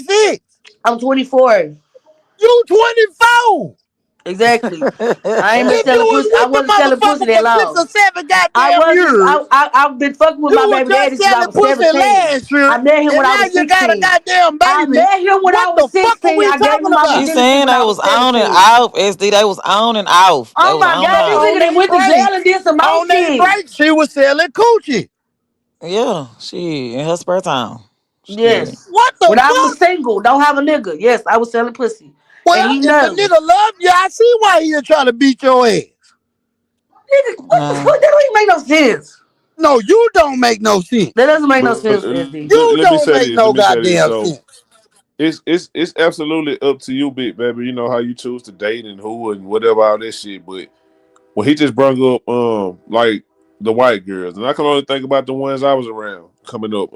26. I'm 24. You 24. Exactly. I ain't been If you selling was pussy. I with the wasn't selling pussy motherfucker that for 6 or long. 7 goddamn years, I've been fucking with you my was baby daddy just since I selling was pussy 17. last year, I met him when and I now was you got a 16. goddamn I baby. met him when I What was the fuck are 16. we I gave him talking my She about? virginity saying when they I was was on and 17. off, SD. They was on and off. They Oh was my on and God, this off. nigga On that that went to jail break, and did some more on that shit. break, she was selling coochie. Yeah, she in her spare time. She Yes. What When the I was fuck? single, don't have a nigga. Yes, I was selling pussy. And Well, he if a knows. nigga love you, I see why he'll try to beat your ass. Nigga, what the nah. fuck? That don't even make no sense. No, you don't make no sense. That doesn't make no But sense, SD. You let me don't say make this. Let no me say this. goddamn So sense. it's absolutely up to you, big baby. You know how you choose to date and who and whatever all that shit. But when he just brought up like the white girls, and I can only think about the ones I was around coming up.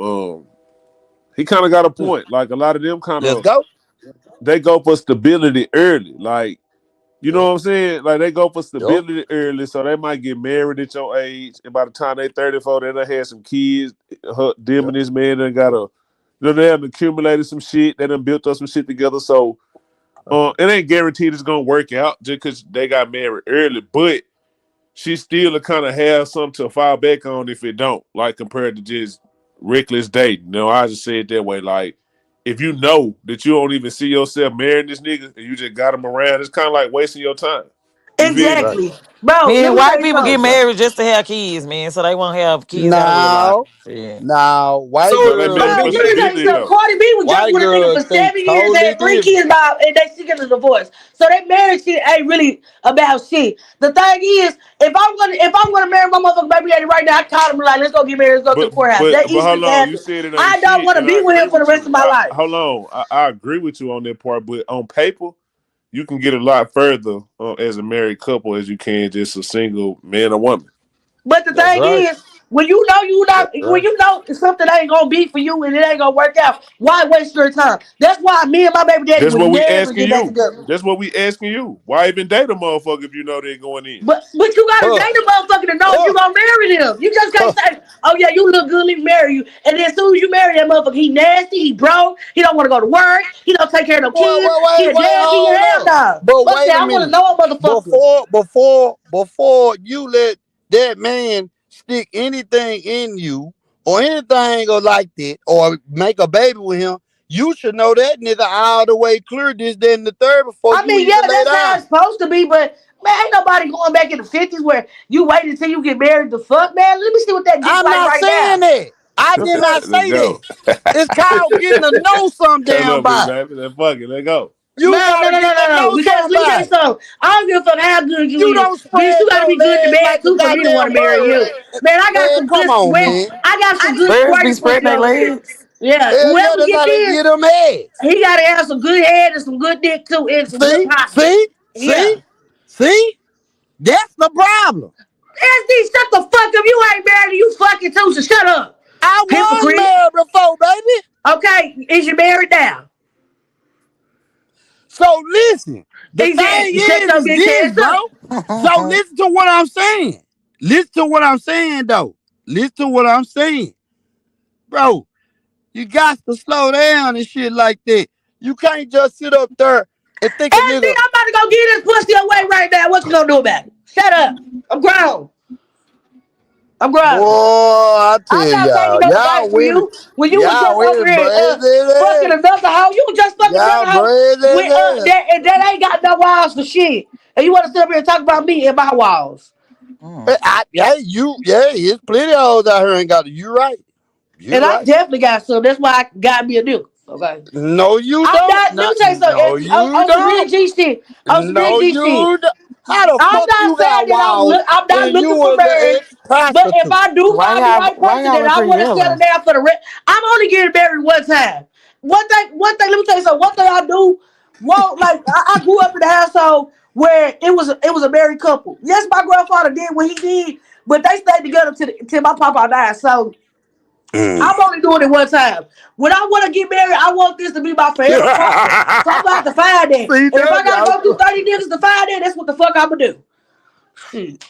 He kind of got a point. Like a lot of them kind Let's of go. they go for stability early. Like you know Yep. what I'm saying? Like they go for Yep. stability early, so they might get married at your age, and by the time they 34, they done had some kids. Them Yep. and this man done got a, they have accumulated some shit. They done built up some shit together. So it ain't guaranteed it's gonna work out just because they got married early, but she still to kind of have something to fall back on if it don't, like compared to just reckless dating. You know, I just say it that way. Like, if you know that you don't even see yourself marrying this nigga and you just got him around, it's kind of like wasting your time. You feel me? Right. Exactly. Bro, let Man, me tell white you people get something. married just to have kids, man. So they won't have kids out of wedlock. Now, Shit. now, So white So they Bro, married girls for let me think tell you stability something. though. Cardi B was just white with a nigga girls for think 7 years, totally had three different. kids by, and they seeking a divorce. So that marriage shit ain't really about shit. The thing is, if I'm gonna marry my motherfucking baby daddy right now, I call him like, let's go get married, let's go to the But courthouse. but That but easily hold can on, you happen. said it ain't I don't shit, want to and I be with agree him for the with rest of you. my life. Hold on, I agree with you on that part. But on paper, you can get a lot further as a married couple as you can just a single man or woman. But the That's thing right. is, when you know you not, That's when right. you know something ain't gonna be for you and it ain't gonna work out, why waste your time? That's why me and my baby daddy That's would what we never asking get back you. together. That's what we asking you. Why even date a motherfucker if you know they're going in? But you gotta Huh. date a motherfucker to know if you Huh. gonna marry them. You just can't Huh. say, "Oh yeah, you look good, let me marry you." And then as soon as you marry that motherfucker, he nasty, he broke, he don't want to go to work, he don't take care of no Wait, kids, wait, he wait, a wait, deadbeat. hold Hell up. no. But Fuck wait that. a I want to minute. know a motherfucker. Before you let that man stick anything in you or anything or like that or make a baby with him, you should know that nigga all the way clear this, that, and the third before I you mean, even yeah, lay that's how down. it's supposed to be, but man, ain't nobody going back in the 50s where you wait until you get married to fuck, man. Let me see what that dick I'm like not right saying now. that. I did not Let's say that. go. It's called getting to know some Turn damn up, big body. baby. Let's fuck it. Let go. You Man, no, gotta no, no, get no, to no. know Because let me tell you somebody. something. I don't give a fuck how good you You is. don't Bitch, spread you gotta your be good to legs marry like a too for me to want goddamn to marry bird. you. Man, I got Man, some come good on, sweat. man. I got some good Birds be squirty spreading pussy their over here. legs. Yeah, Hell yeah, whoever that's get how they this, get them eggs. he gotta have some good head and some good dick too, and some good See, pockets. see, Yeah. see, see. That's the problem. SD, shut the fuck up. You ain't married, you fucking too, so shut up. I was Hypocrite. married before, baby. Okay, is you married now? So listen, the thing Exactly. Shut your is bitch this, ass bro. up. So listen to what I'm saying. Listen to what I'm saying, though. Listen to what I'm saying, bro. You got to slow down and shit like that. You can't just sit up there and think a SD, nigga. I'm about to go get this pussy away right now. What you gonna do about it? Shut up. I'm grown. I'm Boy, grown. I I'm tell not taking y'all, no advice from you. When you was just over women here fucking brazy. another hoe, you was just fucking Y'all another hoe with brazy. that and that ain't got no walls for shit. And you want to sit up here and talk about me and my walls. Mm. It's plenty of hoes out here ain't got it. You right. You And I right. definitely got some. That's why I got me a nigga. Okay. No, you I'm don't. not. Let me Not, tell you something. no, SD, on, you on some real don't. G shit. On some real No, G shit. you don't. How the I'm fuck not you saying got that walls I'm not and you looking for was an marriage. ex But if prostitute? I do find the right Why person y'all that up I here want to settle yelling? down for the rest, I'm only getting married one time. One thing. Let me tell you something. One thing I do. Well, like I grew up in a household where it was a married couple. Yes, my grandfather did what he did, but they stayed together till my papa died. So Mm. I'm only doing it one time. When I want to get married, I want this to be my forever partner. So I'm gonna have to find that. See And if that I gotta y'all? go through 30 niggas to find that, that's what the fuck I'm gonna do. Shit.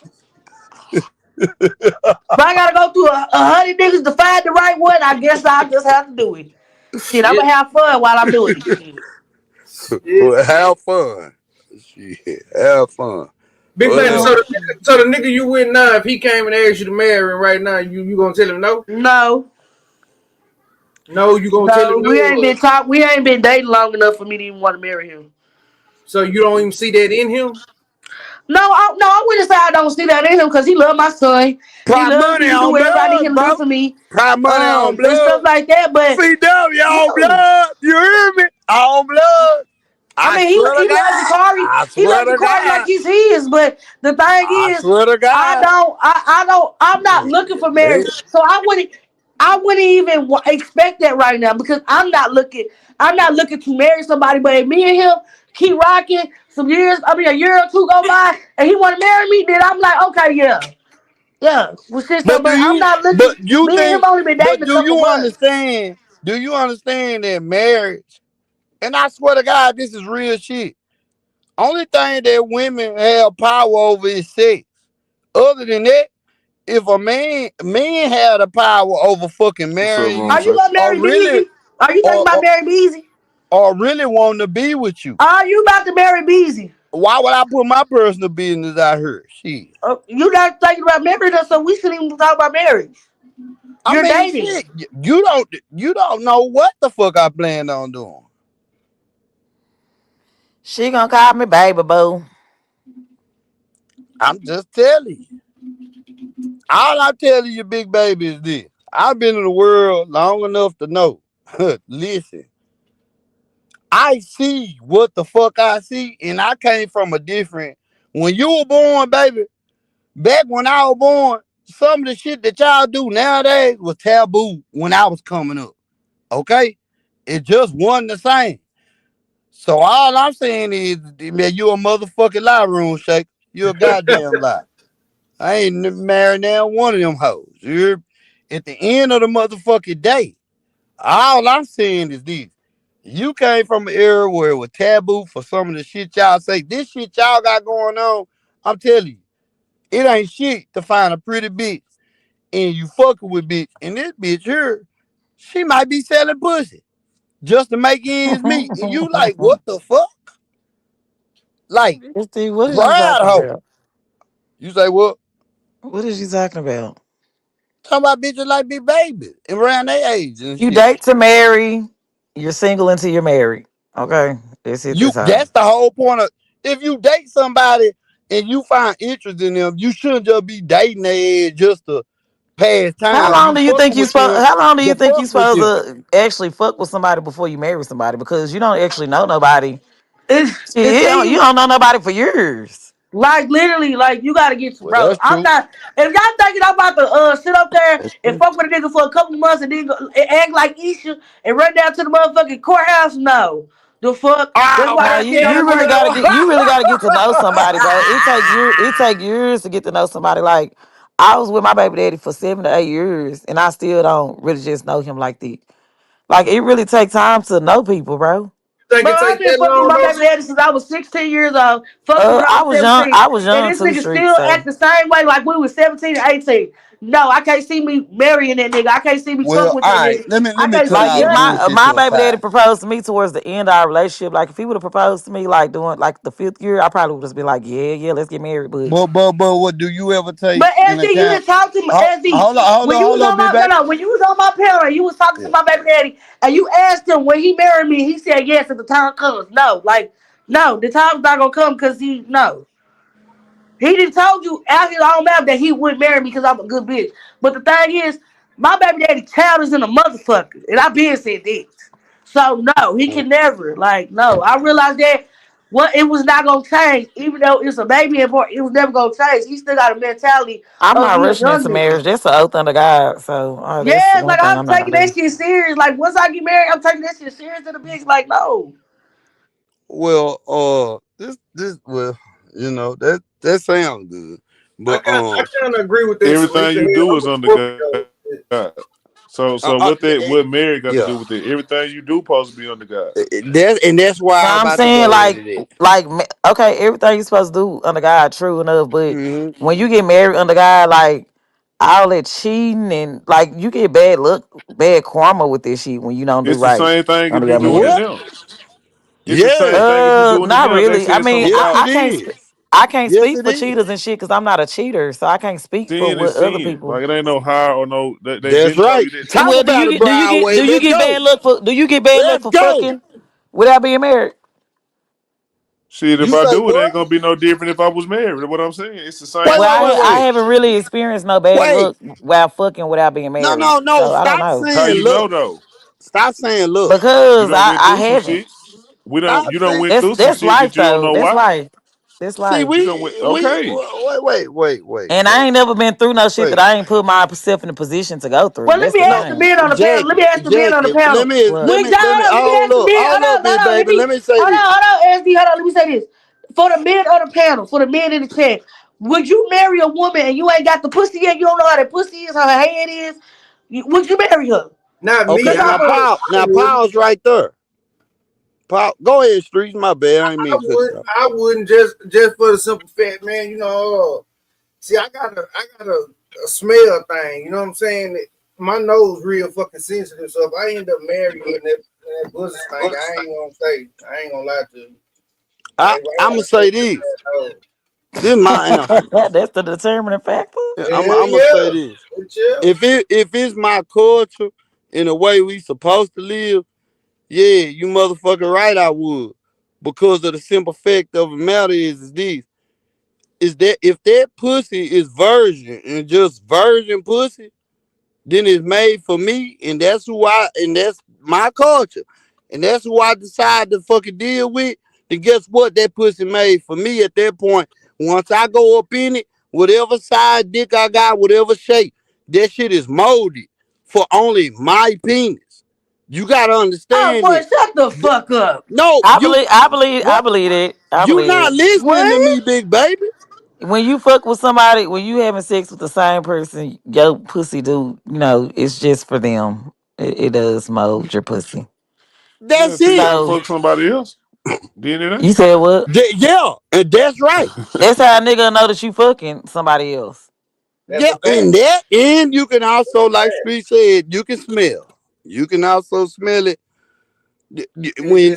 If I gotta go through 100 niggas to find the right one, I guess I'll just have to do it. Shit, I'm gonna Shit. have fun while I'm doing it. Shit. Shit. Well, have fun. Shit, have fun. Big lady, Well, Mm. so the nigga you with now, if he came and asked you to marry him right now, you gonna tell him no? No, No, you gonna tell him no, no? we ain't been dating long enough for me to even want to marry him. So you don't even see that in him? No, I wouldn't say I don't see that in him because he love my son. He prime loves money me. He do on everything I need blood, him to do bro. for me, Prime money on and stuff blood. like that. But CW on no, blood. You hear me? On blood. I I mean swear to he loves God. Jakari. I He swear loves to Jakari like God. he's his. But the thing I is, swear to God. I'm not looking for Man. marriage. So I wouldn't even expect that right now because I'm not looking to marry somebody. But if me and him keep rocking some years, I mean a year or two go by, and he want to marry me, then I'm like, okay, yeah. Yeah, well, shit. So, But but I'm not looking. but you Me and him think, only been dating but a do couple you months. understand? Do you understand that marriage, and I swear to God, this is real shit. Only thing that women have power over is sex. Other than that, if a man had the power over fucking What's up, marrying wrong Are you, you say? gonna or marry really, Beezy? Are you thinking or about or, marrying Beezy? or really wanting to be with you, Are you about to marry Beezy? why would I put my personal business out here? Shit. You not thinking about marrying her, so we shouldn't even talk about marriage. I You're mean, dating. shit. You don't know what the fuck I planned on doing. She gonna call me baby boo. I'm just telling you. All I'm telling you, big baby, is this. I've been in the world long enough to know. Listen, I see what the fuck I see, and I came from a different. When you were born, baby, back when I was born, some of the shit that y'all do nowadays was taboo when I was coming up. Okay? It just wasn't the same. So all I'm saying is, man, you a motherfucking lie, room shaker. You a goddamn lie. I ain't married now one of them hoes. You're at the end of the motherfucking day. All I'm saying is this. You came from an era where it was taboo for some of the shit y'all say. This shit y'all got going on, I'm telling you, it ain't shit to find a pretty bitch and you fucking with bitch. And this bitch here, she might be selling pussy just to make ends meet. And you like, what the fuck? Like, What is you proud talking hoe. about? You say what? What is you talking about? Talking about bitches like big babies and around their age and You shit. date to marry. You're single until you're married. Okay, that's it. You That's all. that's the whole point of if you date somebody and you find interest in them, you shouldn't just be dating their just to pass How time. long You do you think fucking you with supposed? them How long do you to think you fuck with supposed them. to actually fuck with somebody before you marry somebody? Because you don't actually know nobody. It Shit, you seems don't know nobody for years. like literally, like you gotta get to Well, bro. that's I'm true. not. If y'all thinking I'm about to sit up there That's and true. fuck with a nigga for a couple months and then go, and act like Isha and run down to the motherfucking courthouse, no. The fuck. That's Oh why No, they my you, said you on really gotta Twitter. get you really gotta get to know somebody, bro. It God. take years to get to know somebody. Like I was with my baby daddy for 7 to 8 years, and I still don't really just know him like that. Like it really takes time to know people, bro. You think Bro, it I've take been that fucking with long, my though? baby daddy since I was 16 years old. Fucked him when I I was was young. 17. I was And young this too, nigga street. still So act the same way like we was 17 and 18. No, I can't see me marrying that nigga. I can't see me Well, fucking with all that right. nigga. Let I me can't cut see like all if the none of it. bullshit my to the baby daddy side. proposed to me towards the end of our relationship, like if he would have proposed to me like doing like the 5th year, I probably would have been like, yeah, yeah, let's get married. But But what do you ever take But in SD, you account? didn't talk to me. Hold, SD, hold on, hold when on, you hold was on, on big my no baby. no, when you was on my parent, you was talking to Yeah. my baby daddy, and you asked him when he married me. He said yes if the time comes. No, like no, the time's not gonna come because he no. He didn't told you out his own mouth that he wouldn't marry me because I'm a good bitch. But the thing is, my baby daddy child is in a motherfucker, and I been said this. So no, he can never. Like no, I realized that what it was not gonna change, even though it's a baby important, it was never gonna change. He still got a mentality I'm of not he a rushing young into nigga. marriage. That's an oath under God. So that's Yeah, one like thing I'm I'm not taking gonna that do. shit serious. Like once I get married, I'm taking that shit serious to the bitch. Like no, Well, this well, that sounds good, I but kind I kind of agree with that, Everything Sarita. you Hell, do I'm is a under God. Scorpio. So what marriage got to do yeah, with it? Everything you do supposed to be under God. that's why So I'm I'm about to saying go into that. okay, everything you're supposed to do under God, true enough. But Hmm. when you get married under God, like all that cheating and like you get bad luck, bad karma with this shit when you don't do It's the right same thing if under you your doing it marriage. What? now. It's the same Yes. thing if you doing it Not now. They really. I said something mean, Yes, about it is. I can't Yes, speak it for is. cheaters and shit because I'm not a cheater, so I can't speak for sin what is other sin. people. Like it ain't no high or no. They That's been told right. you that too. Talk Well, about it, do Broadway. you Let's get go. bad luck for Let's go. without being married? Shit, if You I say do it, ain't what? gonna be no different if I was married. What I'm saying, it's the same Wait, Well, wait, thing. wait, I wait. haven't really experienced no bad Wait. luck while fucking without being No, married, no, no. so I don't Stop know How saying you know look. though? Stop saying look. You because don't went I through some haven't. shit. We don't. Stop You don't saying. went through some That's shit life that you don't though. know That's why. life. That's See, life. You don't went. Okay. And I wait, ain't never been through no shit that wait. I ain't put myself in a position to go through. Well, let That's me the ask No, the thing. men on the panel. Let me ask the men on the Jackie. Let panel. me, What? let When me, let me. hold on, let me Hold ask the up, men. hold up, big Hold on. Let baby. me Let me say this. hold on, SD. Hold on. Let me say this. For the men on the panel, for the men in the chat, would you marry a woman and you ain't got the pussy yet? You don't know how that pussy is, how her head is. Would you marry her? Not Okay, Cause me. I'm now a, pause. I Now wouldn't. pause right there. Pause. Go ahead, streets. My bad. I ain't I mean to cut would. you off. I wouldn't just for the simple fact, man. You know, see, I got a smell thing. You know what I'm saying? My nose real fucking sensitive. So if I end up marrying you and that pussy stink, I ain't gonna say. I ain't gonna lie to you. I I'm got gonna a real say this. bad nose. This is my answer. That's the determining factor. Hell I'm gonna say yeah. this. Yeah. If it's my culture in the way we supposed to live, yeah, you motherfucking right. I would, because of the simple fact of the matter is this: is that if that pussy is virgin and just virgin pussy, then it's made for me, and that's my culture, and that's who I decide to fucking deal with. Then guess what? That pussy made for me at that point. Once I go up in it, whatever size dick I got, whatever shape, that shit is molded for only my penis. You gotta oh understand boy, it. shut the fuck up. No, I what? believe it. I You believe not it. listening to What? me, big baby. When you fuck with somebody, when you having sex with the same person, your pussy it's just for them. It does mold your pussy. Yeah, That's till you it. go So fuck somebody else. Then it you ain't. said what? Yeah, and that's right. That's how a nigga know that you fucking somebody else. That's Yeah, a fact. and that, and you can That's also, a like fact. Street said, you can smell. You can also smell it It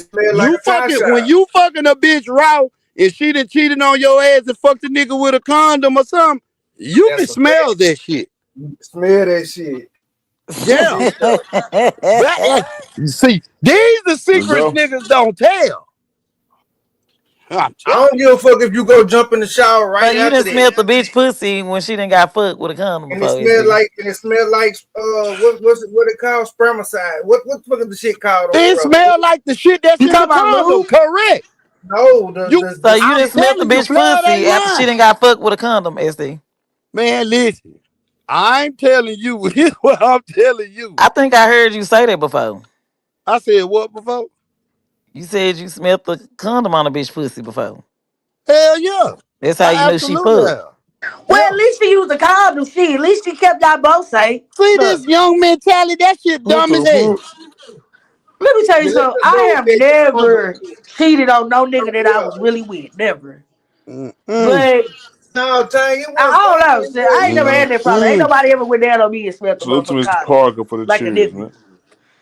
smell like a tie when shop. you fucking a bitch raw and she done cheated on your ass and fucked a nigga with a condom or something. You can That's a smell fact. that shit. You smell that shit. That's Yeah, it though. but you see, these the But secrets go. niggas don't tell. I'm I telling don't give a fuck if you go jump in the shower So right you after done that. smelled the bitch pussy when she done got fucked with a condom And it before, smelled SD. like what it called? Spermicide. What the fuck is the shit called you. over It there? smell like the shit that's You in talking the about condom. lube? Correct. No, You, So you I'm done smelled the telling you, bitch blood ain't pussy after she lying. done got fucked with a condom, SD. Man, listen. I'm telling you, here's what I'm telling you. I think I heard you say that before. I said what before? You said you smelled the condom on a bitch pussy before. Hell yeah. That's how you I know she absolutely fucked. have. Well, Yeah. at least she used the condom. Shit, at least she kept y'all both safe. See Look, this young mentality, that shit What dumb as the hell. fuck? let me tell you Man, let's something. just I go with have that condom never shit. cheated on no nigga that I Yeah. was really with. Never. Mm-mm. But No, Tang, it I wasn't don't funny. know. It Shit, I ain't never was had that problem. Ain't Mm-mm. nobody ever went down on me and smelled the Salute to motherfucking Mr. condom Parker for the like a cheers, nigga. man.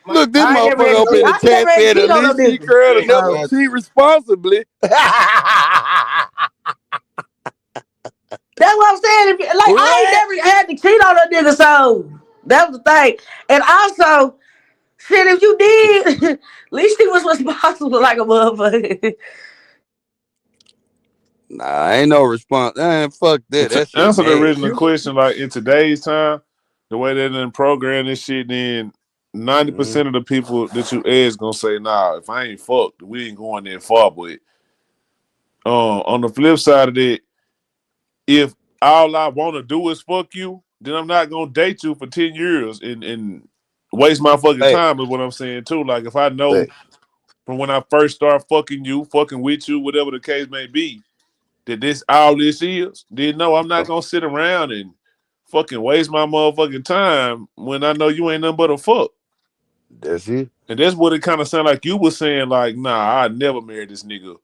my Look, this I ain't never had motherfucker to up cheat. in the I ain't chat never had to said at cheat on no least she nigga. curl yeah, and you never So got cheat responsibly. that's what I'm saying. Like I ain't What? never had to cheat on a nigga. So that was the thing. And also, shit, if you did, at least he was responsible like a motherfucker. Nah, ain't no response. Man, fuck But that. to That shit answer the nasty. original question, like in today's time, the way they done program this shit, then 90% Mm. of the people that you ask gonna say, nah, if I ain't fucked, we ain't going that far. But on the flip side of that, if all I wanna do is fuck you, then I'm not gonna date you for 10 years and waste my fucking Hey, time is what I'm saying too. Like if I know hey, from when I first start fucking you, fucking with you, whatever the case may be, that this all this is, then no, I'm not gonna sit around and fucking waste my motherfucking time when I know you ain't nothing but a fuck. that's it. And that's what it kind of sounded like you was saying, like, nah, I never marry this nigga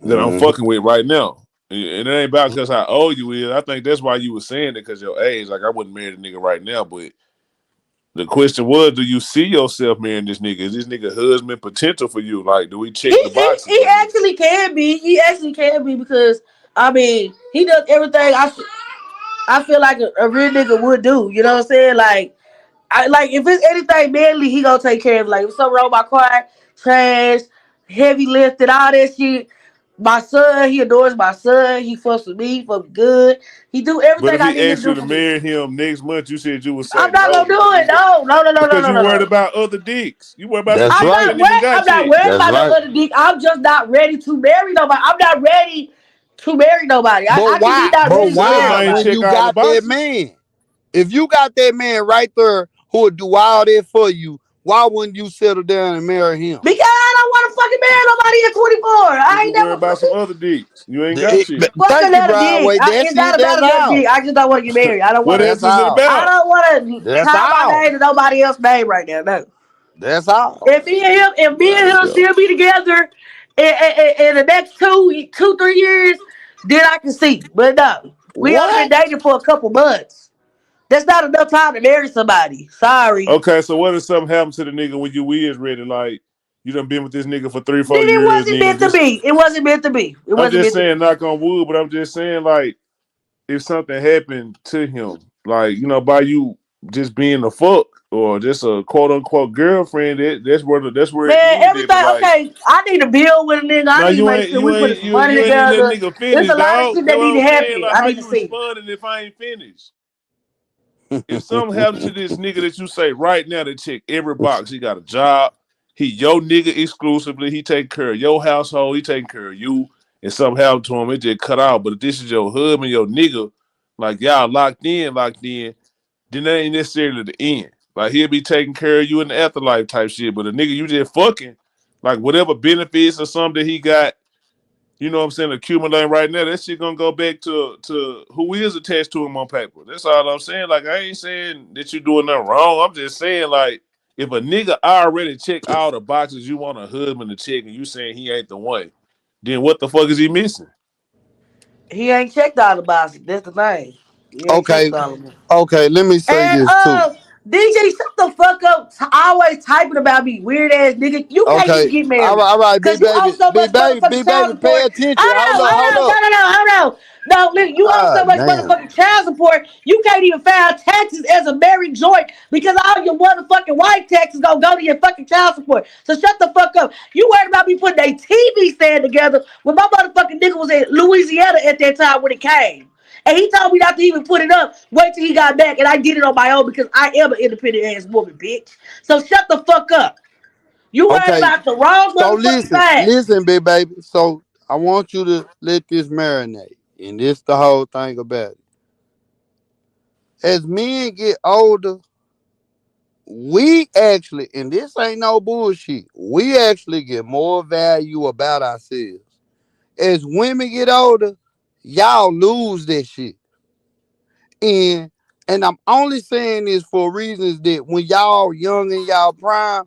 that I'm Mm-hmm. fucking with right now. And it ain't about because how old you is. I think that's why you was saying it because your age. Like I wouldn't marry the nigga right now, but the question was, do you see yourself marrying this nigga? Is this nigga husband potential for you? Like, do we He, check the he boxes he for you? actually can be. He actually can be because I mean he does everything I feel like a real nigga would do. You know what I'm saying? Like if it's anything manly, he gonna take care of it. Like if something wrong with my car, trash, heavy lifting, all that shit. My son, he adores my son. He fucks with me, fucks good. He do But everything if I he need him to asked you do to for me. marry him next month, you said you would say I'm not no gonna do because it. No, no, no, no, no, because no, you no, worried no. about other dicks. You worried about some That's I'm dicks you right. not ain't even worried. got I'm not yet. worried That's about no right. other dick. I'm just not ready to marry nobody. I'm not ready to marry nobody. But I can be why? not You But ready to said marry why mine nobody. when check you all the got that boxes. man? If you got that man right there who would do all that for you, why wouldn't you settle down and marry him? Because I don't want to fucking marry nobody at 24. Because I you ain't worried never about some fucking other dicks. You ain't got shit. fuck Thank you, another dick. Broadway. That's It's it. not That's about another all. dick. I just don't want to get married. I don't want What to. That's else is it all. I about? don't want to That's tie my all. name to nobody else's name right now. No. That's all. If me and him Yeah. still be together in the next 3 years, then I can see. But no, we only been What? dating for a couple months. That's not enough time to marry somebody. Sorry. Okay, so what if something happened to the nigga when you is ready? Like, you done been with this nigga for three, Then four it years, wasn't and meant to just be. It wasn't meant to be. It I'm wasn't just meant to saying, be. knock on wood, but I'm just saying, like, if something happened to him, like, by you just being a fuck or just a quote unquote girlfriend, that's where it Man, ended. everything But like, okay. I need to build with a nigga. I now need to you make ain't sure you we putting ain't some you money you ain't letting that together. nigga There's finish, a lot of dog. shit That's that what need I'm to saying. happen. Like, I how need to you see. responding if I ain't finished? If something happens to this nigga that you say right now that check every box, he got a job, he your nigga exclusively, he take care of your household, he taking care of you, and something happened to him, it just cut out. But if this is your husband, your nigga, like y'all locked in, then that ain't necessarily the end. Like he'll be taking care of you in the afterlife type shit. But a nigga you just fucking, like whatever benefits or something that he got, what I'm saying, accumulating right now, that shit gonna go back to who is attached to him on paper. That's all I'm saying. Like I ain't saying that you doing nothing wrong. I'm just saying like if a nigga already check all the boxes you want a husband to check and you saying he ain't the one, then what the fuck is he missing? He ain't checked all the boxes. That's the thing. He ain't Okay. checked all of them. Okay. Let me say And this too. DJ, shut the fuck up. Always typing about me, weird ass nigga. You can't even Okay. get All right. married All right. because Big you owe baby. so much Big baby. motherfucking Big child baby. Pay support. attention. Hold Hold on, up. hold Hold on, up. no, no, no, hold on. No, look, you owe so Ah, much damn. motherfucking child support. You can't even file taxes as a married joint because all your motherfucking white taxes gonna go to your fucking child support. So shut the fuck up. You worried about me putting a TV stand together when my motherfucking nigga was in Louisiana at that time when it came. And he told me not to even put it up. Wait till he got back, and I did it on my own because I am an independent ass woman, bitch. So shut the fuck up. You worried Okay. about the wrong So motherfucking listen. thing. Listen, big baby. So I want you to let this marinate. And this the whole thing about it. As men get older, we actually, and this ain't no bullshit, we actually get more value about ourselves. As women get older, y'all lose that shit. And and I'm only saying this for reasons that when y'all young and y'all prime,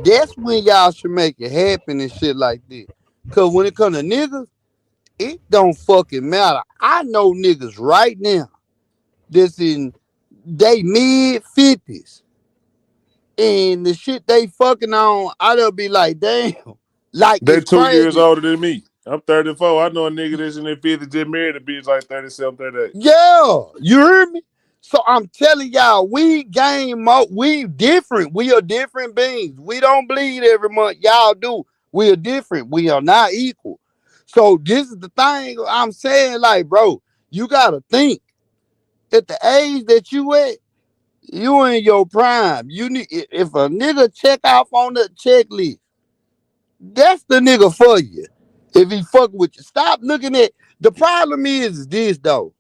that's when y'all should make it happen and shit like that. Cause when it come to niggas, it don't fucking matter. I know niggas right now that's in they mid 50s and the shit they fucking on, I'll be like, damn, like They it's 2 years crazy. older than me. I'm 34. I know a nigga that's in their 50s just married a bitch like 37, 38. Yeah, you hear me? So I'm telling y'all, we game mode. We different. We are different beings. We don't bleed every month. Y'all do. We are different. We are not equal. So this is the thing I'm saying, like, bro, you gotta think at the age that you at, you in your prime. You need if a nigga check off on the checklist, that's the nigga for you. If he fuck with you, stop looking at. The problem is this though.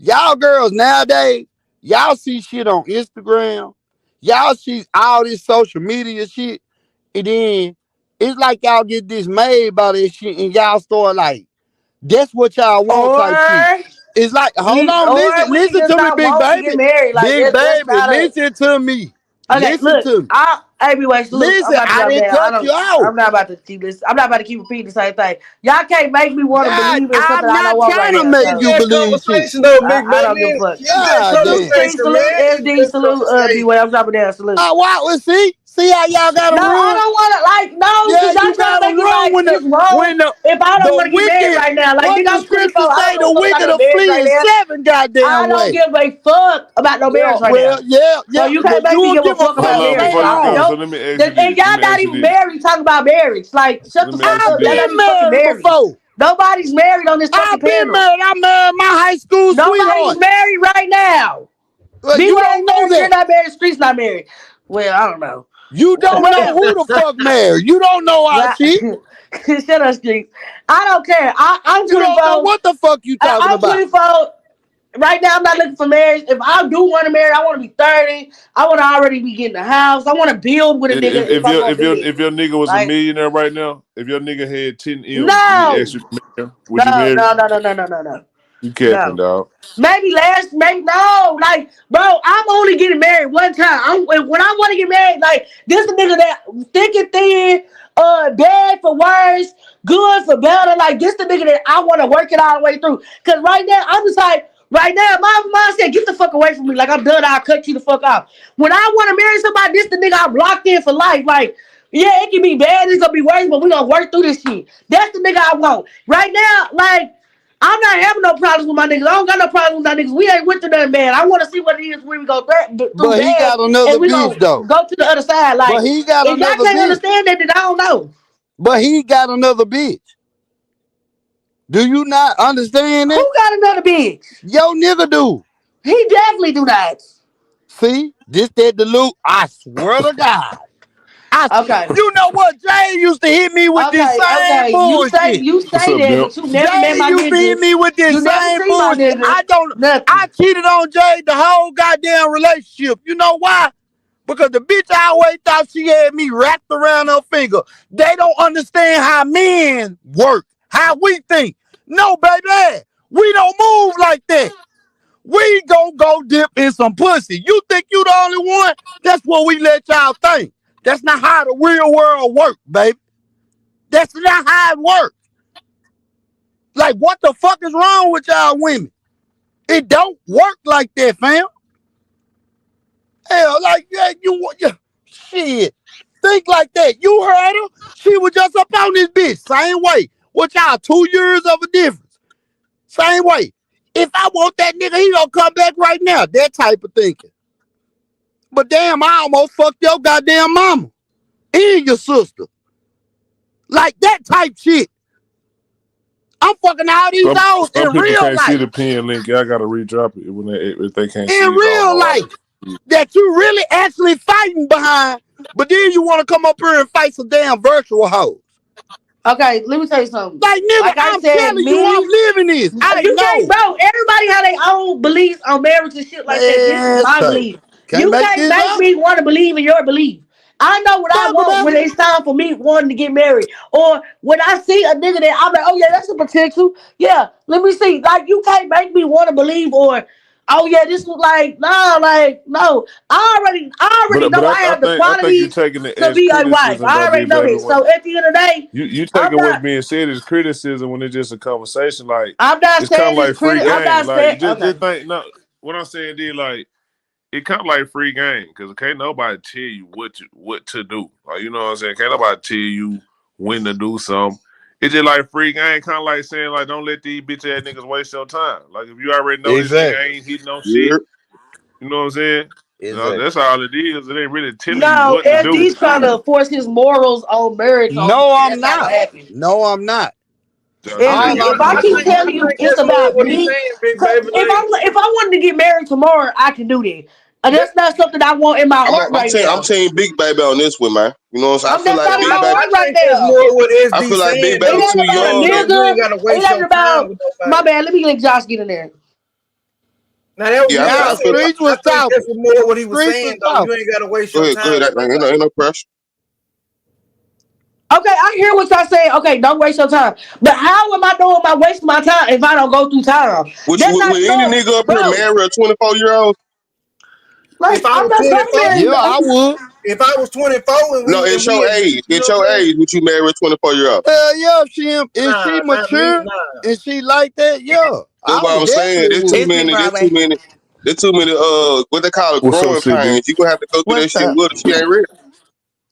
Y'all girls nowadays, y'all see shit on Instagram. Y'all see all this social media shit. And then it's like y'all get dismayed by this shit and y'all start like, that's what y'all want type shit. Or It's like, hold on, or we can listen just to me, not big want to get baby. married. Like Big that's baby, not a listen to me. okay. Listen Look, to me. Hey, B-Way, salute. I'm Listen, about to I go didn't down. cut you out. I'm not about to keep this. I'm not about to keep repeating the same thing. Y'all can't make me want to God, believe in something I'm I don't not want right trying to now. make It's So you just believe shit. conversation though, big I don't give a baby. fuck. It's just God Salute, damn. Street, conversation, salute, man. It's SD, just salute, conversation. B-Way. I'm dropping down, salute. Wow, well, see how y'all got a No, I run? don't want to, like, no, Yeah, because y'all you trying to got a make it run like when it's when wrong if I don't the want to get married wicked, right now. Like, what nigga, the I'm 24. scripture I say, don't the give a fuck about wicked no are marriage right fleeing now. seven I goddamn don't way. give a fuck about no Yeah, marriage right now. well, yeah, So yeah, you can't but make you me don't give a give a fuck Hold about fuck on, marriage. before you later go. on. So Yo, let me ask you and this. Let y'all me not ask you even this. married talking about marriage. Like, shut Let the me fuck ask you I've up. Y'all this. not been even fucking married married. before. Nobody's married on this fucking I've been panel. married. I married my high school Nobody's sweetheart. married right now. Well, you B-Way don't know married, you're that. not married, Street's not married. Well, I don't know. You don't know Whatever. who the fuck married. You don't know our But shit. shut up, Streets. I don't care. I'm You don't know 24. what the fuck you talking I'm about. 24. Right now, I'm not looking for marriage. If I do want to marry, I want to be 30. I want to already be getting a house. I want to build with a nigga if I'm gonna do it. If your nigga was a Like, millionaire right now, if your nigga had 10 M's and he asked no, you to marry him, would you no, marry him? no, no, no, no, no, no, no, You capping, no. dog. Maybe no. Like, bro, I'm only getting married one time. When I want to get married, like, this a nigga that thick and thin, bad for worse, good for better. Like, this the nigga that I want to work it all the way through. Cause right now, I'm just like, right now, my mom said, get the fuck away from me. Like, I'm done. I'll cut you the fuck off. When I want to marry somebody, this the nigga I'm locked in for life. Like, yeah, it can be bad, it's gonna be worse, but we gonna work through this shit. That's the nigga I want. Right now, like, I'm not having no problems with my niggas. I don't got no problems with my niggas. We ain't went through nothing bad. I want to see what it is when we go through But he bad, got another and we bitch gonna though. go to the other side. But Like, he got if y'all another can't bitch. understand that, then I don't know. But he got another bitch. Do you not understand it? Who got another bitch? Yo nigga do. He definitely do that. See? This that dilute. I swear to God. Okay. You know what? Jay used to hit me with this Okay, same okay. You say bullshit. you What's say up, that, Bill? but you never met Jay my used to hit nigga. me with this You never same see my bullshit. nigga. I Nothing. cheated on Jay the whole goddamn relationship. You know why? Because the bitch always thought she had me wrapped around her finger. They don't understand how men work, how we think. No, baby, we don't move like that. We gon' go dip in some pussy. You think you the only one? That's what we let y'all think. That's not how the real world work, baby. That's not how it works. Like, what the fuck is wrong with y'all women? It don't work like that, fam. Hell, like, yeah, shit. Think like that. You heard her. She was just up on this bitch. Same way. What y'all, 2 years of a difference. Same way. If I want that nigga, he gonna come back right now. That type of thinking. But damn, I almost fucked your goddamn mama and your sister. Like that type shit. I'm fucking all these hoes Some in people Okay. real can't see life. the pin link. Y'all gotta redrop it when if they can't In see it. I don't real know life. That you really actually fighting behind. But then you want to come up here and fight some damn virtual hoes. Okay, let me tell you something. Like, nigga, Like I I'm said, telling you, I'm me, living this. I you can't, know. bro. Everybody have their own beliefs on marriage and shit like that. This is Man, my say, belief. can't You make can't this make up. me want to believe in your belief. I know what I Talk want about when it. it's time for me wanting to get married. Or when I see a nigga that I'm like, oh yeah, that's a potential. Yeah, let me see. Like, you can't make me want to believe or oh yeah, this was like, nah, like, no. I already know I have the I think you're qualities taking it to as be a wife. criticism I though, already big know baby. this. So at the end of the day, You I'm taking what's not being said as criticism when it's just a conversation. Like I'm not it's kind of saying it's like free pretty. I'm game. not Like saying okay. just think. No, what I'm saying, is like it kind of like free game because can't nobody tell you what to do. Like you know what I'm saying? Can't nobody tell you when to do something. It's just like free game, kind of like saying like don't let these bitch ass niggas waste your time. Like if you already know this nigga Exactly. ain't hitting on shit, Yeah. you know what I'm saying? You know, Exactly. that's all it is. It ain't really telling you No, what to do. SD's trying to force his morals on marriage on me, No, and I'm that's not gonna not. happen. No, I'm not. So And just All get I'm if a I I saying. keep think telling I you think it's that's about what he's me, saying, big cause baby. Like if I wanted to get married tomorrow, I can do that. And that, that's not something I want in my I'm heart right I'm now. saying Big Baby on this one, man. You know what I'm saying? I feel That's like not in my Big I heart Baby. right think that's now. more what I SB feel like Big saying It Baby though. too ain't about a young, That though. you ain't nigga. gotta It waste ain't your time about with my nobody. bad. Let me let Josh get in there. Now that was Yeah, me. I Nah, I said feel like. Streets I was think that's talking. more what he was Streets was saying though. You talking. ain't gotta waste Go your ahead, go time ahead. with Ain't nobody. no pressure. Okay, I hear what y'all saying. Okay, don't waste your time. But how am I doing my wasting my time if I don't go through time? Would That's would not any no, nigga up here bro. marry a 24-year-old? If Like, I I'm was not gonna 24, marry. Yeah, I would. If I was 24 and No, it's your we age. you know It's what your I'm saying? age. Would you marry a 24-year-old? Hell yeah, if she Not me, mature nah. and she like that, yeah, That's I what would I'm saying. definitely There's too would. It's me, many. There's too Broadway. many. There's too many. What they call it, What's up, growing CB? pains. You gonna have to go through that What's shit up? with her. She ain't ready.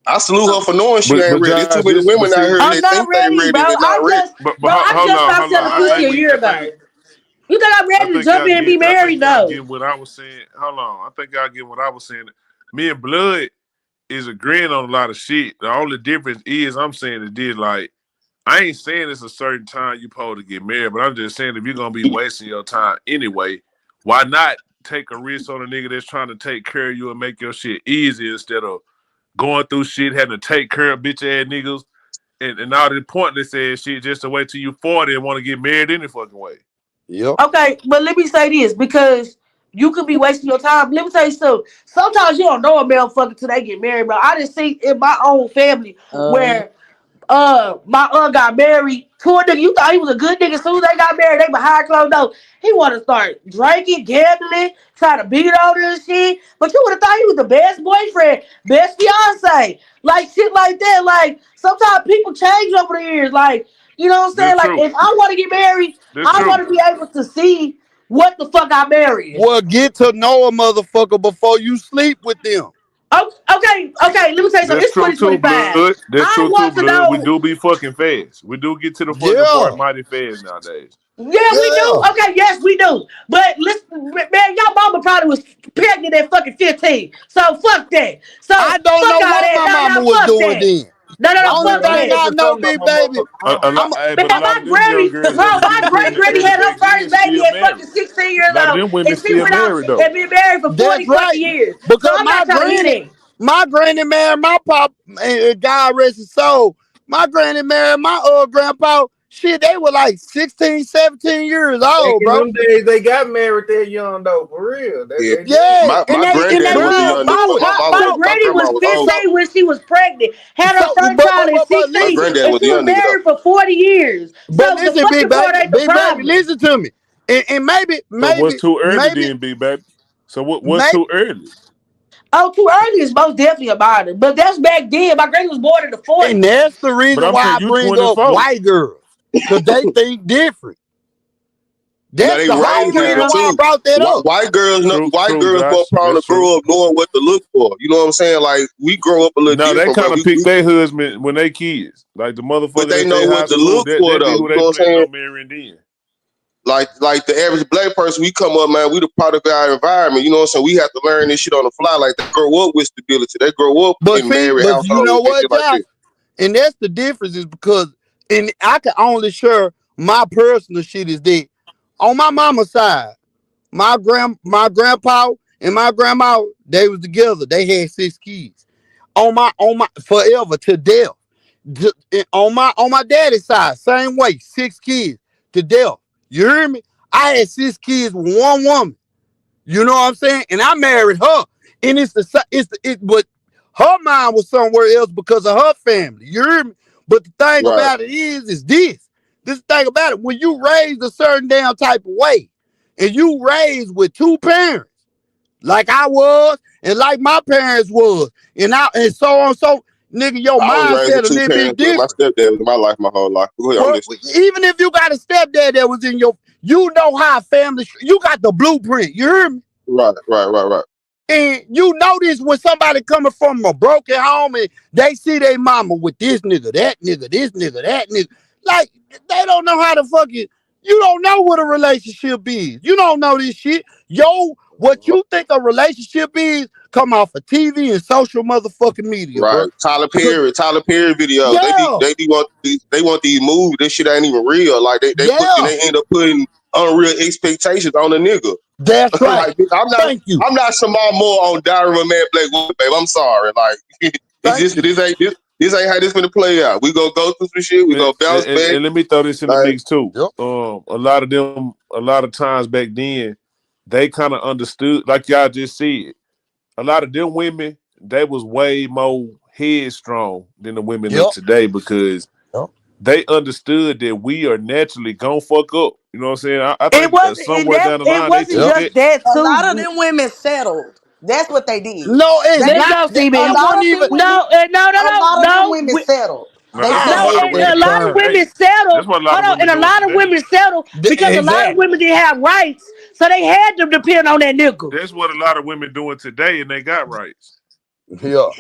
I salute her for knowing she ain't But ready. There's too Josh, many this but women out see, here I'm that not think they ready, bro. ready. They're not ready. I hold just on, stopped hold on. selling pussy a year I think ago. You think I'm ready to jump in and be I think married? y'all No. get what I was saying. Hold on, I think y'all get what I was saying. Me and Blood is agreeing on a lot of shit. The only difference is I'm saying it did like I ain't saying it's a certain time you supposed to get married, but I'm just saying if you're gonna be wasting your time anyway, why not take a risk on a nigga that's trying to take care of you and make your shit easy instead of going through shit, having to take care of bitch ass niggas and all the pointless ass shit just to wait till you 40 and want to get married any fucking way. Yep. Okay, but let me say this because you could be wasting your time. Let me tell you something. Sometimes you don't know a motherfucker till they get married, bro. I just see in my own family Yeah. where my aunt got married to a nigga. You thought he was a good nigga. As soon as they got married, they behind closed doors. He want to start drinking, gambling, trying to beat on her and shit. But you would have thought he was the best boyfriend, best fiance, like shit like that. Like sometimes people change over the years. Like you know what I'm saying? That's Like true. if I want to get married, That's I true. want to be able to see what the fuck I marrying. Well, get to know a motherfucker before you sleep with them. Oh, okay. Let me tell you something. That's It's true too, 2025. blood. That's I true too, want to blood. We know. do be fucking fast. We do get to the fucking part Yeah, mighty fast nowadays. Yeah, we do. yeah. Okay, yes, we do. But listen, man, y'all mama probably was pregnant at fucking 15. So fuck that. So I don't fuck know all what that. my No, mama no, was fuck doing that. then. No, My Only fuck granny thing that. had I to know, come to big my baby, motherfucking house. I'm But Man, a lot my of them young granny, girls that bro, was my getting great pregnant granny early had her back then first baby still at married. fucking 16 A years lot of old. them women And she still went off married though. and been married for 40 that's fucking right. years. So Because I'm not trying to hear that. my granny married my pop, and God rest his soul. My granny married my grandpa. Shit, they were like 16, 17 years Back old, in bro. them days, they got married that young though, for real. That Yeah. they did. Yeah, My And granddaddy they was a was bro, young nigga, do but it. my mama, my So, my granny grandma was was old. so, 15 when she was pregnant, had her so, first child at My 16, listen, granddaddy and was she a was young nigga though. married for 40 years. but So the listen, fucking part ain't the big baby, problem. listen to me. And So what's too early then, big baby? So what's maybe, too early? Oh, too early is most definitely about it. But that's back then. My granny was born in the and 40s. that's the But reason I'm why saying I you bring up 24. white girls, because they think different. Now That's they the whole raised Okay, reason different why I too. brought that up. White girls know. True, White true, girls go Josh. probably That's true. grow up knowing what to look for. You know what I'm saying? Like we grow up a little No, they different, bro. kind of pick their husband when they kids. Like the But motherfucker they that's know their high what to school, look for that be though. who You they know what I'm planning saying? on marrying then. Like the average black person, we come up, man. We the product of our environment. You know what I'm saying? We have to learn this shit on the fly. Like they grow up with stability. They grow up But in see, married but you households know and what, shit like Josh? that. And that's the difference is because, and I can only share my personal shit is that on my mama's side, my grandpa and my grandma, they was together. They had 6 kids. On my forever to death. On my daddy's side, same way, 6 kids to death. You hear me? I had 6 kids with one woman. You know what I'm saying? And I married her. And but her mind was somewhere else because of her family. You hear me? But the thing Right, about it is this. This thing about it, when you raised a certain damn type of way, and you raised with two parents, like I was, and like my parents was, and so on, so nigga, your I was raised with mindset a two little bit parents, but my different. stepdad was in my life my whole life. Go ahead, I'm Well, listening. even if you got a stepdad that was in your, you know how family, you got the blueprint. You hear me? Right. And you notice when somebody coming from a broken home and they see their mama with this nigga, that nigga, this nigga, that nigga, like they don't know how to fucking. You don't know what a relationship is. You don't know this shit. Yo, what you think a relationship is come off of TV and social motherfucking media, bro. Right. Tyler Cause Perry, Tyler Perry videos. yeah, They want these movies. This shit ain't even real. Like yeah, they end up putting unreal expectations on the nigga. that's right. Like Thank you. I'm not Shamar Moore on Diary of a Mad Black Woman, babe. I'm sorry. Like it's Thank just you. this ain't how this gonna play out. We gonna go through some shit. We And, gonna bounce back. and let me throw this in the Like mix too. Yep. A lot of times back then, they kind of understood, like y'all just said. A lot of them women, they was way more headstrong than the women of Yep. today because Yep. they understood that we are naturally gonna fuck up. You know what I'm saying? I It think wasn't, and somewhere that down the it line they wasn't took Yep. just that. that A lot of too. them women settled. That's what they did. No, it's Let's They not. go, a CB. It lot wasn't of them even. women, a lot of them No. women settled. Now, They that's what a No, lot settled. of and women a doing lot of today. women settle. That's what a lot Hold of on, women and a doing lot of today. women settle because a lot of Exactly. women didn't have rights, so they had to depend on that nigga. That's what a lot of women doing today, and they got rights. Yeah.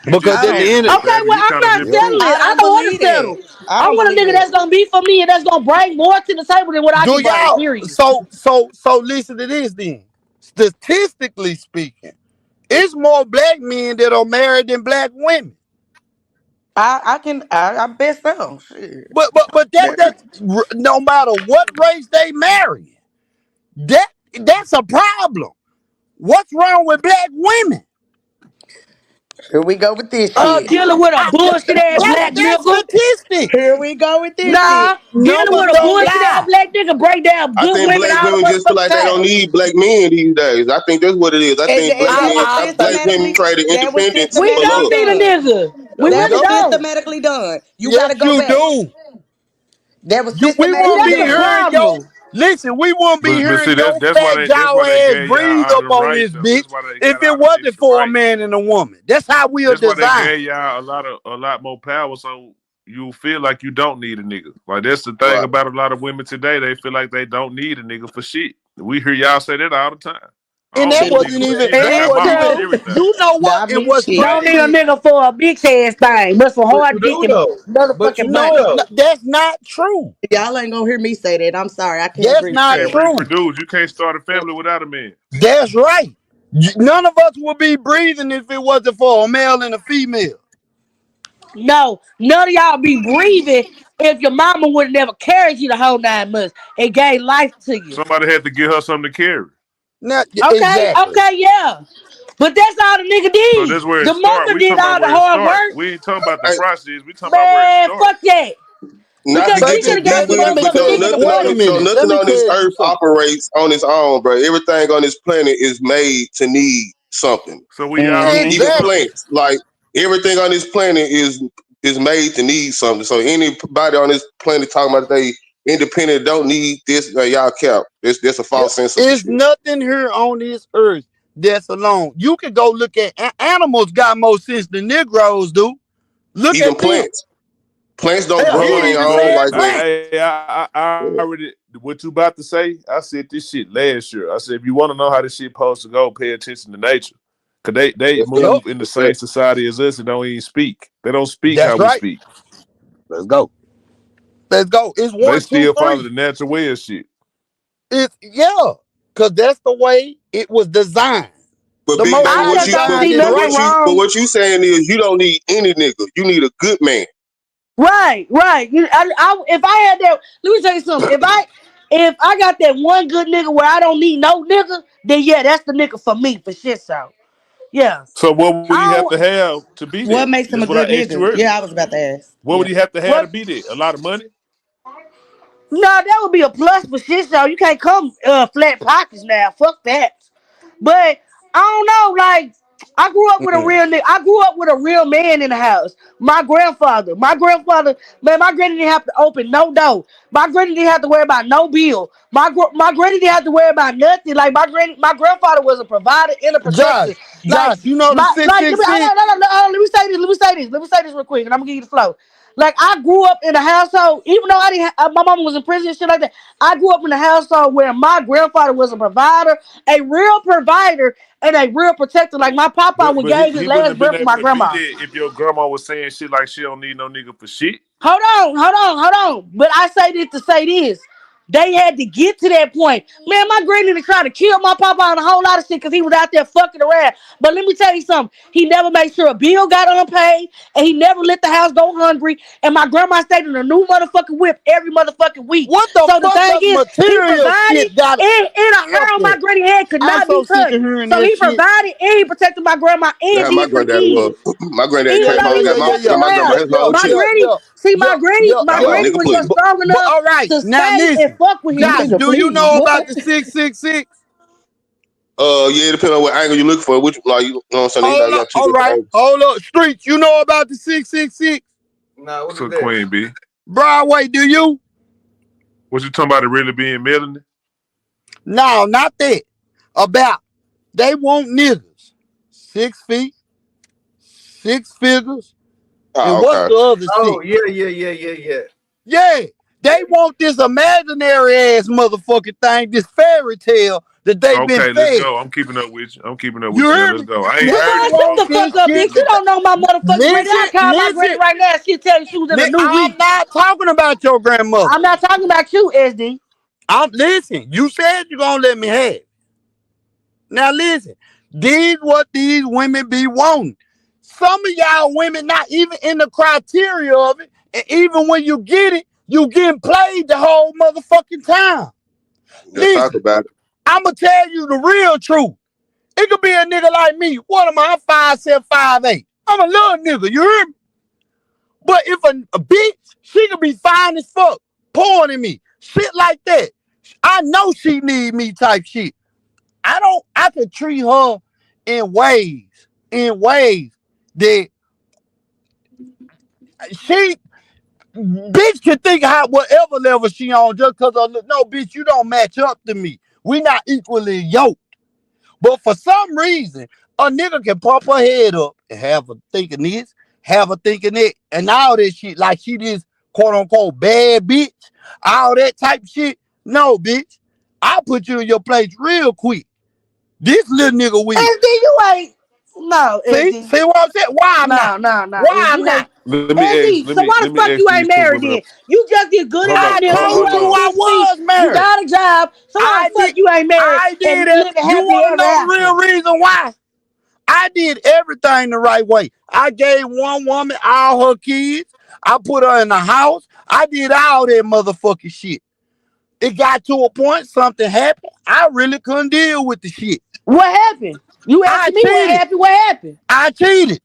You just Because at the saying Oh, it, end of though, Okay, baby. well, You I'm kind of not just yeah. proved settling. I it. I don't don't want believe to that. settle. I I don't want a believe nigga that. that's gonna be for me and that's gonna bring more to the table than what I Do can bring. y'all Period. so listen to this then. Statistically speaking, it's more black men that are married than black women. I bet so. Shit. But that's no matter what race they marry. That's a problem. What's wrong with black women? Here we go with this shit. Dealing with a bullshit ass black That's nigga. statistics. Here we go with this shit. Nah, dealing Numbers with a don't bullshit ass lie. black nigga break down I good think women black all the women just feel motherfucking like they don't time. need black men these days. I think that's what it is. I think And black that men, was black women systematically traded that was independence We for systematically don't love. need a done. nigga. We There we That really was go. don't. systematically done. You got Yes, to go you back. do. That was We See, won't systematically be that's the done. hearing your problem. listen. We won't be But hearing see, your that's why fat that's jaw why they ass gave breathe y'all all up the on rights this though. bitch That's why they if got it all the wasn't extra for a rights. man and a woman. That's how we are That's why they designed. gave y'all a lot more power, so you feel like you don't need a nigga. Like that's the thing Right. about a lot of women today. They feel like they don't need a nigga for shit. We hear y'all say that all the time. I And don't that need a wasn't nigga for even shit. I that got It's wasn't my even own true. everything. you know what? Not And me what's shit. Don't need a crazy, nigga for a bitch ass thing, but for But hard you dick do and though. But you motherfucking do money. no, though. that's not true. Y'all ain't gonna hear me say that. I'm sorry. I can't That's agree with not Can't that. true. reproduce. You can't start a family without a man. That's right. None of us would be breathing if it wasn't for a male and a female. No, none of y'all be breathing if your mama would have never carried you the whole 9 months and gave life to you. Somebody had to give her something to carry. Not Okay, exactly. okay, yeah. But that's all the nigga So did. that's where it The start. mother We did talking about all the where it hard start. work. We ain't talking about the Hey, process. We talking about where it Man, start. fuck that. not Because to she get could that have deep gave the with it, Let me but motherfucking tell though you. nigga the nothing Wait on a money. this, though minute. Let nothing me on tell this you earth something. operates on its own, bro. Everything on this planet is made to need something. So we all Mm-hmm. need Even Exactly. something. plants, like everything on this planet is made to need something. So anybody on this planet talking about they independent don't need this, y'all cap. That's a Yeah, false sense of some it's shit. nothing here on this earth that's alone. You can go look at animals got more sense than Negroes do. Look Even at them. plants don't Hell, grow on he their even own. said Like Now, plant. hey, I already what you about to say. I said this shit last year. I said if you want to know how this shit supposed to go, pay attention to nature, cause they that's that. Yep, move in the That's same that. society as us and don't even speak. They don't speak how that's we right. speak. Let's go. Let's go. It's They one, two, still follow the three. natural way of shit. It's yeah, cause that's the way it was designed. But The Big Most Baby, I High just don't see designed it nothing right. wrong. what you saying is you don't need any nigga. You need a good man. Right, right. If I had that, let me tell you something. If I got that one good nigga where I don't need no nigga, then yeah, that's the nigga for me for shit. So yeah, So what would he I have to don't. have to be What there? makes him That's a what I good asked you nigga? earlier. Yeah, I was about to ask. What would Yeah. he have to What? be there? A lot of money. No, that would be a plus for shit. So you can't come flat pockets now. Fuck that. But I don't know. Like I grew up with a Mm. real nigga. I grew up with a real man in the house. My grandfather. Man, my granny didn't have to open no door. My granny didn't have to worry about no bill. My granny didn't have to worry about nothing. Like my grandfather was a provider and a Josh, protector. Like Josh, you know the six let six me six. let me say this. Let me say this real quick, and I'm gonna give you the flow. Like I grew up in a household, even though I didn't, my mama was in prison and shit like that. I grew up in a household where my grandfather was a provider, a real provider, and a real protector. Like my papa But would but he, gave his he wouldn't last have been breath for able my to be grandma. there if your grandma was saying shit like she don't need no nigga for shit. Hold on. But I say this to say this. They had to get to that point. Man, my granny tried to kill my papa on a whole lot of shit because he was out there fucking around. But let me tell you something. He never made sure a bill got unpaid, and he never let the house go hungry. And my grandma stayed in a new motherfucking whip every motherfucking week. What the So the fuck thing does is, he material provided, shit got? and a hair Fuck on my that. granny head could I'm not be so sick touched. of hearing So that he shit. provided and he protected my grandma That's and how my did for the granddaddy was. kids. My granddaddy Even Yeah, came though yeah, home, he yeah, was yeah, fucking yeah, got my grandma around, yeah, his yeah, whole my check. yeah, granny, yeah, see, yeah, yeah, my That was yeah. granny nigga was pussy. just strong But enough all right, to now stay and listen, fuck with him. Josh, Nigga, do you please. know about What? the 666? Yeah, it depends on what angle you look for. Which, like, you know what I'm saying? You Hold up, got two all different right, angles. hold up. Streets, you know about the 666? Nah, what is So that? Queen B, Broadway, do you? what you talking about? It really being Melanie? No, not that. About They want niggas 6 feet, 6 figures, and Oh, what's okay. the other Oh, six? yeah. Yeah, they want this imaginary ass motherfucking thing, this fairy tale that they've been Okay, let's fed. go. I'm keeping up with you. I'm keeping up You with you. Now hear let's me? go. I ain't They heard Devon, this shut want the motherfucker fuck this since the up, shit bitch. You that beginning. they, don't know my motherfucking granny. listen, I called my granny listen. right now. She tell you she was in a new I'm week. not talking about your grandmother. I'm not talking about you, SD. I'm listen. You said you gonna let me have it. Now listen. These what these women be wanting. Some of y'all women not even in the criteria of it, and even when you get it, you getting played the whole motherfucking time. Let's talk Listen, about it. I'ma tell you the real truth. It could be a nigga like me. What am I? I'm 5'7", 5'8". I'm a little nigga, you hear me? But if a bitch, she could be fine as fuck, pouring in me. Shit like that. I know she need me type shit. I could treat her in ways that she, bitch can think how whatever level she on just cause of, no, bitch, you don't match up to me. We not equally yoked. But for some reason, a nigga can pump her head up and have her thinking this, have her thinking that, and all that shit, like she this quote unquote bad bitch, all that type of shit. No, bitch. I'll put you in your place real quick. This little nigga will. SD, you ain't. No, See? SD. See what I'm saying? Why I'm not? No. Why SD, I'm you not? ain't. Let me ask. SD, Let so me why let the me fuck ask you ain't these two married women. then? You just did good in I academics. You told Hold you ain't on. I 16. was You married. got a job. So why I the fuck did you ain't married I and did it. living You happily wanna ever know the real after? reason why? I did everything the right way. I gave one woman all her kids. I put her in the house. I did all that motherfucking shit. It got to a point, something happened. I really couldn't deal with the shit. What happened? You I asking me what cheated. happened? What happened? I cheated.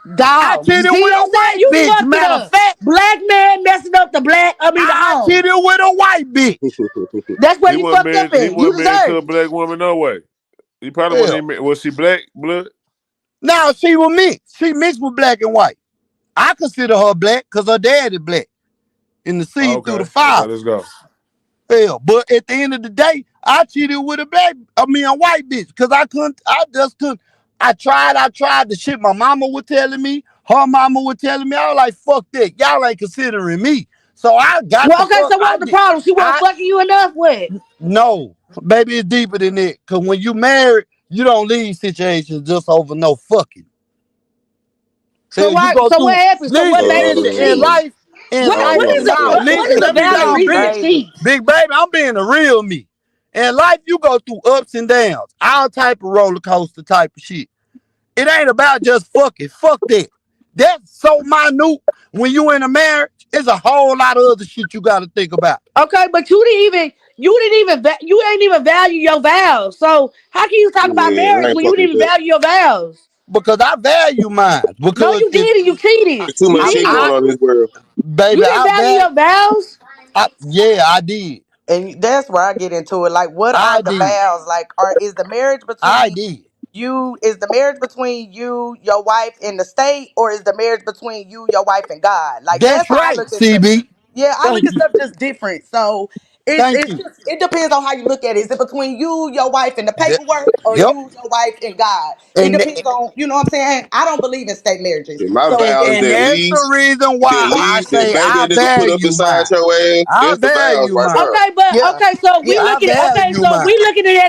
I Dog, you cheated see with what I'm a saying? white You bitch. fucked it Matter of up. fact, Black man messing up the I home. cheated with a white bitch. That's where He you wasn't fucked up married. He at. You wasn't married to deserved a it. black woman. No way. He probably wasn't Hell. even. Was she black blood? Now she was mixed. She mixed with black and white. I consider her black because her dad is black in the Oh, seed through the okay. Okay. father. Let's go. Hell, but at the end of the day, I cheated with a white bitch, because I just couldn't. I tried the shit my mama was telling me, her mama was telling me. I was like, fuck that. Y'all ain't considering me. So I got Well, the okay, fuck, so what was the problem? She wasn't I, fucking you enough with. no, baby, it's deeper than that. Because when you married, you don't leave situations just over no fucking. So Hell, you why? go So what through, happened? So what made you listen, in cheat? Um, life, in What life, hold what is on. a no, what listen, is a let me valid just Big reason to finish. baby. cheat? Big baby, I'm being the real me. In life, you go through ups and downs, all type of roller coaster type of shit. It ain't about just fucking. Fuck that. That's so minute. When you in a marriage, it's a whole lot of other shit you got to think about. Okay, but you ain't even value your vows. So how can you talk about Man, I marriage ain't when you fucking didn't with even that. value your vows? Because I value mine. No, Because you if did and you cheated. There's too You much I, shit going didn't. I on in this world. You baby, didn't value your vows. yeah, I did. And that's where I get into it. Like, what are I the did. vows? Like, is the marriage I between did. you? Is the marriage between you, your wife, and the state, or is the marriage between you, your wife, and God? Like, that's That's how I right, look at stuff. CB. Yeah, I look Thank at you. stuff just different. So Thank you. it depends on how you look at it. Is it between you, your wife, and the That- paperwork, or yep. you, your wife, and God? It And depends on, you know what I'm saying. I don't believe in state marriages. And my So vows and that that's the least, reason that why I least, that say baby I a nigga put up value inside mine. your ass, I that's the vows value right mine. there. Okay, but yeah, okay, so we yeah. I looking at value mine.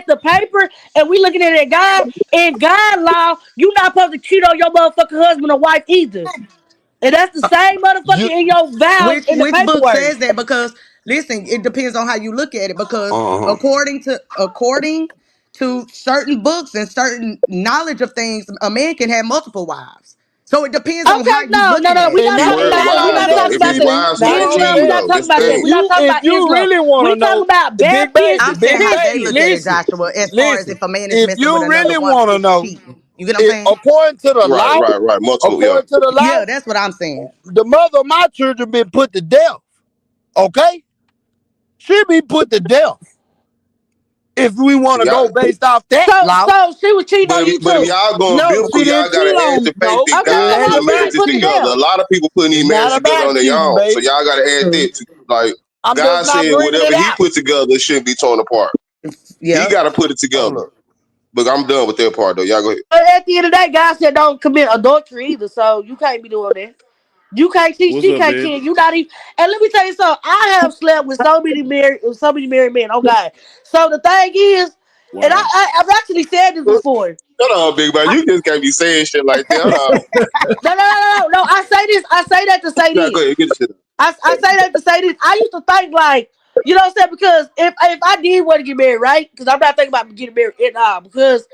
the paper and we looking at it God in God law, you not supposed to cheat on your motherfucking husband or wife either. And that's the same motherfucker You in your vows in the Which book paperwork. says that? Because listen, it depends on how you look at it. Because uh-huh. according to certain books and certain knowledge of things, a man can have multiple wives. So it depends on Okay, how you no. looking at We're it. And not The not talking and word about not we're only wives not that, though, talking it be about the CB, wives not being only Israel. cheating We're that, not though. talking That's the about that. if thing. We're not you talking if about you Israel. really want We're to talking know, about big Baptist baby, I'm saying big how Christians. they baby, look at it, listen, Joshua. As far as listen. if a man is If messing with you another really woman, want to is he know, cheating? You get what I'm saying? according to the Right, law, right, right. Multiple, yeah. according to the Yeah, law, that's what I'm saying. the mother of my children been put to death. Okay, she be put to death. If we want to Y'all, go based off that law, So she was cheating on you but if too. y'all going no, biblical, she y'all didn't gotta cheat add on the me. faith No, that Okay, it so God ain't put how was she about getting marriages put to cheating. together. A death? lot of people putting these It's not marriages together about on their cheating, own. So baby. y'all gotta add that to like I'm just God not said bringing whatever it he out. put together shouldn't be torn apart. He Yeah. gotta put it Hold together. up. But I'm done with that part though. Y'all go ahead. But at the end of the day, God said don't commit adultery either, so you can't be doing that. You can't cheat, What's she up, can't baby? cheat. You not even. And let me tell you something. I have slept with so many married men. Oh God. So the thing is, and Wow. I've actually said this before. Shut up, big man. I, You just can't be saying shit like that. Hold on. no. I say this. I say that to say Nah, go this. ahead. Get the shit out. I say that to say this. I used to think like, you know what I'm saying? Because if I did want to get married, right? Because I'm not thinking about getting married at all. Because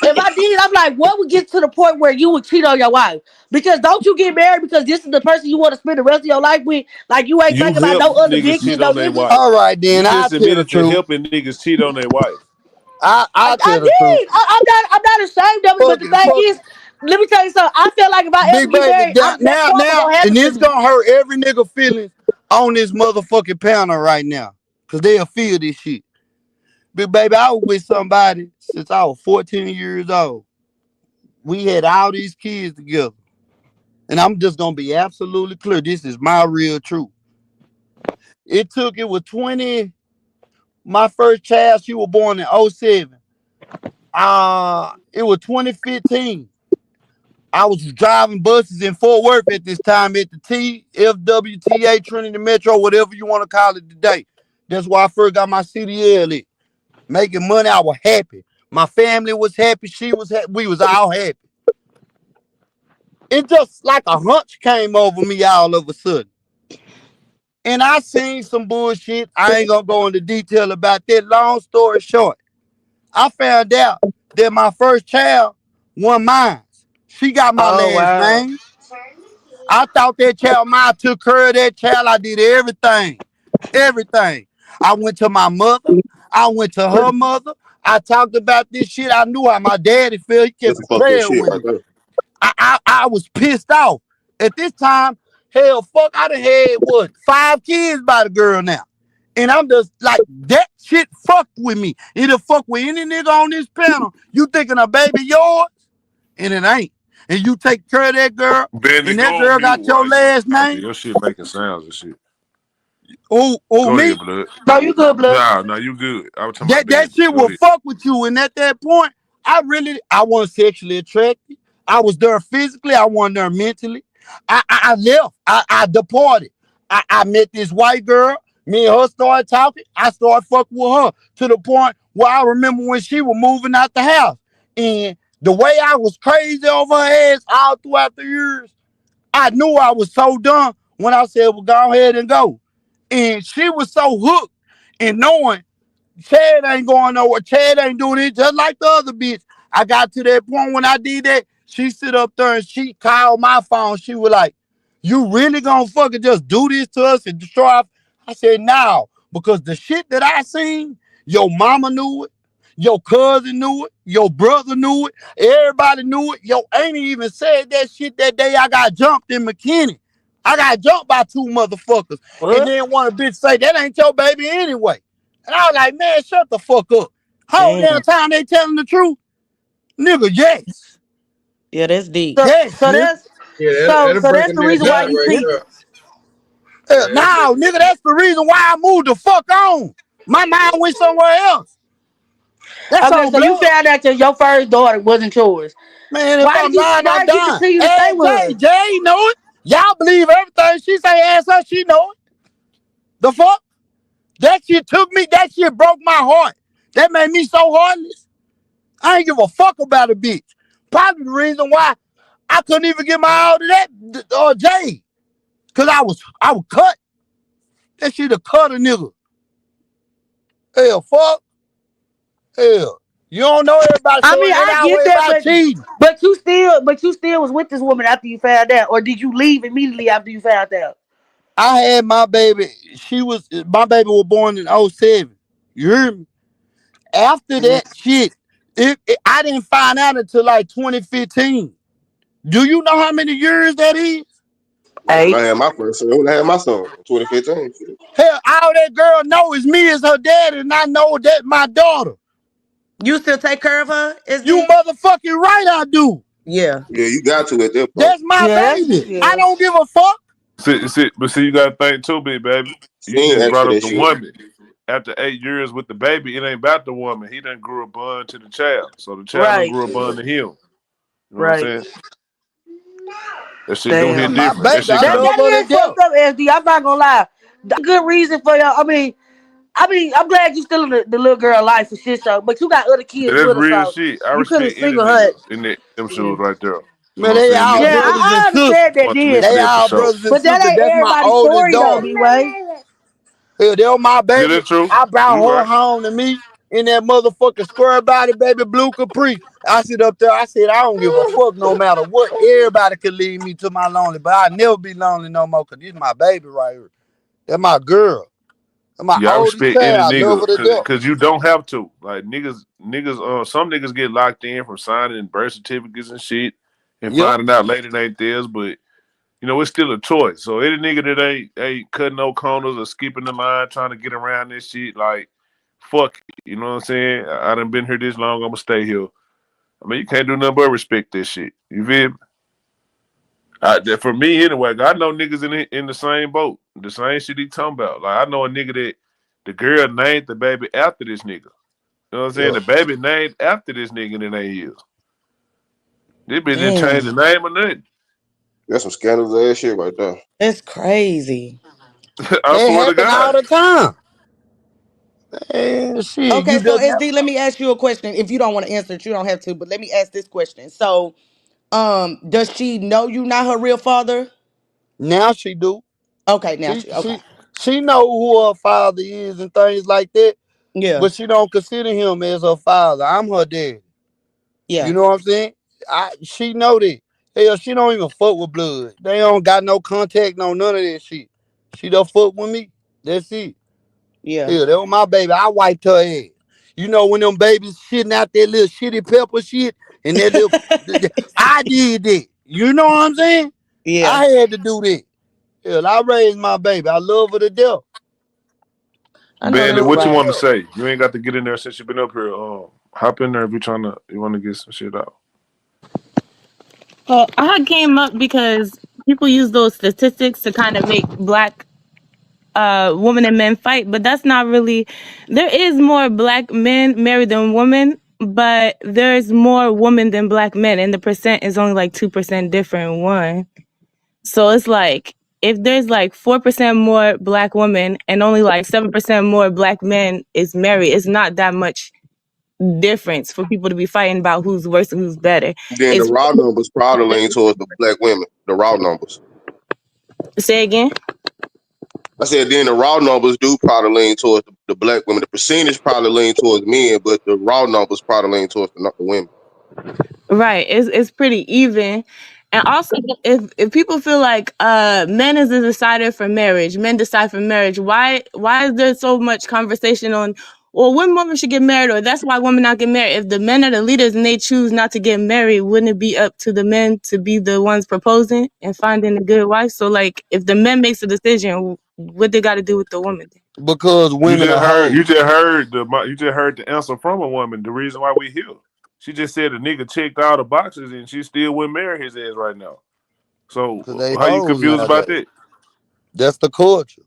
if I did, I'm like, what would get to the point where you would cheat on your wife? Because don't you get married because this is the person you want to spend the rest of your life with? Like you ain't You thinking about help no other niggas bitches, cheat no on their niggas. wife. All right, You then I just tell the admitted to truth. helping niggas cheat on their wife. I I tell the truth. did. I'm not ashamed of it. But Fuck the it, thing fuck is, let me tell you something. I feel like if I ever big get baby. married, that karma Now, gonna and happen to it's me. gonna hurt every nigga feelings on this motherfucking panel right now, cause they'll feel this shit. Big baby, I was with somebody since I was 14 years old. We had all these kids together, and I'm just gonna be absolutely clear. This is my real truth. It was 20. My first child, she was born in '07. It was 2015. I was driving buses in Fort Worth at this time at the TFWTA Trinity Metro, whatever you want to call it today. That's why I first got my CDL at. Making money, I was happy. My family was happy. She was happy. We was all happy. It just like a hunch came over me all of a sudden. And I seen some bullshit. I ain't gonna go into detail about that. Long story short, I found out that my first child won mine. She got my Oh last wow. name. I thought that child, mine took care of that child. I did everything. Everything. I went to my mother. I went to her mother. I talked about this shit. I knew how my daddy felt. He That's kept some it fucked up playing shit with right me. there. I was pissed off. At this time, hell, fuck, I done had, what, 5 kids by the girl now. And I'm just like, that shit fucked with me. It'll fuck with any nigga on this panel. You thinking a baby yours? And it ain't. And you take care of that girl, Benny, and go that on girl mute got your while you last talking. name. Your shit making sounds and shit. Oh, Go me? ahead, blood. No, you good, blood. No, you good. I was talking about That Benny. shit Go will ahead. fuck with you. And at that point, I wasn't sexually attracted. I was there physically. I wasn't there mentally. I left. I departed. I met this white girl. Me and her started talking. I started fucking with her to the point where I remember when she was moving out the house. And the way I was crazy over her ass all throughout the years, I knew I was so done when I said, well, go ahead and go. And she was so hooked in knowing Chad ain't going nowhere. Chad ain't doing it just like the other bitch. I got to that point when I did that. She sit up there and she called my phone. She was like, you really gonna fucking just do this to us and destroy us? I said, no, because the shit that I seen, your mama knew it, your cousin knew it, your brother knew it, everybody knew it. Your auntie even said that shit that day I got jumped in McKinney. I got jumped by 2 motherfuckers. And What? then one of the bitches say, that ain't your baby anyway. And I was like, man, shut the fuck up. Whole damn Damn. time they telling the truth. Nigga, yes. Yeah, that's deep. So Yes, so nigga. that's Yeah, so that'll so break that's a the nigga reason why down you right cheat. there. Yeah, that'll break Now, a nigga nigga, down. that's the reason why I moved the fuck on. My mind went somewhere else. That's Okay, on so you blood. found out that your first daughter wasn't yours. Man, if I'm lying, I Why did you die. continue to stay Hey, with Jay, her? Jay know it. Y'all believe everything she say, ass her, she know it. The fuck? That shit took me, that shit broke my heart. That made me so heartless. I ain't give a fuck about a bitch. Probably the reason why I couldn't even get my all to that Jay. Cause I was cut. That shit a cut a nigga. Hell, fuck. Hell. You don't know everybody, I so mean, it ain't I get always that, about cheating. but you still was with this woman after you found out, or did you leave immediately after you found out? I had my baby. My baby was born in '07. You hear me? After Mhm. that shit, I didn't find out until like 2015. Do you know how many years that is? When I Eight. had my first son, when I had my son in 2015. Shit. Hell, all that girl know is me as her dad, and I know that my daughter. You still take care of her, You SD? motherfucking right, I do. Yeah. Yeah, you got to at that point. That's my Yeah, baby. I yeah. don't give a fuck. But see, you got to think too, big baby. She You ain't just asked brought for up that the shit. woman. after 8 years with the baby, it ain't about the woman. He done grew a bond to the child, so the child done Right, grew a bond to him. You know what I'm right. saying? That shit do That's hit Damn. my different. That baby. shit I kind of love That her to is death. fucked up, SD. I'm not gonna lie. That's a good reason for y'all. I'm glad you still in the little girl life for shit show, but you got other yeah, kids that's with her, real so shit. I you couldn't respect any single her. nigga in them Yeah, shoes right there. You know Man, what I'm they saying? all yeah, Niggas do brothers and I sisters. understand that want to live then, for They that for all sure. brothers and but that sisters. ain't That's my everybody's oldest story though, daughter. D Way. Hell, they were my Yeah, baby. that's true. I brought You her right. home to me in that motherfucking square body, baby blue Capri. I sit up there, I said, I don't give a fuck no matter what. Everybody could lead me to my lonely, but I'll never be lonely no more because this is my baby right here. That's my girl. That's my Yeah, I oldest respect any child. I love nigga her to cause, death. cause you don't have to. Like some niggas get locked in from signing birth certificates and shit and Yep. finding out later it ain't theirs, but it's still a choice. So any nigga that ain't cutting no corners or skipping the line trying to get around this shit, like fuck it. You know what I'm saying? I done been here this long, I'ma stay here. I mean, you can't do nothing but respect this shit. You feel me? For me anyway, I know niggas in the same boat. The same shit he talking about. Like I know a nigga that the girl named the baby after this nigga. You know what I'm saying? Yeah. The baby named after this nigga in 8 years. This bitch didn't change the Damn, name or nothing. That's some scandalous ass shit right there. that's crazy. I That swear to happen all God. the time. And shit, Okay, you so just never SD, let know. me ask you a question. If you don't want to answer it, you don't have to, but let me ask this question. So, does she know you not her real father? Now she do. Okay, now She she okay. she she know who her father is and things like that, Yeah, but she don't consider him as her father. I'm her dad. yeah, You know what I'm saying? She know that. Hell, she don't even fuck with blood. They don't got no contact, no none of that shit. She don't fuck with me. That's it. yeah. Hell, that was my baby. I wiped her ass. You know when them babies shitting out that little shitty pepper shit and that little, I did that. You know what I'm saying? Yeah, I had to do that. Hell, I raised my baby. I love her to death. I know Bailey, that's Love her what to you right. want to death. say? You ain't got to get in there since you been up here. Hop in there if you want to get some shit out. Well, I came up because people use those statistics to kind of make black women and men fight, but that's not really. There is more black men married than women, but there's more women than black men, and the percent is only like 2% different. One, so it's like if there's like 4% more black women and only like 7% more black men is married, it's not that much difference for people to be fighting about who's worse and who's better. Then the It's raw numbers probably lean towards the black women. The raw numbers. say again. I said then the raw numbers do probably lean towards the black women. The percentage probably lean towards men, but the raw numbers probably lean towards the women. Right. It's pretty even. And also if people feel like men is the decider for marriage, men decide for marriage, why is there so much conversation on well when women should get married or that's why women not get married? If the men are the leaders and they choose not to get married, wouldn't it be up to the men to be the ones proposing and finding a good wife? So like if the men makes a decision, what they gotta do with the woman? Because You women just are heard you hoes. just heard the answer from a woman. The reason why we here. She just said the nigga checked all the boxes and she still wouldn't marry his ass right now. Because So they how you hoes confused about nowadays. that? That's the culture.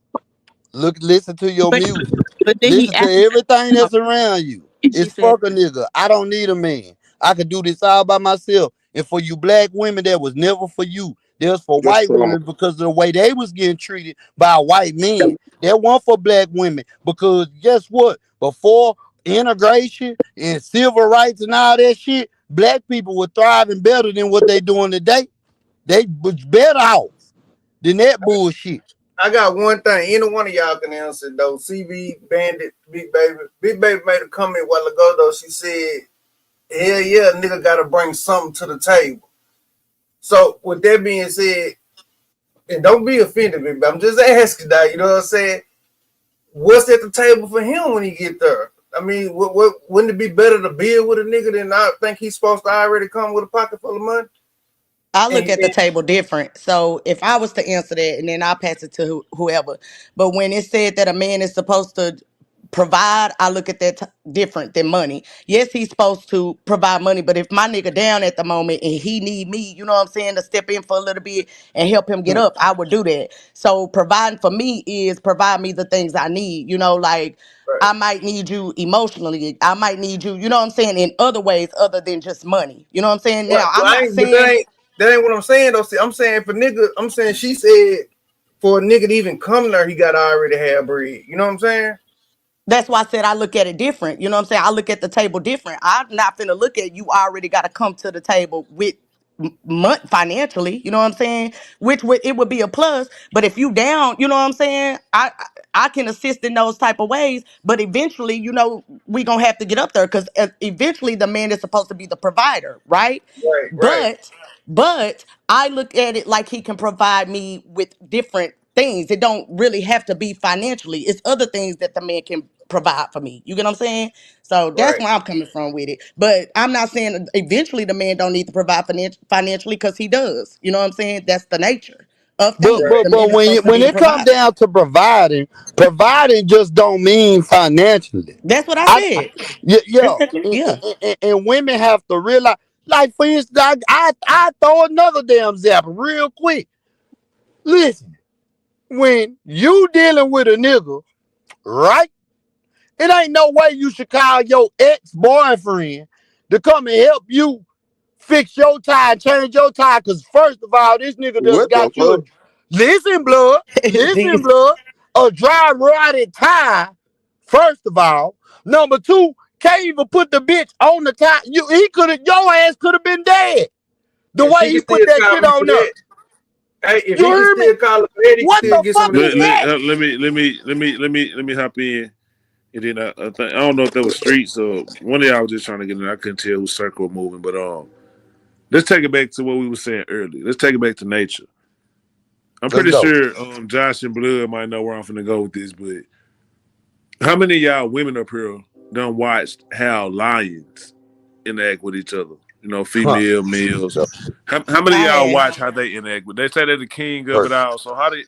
Listen to your But music. but then he Listen to asked everything that's around you. and she It's said fuck a nigga. I don't need a man. I could do this all by myself. And for you black women, that was never for you. That was for Just white trauma. women because of the way they was getting treated by white men. That one for black women because guess what? Before integration and civil rights and all that shit, black people were thriving better than what they doing today. They was better off than that bullshit. I got one thing. Any one of y'all can answer though. CV Bandit, Big Baby. Big Baby made a comment a while ago though. She said, "Hell yeah, nigga got to bring something to the table." So with that being said, and don't be offended, baby. I'm just asking now. You know what I'm saying? What's at the table for him when he get there? I mean, what wouldn't it be better to build with a nigga than I think he's supposed to already come with a pocket full of money? I look And, at the table different. So if I was to answer that, and then I'll pass it to whoever. But when it said that a man is supposed to provide, I look at that different than money. Yes, he's supposed to provide money, but if my nigga down at the moment and he need me, you know what I'm saying, to step in for a little bit and help him get Hmm. up, I would do that. So providing for me is provide me the things I need, like Right. I might need you emotionally. I might need you, you know what I'm saying, in other ways other than just money. You know what I'm saying? Right. Now, But I'm I not ain't. But that saying ain't. That ain't what I'm saying though. See, I'm saying for nigga. I'm saying she said for a nigga to even come there, he got to already have bread. You know what I'm saying? that's why I said I look at it different. You know what I'm saying? I look at the table different. I'm not finna look at you already got to come to the table with month financially. You know what I'm saying? Which it would be a plus. But if you down, you know what I'm saying? I can assist in those type of ways. But eventually, we gonna have to get up there because eventually the man is supposed to be the provider, right? Right. Right. But I look at it like he can provide me with different things. It don't really have to be financially. It's other things that the man can provide for me. You get what I'm saying? So that's Right. where I'm coming from with it. But I'm not saying that eventually the man don't need to provide financially because he does. You know what I'm saying? That's the nature of But things. Right. but The but man is supposed to when be the it come provider. down to providing just don't mean financially. That's what I I said. yeah, yeah. Yeah. And women have to realize, like for instance, I throw another damn example real quick. Listen, when you dealing with a nigga, right? It ain't no way you should call your ex boyfriend to come and help you fix your tire, change your tire. Cause first of all, this nigga just What the got you a fuck? listen, blood, listen, blood, a dry rotted tire. First of all, number two, can't even put the bitch on the tire. Your ass could have been dead. The And way she can he put still that call shit me for on there. that. Hey, if You he can hear me? still call her for that, he can What still the get some fuck of that is Let, money. that? let, let me hop in. And then I don't know if that was streets or one of y'all was just trying to get in. I couldn't tell whose circle was moving, but let's take it back to what we were saying earlier. Let's take it back to nature. I'm Let's pretty go. sure Josh and Blood might know where I'm finna go with this, but how many of y'all women up here done watched how lions interact with each other? You know, Huh. female, males. How many of I y'all have. watch how they interact with? They say they're the king of it Perfect. all. So how did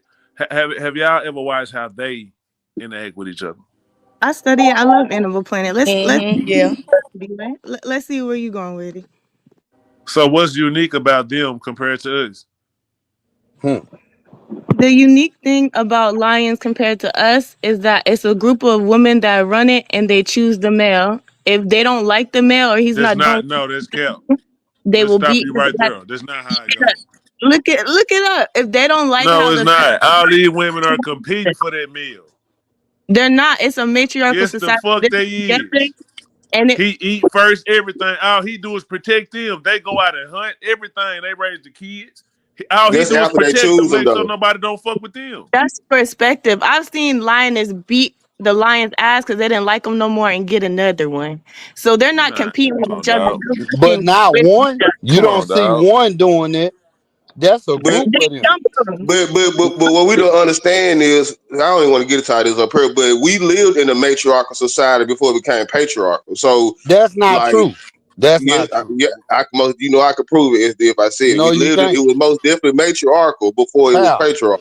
have y'all ever watched how they interact with each other? I study it. I love Animal Planet. Let's Yeah. be right. Let's see where you going with it. So what's unique about them compared to us? Hmm. The unique thing about lions compared to us is that it's a group of women that run it and they choose the male. If they don't like the male or he's That's not doing, not no. That's cap. they Let's will stop beat you his right ass. there. That's not how it goes. Look it up. If they don't like No, how it's the not. All these women are competing for that meal. they're not. It's a matriarchal Yes, the society. fuck They're they together is. and it. He eat first everything. All he do is protect them. They go out and hunt everything. They raise the kids. All he That's do is after they protect them, choose them make sure though. nobody don't fuck with them. That's perspective. I've seen lioness beat the lion's ass because they didn't like him no more and get another one. So they're not Nah, competing with come on, each other. dog. They're But working not with each one. other. You Come don't on, see dog. one doing it. That's a But group They of them. jump them. but what we don't understand is I don't even want to get into this up here, but we lived in a matriarchal society before it became patriarchal. So That's not like true. That's yes, not true. I can most I could prove it if I said No, we you lived it can't. was most definitely matriarchal before it was How? patriarchal.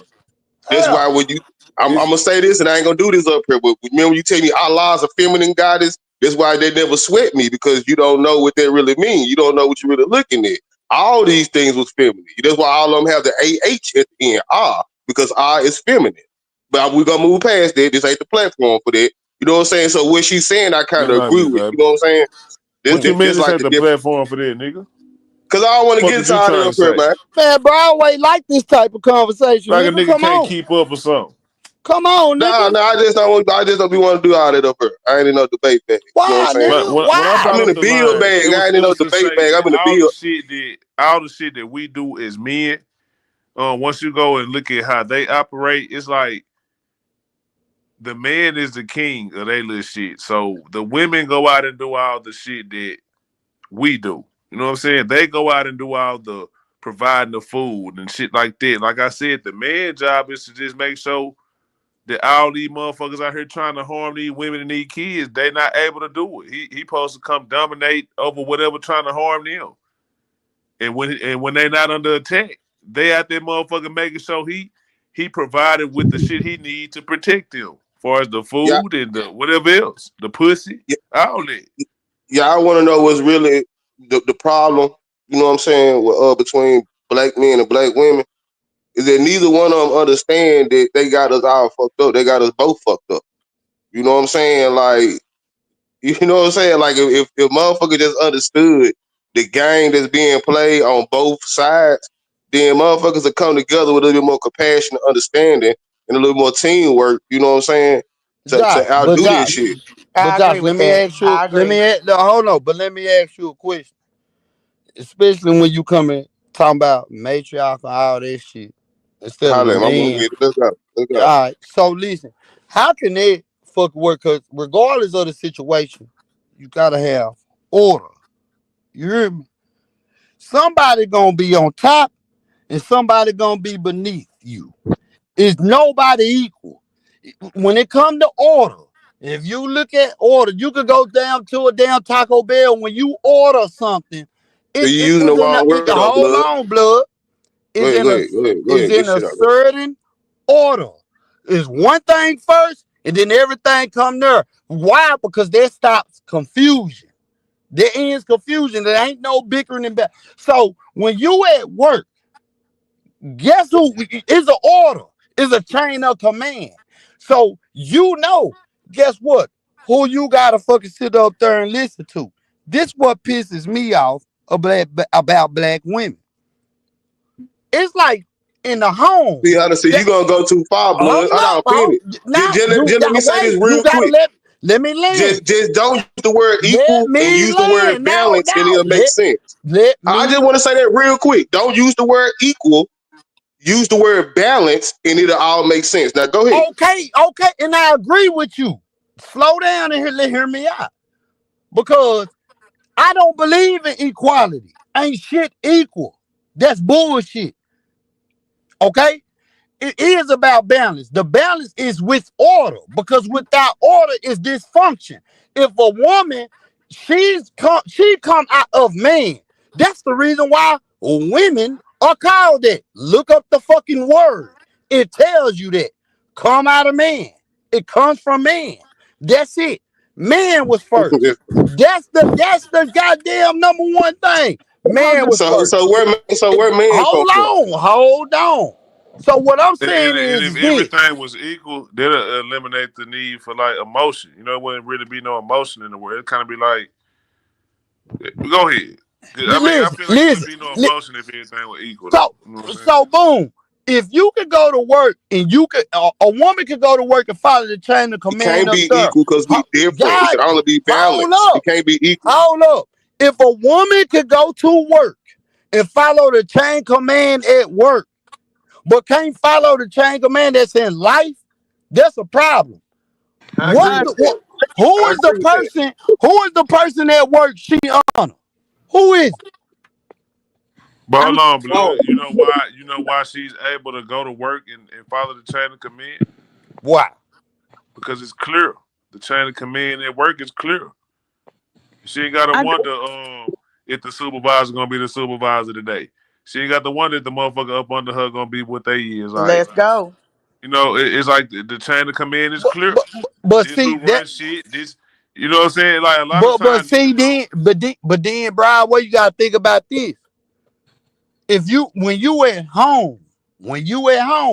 That's How? why when you, I'm It's gonna say this, and I ain't gonna do this up here. But remember, when you tell me Allah's a feminine goddess. That's why they never sweat me because you don't know what that really means. You don't know what you're really looking at. All these things was feminine. That's why all of them have the AH at the end, ah, because ah is feminine. But we're gonna move past that. This ain't the platform for that. You know what I'm saying? So what she's saying, I kind good of night, agree Miss with. You Baby. know what I'm saying? What you mean This this like ain't the the difference. platform for that, nigga? Cause I don't want to What get is into you all that trying up to here, say? man. Man, bro, I always like this type of conversation, Like a nigga. nigga Come can't on. keep up or something. Come on, Nah, nigga. nah, I just don't be want to do all that up here. I ain't in no debate bag. You know what I'm Why, saying? But nigga? when I Why? I'm brought in up the the bill line, bag. I ain't in it no was to debate say bag. I'm that in the bill. all the shit that we do as men, once you go and look at how they operate, it's like the man is the king of they little shit. So the women go out and do all the shit that we do. You know what I'm saying? They go out and do all the providing the food and shit like that. Like I said, the man job is to just make sure that all these motherfuckers out here trying to harm these women and these kids, they not able to do it. He supposed to come dominate over whatever trying to harm them. And when they not under attack, they out there motherfucking making sure he provided with the shit he need to protect them far as the Yeah, food and the whatever else, the pussy, yeah, all that. yeah. I want to know what's really the problem. You know what I'm saying? Between black men and black women is that neither one of them understand that they got us all fucked up. They got us both fucked up. You know what I'm saying? Like, you know what I'm saying? Like, if motherfucker just understood the game that's being played on both sides, then motherfuckers will come together with a little bit more compassion, understanding, and a little more teamwork. You know what I'm saying? To Josh, outdo this shit. I agree with that. I agree. no, hold on, but let me ask you a question, especially when you come in talking about matriarch and all that shit instead of the Holla, I'm man. with it. Let's go. Let's All go. right, so listen, how can that fuck work? Because regardless of the situation, you gotta have order. You hear me? Somebody gonna be on top and somebody gonna be beneath you. Is nobody equal? When it come to order, if you look at order, you could go down to a damn Taco Bell. When you order something, So you using the wrong word though, hold blood. on, blood. Go Is ahead, in go a ahead, go ahead, go is ahead. Get in a shit out there. certain order. Is one thing first, and then everything come there. Why? Because that stops confusion. There ends confusion. There ain't no bickering and back. So when you at work, guess who is an order? Is a chain of command. So you know, guess what? Who you gotta fucking sit up there and listen to. This what pisses me off about black women. It's like in the home. See, honestly, That you gonna go too far, blood. hold Hold up, on, finish. now you Just let me got say this wait. You real gotta quick. let me land. Just don't use the word Let equal and me use the word land. Now, balance, and it'll make sense. let I me. just want to say that real quick. Don't use the word equal. Use the word balance, and it'll all make sense. Now, go ahead. Okay, and I agree with you. Slow down and hear me out because I don't believe in equality. Ain't shit equal. That's bullshit. Okay? It is about balance. The balance is with order because without order is dysfunction. If a woman, she come out of man. That's the reason why women are called that. Look up the fucking word. It tells you that. Come out of man. It comes from man. That's it. Man was first. That's the goddamn number one thing. Man was so, first. where man come from? Hold on. So what I'm saying And is if this. everything was equal, that'll eliminate the need for like emotion. You know, it wouldn't really be no emotion in the world. It kind of be like, go ahead. 'Cause, I mean, I Listen, feel like it wouldn't listen. be no emotion if everything were equal, though. So, You know what I'm saying? so boom. If you could go to work and you could, a woman could go to work and follow the chain of It command can't up be there. equal because we different. It God, can only be hold balanced. It up, can't be equal. hold up. If a woman could go to work and follow the chain command at work, but can't follow the chain command that's in life, that's a problem. I agree with that. Who I is the agree with that. person? Who is the person at work she honor? Who is it? But hold on, Oh, blood. You know why? You know why she's able to go to work and follow the chain of command? Why? Because it's clear. The chain of command at work is clear. She ain't gotta I, wonder if the supervisor gonna be the supervisor today. She ain't got to wonder if the motherfucker up under her gonna be what they is. Like, Let's go. you know, it's like the chain of command is But clear. but but This see who that. run shit. This, you know what I'm saying? Like a lot of But times see niggas don't. then, Brian, what you gotta think about this? If you when you at home,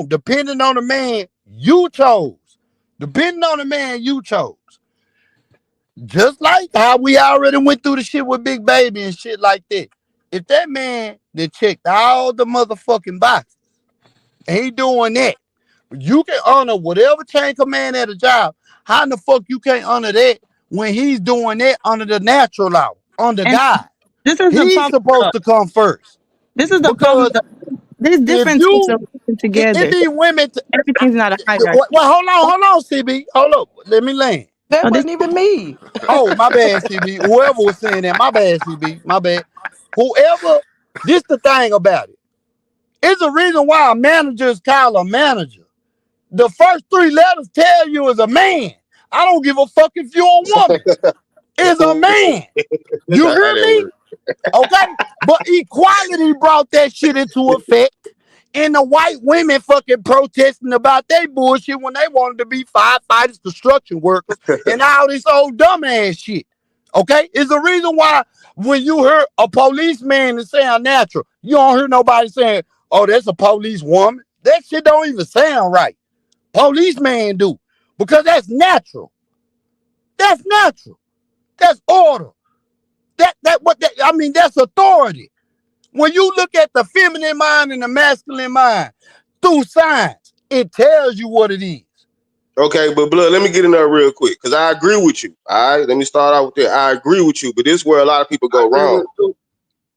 depending on the man you chose, depending on the man you chose, just like how we already went through the shit with Big Baby and shit like that. If that man that checked all the motherfucking boxes and he doing that, you can honor whatever chain command at a job. How in the fuck you can't honor that when he's doing that under the natural law, under and God? this is the He's problem. supposed to come first. This is the problem. Because There's if different types you of working it together. be women Everything's not a hierarchy. well, hold on, CB. Hold up. Let me land. That Oh, this wasn't even me. Oh, my bad, CB. Whoever was saying that, my bad, CB. My bad. Whoever, this the thing about it. It's a reason why a manager is called a manager. The first three letters tell you is a man. I don't give a fuck if you're a woman. It's a man. that's You not how hear that me? works. Okay? But equality brought that shit into effect. And the white women fucking protesting about their bullshit when they wanted to be firefighters, construction workers, and all this old dumbass shit. Okay? It's the reason why when you hear a policeman it sound natural, you don't hear nobody saying, oh, that's a police woman. That shit don't even sound right. Policeman do. Because that's natural. That's natural. That's order. I mean, that's authority. When you look at the feminine mind and the masculine mind through science, it tells you what it is. Okay, but blood, let me get in there real quick because I agree with you. All right, let me start out with that. I agree with you, but this is where a lot of people go wrong.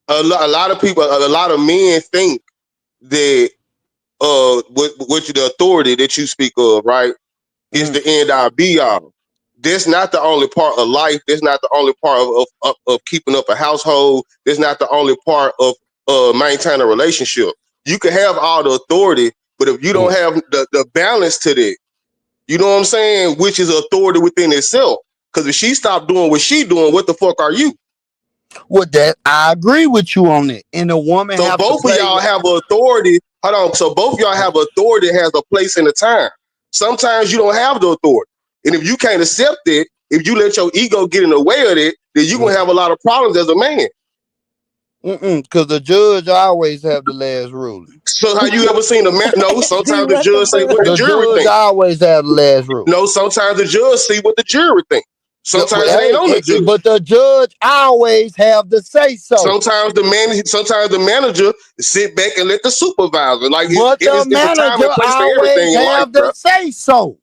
A lot of people, a lot of men think that with the authority that you speak of, right, is the end all be all. That's not the only part of life. That's not the only part of keeping up a household. That's not the only part of maintaining a relationship. You can have all the authority, but if you don't have the balance to that, you know what I'm saying? Which is authority within itself. Because if she stopped doing what she doing, what the fuck are you? With that, I agree with you on it. And the woman So have to both of play y'all with. have authority. Hold on. So both of y'all have authority that has a place and a time. Sometimes you don't have the authority. And if you can't accept it, if you let your ego get in the way of it, then you're going to have a lot of problems as a man. Because the judge always have the last ruling. So have you ever seen a man? No, D, sometimes the what the judge say what the The fuck? jury judge think. always have the last ruling. No, sometimes the judge see what the jury think. Sometimes it ain't on the judge. But the judge always have to say so. Sometimes the manager sit back and let the supervisor. Like But the it's a time manager and place for always everything in life, have bro. to say so.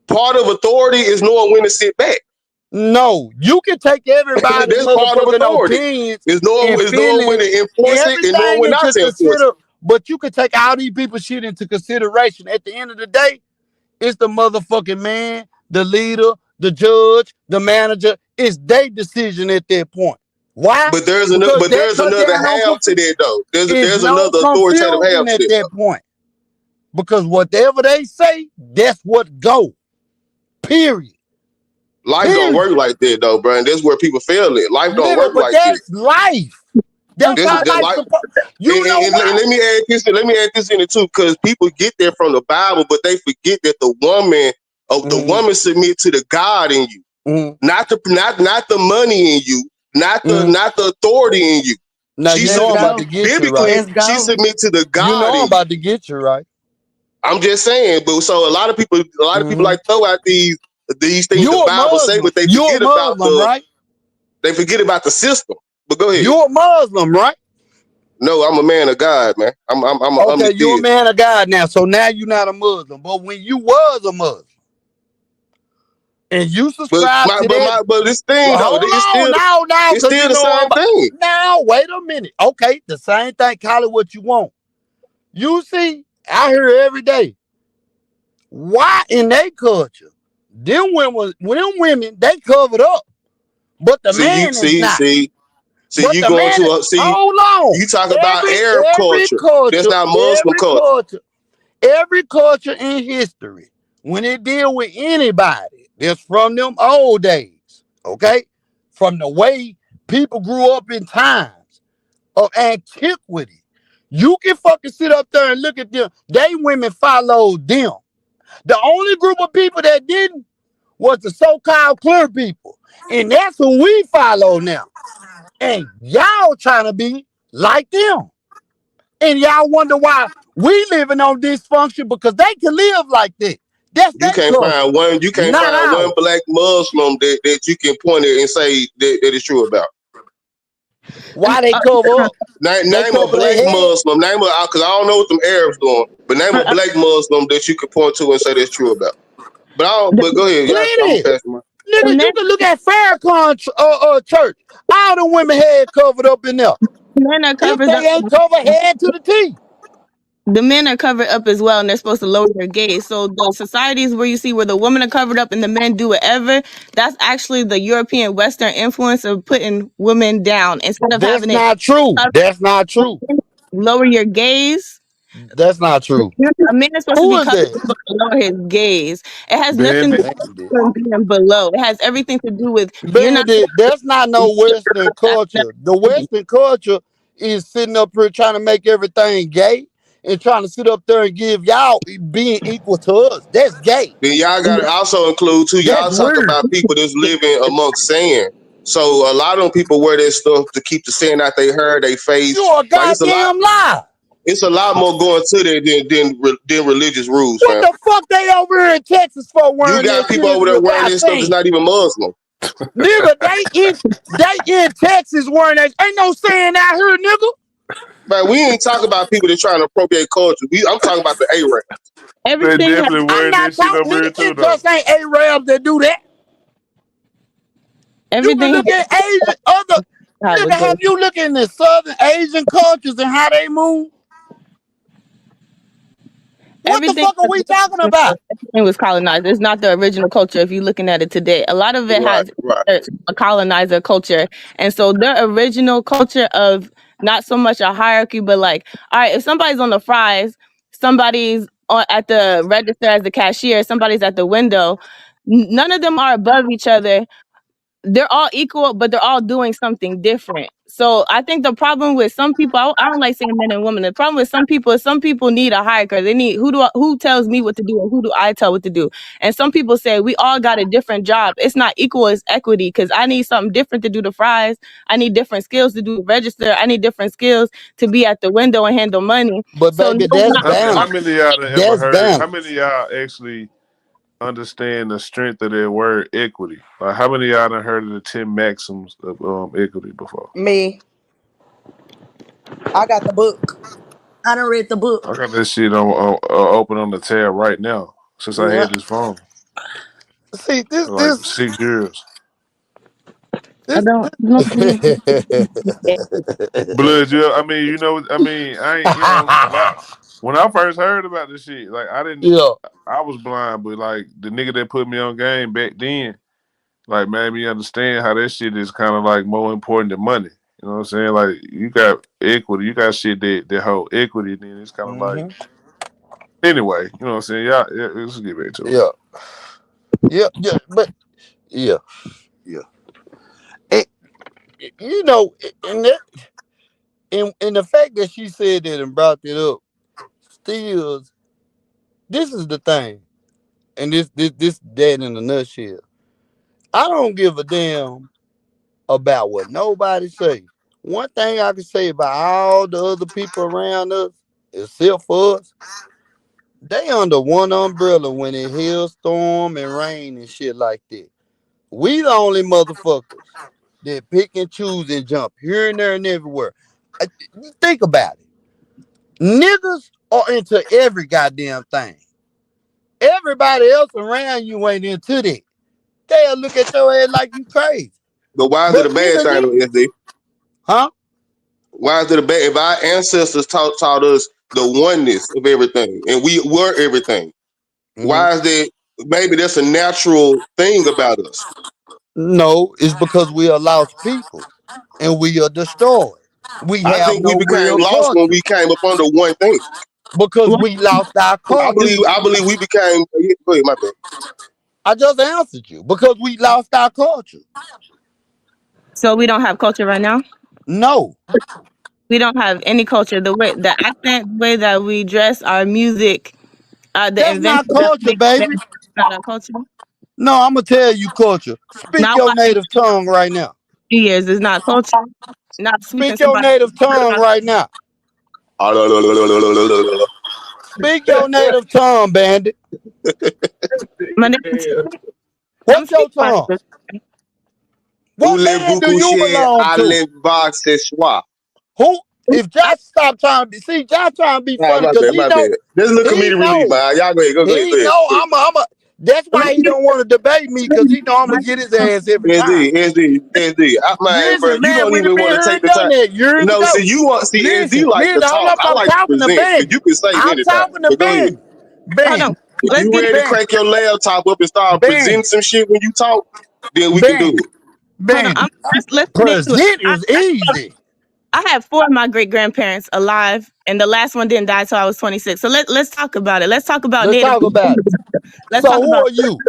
Part of authority is knowing when to sit back. No, you can take everybody's That's part of motherfucking authority. opinions Is and knowing when feelings, to enforce it and knowing everything when not into to enforce it. consider. But you can take all these people's shit into consideration. At the end of the day, it's the motherfucking man, the leader, the judge, the manager. It's their decision at that point. Why? But there's another Because that cut another down on half to that though. it's There's no another authoritative half confusion to at that that though. point. Because whatever they say, that's what go. Period. Life don't Period. work like that though, bro. And that's where people fail it. Life don't Nigga, work but like that. that's life. That's This how that life's life. supposed. You know And why? let me add this. Let me add this in it too, because people get that from the Bible, but they forget that the Mm-hmm. woman submit to the God in you, Mm-hmm. not the money in you, Mm-hmm. not the authority in you. Now She you know Let's I'm submit about to go. get you right. biblically. Let's She go. submit to the You God know I'm in you. about to get you right. I'm just saying, but so a lot of people Mm-hmm. like throw out these things the You a Bible say, Muslim. but they You a forget about Muslim, right? the system. But go ahead. You a Muslim, right? No, I'm a man of God, man. I'm Okay, the you a theist. man of God now. So now you're not a Muslim. But when you was a Muslim and you subscribe to that, But this thing though, hold on, now, it's because still you the know I'm same about. thing. Now, wait a minute. Okay, the same thing. Call it what you want. You see, I hear every day. Why in their culture, them women, they covered up, but the See, man is not. But you the going man, to see, hold on. you talk about Arab Every culture. That's culture, not Muslim every culture. culture, every culture in history, when it deal with anybody, that's from them old days, okay? From the way people grew up in times of antiquity. You can fucking sit up there and look at them. They women followed them. The only group of people that didn't was the so-called clear people. And that's who we follow now. And y'all trying to be like them. And y'all wonder why we living on dysfunction because they can live like that. That's their culture, You can't not find one ours. black Muslim that you can point at and say that is true about. Why they cover up? They Name a cover their black head. Muslim. Name a because I don't know what them Arabs doing, but name a black Muslim that you can point to and say that's true about. But I don't. But go ahead, y'all. I'm Plenty. passing my. The Nigga, men, you can look at Farrakhan church. All the women head covered up in there. men are If covered up. they ain't covered head to the T. The men are covered up as well, and they're supposed to lower their gaze. So the societies where you see where the women are covered up and the men do whatever, that's actually the European Western influence of putting women down instead of That's having it not true. That's not true. lower your gaze. That's not true. A man is supposed to Who be is covered that? to lower his gaze. It has nothing to Bandit. do Bandit. with being below. It has everything to do with you're not. Bandit, that's not no Western That's culture. The Western culture is sitting up here trying to make everything gay and trying to sit up there and give y'all being equal to us. That's gay. Then y'all got to also include too. That's Y'all talk weird. about people that's living amongst sand. So a lot of them people wear that stuff to keep the sand out their hair, they face. You a Like it's a lot. goddamn lie. It's a lot more going to that than religious rules, What fam. the fuck they over here in Texas for You wearing got that people shit over there wearing without this stuff that's saying? not even Muslim. Nigga, they in Texas wearing that. Ain't no saying out here, nigga. But we ain't talking about people that trying to appropriate culture. I'm talking about the A-Rap. They Everything has definitely I'm wearing not this shit talking, over nigga. here too, It though. just ain't Arabs that do that. You can everything look at Asian other has nigga. a Have good. you looking at Southern Asian cultures and how they move? What the Everything fuck are we talking about? everything was colonized. It's not the original culture if you're looking at it today. A lot of it Right, has right. a colonizer culture. And so their original culture of not so much a hierarchy, but like, all right, if somebody's on the fries, somebody's at the register as the cashier, somebody's at the window, none of them are above each other. They're all equal, but they're all doing something different. So I think the problem with some people, I don't like saying men and women. The problem with some people need a hierarchy. They need who tells me what to do and who do I tell what to do. And some people say we all got a different job. It's not equal as equity because I need something different to do the fries. I need different skills to do the register. I need different skills to be at the window and handle money. But So baby, no, that's How balance. many of y'all done ever That's heard? How many balance. of y'all actually understand the strength of that word equity? Like, how many of y'all done heard of the 10 maxims of equity before? Me, I got the book. I done read the I book. got that shit on open on the tab right now since I Yeah. had this phone See, this for like this 6 years. I this. don't. Blood, yeah. I mean, I ain't, when I first heard about this shit, like, Yeah, I was blind, but like the nigga that put me on game back then, like, made me understand how that shit is kind of like more important than money. You know what I'm saying? Like, you got equity, you got shit that hold equity, then it's kind of like, hmm, anyway, you know what I'm saying? Yeah, let's get back to it. yeah, yeah. But yeah, yeah. And, you know, and that, and the fact that she said that and brought it up, still, this is the thing, and this that in a nutshell. I don't give a damn about what nobody say. One thing I can say about all the other people around us, except for us, they under one umbrella when it hailstorm and rain and shit like that. We the only motherfuckers that pick and choose and jump here and there and everywhere. Uh, Think about it. Niggas are into every goddamn thing. Everybody else around you ain't into that. They'll look at your head like you crazy. But why is it But a bad niggas thing, though, in, SD? huh? Why is it a bad? If our ancestors taught us the oneness of everything, and we were everything, Mhm. why is that? Maybe that's a natural thing about us. No, it's because we are lost people and we are destroyed. We I have think we no became real lost when culture we came up under one thing. because we lost our culture. I believe we became. Go ahead, my bad. I just answered you because we lost our culture. So we don't have culture right now. No, We don't have any culture. The accent, the way that we dress, our music, the that's invention not that culture, we make, baby. it's not our culture. No, I'm gonna tell you culture. Speak Not your why native tongue right now. years is not culture. Not speaking Speak your somebody. native tongue right now. Speak your native tongue, bandit. My name, I'm What's your speaking my tongue? What band do Voulez-vous you coucher belong to? avec moi ce soir? Who? If Josh stop trying to be, see, Josh trying to be All right, funny because my bad. This is a little he comedic relief, know, man. Y'all go ahead, go ahead, he go ahead. know I'm a, that's why he don't want to debate me because he know I'm gonna get his ass every time. Man, bro, Listen, you man, don't we'd have even been want to here take and the done time. that years No, ago. see, you want see SD like to Hold talk. up, I I'm like to talking to present because Bandit. you can say I'm anything. talking to But go ahead. Bandit. Hold on. Bandit. If Let's you get ready to Bandit. crank your laptop up and start presenting Bandit. some shit when you talk, then we can do Bandit. it. hold on. Bandit. Let's get into it. Present is easy. I have four of my great grandparents alive, and the last one didn't die until I was 26. So let's talk about it. Let's talk about Let's native. talk about it. Let's So talk who about are you?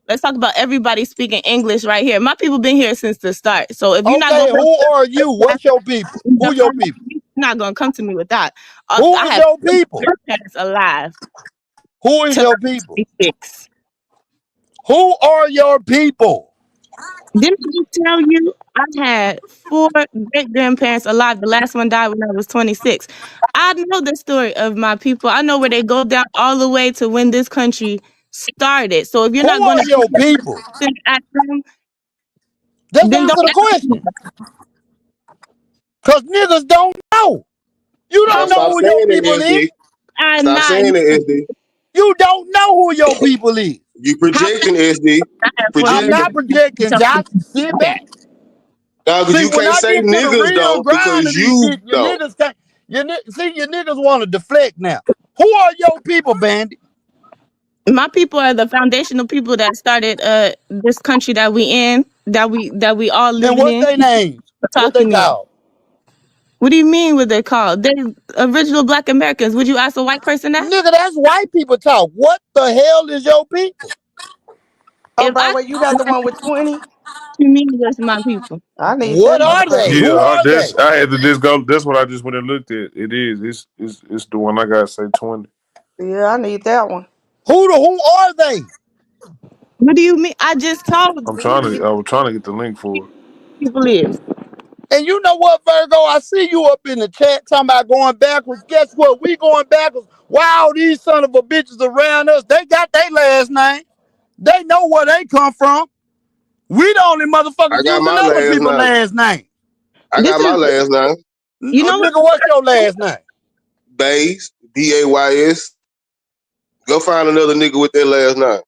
let's talk about everybody speaking English right here. My people been here since the start. So if you're not Okay, gonna who are you? What's your people? Who your people? not gonna come to me with that. Who I is have your people? grandparents alive Who is till your I'm people? 26. Who are your people? Didn't I just tell you I had four great grandparents alive? The last one died when I was 26. I know the story of my people. I know where they go down all the way to when this country started. So if you're Who not going are to your people? at them, Just then don't answer the ask me. question. Cause niggas don't know. You Now don't know stop who your saying people it, is. SD. I'm Stop not. saying it, SD. You don't know who your people is. You How projecting, SD. I have four I'm Projecting. not grandparents. projecting, Josh. Sit back. Now, because See, you when can't I say get to the niggas real though, grind because of this you shit, your don't. niggas can't. See, your niggas want to deflect now. Who are your people, Bandit? My people are the foundational people that started this country that we in, that we all And living what's in. their names? What they Talking to me. called? What do you mean what they called? They original Black Americans. Would you ask a white person that? Nigga, that's white people talk. What the hell is your people? Oh, If by I the way, you got the one with 20? to me, that's my people. I need What that are they? motherfucker. Yeah, Who are that's they? I had to just go. That's what I just went and looked at. It is. It's the one I got. Say 20. Yeah, I need that one. Who are they? What do you mean? I just told I'm you trying who to. I was trying to get the link for it. people is. And you know what, Virgo? I see you up in the chat talking about going backwards. Guess what? We going backwards. Why all these son of a bitches around us? They got their last name. They know where they come from. We the only I motherfuckers got using my other last people's name. last name. I This got my is last name. you know what Nigga, what's your last name? Bays. Bays. Go find another nigga with that last name.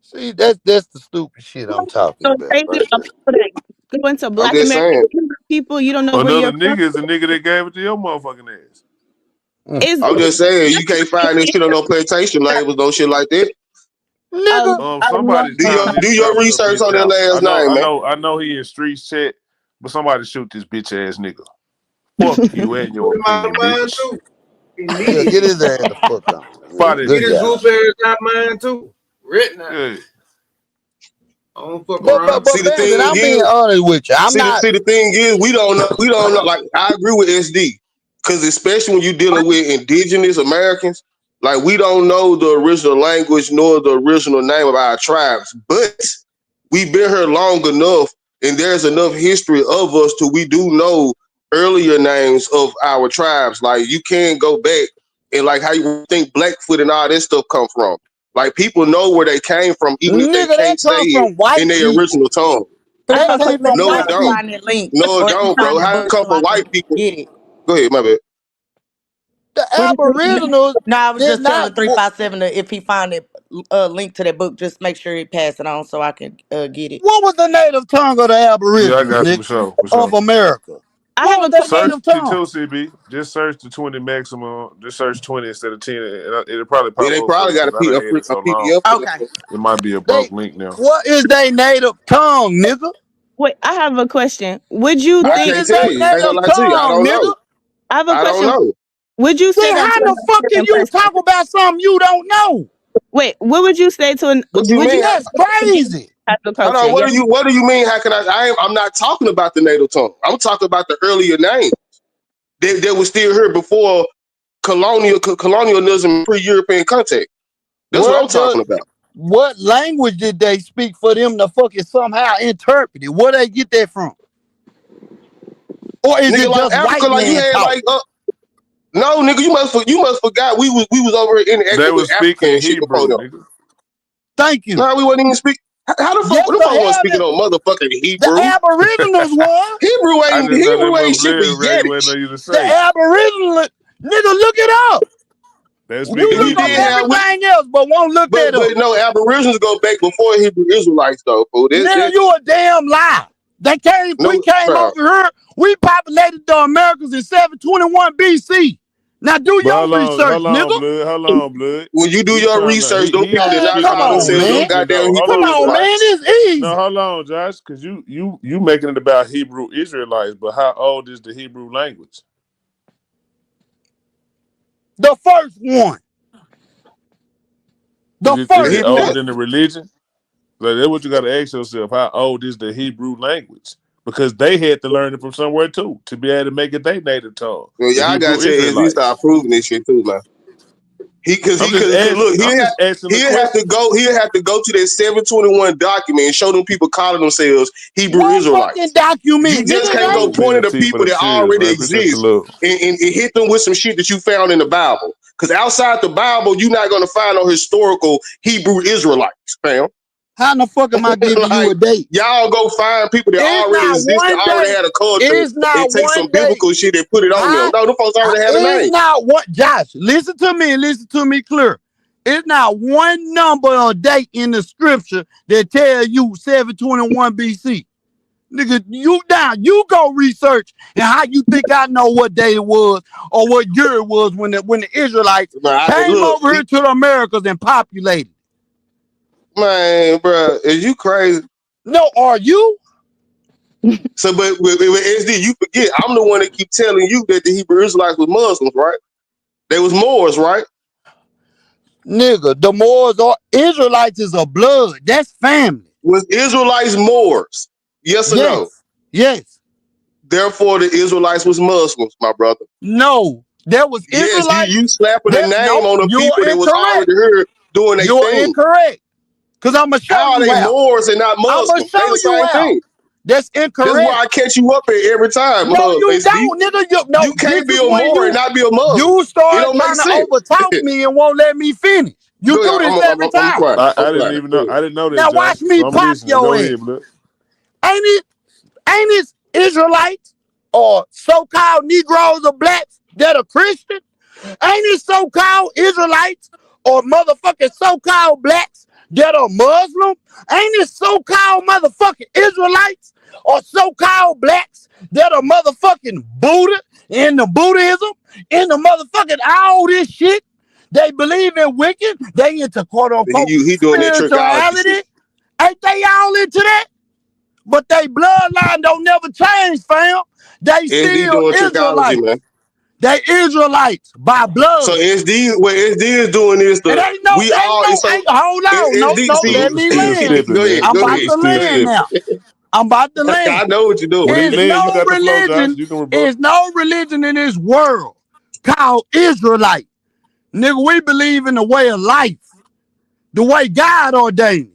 See, that's the stupid shit I'm talking so about crazy right of there. people that go into I'm Black just American saying. people. You don't know where Another you're from. nigga is the nigga that gave it to your motherfucking ass. Mm. Is I'm just saying, you can't find this shit on no plantation labels, no shit like that. a, Nigga, a long Somebody Do time. your time this do your trap little research bitch on that out. last name, man. I know he in streets chat, but somebody shoot this bitch ass nigga. Fuck you and your In my opinion, mind bitch. too. yeah, get Immediately. his ass the fuck on. Yeah, Spot that Get good his bitch. job. goof ass out mine too. Right now. Yeah. I don't fuck But but around. but See the Bandit, thing I'm being is, honest with you. I'm not. see the thing is, we don't know. Like I agree with SD, because especially when you're dealing with indigenous Americans, like we don't know the original language nor the original name of our tribes, but we've been here long enough, and there's enough history of us to we do know earlier names of our tribes. Like you can go back and like how you think Blackfoot and all this stuff come from. Like people know where they came from, even if they Nigga, can't that say come it from in white their people. original tongue. I'm That gonna say, came let from me know No, if it white you don't. find people. that link, No, it or if you don't, find bro. that How it book, come so from I white can people? get it. Go ahead, my bad. The What is it? Aboriginals No, I was did just not. telling 357 that if he find it, link to that book, just make sure he pass it on so I can get it. What was the native tongue of the Yeah, I Aboriginals, got you for nigga, sure. For of sure. America? I What have was a their question. Search native T2 tongue? CB. Just search the 20 maximum. Just search 20 instead of 10. And it'll probably Yeah, pop they up for probably you got because I done had it a so long. PDF for Okay. that. It might be a broke They link now. what is their native tongue, nigga? Wait, I have a question. Would you I What think? can't is tell their you. I ain't gonna native lie to you. I tongue, don't know. nigga? I have a I don't question. know. Would you say See, that how to the fuck can an you American talk person? about something you don't know? Wait, what would you say to an? What you Would you mean? That's say crazy. type of Hold on. person? Yes. What do you mean? How can I'm not talking about the native tongue. I'm talking about the earlier name that was still here before colonialism, pre-European contact. That's what I'm What talking the about. what language did they speak for them to fucking somehow interpret it? Where they get that from? Or is Nigga, it like just Africa, white like you man had talk? like no, nigga, you must forgot we was over here They interacting with was Africa speaking and shit before Hebrew, them. nigga. Thank you. No, we wasn't even speak. How the fuck? Yes, The the fuck was hell speaking on motherfucking the Hebrew? Aboriginals was. I just know that Hebrew ain't shit but mother lyrics waiting Yiddish. on you to The say. Aboriginal nigga, look it up. They was You speaking We look up did Hebrew. have, everything else, but won't look that but up. no, Aborigines go back before Hebrew Israelites though. Fool. Nigga, you a damn lie. We No, came bro. over here, we populated the Americas in 721 BC. Now do But your research, nigga. blood? How long, blood? When you do He your trying to research, them people did Man, not come call under on, themselves no man. religion goddamn though. Hold Hebrew Come on, on, Josh. man. Israelites. It's No, easy. hold on, Josh, because you making it about Hebrew Israelites, but how old is the Hebrew language? The first one. The Is first it The older one. than the religion? Like that's what you got to ask yourself. How old is the Hebrew language because they had to learn it from somewhere too to be able to make it their native tongue. Well, The y'all gotta Hebrew tell SB start Israelites. proving this shit too, man. I'm just Cause asking. look, I'm just asking the question. he'll have to go to that 721 document and show them people calling themselves Hebrew What fucking Israelites. You document, just nigga? It can't Thank go you ain't. for being point a at the team for people them that cheers, man. already Appreciate the exist love. and hit them with some shit that you found in the Bible. Because outside the Bible, you're not gonna find no historical Hebrew Israelites, fam. How the fuck am I giving you Like a date? y'all go find people that It's already not existed, one already day. had a culture, It's not and take some one day. biblical shit and put it on them. How? No, the folks already have a It's name. not what. Josh, listen to me and listen to me clear. It's not one number or date in the scripture that tell you 721 BC. Nigga, you down. You go research and how you think I know what day it was or what year it was when the Israelites came Look, over here to the Americas and populated. man, bro, is you crazy? No, are you? So, but with SD, you forget I'm the one that keep telling you that the Hebrew Israelites was Muslims, right? They was Moors, right? Nigga, the Moors are Israelites is a blood. That's family. Was Israelites Moors? Yes or no? Yes. Yes. Therefore, the Israelites was Muslims, my brother. No. There was Yes, Israelites. you slapping a There, name no, on the you're people that was incorrect. already here doing their You're thing. incorrect. Because I'm going to show How are you they how. Moors and not I'm going to Muslims? They show the you same how. thing. That's That's why incorrect. I catch you up here every time, No, you SD. don't, nigga. No, You this can't be is a when Moor and not be a Muslim. you It start don't make trying to sense. overtalk me and won't let me finish. You Go ahead. do this every I'm time. quiet. I'm I didn't quiet. even Go know. ahead. I didn't know that, Now Josh. watch So me I'm pop listening. your Go ass. ahead, blood. Ain't it? Ain't it Israelites or so-called Negroes or blacks that are Christian? Ain't it so-called Israelites or motherfucking so-called blacks that are Muslim? Ain't it so-called motherfucking Israelites or so-called blacks that are motherfucking Buddha in the Buddhism, in the motherfucking all this shit? They believe in Wiccan. They into quote unquote He doing that trickology shit. spirituality. Ain't they all into that? But they bloodline don't never change, fam. They SD still doing trickology, Israelites. man. They Israelites by So blood. What SD is doing is It ain't, hold on. No, SD. no, See, let Still, me still land. slipping, go ahead, man. I'm go about ahead, to go Still land ahead. slipping. now. I'm about to I land. know what you're doing. When he Is land, you no got the flow, Josh. religion, You can rebut. is no religion in this world called Israelite. Nigga, we believe in the way of life, the way God ordained it.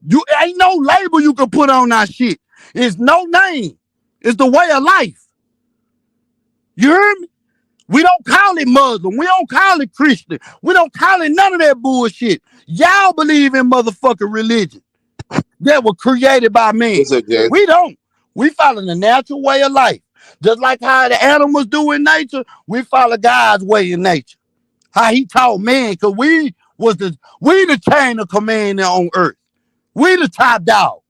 You ain't no label you can put on our shit. It's no name. It's the way of life. You hear me? We don't call it Muslim. We don't call it Christian. We don't call it none of that bullshit. Y'all believe in motherfucking religion that were created by man. What's up, Jay? We don't. We follow the natural way of life. Just like how the animals do in nature, we follow God's way in nature. How he taught man, because we the chain of command on earth. We the top dogs.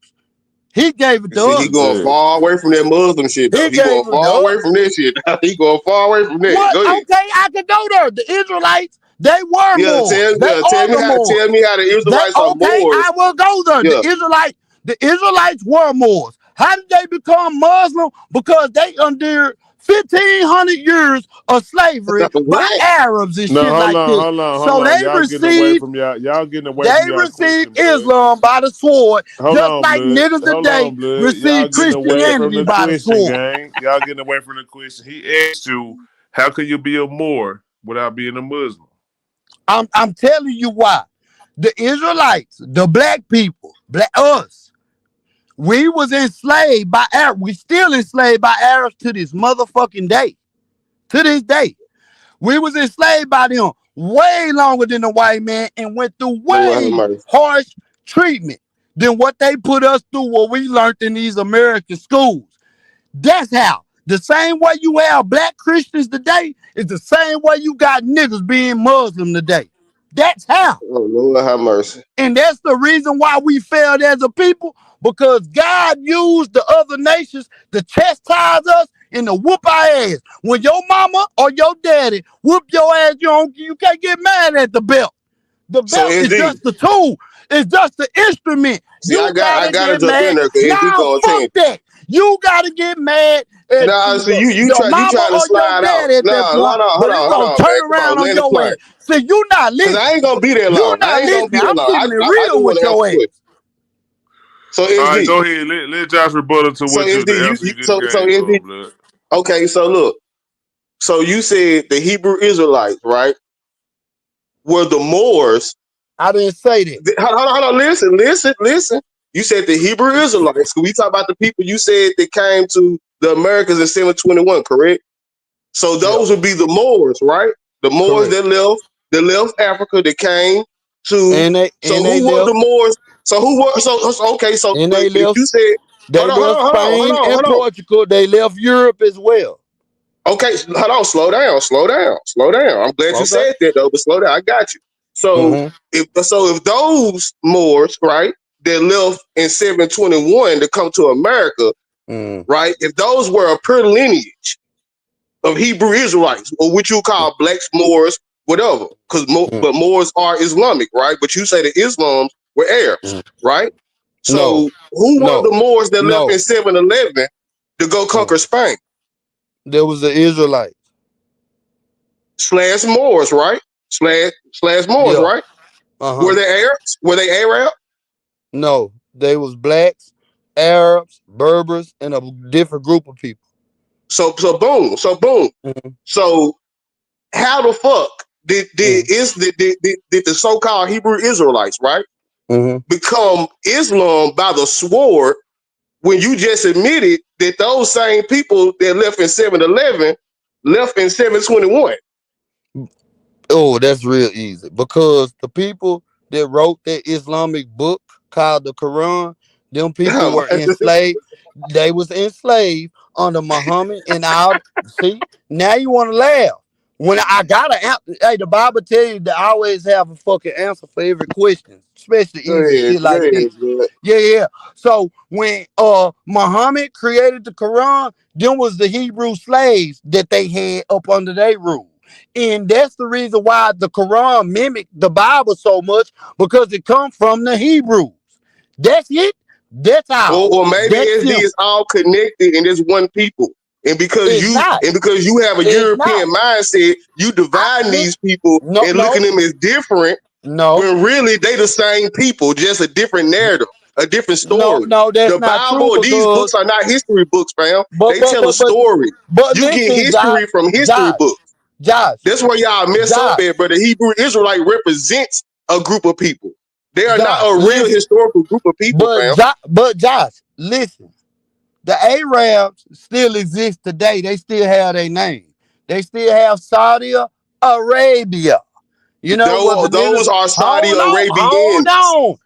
He gave it to See, he us. going Yeah. far away from that Muslim shit, though. He He going gave it to far away us. from that shit. He going far away from that. What? Go ahead. Okay, I could go there. The Israelites, they were Moors. They Tell are me the Moors. how the They Israelites are okay, I Moors. will go there. Yeah. The Israelites were Moors. How did they become Muslim? Because they endured 1,500 years of slavery by What? Arabs and No, shit like this. hold So on. Y'all getting away from they y'all question, received blood. Islam by the sword, Hold just on, like blood. niggas Hold today on, blood. Y'all receive getting away from Christianity the by the question, sword. gang. Y'all getting away from the question. He asked you, how can you be a Moor without being a Muslim? I'm telling you why. The Israelites, the black people, us, we was enslaved by Arabs. We still enslaved by Arabs to this motherfucking day. To this day. We was enslaved by them way longer than the white man and went through Lord have way mercy. harsh treatment than what they put us through, what we learned in these American schools. That's how. The same way you have black Christians today is the same way you got niggas being Muslim today. That's how. Oh, Lord have mercy. And that's the reason why we failed as a people, because God used the other nations to chastise us and to whoop our ass. When your mama or your daddy whoop your ass, you can't get mad at the belt. The So belt is SD, just the tool. It's just the instrument. see, You I gotta gotta get jump in mad. there because SD Nah, going fuck ten. that. You gotta get mad at Nah, either see you mama trying to or your slide out. daddy at that Nah, point, but it's hold gonna on, man. turn Come on, around on land the your plane. ass. See, you not Cause I listening. ain't gonna be that You long. I not ain't gonna listening. be that I'm long. keeping it I real just want with to answer your the ass. question. So All right, SD. go ahead. Let Josh rebuttal to So what you SD, the answer you just so gave, SD. blood. Okay, so look. So you said the Hebrew Israelites, right? Were the Moors. I didn't say that. Hold on. Listen. You said the Hebrew Israelites. Can we talk about the people you said that came to the Americas in 721, correct? So Yeah, those would be the Moors, right? The Moors correct. that left Africa, that came to. So And they who were the left Moors? So who were okay? So and but they if you left said, they left Spain and hold on. Portugal. They left Europe as well. Okay, hold on, slow down. I'm glad you Okay. said that though, but slow down. I got you. So Mm-hmm. if those Moors, right, that left in 721 to come to America, Mm-hmm. right, if those were a pure lineage of Hebrew Israelites, or what you call blacks, Moors, whatever, but Moors are Islamic, right? But you say the Islams were Arabs, Mm-hmm. right? No, So who were the no, Moors that left in no. 711 to go Mm. conquer Spain? There was the Israelites. Slash Moors, right? Slash Moors, Yeah. right? Were Uh-huh. they Arabs? Were they Arab? No, they was blacks, Arabs, Berbers, and a different group of people. So boom. Mm-hmm. So how the fuck did the so-called Hebrew Israelites, right, Mm-hmm. become Islam by the sword when you just admitted that those same people that left in 711 left in 721? Oh, that's real easy because the people that wrote that Islamic book called the Quran, them people were enslaved. They was enslaved under Muhammad and all. See, now you want to laugh. When I got to answer, hey, the Bible tell you to always have a fucking answer for every question, especially easy shit Go like this. ahead, bro. Yeah, yeah. So when Muhammad created the Quran, them was the Hebrew slaves that they had up under their rule. And that's the reason why the Quran mimicked the Bible so much because it comes from the Hebrews. That's it. That's all. Or maybe That's SD is simple. all connected and it's one people. And It's not. because you have a It's not. European mindset, you I divide look. these people No, and look no, at them as different no, when really they the same people, just a different narrative, a different no, story. no. That's The not true Bible, these because, books are not history books, fam. but, They but, tell a but, but, story. but You get listen, Josh, history from history Josh, books. Josh, That's where y'all mess up Josh, at, but the Hebrew Israelite represents a group of people. They are not Josh. a real Listen, historical group of people, fam. but Josh, listen. The Arabs still exist today. They still have their name. They still have Saudi Arabia. You know what the niggas? Those are Saudi Hold on, hold Arabians. on,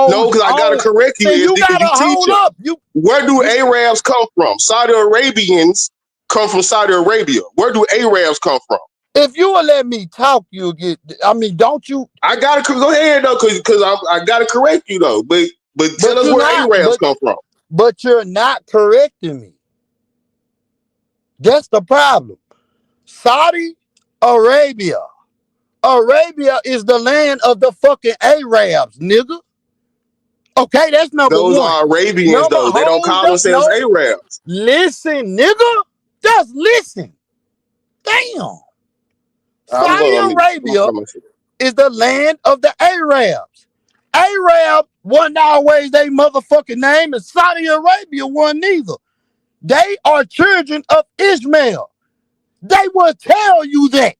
No, hold because I gotta on. correct you, And you SD, because gotta you hold teaching. up. You, Where do you Arabs come from? Saudi Arabians come from Saudi Arabia. Where do Arabs come from? if you will let me talk, you'll get. I mean, don't you? I gotta go ahead though, because I gotta correct you though. But tell But us you're where not. Arabs come from. But you're not correcting me. That's the problem. Saudi Arabia. Arabia is the land of the fucking Arabs, nigga. Okay, that's number Those one. are Arabians Number though. They don't hold call up, themselves no. Arabs. Listen, nigga. Just listen. Damn. I'm Saudi going on mute. Arabia is the land of the Arabs. Arab wasn't always their motherfucking name, and Saudi Arabia wasn't neither. They are children of Ishmael. They will tell you that.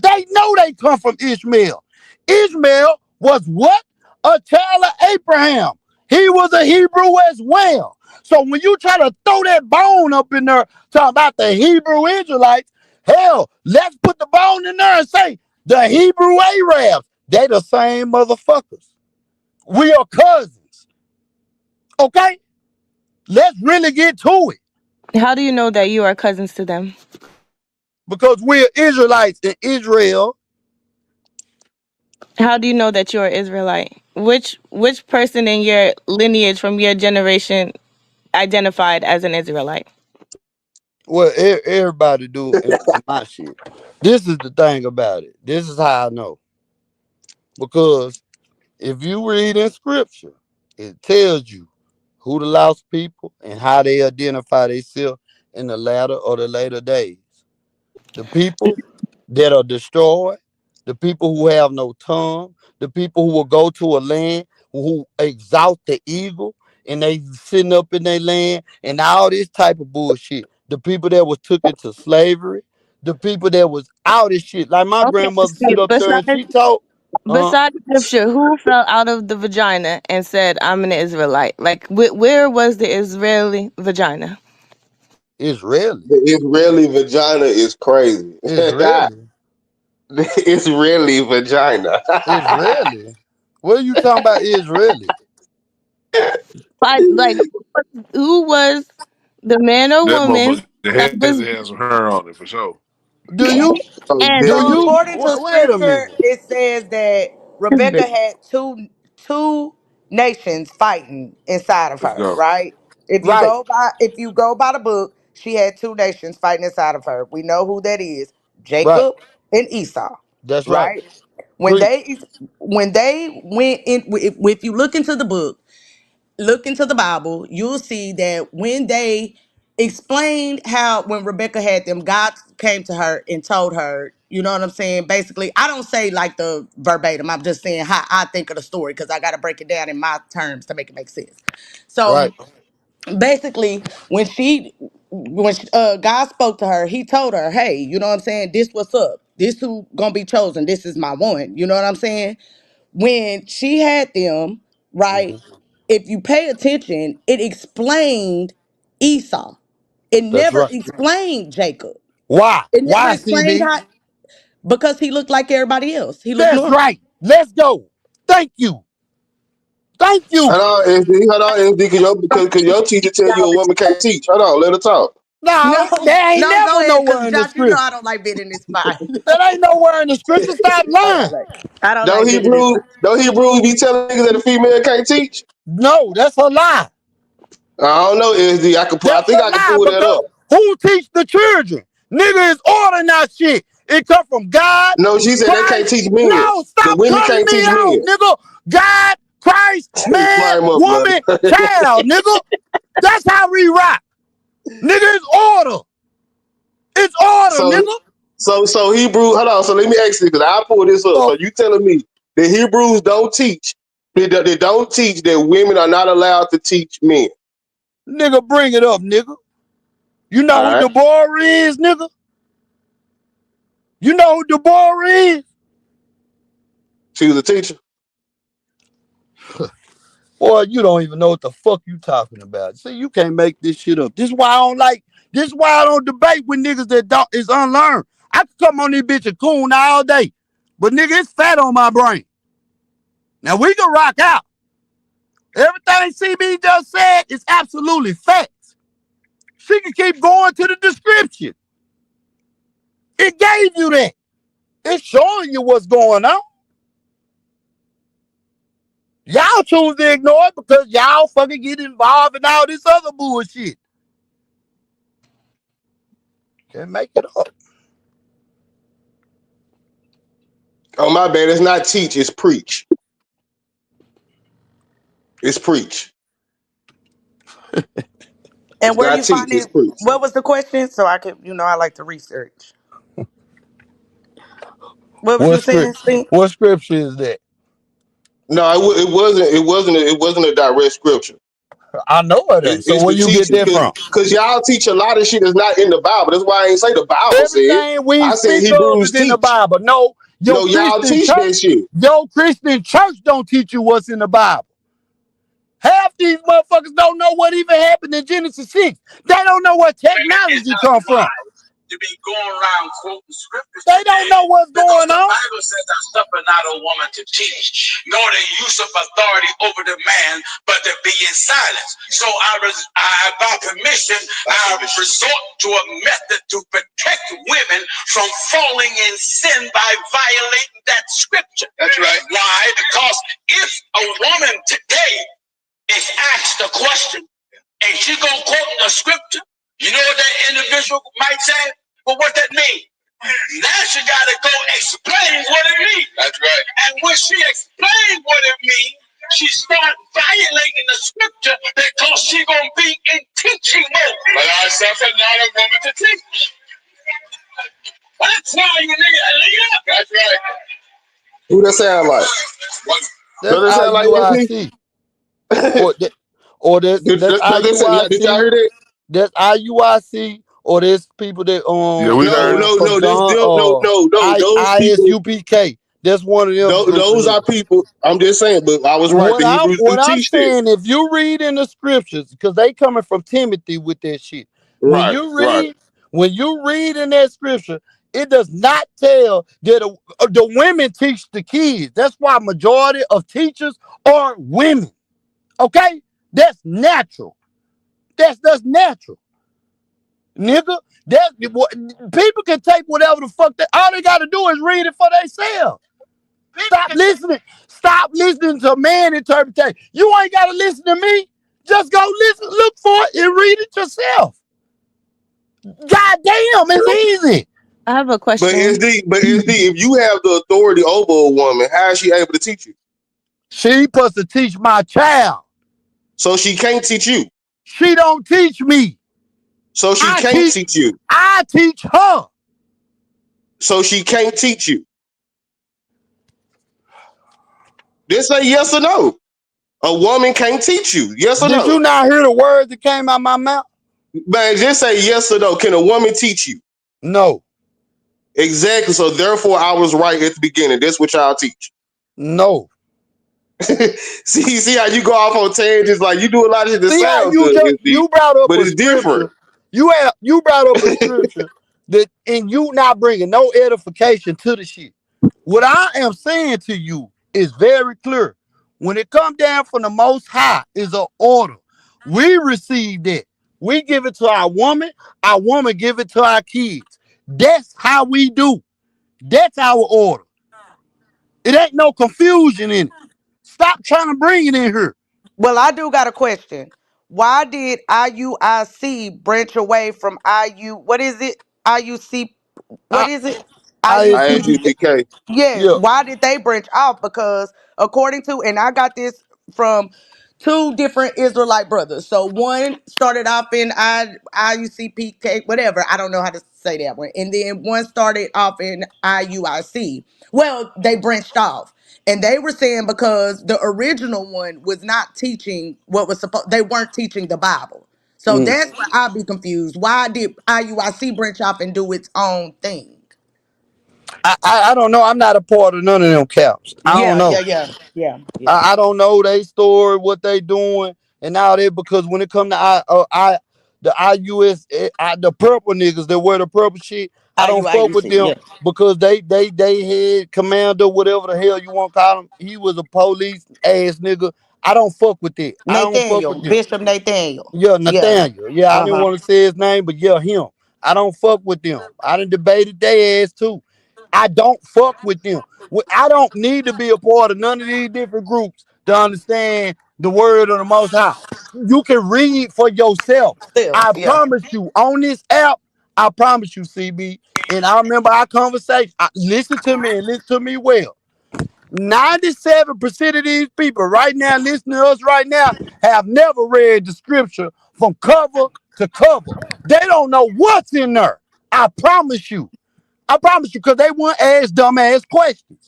They know they come from Ishmael. Ishmael was what? A child of Abraham. He was a Hebrew as well. So when you try to throw that bone up in there, talking about the Hebrew Israelites, hell, let's put the bone in there and say the Hebrew Arabs. They the same motherfuckers. We are cousins. Okay? Let's really get to it. How do you know that you are cousins to them? Because we're Israelites in Israel. How do you know that you're Israelite? Which person in your lineage from your generation identified as an Israelite? Well, everybody do in my shit. This is the thing about it. This is how I know. Because if you read in scripture, it tells you who the lost people and how they identify themselves in the latter or the later days. The people that are destroyed, the people who have no tongue, the people who will go to a land who exalt the eagle and they sitting up in their land and all this type of bullshit. The people that was took into slavery, the people that was out of shit. Like my Okay, grandmother see, sit up there and she told, uh, besides scripture, who fell out of the vagina and said, "I'm an Israelite"? Like, where was the Israeli vagina? Israeli. The Israeli vagina is crazy. Israeli. The Israeli vagina. Israeli. What are you talking about, Israeli? Like, who was the man or That woman motherfucker that has was to have some hair on it for sure. Do you? Oh, and Do So definitely. you? according to Wait a scripture, minute. it says that Rebecca had two nations fighting inside of Let's her, go. right? Right, If you go by the book, she had two nations fighting inside of her. We know who that is, right. Jacob and Esau, That's right. right? When Preach. they went in, if you look into the Bible, you'll see that when they explained how when Rebecca had them, God came to her and told her, you know what I'm saying? Basically, I don't say like the verbatim. I'm just saying how I think of the story because I got to break it down in my terms to make it make sense. Right. So basically, God spoke to her, he told her, hey, you know what I'm saying? This what's up. This who gonna be chosen. This is my one. You know what I'm saying? When she had them, right? Mhm. If you pay attention, it explained Esau. It That's never right. explained Jacob. Why? It never Why, explained CB? how because he looked like everybody else. He looked That's normal. right. Let's go. Thank you. Thank you. Hold on, SD. Hold on, SD. Cause your teacher tell you a woman can't teach. Hold on, let her talk. No, No, that ain't no, go never ahead, nowhere because in the Josh, you know I scripture. don't like being in this spot. That ain't nowhere in the scripture. Stop lying. I don't Don't like being in this Hebrews, spot. don't Hebrews be telling niggas that a female can't teach? No, that's a lie. I don't know, SD. I That's think a I can lie pull that because up. who teach the children? Nigga is ordering that shit. It come from God, No, she said they can't Christ. teach men. No, The stop women cutting can't me teach off, men. nigga. God, Christ, man, Fire him up, blood. woman, child, nigga. That's how we rock. Nigga, it's order. It's order, So nigga. so Hebrew. Hold on. So let me ask you because I pull this up. So, So you telling me the Hebrews don't teach? They don't teach that women are not allowed to teach men. nigga, bring it up, nigga. You know All who right. Deborah is, nigga? You know who Deborah is? She was a teacher. Boy, you don't even know what the fuck you talking about. See, you can't make this shit up. This is why I don't debate with niggas that don't is unlearned. I could come on this bitch and coon all day. But nigga, it's fat on my brain. Now we can rock out. Everything CB just said is absolutely facts. She can keep going to the description. It gave you that. It's showing you what's going on. Y'all choose to ignore it because y'all fucking get involved in all this other bullshit. Can't make it up. Oh my bad. It's not teach. It's preach. It's preach. And It's where not you teach. find It's it? preach. What was the question? So I could, I like to research. What was What you saying, script? Stink? What scripture is that? No, it wasn't. It wasn't a direct scripture. I know it ain't. So It's where the you get teaching that from? because y'all teach a lot of shit that's not in the Bible. That's why I ain't say the Bible said. Everything we I said speak of Hebrews is in the teach. Bible. No, No, y'all teach that shit. Your Christian church don't teach you what's in the Bible. Half these motherfuckers don't know what even happened in Genesis 6. They don't know where technology come from. To be going around quoting scriptures They don't today know what's because going the on. Bible says, I suffer not a woman to teach, nor the use of authority over the man, but to be in silence. So by permission, I resort to a method to protect women from falling in sin by violating that scripture. That's right. Why? Because if a woman today is asked a question and she gonna quote a scripture, you know what that individual might say? Well, what that mean? Now she gotta go explain what it means. That's right. And when she explains what it means, she start violating the scripture because she gonna be in teaching mode. But I suffer not a woman to teach. That's why you need a leader. That's right. Who that sound like? That's Does that sound like SD? IUIC. What? or that's Listen, did y'all IUIC, hear that? that's IUIC, or there's people that Yeah, we No, heard it. no, from no. This John them. No, no, no. Those people. ISUPK. That's one of them group of Those are niggas. people. I'm just saying, but I was right. The Hebrews do What I'm teach that. saying, if you read in the scriptures, because they coming from Timothy with that shit. When Right, you right. read, when you read in that scripture, it does not tell that the women teach the kids. That's why majority of teachers are women. Okay, that's natural. That's natural, nigga. People can take whatever the fuck they. All they got to do is read it for themselves. Stop listening. Stop listening to man interpretation. You ain't got to listen to me. Just go listen, look for it, and read it yourself. God damn, it's easy. I have a But question. SD, if you have the authority over a woman, how is she able to teach you? She supposed to teach my child. So she can't teach you. She don't teach me. So she I can't teach. teach you. I teach her. So she can't teach you. Just say yes or no. A woman can't teach you. Yes or Did no? you not hear the words that came out my mouth? Man, just say yes or no. Can a woman teach you? No. Exactly. So therefore, I was right at the beginning. That's what y'all teach. No. See how you go off on tangents. Like you do a lot of shit that See how sound good, SD, you brought up but a it's different. scripture. You brought up a scripture that and you not bringing no edification to the shit. What I am saying to you is very clear. When it come down from the Most High, is an order. We receive that. We give it to our woman give it to our kids. That's how we do. That's our order. It ain't no confusion in it. Stop trying to bring it in here. Well, I do got a question. Why did IUIC branch away from IU? What is it? IUC? What I is it? ISU. IUC? ISUPK. Yes. Yeah. Why did they branch off? Because according to, and I got this from two different Israelite brothers. So one started off in IUCPK, whatever. I don't know how to say that one. And then one started off in IUIC. Well, they branched off. And they were saying because the original one was not teaching what was supposed, they weren't teaching the Bible. So Mm. that's where I'll be confused. Why did IUIC branch off and do its own thing? I don't know. I'm not a part of none of them camps. I don't Yeah, know. yeah, yeah, yeah, yeah. I don't know they story, what they doing, and all that because when it come to the IUS, the purple niggas that wear the purple shit, I don't fuck with IUIUC, them yeah. because they had commander, whatever the hell you want to call him. He was a police ass nigga. I don't fuck with that. I don't fuck Nathaniel, with them. Bishop Nathaniel. Yeah, Yeah. Nathaniel. Yeah, I didn't Uh-huh. want to say his name, but yeah, him. I don't fuck with them. I done debated their ass too. I don't fuck with them. I don't need to be a part of none of these different groups to understand the word of the Most High. You can read for yourself. Still, I yeah. promise you, on this app, I promise you, CB. And I remember our conversation. Listen to me and listen to me well. 97% of these people right now listening to us right now have never read the scripture from cover to cover. They don't know what's in there. I promise you. I promise you, because they wouldn't ask dumbass questions.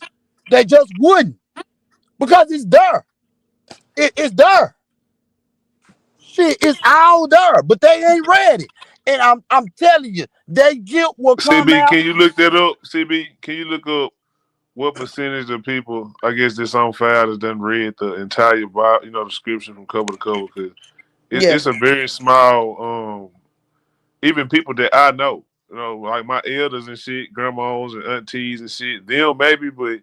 They just wouldn't. Because it's there. It's there. Shit, it's all there. But they ain't read it. And I'm telling you, they guilt will come CB, out. can you look that up? CB, can you look up what percentage of people, I guess this on file, has done read the entire Bible, the scripture from cover to cover? Because Yeah. it's a very small, even people that I know, like my elders and shit, grandmas and aunties and shit, them maybe, but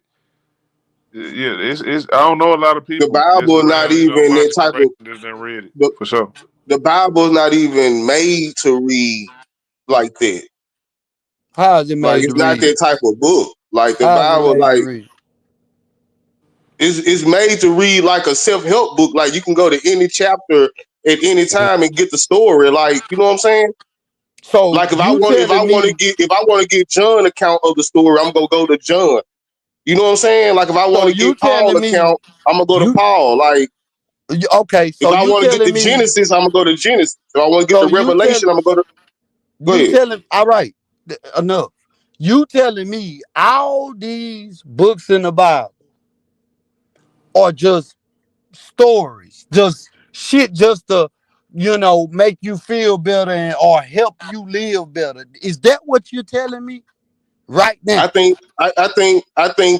yeah, it's I don't know a lot of The people that's Bible is not around, even my that type generation of that's done read it the, for sure. the Bible is not even made to read like that. How is it Like made to it's not read? that type of book. Like the How is it Bible, made to like read? it's made to read like a self help book. Like you can go to any chapter at any time and get the story. Like you know what I'm saying? So Like you telling me, if I want to get John account of the story, I'm gonna go to John. You know what I'm saying? Like if I want so to you get Paul telling me, account, I'm gonna go to you Paul. Like okay, if so I you want to get the telling me, Genesis, I'm gonna go to Genesis. If I want to get so the Revelation, I'm gonna go to. Go you ahead. telling, all right, enough. You telling me all these books in the Bible are just stories, just shit just to, make you feel better or help you live better. Is that what you're telling me right now? I think a lot of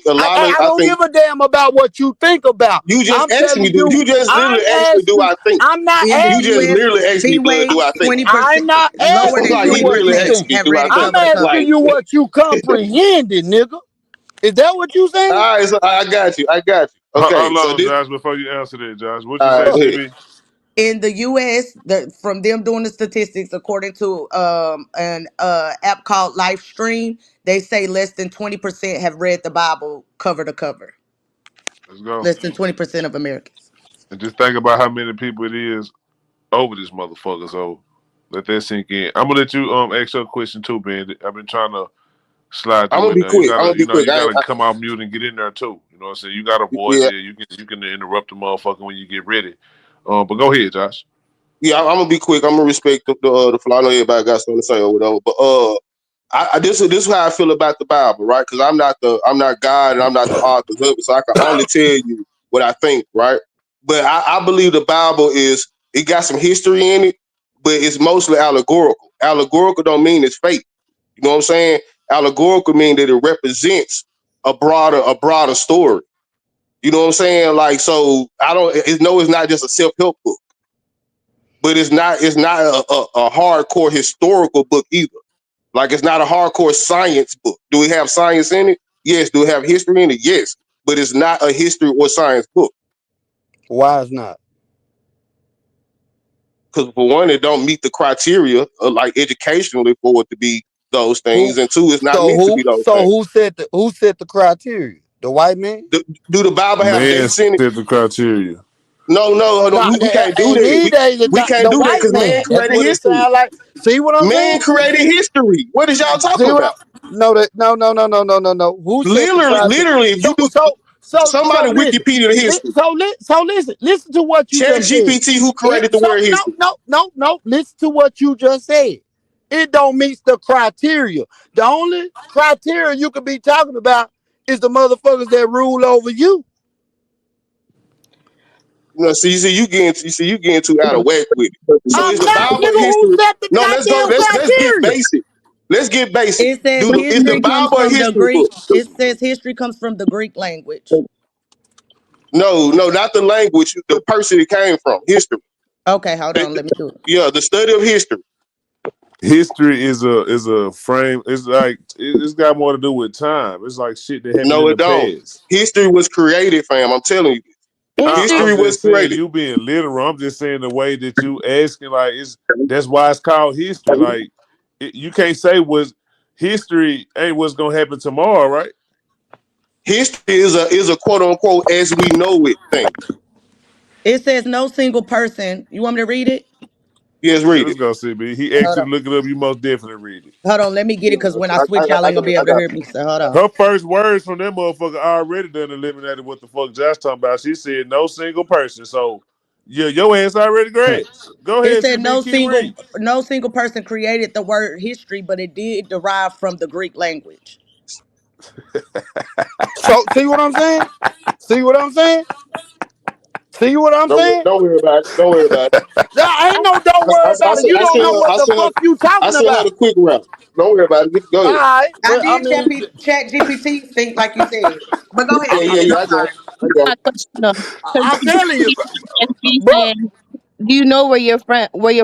I I don't think give a damn about what you think about. you just I'm asked me, telling do you, you just I'm literally asked me, do asking, I think? I'm not In the You just asking U.S., you. literally asked me, do B-Way, I think? 20% I'm not lower asking than Like you he 20% what really you asked think. me, have do read I it think? I'm cover to asking cover. Like, you what you comprehended, nigga. Is that what you saying? all right, so I got you. I got you. Okay, Hold so on, this, Josh, before you answer that, Josh. What you all say, right, go ahead. CB? In the U.S., from them doing the statistics, according to an app called Livestream, they say less than 20% have read the Bible cover to cover. Let's go. Less than 20% of Americans. And just think about how many people it is over this motherfucker. So let that sink in. I'm gonna let you ask your question too, man. I've been trying to slide I'm through gonna in be there. You quick. I'm gotta, gonna be quick. you gotta come off mute and get in there too. You know what I'm saying? You got a voice Yeah, here. You can interrupt the motherfucker when you get ready. But go ahead, Josh. yeah. I'm gonna be quick. I'm gonna respect the flow. I know everybody got something to say or whatever, but this is how I feel about the Bible, right? Because I'm not God and I'm not the author of it, so I can only tell you what I think, right? But I believe the Bible it got some history in it, but it's mostly allegorical. Allegorical don't mean it's fake. You know what I'm saying? Allegorical mean that it represents a broader story. You know what I'm saying? Like, so I don't no, it's not just a self-help book, but it's not a hardcore historical book either. Like, it's not a hardcore science book. Do we have science in it? Yes. Do we have history in it? Yes. But it's not a history or science book. Why is not? Because for one, it don't meet the criteria of, like, educationally for it to be those things, Who? and two, it's not So meant to who? be those So things. who set the criteria? The white man? Do the Bible have Man dates in it? set the criteria. No, No, we can't do and that. these days We can't the do that white because man man. That's created what it history. sounds like. See what I'm Man saying? created history. What is y'all talking See what about? I'm? No. Who set the criteria? Literally, if So you do so so somebody so listen. Wikipedia the history, Listen to what you Chat just said. GPT, who created the So word no history. no no no. Listen to what you just said. It don't meet the criteria. The only criteria you could be talking about is the motherfuckers that rule over you. No, you getting too out of whack with it. So is I'm the not, Bible nigga, who history? set the No, let's go. goddamn Let's get criteria. basic. Let's get basic. It says Is the history comes Bible a from the history book? Greek. It says history comes from the Greek language. No, not the language. The person it came from. History. Okay, hold They- on. Let me do it. yeah, the study of history. History is a frame. It's like it's got more to do with time. It's like shit that happened No, in it the don't. past. History was created, fam. I'm telling you. History. History I'm was just saying created. you being literal. I'm just saying the way that you asking, like, it's that's why it's called history. Like, you can't say was history ain't what's gonna happen tomorrow, right? History is a quote unquote as we know it thing. It says no single person. You want me to read it? Yes, Yeah, read let's it. go, CB. He asked Hold you on. to look it up. You most definitely read it. Hold on. Let me get it because when I I, switch, y'all I ain't gonna be got able to I got hear me. So hold on. Her first words from that motherfucker already done eliminated what the fuck Josh talking about. She said no single person. So yeah, your ass already grass. Go It ahead, said CB. Keep reading. no single person created the word history, but it did derive from the Greek language. So see what I'm saying? See what I'm saying? See what I'm saying? don't worry about it. Don't worry about it. There ain't no don't worry about it. You I don't know what the fuck you talking sent her about. the quick route. Don't worry about it. Go All ahead. right, I but I did mean, chat GPT think like you said. But go ahead, Yeah, CB. yeah, yeah. I'm I got sorry. you. I got My you. question though, because I'm telling you, he bro. said, "Do you know where you're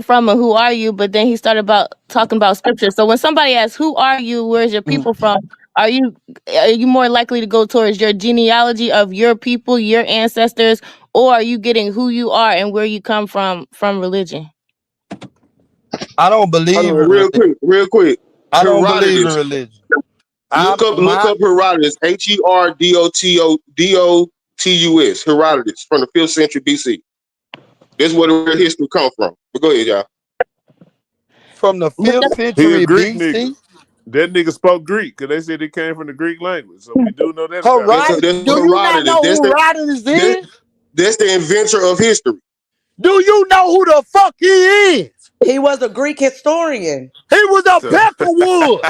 from, and who are you?" But then he started about talking about scripture. So when somebody asks, "Who are you? Where's your people from?" Are you are you more likely to go towards your genealogy of your people, your ancestors, or are you getting who you are and where you come from religion? I don't Hold believe on, in religion. real quick. I don't believe in Herodotus. religion. I Look my up Herodotus. Herodotus. Herodotus from the 5th century BC. This is where the real history come from. But go ahead, y'all. from the But fifth that's He a century Greek nigga. BC. That nigga spoke Greek because they said it came from the Greek language. So we do know that about him. Herodotus. That's Do you not Herodotus. know who Herodotus That, is? that's the inventor of history. Do you know who the fuck he is? He was a Greek historian. He was a So Peckerwood.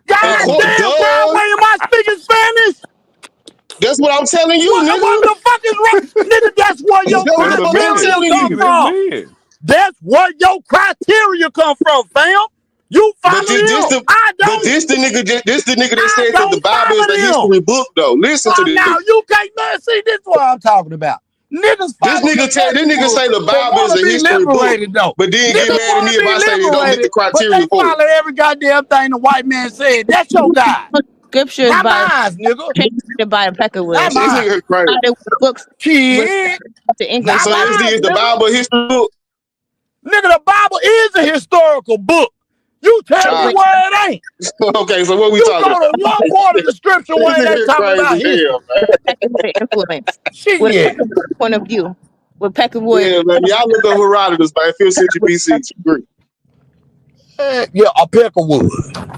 Of God course, damn, duh. Broadway, am I speaking Spanish? That's what I'm telling you, What nigga. the fuck is wrong? Nigga, that's where your That's that's a what I'm criteria man. telling you. come nigga, that's from. men. That's where your criteria come from, fam. You But follow this them. the I but don't. this the nigga that I said that the don't Bible is a follow them. history book though. Listen to Oh, this now nigga. you can't man, see this is what I'm talking about. Niggas follow the This nigga textbook, say the but Bible is want a to be history book, liberated though. but then get Niggas mad at want me to if be I say they don't meet the liberated, but criteria they for it. follow every goddamn thing the white man said. That's your God, Scriptures not by mine, nigga, translated by not Impeccable. This mine. nigga crazy. Started with books with Shit, the English not So language. SD mine, is the nigga. Bible a history book. Nigga, the Bible is a historical book. You tell me All With where it ain't. right. Okay, so what we You talking go to one about? part of the scripture This where they nigga talking crazy about as hell, history. man. Impeccable influence. With a Shit. Impeccable point of view. With Peckerwood, Yeah, man. Y'all look up Herodotus, man. 5th century BC. Greek. Yeah, a peck of wood.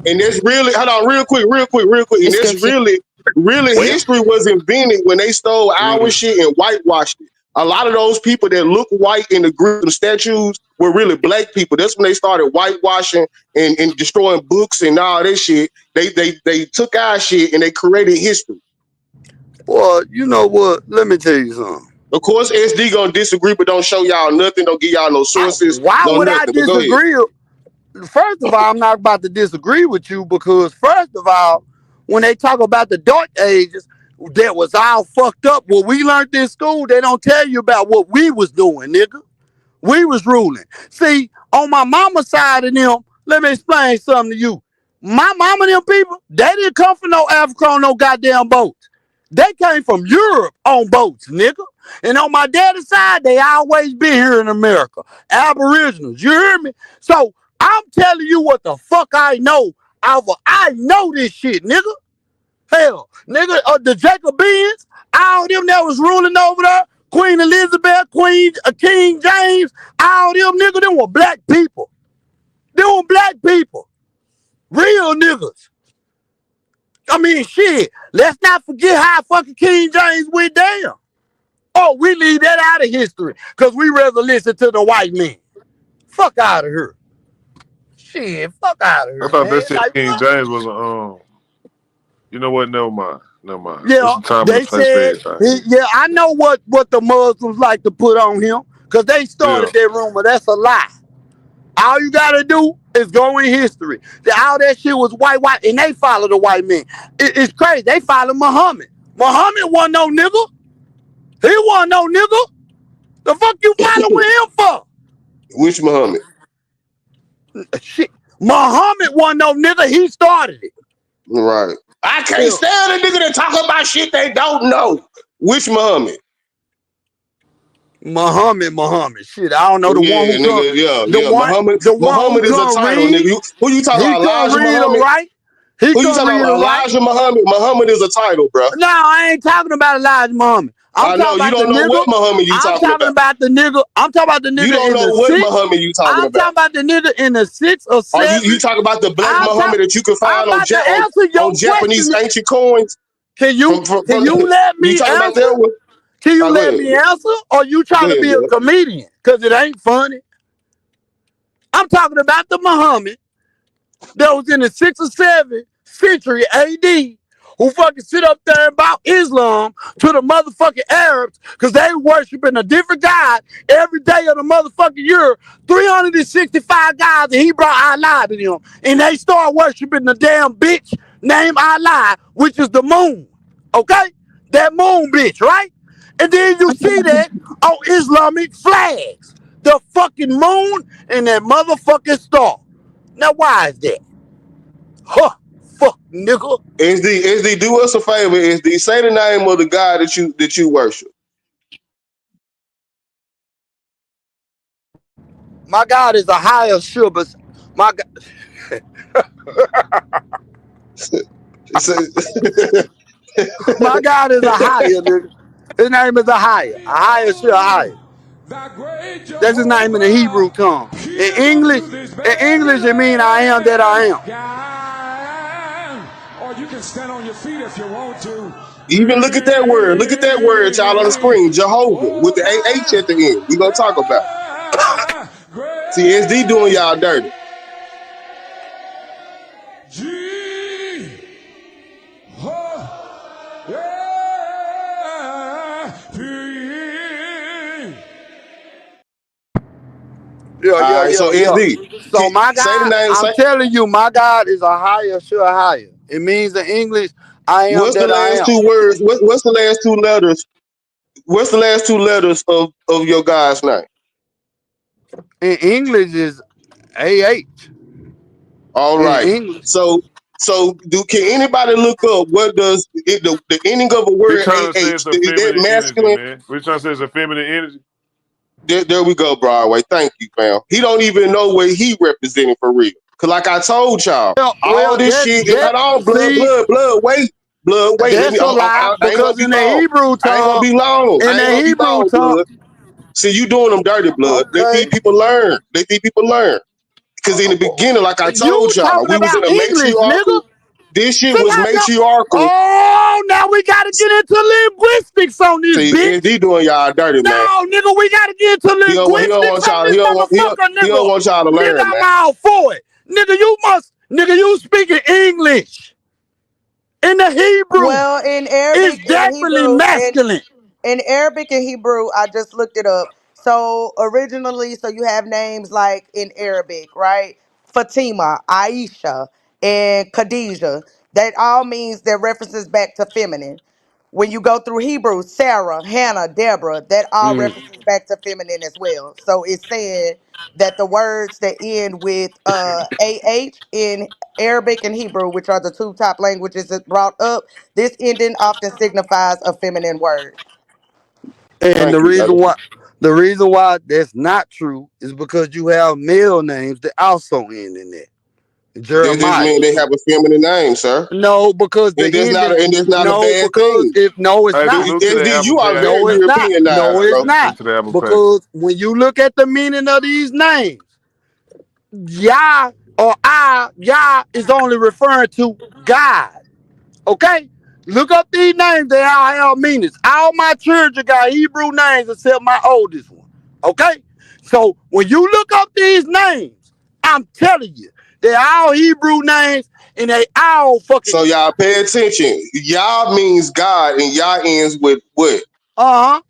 And that's really, hold on, real quick. And that's description. really Well, history was invented when they stole our Mm. shit and whitewashed it. A lot of those people that look white in the group and statues were really black people. That's when they started whitewashing and destroying books and all that shit. They took our shit and they created history. well, you know what? Let me tell you something. Of course, SD gonna disagree, but don't show y'all nothing, don't give y'all no sources, Why no would I nothing. But go ahead. disagree? First of all, I'm not about to disagree with you because, first of all, when they talk about the dark ages, that was all fucked up. What we learned in school, they don't tell you about what we was doing, nigga. We was ruling. See, on my mama's side of them, let me explain something to you. My mama and them people, they didn't come from no Africa on no goddamn boats. They came from Europe on boats, nigga. And on my daddy's side, they always been here in America. Aboriginals, you hear me? So I'm telling you what the fuck I know. I know this shit, nigga. Hell, nigga, the Jacobeans, all them that was ruling over there, Queen Elizabeth, King James, all them niggas, them were black people. Them were black people. Real niggas. I mean, shit. Let's not forget how fucking King James went down. Oh, we leave that out of history because we rather listen to the white man. Fuck out of here. Shit, fuck out of I here, thought man. that shit Like, King what? James was a. You know what? Never mind. Never mind. It's Yeah, a time and a they place for said, everything. yeah, I know what the Muslims like to put on him because they Yeah. started that rumor. That's a lie. All you gotta do is go in history. All that shit was white, and they follow the white man. It's crazy. They follow Muhammad. Muhammad wasn't no nigga. He wasn't no nigga. The fuck you following him for? Which Muhammad? Shit. Muhammad wasn't no nigga. He started it. Right. I can't Yeah. stand a nigga that talk about shit they don't know. Which Muhammad? Muhammad. Shit, I don't know the one Yeah, who come, nigga. Yeah, the yeah. one, Muhammad. the one who Muhammad is a come title, read. nigga. Who you talking He about? come Elijah read or Muhammad? write. He Who you come talking read about? or write. Elijah Muhammad? Muhammad is a title, bro. No, I ain't talking about Elijah Muhammad. I'm I know talking you about the don't know nigga. what Muhammad you I'm talking talking about. about the nigga. I'm talking about the You nigga don't in know the what sixth. Muhammad you talking I'm about. talking about the nigga in the sixth or Are you seventh. talking about the black I'm talking. Muhammad that you can I'm find on about to answer on your Japanese question. ancient coins Can you can from you let you me talking about answer? that one? Can you Oh, go let ahead. me answer? Or you Go trying to ahead, be a bro. comedian? Cause it ain't funny. I'm talking about the Muhammad that was in the 6th or 7th century AD who fucking sit up there about Islam to the motherfucking Arabs because they worshiping a different God every day of the motherfucking year. 365 gods, and he brought Allah to them. And they start worshiping the damn bitch named Allah, which is the moon. Okay? That moon bitch, right? And then you see that on Islamic flags. The fucking moon and that motherfucking star. Now, why is that? Huh, fuck, nigga. SD, do us a favor. SD, say the name of the God that you worship. My God is a higher sugar. My God, my God is a higher, nigga. His name is a higher. A higher, sure, higher. That's his name in the Hebrew tongue. In English, it means I am that I am. Or you can stand on your feet if you want to. Even look at that word. Look at that word, y'all, on the screen. Jehovah with the AH at the end. We gonna talk about it. See, SD doing y'all dirty. Yeah, All yeah, right, yeah, so yeah. SD, So my say the God, name. I'm Say telling you, my God is a higher, sure higher. It means in English, I am what's the that I last am. two words? What's the last two letters? What's the last two letters of your God's name? In English is AH. All In right. English. So can anybody look up what does the ending of a We word trying to say AH? it's a Is that feminine energy, masculine? man. We trying to say it's a feminine energy. There we go, Broadway. Thank you, fam. He don't even know what he representing for real. Cause like I told y'all, all Well, this shit. that Hold on, see, wait, blood, wait. Let me. that's a lie I ain't gonna because be in the long. Hebrew I ain't gonna tongue, be long. in I ain't the gonna be Hebrew long, tongue, blood. See, you doing them dirty, blood. Let these okay. people learn. Let these people learn. Because in the beginning, like I You told y'all, talking we was in about a English, matriarchal. nigga? This shit See was how come? matriarchal. Oh, now we gotta get into linguistics on this See, and bitch. he doing y'all dirty, man. No, nigga, we gotta get into He don't linguistics want on y'all. this motherfucker, He don't nigga. want y'all to Nigga, learn, I'm man. all for it. Nigga, you speaking English. In the Hebrew, Well, it's definitely masculine. In Arabic and Hebrew, I just looked it up. So originally, so you have names like in Arabic, right? Fatima, Aisha, and Khadijah. That all means that references back to feminine. When you go through Hebrew, Sarah, Hannah, Deborah, that all Mm. references back to feminine as well. So it's saying that the words that end with AH in Arabic and Hebrew, which are the two top languages that brought up, this ending often signifies a feminine word. And Thank you, brother. the reason why that's not true is because you have male names that also end in that. This Jeremiah. mean they have a feminine name, sir, No, because the and ending. that's not a No, bad because thing. if no, it's Hey, not. salute to the SD, apple you are pie. very No, it's not. No, Europeanized, it's bro. not. Salute to the apple pie. Because when you look at the meaning of these names, Yah or Yah is only referring to God. Okay? Look up these names, they all have meanings. All my children got Hebrew names except my oldest one. Okay? So when you look up these names, I'm telling you, they're all Hebrew names and they all So fucking y'all pay attention. Yah means God, and Yah ends with what? uh-huh.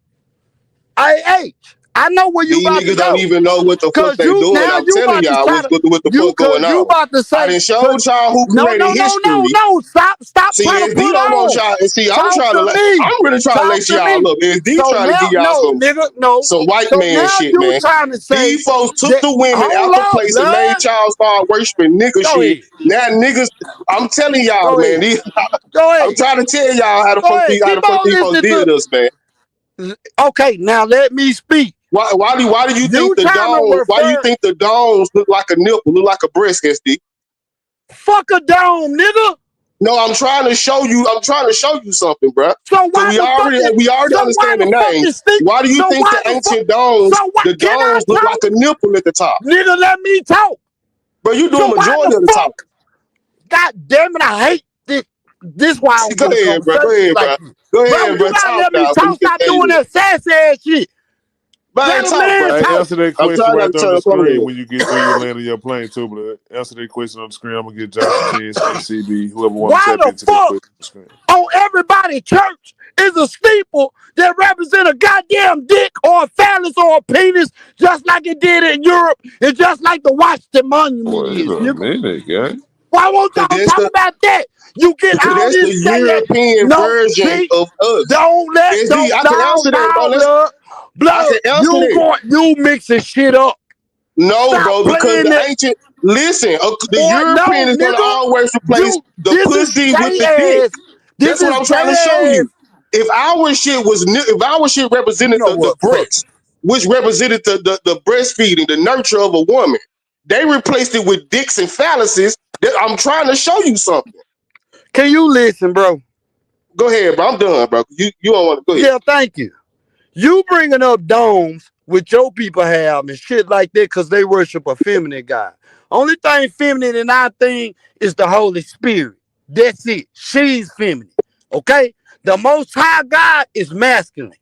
IH. I know where you These about to niggas don't go. even know what the fuck Cause they you doing. now I'm you telling about to y'all try to what the you fuck cause going you on. about to I say done cause showed y'all who no created no no no history. no stop See, trying to SD put don't want on. y'all. And see, Talk to me. I'm really trying to Talk lace to y'all me. up. SD So trying to now give y'all no nigga no. some white So man now shit, you man. trying to say These folks took that the women hold out the up, place and made blood. y'all start worshiping nigga Go shit. ahead. Now niggas, I'm telling y'all, Go man. ahead. Go I'm ahead. trying to tell y'all Go ahead. how Keep the fuck on these folks listening did to us, man. okay, now let me speak. Why do you think You the trying to dome? Why do you refer think the domes look like a nipple, look like a breast, SD? fuck a dome, nigga. No, I'm trying to show you. I'm trying to show you something, bruh. So Cause why the fucking we already so why understand the the name. fucking stick? Why do you So think why the the fuck? ancient domes, So what? the Can I domes look like talk? a nipple at the top? Nigga, let me talk. Bro, you So doing why majority the of the talk. fuck? God damn it, I hate this. This why I don't Go get in ahead, bro. Go conversations ahead, like bro. this. Go Bro, ahead, you bro. gotta Talk let me now, so talk. we can Stop tell doing you. that sassy ass shit. Man, Let a talk, bro. man Hey, talk. answer that I'm question trying right not to there on turn the up on screen here. when you land on your plane too, blood. Answer that question on the screen. I'm gonna get Josh and Ted, CB, whoever want to Why tap the into that fuck question on the screen. on everybody's church is a steeple that represent a goddamn dick or a phallus or a penis, just like it did in Europe and just like the Washington Monument Wait is, a nigga? minute, guy. Why won't Cause y'all talk about that? You get cause all that's the this gay ass. European No, version see, of us. don't let, SD, don't, I can no, answer that, bro. no, blood, I blood. can answer You that. going, you mixing shit up. No, Stop bro, because playing the that. ancient listen, the Boy, no, European is gonna nigga. always replace You, the this is pussy with gay the dick. ass. This That's what is I'm trying to gay show ass. you. If our shit You represented know the what? Fuck it. breast, which represented the breastfeeding, the nurture of a woman, they replaced it with dicks and phalluses. I'm trying to show you something. Can you listen, bro? Go ahead, bro. I'm done, bro. You don't want to go ahead. Yeah, thank you. You bringing up domes with your people have and shit like that because they worship a feminine God. Only thing feminine in our thing is the Holy Spirit. That's it. She's feminine. Okay? The Most High God is masculine.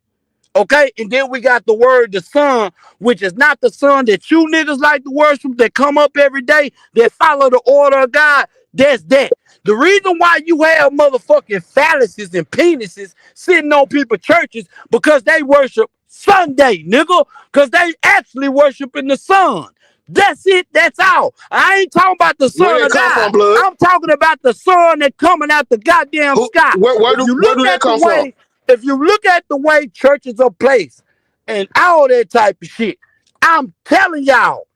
Okay, and then we got the word the sun, which is not the sun that you niggas like to worship, that come up every day, that follow the order of God. That's that. The reason why you have motherfucking phalluses and penises sitting on people's churches because they worship Sunday, nigga. Because they actually worshiping the sun. That's it. That's all. I ain't talking about the Where son that of come God. from, blood? I'm talking about the sun that coming out the goddamn Who? sky. Where If do you where look do that at the come from? way, if you look at the way churches are placed and all that type of shit, I'm telling y'all,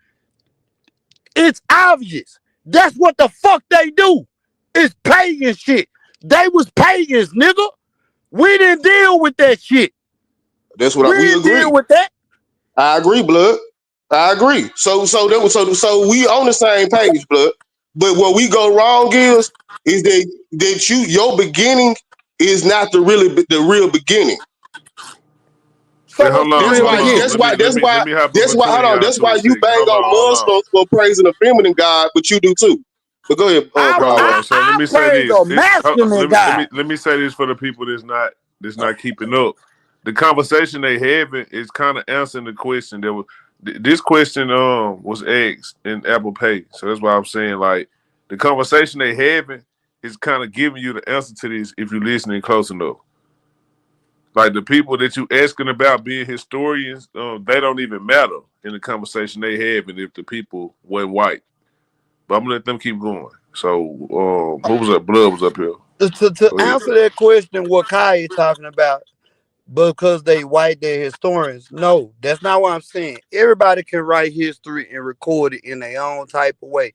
it's obvious. That's what the fuck they do. It's pagan shit. They was pagans, nigga. We didn't deal with that shit. That's what We we didn't deal agree. with that. I agree, blood. I agree. So we on the same page, blood. But where we go wrong is that your beginning is not the real beginning. So Wait, what's hold the on, That's real hold why. on. beginning? That's why. That's Let why. me hop in That's why. Hold between on. y'all That's two why a you second. bang Hold on, hold on on. Muslims for praising a feminine God, but you do too. But go ahead, I Hold Bravo. on. So let I me say praise this. a masculine God. Let me say this for the people that's not keeping up. The conversation they having is kind of answering the question that was this question was asked in Apple Pay. So that's why I'm saying like the conversation they having is kind of giving you the answer to this if you're listening close enough. Like the people that you asking about being historians, they don't even matter in the conversation they having if the people went white. But I'm gonna let them keep going. So who was up? Blood was up here. To Go ahead. answer that question, what Kai is talking about, because they white, they're historians. No, that's not what I'm saying. Everybody can write history and record it in their own type of way,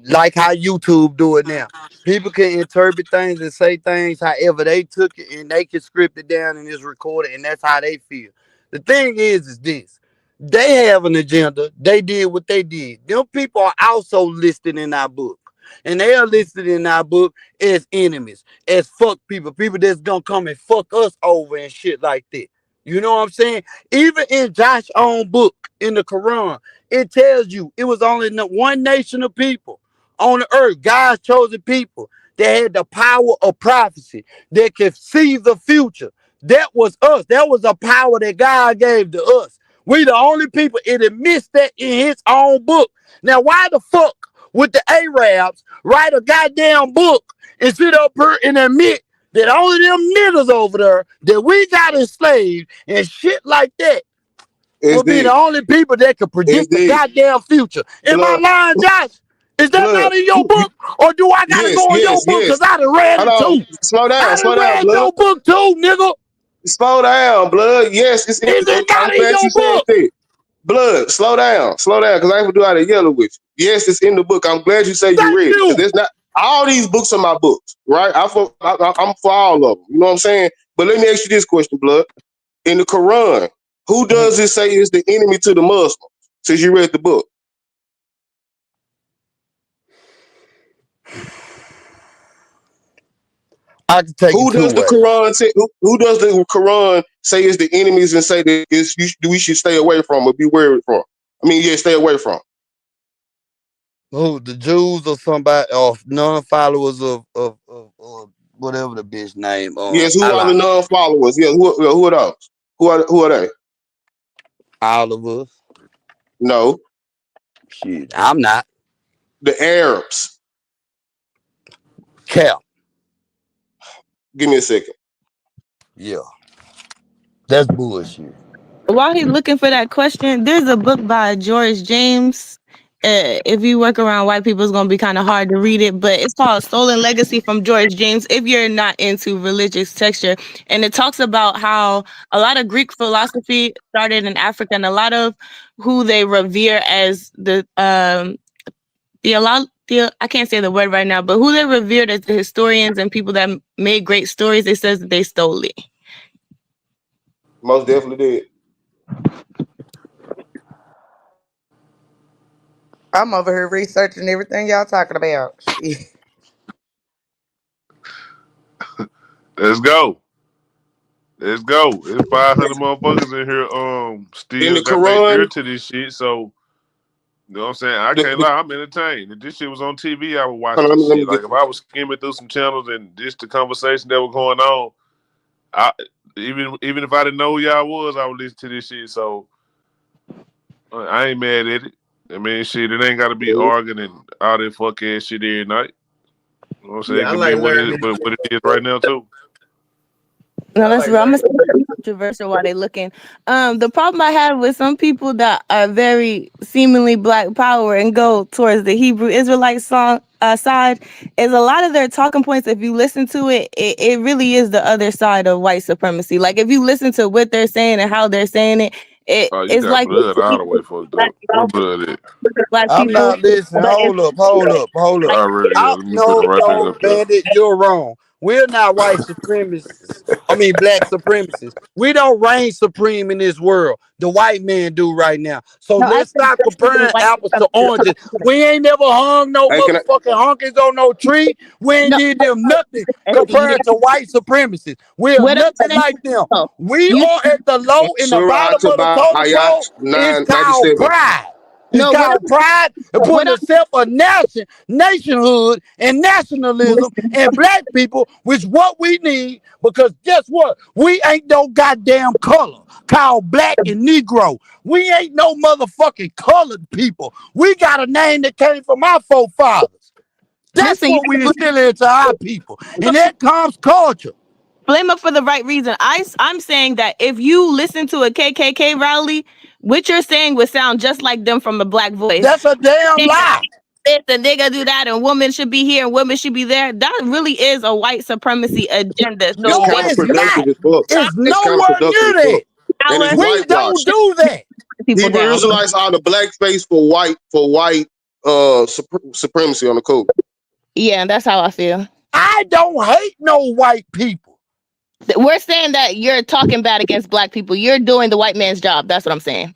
like how YouTube do it now. People can interpret things and say things however they took it, and they can script it down and it's recorded, and that's how they feel. The thing is this: they have an agenda. They did what they did. Them people are also listed in our book, and they are listed in our book as enemies, as fuck people, people that's gonna come and fuck us over and shit like that. You know what I'm saying? Even in Josh's own book, in the Quran, it tells you it was only one nation of people on the earth, God's chosen people, that had the power of prophecy, that could see the future. That was us. That was a power that God gave to us. We the only people. It admits that in his own book. Now, why the fuck would the Arabs write a goddamn book and sit up here and admit that only them niggas over there that we got enslaved and shit like that will be SD. the only people that can predict the SD. goddamn future? Am I Blood. lying, Josh? Is that Blood. not in your book? Or do I gotta Yes. go in your Yes. book? Yes. Cause I done read Hold it on. too. Slow down. I Slow done down, read blood. your book too, nigga. Slow down, blood. Yes, it's in. Is it I'm not in glad you your said book? that. Blood, slow down, because I ain't gonna do out of yellow with you. Yes, it's in the book. I'm glad you say you Thank read it, because you. it's not all these books are my books, right? I'm for all of them. You know what I'm saying? But let me ask you this question, blood. In the Quran, who does it say is the enemy to the Muslims? Since you read the book, I can take it who two does the ways. Quran say? Who does the Quran say is the enemies and say that we should stay away from or be wary from? I mean, yeah, stay away from. Who, the Jews or somebody or non-followers of whatever the bitch name, Yes, who are the Allah. non-followers? Yeah, who are those? Who are they? All of us. No, Shit, I'm not. the Arabs. Cap. Give me a second. Yeah, that's bullshit. While he's looking for that question, there's a book by George James. If you work around white people, it's gonna be kind of hard to read it, but it's called "Stolen Legacy" from George James. If you're not into religious texture, and it talks about how a lot of Greek philosophy started in Africa, and a lot of who they revere as I can't say the word right now, but who they revered as the historians and people that made great stories, it says that they stole it. Most definitely did. I'm over here researching everything y'all talking about. Shit. Let's go. Let's go. It's 500 motherfuckers in here. In Still the got their ear Quran, to this shit. So you know what I'm saying? I the, can't the, lie. I'm entertained. If this shit was on TV, I would watch hold on, this let me shit. get. Like if I was skimming through some channels and just the conversation that was going on, I even if I didn't know who y'all was, I would listen to this shit. So I ain't mad at it. I mean, shit, it ain't got to be arguing and all that fuck ass shit every night. You know what I'm saying? Yeah, It I can be like what learning it this. what it is right now too. No, I that's like real. learning. controversial while they looking. The problem I have with some people that are very seemingly black power and go towards the Hebrew Israelite side is a lot of their talking points. If you listen to it, it really is the other side of white supremacy. Like if you listen to what they're saying and how they're saying it, Oh, you it's got like blood all the way fucked up. What blood is? black I'm people, not listening. but it's Hold up. Already, yeah. Let me put it No, right back no, up there. bandit, you're wrong. We're not white supremacists. I mean, black supremacists. We don't reign supreme in this world. The white man do right now. So no, I let's said stop the comparing white apples to oranges. supremacy. We ain't never hung no Hey, can I? motherfucking honkies on no tree. We ain't No, did them nothing you compared to white supremacists. We are what I'm nothing saying. like them. No, We you are at the low in the Surah bottom of the Ataba totem Ayat pole. It's called 997. pride. It's no called pride and what putting itself a nationhood and nationalism I'm and black people, which what we need, because guess what? We ain't no goddamn color called black and Negro. We ain't no motherfucking colored people. We got a name that came from our forefathers. That's listen. what we instill into our people. And that comes culture. Blame up for the right reason. I'm saying that if you listen to a KKK rally, what you're saying would sound just like them from a black voice. That's a damn lie. This and they gonna do that, and women should be here and women should be there. That really is a white supremacy agenda. It's So No, they it's not. counterproductive as fuck. It's It's nowhere counterproductive near as that. fuck. And it's power We don't whitewashed. do that. people Hebrew down. Israelites are the black face for white supremacy on the code. Yeah, that's how I feel. I don't hate no white people. We're saying that you're talking bad against black people. You're doing the white man's job. That's what I'm saying.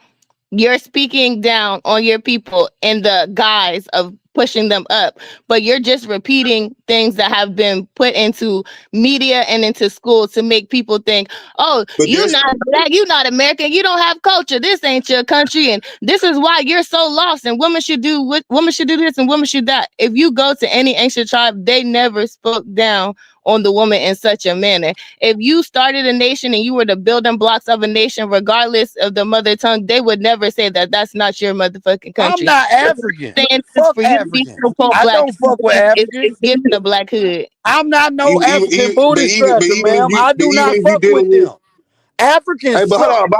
You're speaking down on your people in the guise of pushing them up, but you're just repeating things that have been put into media and into schools to make people think, oh, But you this not black, you not American, you don't have culture, this ain't your country, and this is why you're so lost, and women should do what women should do this and women should that. If you go to any ancient tribe, they never spoke down on the woman in such a manner. If you started a nation and you were the building blocks of a nation, regardless of the mother tongue, they would never say that that's not your motherfucking I'm country. not African. Saying this Fuck for you to be Africans. so called I black don't fuck with is Africans. giving the black hood. I'm not no even even, African even but booty even but scratcher, even if ma'am. you I but do even not if you fuck with dealing with them. Africans hey, but suck. hold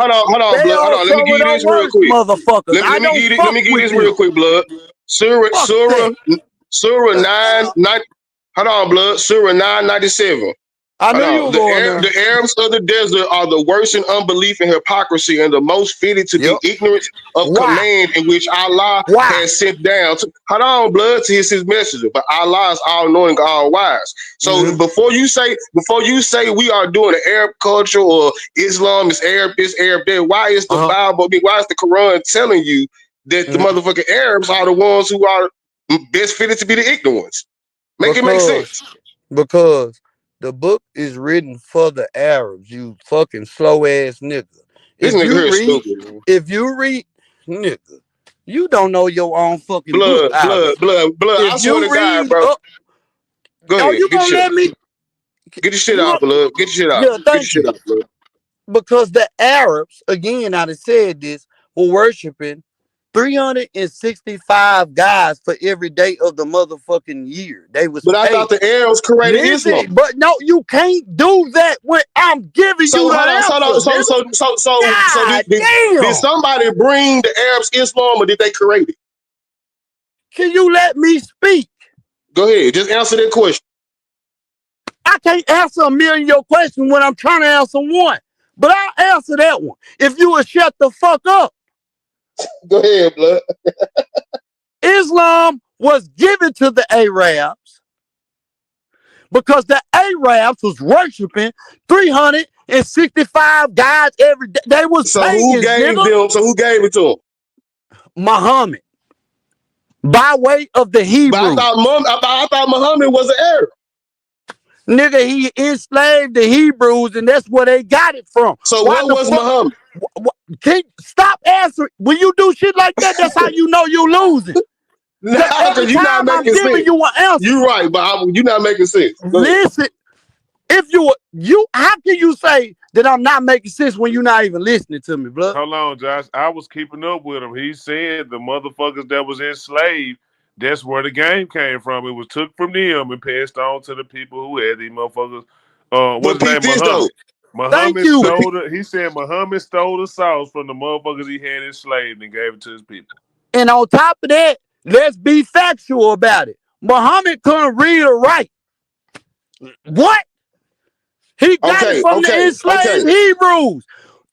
They are on. Let me some give of you the this real worst quick. motherfuckers. I don't Let fuck me give you with this real them. quick, blood. Surah Fuck Surah that. Surah 9 hold on, blood. Surah 997. I Hold knew you on. were going there. The Arabs of the desert are the worst in unbelief and hypocrisy and the most fitted to Yep. be ignorant of Why? command in which Allah Why? has sent down. Hold on, blood, to his messenger. But Allah is all knowing, all wise. So Mm-hmm. before you say we are doing the Arab culture or Islam is Arab this, Arab that, why is the Uh-huh. Bible, why is the Quran telling you that the Mm-hmm. motherfucking Arabs are the ones who are best fitted to be the ignorant ones? Make it make Because sense. because the book is written for the Arabs, you fucking slow ass nigga. This If nigga you here is read, stupid, man. if you read, nigga, you don't know your own fucking book, obviously. Blood. I If swear you to God, read bro. up, Go oh, ahead. you Get gonna your shit let out. me? Get your shit You out, gonna, blood. Get your shit out. yeah, Get your thank shit you. out, blood. Because the Arabs, again, I done said this, were worshiping 365 guys for every day of the motherfucking year. They was But I thought paid. the Arabs created Islam. Listen, but no, you can't do that when I'm giving So you the hold on, answer, nigga. God did damn. somebody bring the Arabs Islam or did they create it? Can you let me speak? Go ahead. Just answer that question. I can't answer a million of your questions when I'm trying to answer one. But I'll answer that one. If you would shut the fuck up. Go ahead, blood. Islam was given to the Arabs because the Arabs was worshiping 365 guys every day. They was pagans, nigga. So who gave it to them? Muhammad, by way of the But Hebrews. I thought Muhammad was an Arab. Nigga, he enslaved the Hebrews, and that's where they got it from. So Why what the was fuck? Muhammad? Can stop answering? When you do shit like that, that's how you know you losing. Cause Nah, every because you're not time I'm making giving sense. you an answer, You're right, but you're not making sense. Go ahead. listen. If how can you say that I'm not making sense when you're not even listening to me, blood? Hold on, Josh. I was keeping up with him. He said the motherfuckers that was enslaved, that's where the game came from. It was took from them and passed on to the people who had these motherfuckers. What's But his peep name? this though. Muhammad. Thank Muhammad you. stole the. He said Muhammad stole the sauce from the motherfuckers he had enslaved and gave it to his people. And on top of that, let's be factual about it. Muhammad couldn't read or write. What? He got it Okay, from the okay, okay. enslaved Hebrews.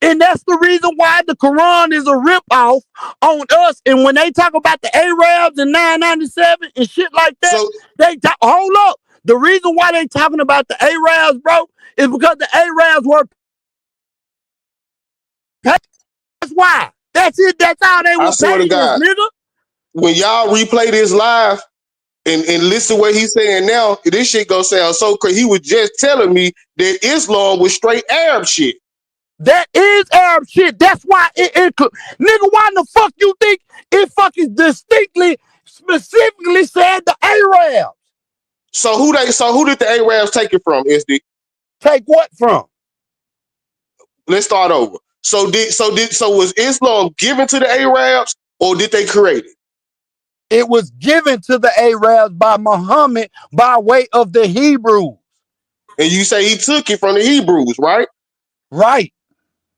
And that's the reason why the Quran is a ripoff on us. And when they talk about the Arabs in 997 and shit like that, So they talk, hold up. The reason why they talking about the Arabs, bro, is because the Arabs were paid. That's why. That's it. That's how they I were swear to paying us, God, nigga. when y'all replay this live and listen to what he's saying now, this shit gonna sound so crazy. He was just telling me that Islam was straight Arab shit. That is Arab shit. That's why nigga, why the fuck you think it fucking distinctly, specifically said the Arabs? So who did the Arabs take it from, SD? Take what from? Let's start over. So was Islam given to the Arabs or did they create it? It was given to the Arabs by Muhammad by way of the Hebrews. And you say he took it from the Hebrews, right? Right.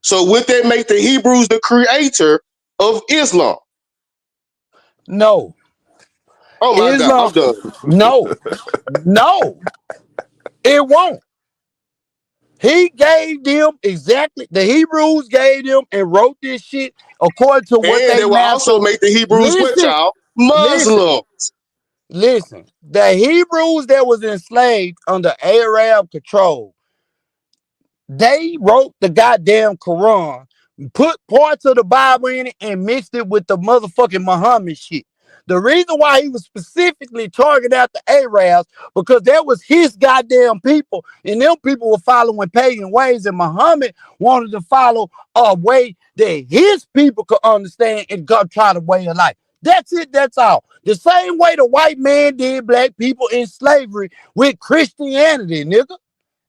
So would that make the Hebrews the creator of Islam? No. Oh my God, I'm Islam. done. No. No. It won't. He gave them exactly, the Hebrews gave them and wrote this shit according to what And they they will also master. make the Hebrews what, Listen, y'all? listen, Muslim. listen. The Hebrews that was enslaved under Arab control, they wrote the goddamn Quran, put parts of the Bible in it, and mixed it with the motherfucking Muhammad shit. The reason why he was specifically targeting out the Arabs because that was his goddamn people, and them people were following pagan ways, and Muhammad wanted to follow a way that his people could understand and go try to way of life. That's it. That's all. The same way the white man did black people in slavery with Christianity, nigga.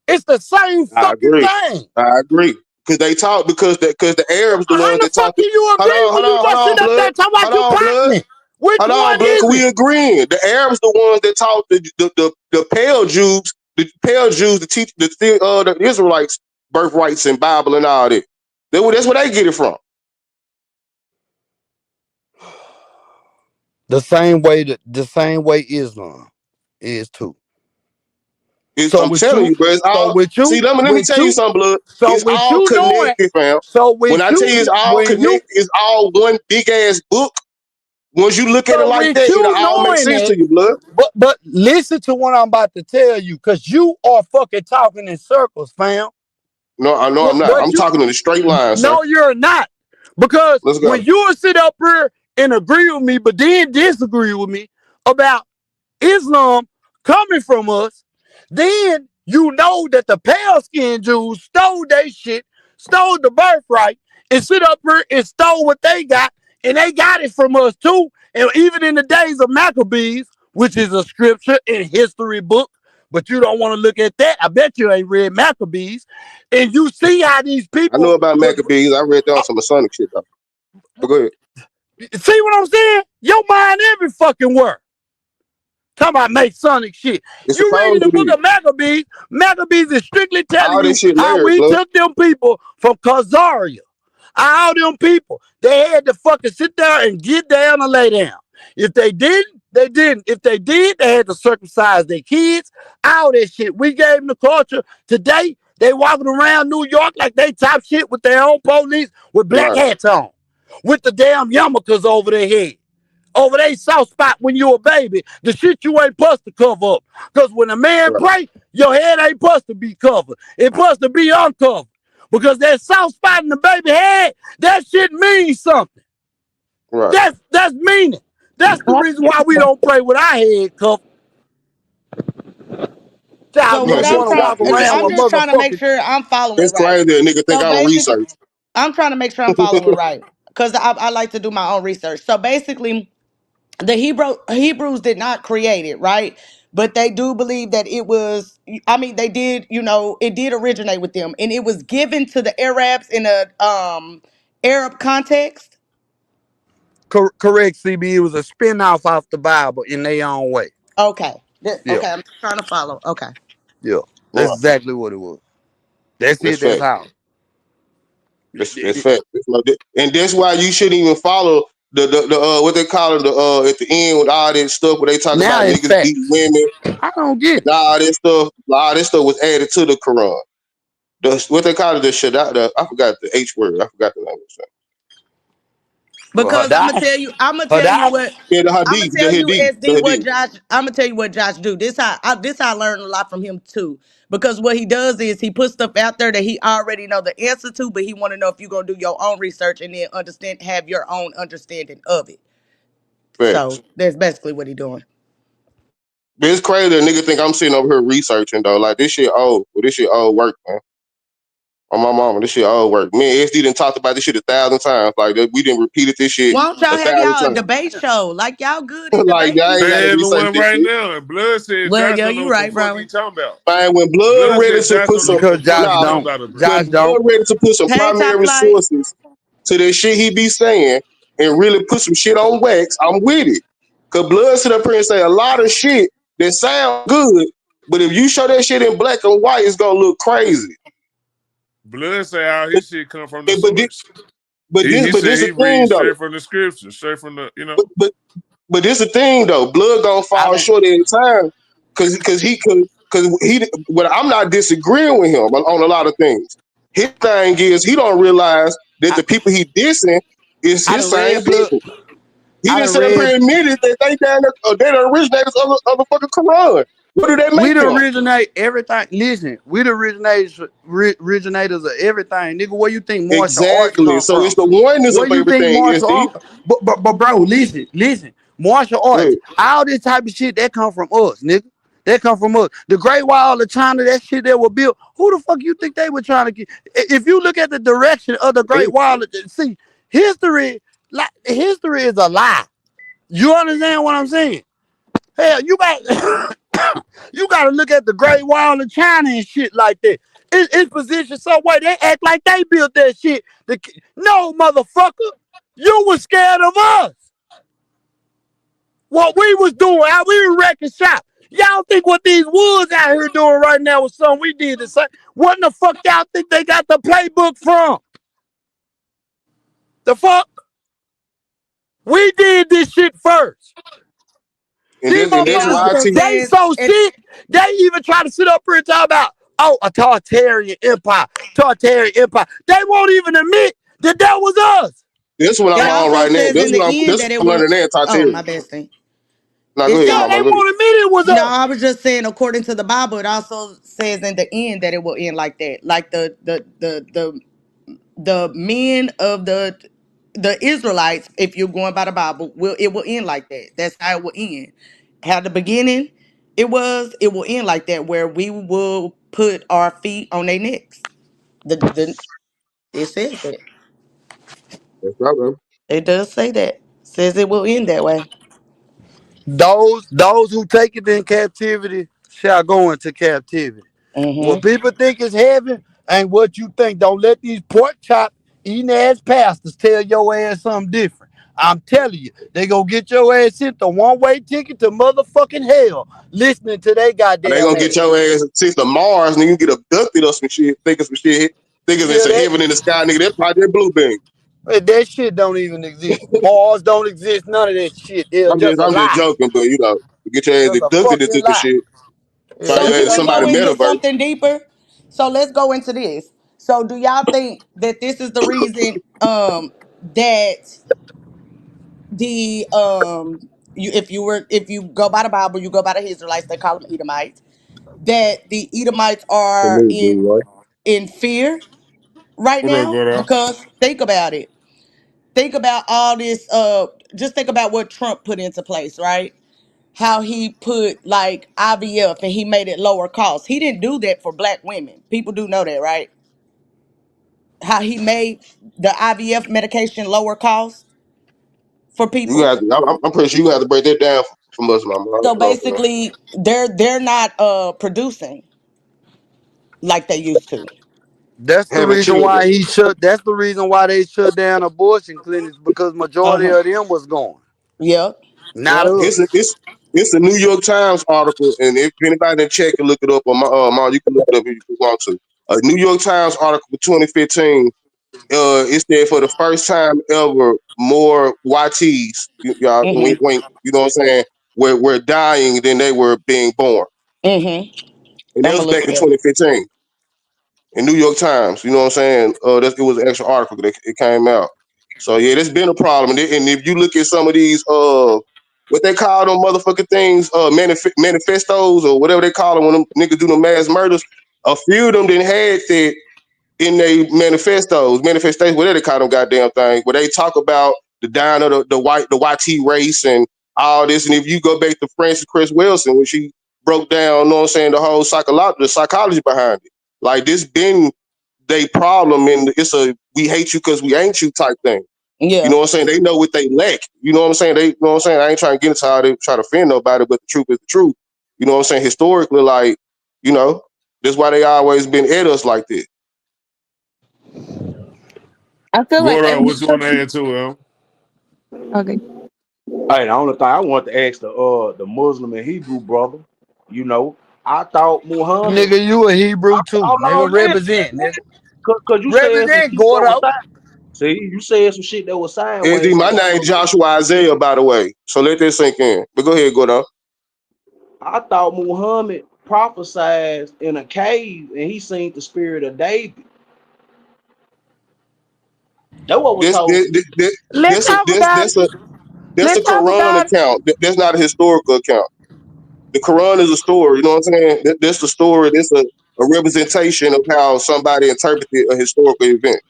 It's the same I fucking agree. thing. I agree. Because they talk because the Arabs the How ones the that fuck talk. can you agree when you Hold just sit on, up there blood. talking about Hold you on, blood. partnering? Which Hold on, one blood. is Cause it? we agreeing. The Arabs the ones that taught the pale Jews to teach the Israelites birthrights and Bible and all that. That's where they get it from. The same way Islam is too. It's, So I'm with telling you, you, bro. It's so all. with See, you, let me with tell you you, something, blood. so It's with all you knowing, connected, fam. so When with I tell you it's you, all when you, connected, it's all one big ass book. Once you look at it so like with that, it'll you all make knowing sense it, to you, blood. but listen to what I'm about to tell you, cause you are fucking talking in circles, fam. No, I know I'm not. What I'm you talking in a straight line, sir. No, you're not. Because Let's when go. you will sit up here and agree with me, but then disagree with me about Islam coming from us, then you know that the pale skinned Jews stole their shit, stole the birthright, and sit up here and stole what they got, and they got it from us too. And even in the days of Maccabees, which is a scripture and history book, but you don't want to look at that. I bet you ain't read Maccabees. And you see how these I know people about was Maccabees. I read down some Masonic shit though. But go ahead. see what I'm saying? Your mind every fucking word. Talking about Masonic shit. It's You read in supposed the to book be. of Maccabees, Maccabees is strictly telling All you this shit how layered, we blood. took them people from Khazaria. All them people, they had to fucking sit there and get down and lay down. If they didn't, they didn't. If they did, they had to circumcise their kids. All that shit. We gave them the culture. Today, they walking around New York like they top shit with their own police with black Right, hats on. With the damn yarmulkes over their head over their soft spot when you a baby, the shit you ain't supposed to cover up. Because when a man right, pray, your head ain't supposed to be covered. It's supposed to be uncovered. Because that soft spot in the baby head, that shit means something. right. That's meaning. That's the reason why we don't pray with our head covered. Child So You know, what niggas shit I'm want to trying, walk crazy, around I'm with man. just trying to make motherfucking. sure I'm following It's right. crazy. A nigga think So I don't basically, research. I'm trying to make sure I'm following right because I like to do my own research. So basically, the Hebrews did not create it, right? But they do believe that it was. I mean, they did. You know, it did originate with them, and it was given to the Arabs in a Arab context. Correct, CB. It was a spin-off off the Bible in their own way. Okay, Yeah, okay, I'm trying to follow. Okay. yeah. That's Right. exactly what it was. That's That's it. That's fact. how. That's fact. And that's why you shouldn't even follow the what they call it at the end with all that stuff where they talk Now about it's niggas beat facts. women I don't get and it. all this stuff was added to the Quran. What they call it, the Shadat, I forgot the H word. I forgot the language. Well, her Because die. I'm gonna Her tell you die. what Yeah, the I'm gonna Hadith, tell you the SD what Hadith. Josh. I'm gonna tell you what Josh do. This how I learned a lot from him too. Because what he does is he puts stuff out there that he already know the answer to, but he want to know if you gonna do your own research and then have your own understanding of it. So Facts. that's basically what he doing. But it's crazy that nigga think I'm sitting over here researching though. Like this shit old. Well, this shit old work, man. On my mama, this shit old work. Me and SD done talked about this shit 1,000 times. Like we didn't repeated this shit Why don't a y'all have thousand y'all a times. debate show? Like y'all good in Like I debating. ain't They gotta having research one this right shit. now, and Blood said Well, Josh yeah, don't know you what the right, fuck he bro. talking about. Man, when blood Blood ready said to Josh put don't know some what the Because fuck Josh he nah, talking don't. about. when Josh blood don't. ready to put some Hey, Top primary Flight. sources to the shit he be saying and really put some shit on wax, I'm with it. Cause blood sit up here and say a lot of shit that sound good, but if you show that shit in black and white, it's gonna look crazy. Blood say all But his shit come from the but this source. but He this he but said this the he thing reads though. straight from the scripture, straight from the But but but this the thing though. Blood gonna I fall don't. short every time because he well, I'm not disagreeing with him on a lot of things. His thing is he don't realize that I, the people he dissing is I his done same read blood. people. He I didn't done sit up here read. and admitted that they down there, they the originators of the fucking Quran. What do that We make the them? originate everything. Listen, we the originators of everything, nigga. Where you think martial arts Exactly. come So it's from? the oneness Where of you think everything. martial SD. art? But bro, listen. Martial arts, Good. all this type of shit that come from us, nigga. That come from us. The Great Wall of China, that shit that was built. Who the fuck you think they were trying to get? If you look at the direction of the Great Wall, see, history is a lie. You understand what I'm saying? Hell, you got to look at the Great Wall of China and shit like that. It's positioned some way. They act like they built that shit. No, motherfucker. You was scared of us. What we was doing, how we was wrecking shop. Y'all think what these woods out here doing right now was something we did the same? What the fuck y'all think they got the playbook from? The fuck? We did this shit first. These And It that's motherfuckers, why I also teach. they says, so and sick, they even try to sit up here and talk about, oh, a Tartarian empire, Tartarian empire. They won't even admit that that was us. That's what I'm it on also right now. says in the end That's that what it I'm will. learning now, Oh, Tatiana. my best thing. Now go It ahead, Yeah, says they mama. Go ahead. won't admit it was no. us. I was just saying, according to the Bible, it also says in the end that it will end like that. Like the men of the Israelites, if you're going by the Bible, will end like that. That's how it will end. How the beginning it will end like that, where we will put our feet on their necks. The it says that. That's right, bro. It does say that. Says it will end that way. Those who take it in captivity shall go into captivity. What Mm-hmm. people think is heaven ain't what you think. Don't let these pork chop eating ass pastors tell your ass something different. I'm telling you, they gonna get your ass sent a one-way ticket to motherfucking hell listening to they And they goddamn gonna get ass. your ass sent to Mars, and you get abducted or some shit. Thinking some shit. Thinking it's Yeah, a heaven in the sky, nigga. That's probably that blue thing. that shit don't even exist. Mars don't exist. None of that shit. It's I'm just just a I'm just lie. joking, but you know, you get your ass Just a abducted fucking into the lie. shit. Yeah, So Probably can it's a we somebody go lie. into metaverse. something deeper? So let's go into this. So do y'all think that this is the reason that the if you go by the Bible, you go by the Israelites, they call them Edomites, that the Edomites are Salute, dude, right? in fear right What up, now? brother? Because think about it. Think about all this just think about what Trump put into place, right? How he put like IVF and he made it lower cost. He didn't do that for black women. People do know that, right? How he made the IVF medication lower cost for You people. have to, I'm pretty sure you have to break that down from us, mama. I So don't know. basically, they're not producing like they used to. That's the Having reason children. why he shut. That's the reason why they shut down abortion clinics because Uh majority huh. of them was gone. Yep. Not Yep. It's a, us. it's it's a New York Times article, and if anybody can check and look it up on my mom, you can look it up if you want to. A New York Times article for 2015. It said for the first time ever, more YTs, y'all wink Mm-hmm. wink, you know what I'm saying, were dying than they were being born. Mm-hmm. And that I'm was gonna look back it in up. 2015 in New York Times. You know what I'm saying? It was an extra article that it came out. So yeah, there's been a problem. And if you look at some of these what they call them motherfucking things, manifestos or whatever they call them when them niggas do the mass murders, a few of them didn't had that in their manifestations, whatever they call them goddamn thing, where they talk about the dying of the YT race and all this. And if you go back to Frances Cress Wilson, when she broke down, you know what I'm saying, the whole psychology behind it. Like this been they problem, and it's a we hate you because we ain't you type thing. You Yeah. know what I'm saying? They know what they lack. You know what I'm saying? They, you know what I'm saying? I ain't trying to get into how they try to offend nobody, but the truth is the truth. You know what I'm saying? Historically, like, you know, that's why they always been at us like this. I feel like What every what you want to add to it? okay. Hey, the only thing I want to ask the Muslim and Hebrew brother, you know, I thought Muhammad. Nigga, you a Hebrew too. Hold Nigga, on, represent, nigga. cause you said some Represent, shit that was Gordo. sad. See, you said some shit that was And sideways. So my that's name what Joshua Isaiah, by the way. So let that sink in. But go ahead, go down. I thought Muhammad prophesied in a cave and he seen the spirit of David. That what was This, told this, to me. this, Let's this, a, talk this, about this, a, that's a let's talk Quran about it. account. That's not a historical account. The Quran is a story. You know what I'm saying? That's the story. That's a representation of how somebody interpreted a historical event.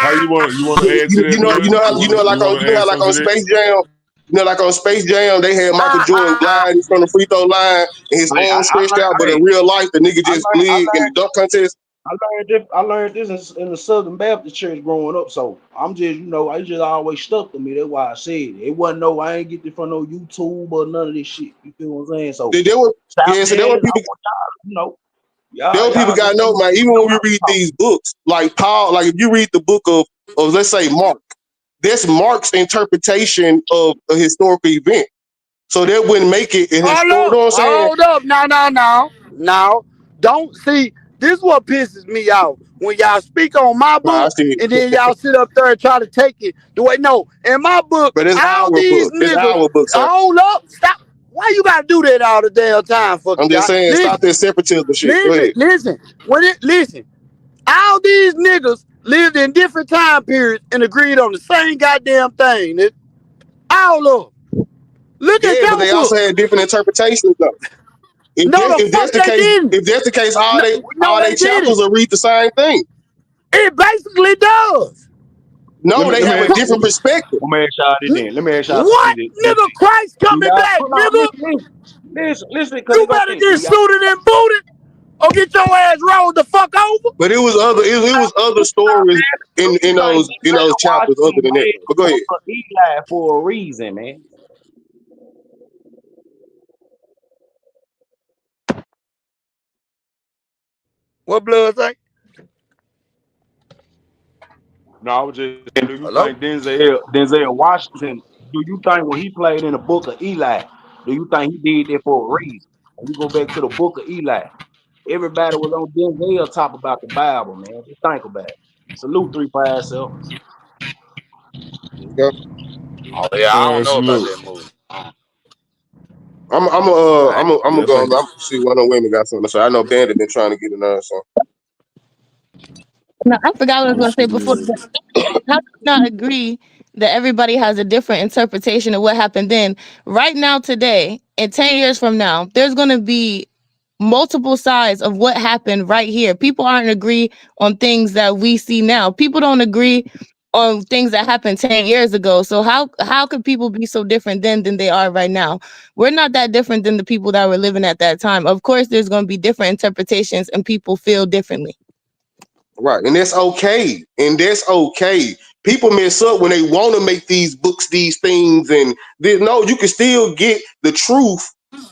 How you want to add to that, You know, Blair? how, You want to add like something on to that? Space Jam. You know, like on Space Jam, they had Michael Jordan gliding from the free throw line and his Hey, arm stretched out, but in real life, the nigga just I slid in the learned dunk contest. I learned this in the Southern Baptist Church growing up. So I'm just, you know, I just always stuck to me. That's why I said it. It wasn't no, I ain't get it from no YouTube or none of this shit. You feel what I'm saying? So They were, stop yeah, so saying it. I want y'all, you know, there were people y'all got just to know, man. Even know when we how to read talk. these books, like Paul, like if you read the book of let's say Mark, that's Mark's interpretation of a historical event. So that wouldn't make it a historical. You know what I'm saying? Hold up. No, no, no. No. Don't see. This is what pisses me off. When y'all speak on my Nah, I book see. and then y'all sit up there and try to take it the way. No, in my book, But it's all our these book. It's niggas, our book, sir. hold up, stop. Why you gotta do that all the damn time, I'm fucking just guy? saying, stop Listen, that separatism shit. Go listen, ahead. listen. Listen, all these niggas lived in different time periods and agreed on the same goddamn thing. All of them. Look at Yeah, but your they also book. had different interpretations though. No, the If that's fuck the they case, didn't. all No, no, they they chapters didn't. will read the same thing. It basically does. No, they Let me have a ask, Cr- different perspective. let me ask y'all this then. Let me ask y'all something. What? Nigga, Christ Do coming y'all back, hold on, nigga. listen, because You they gonna better think, do get y'all suited and booted or get your ass rolled the fuck over. But it was other stories you think in those chapters other Washington than that. made But go the ahead. book of Eli for a reason, man? What blood say? No, I was just saying, do you Hello? think Denzel Washington, do you think when he played in the book of Eli, do you think he did that for a reason? When you go back to the book of Eli, everybody was on Denzel talk about the Bible, man. Just think about it. Salute 357. Yeah. Oh yeah, I don't know about Salute. that movie. I ain't I'm gonna Yeah, I go. think I'm see one of the women got something to say. I know Bandit been trying to get another song. No, I forgot what I was let's going to say before. see. How do you not agree that everybody has a different interpretation of what happened then? Right now, today, and 10 years from now, there's going to be multiple sides of what happened right here. People aren't agree on things that we see now. People don't agree on things that happened 10 years ago. So how could people be so different then than they are right now? We're not that different than the people that were living at that time. Of course, there's going to be different interpretations and people feel differently. Right, and that's okay, People mess up when they want to make these books, these things, and no, you can still get the truth.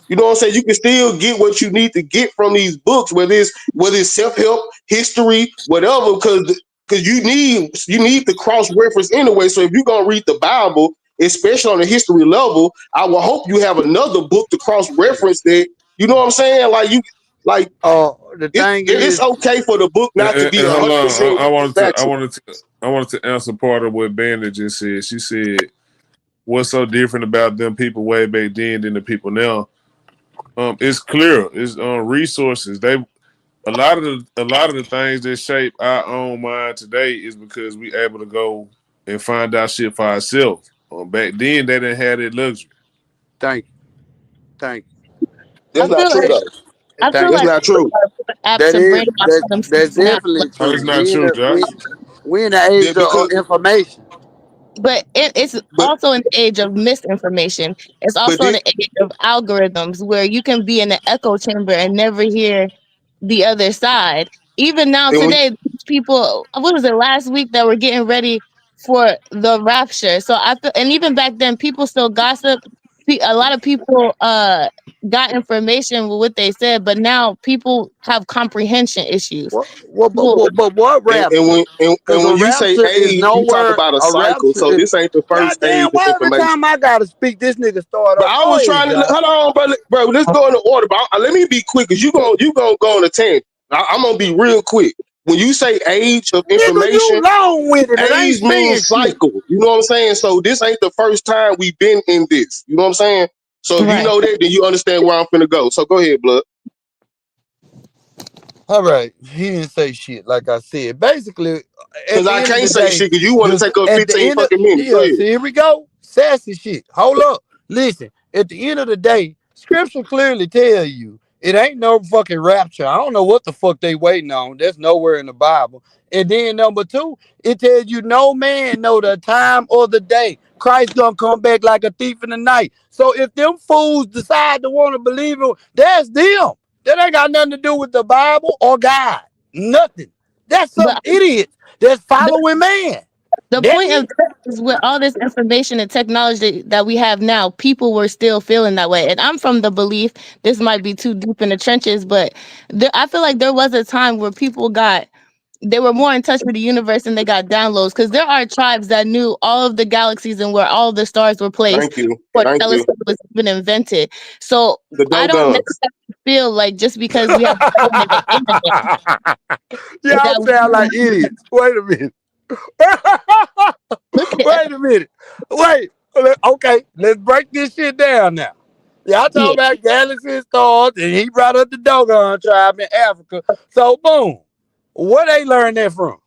You know what I'm saying? You can still get what you need to get from these books, whether it's self help, history, whatever, because you need to cross reference anyway. So if you're gonna read the Bible, especially on a history level, I will hope you have another book to cross reference that You know what I'm saying? Like you, like The thing it's is, okay for the book not to be And hold on, 100% factual. I wanted to answer part of what Bandit just said. She said, "What's so different about them people way back then than the people now?" It's clear. It's resources. A lot of the things that shape our own mind today is because we able to go and find out shit for ourselves. Back then, they didn't have that luxury. thank you, thank I That's not feel true like though. I feel That's like not true. apps That to is brainwash that's themselves now. definitely Oh, it's true. not true, Josh. We in the age of Because, information. But it's but, also an age of misinformation. It's but also then the age of algorithms where you can be in an echo chamber and never hear the other side. Even now and when today, people, what was it last week that were getting ready for the rapture? So I feel, and even back then, people still gossip. A lot of people got information with what they said, but now people have comprehension issues. People, But what rapture? Because and a when you say rapture is age, you talk nowhere. about a A cycle. rapture So is. this ain't the first Goddamn! age of Why every information. time I gotta speak, this nigga start But up? I Go was ahead, trying to Josh. hold on, bro. Let's go in the order. But let me be quick, cause you gonna go on a tangent. I'm gonna be real quick. When you say age of Nigga, you information, long with it. It ain't age saying means shit. cycle. You know what I'm saying? So this ain't the first time we've been in this. You know what I'm saying? So if you right. know that, then you understand where I'm finna go. So go ahead, blood. All right, he didn't say shit. Like I said, basically, at Cause the I end of can't the say day, shit, cause you want to just take up at the 15 end of fucking minutes. Go yeah. ahead. See, here we go, sassy shit. Hold up, listen. At the end of the day, Scripture clearly tell you it ain't no fucking rapture. I don't know what the fuck they waiting on. That's nowhere in the Bible. And then number two, it tells you no man know the time or the day. Christ gonna come back like a thief in the night. So if them fools decide to want to believe it, that's them. That ain't got nothing to do with the Bible or God. Nothing. That's some But idiots that's following man. the That's point of it. this is with all this information and technology that we have now, people were still feeling that way. And I'm from the belief, this might be too deep in the trenches, but I feel like there was a time where they were more in touch with the universe and they got downloads because there are tribes that knew all of the galaxies and where all the stars were placed Thank you. before Thank you. telescope was even invented. So The I dope don't guns. necessarily feel like just because we have the phone and the internet Y'all that sound like idiots. Wait a minute. look at Wait a minute. Wait. Okay, let's break this shit down now. Y'all talking yeah. about galaxy and stars, and he brought up the Dogon tribe in Africa. So boom. Where they learn that from?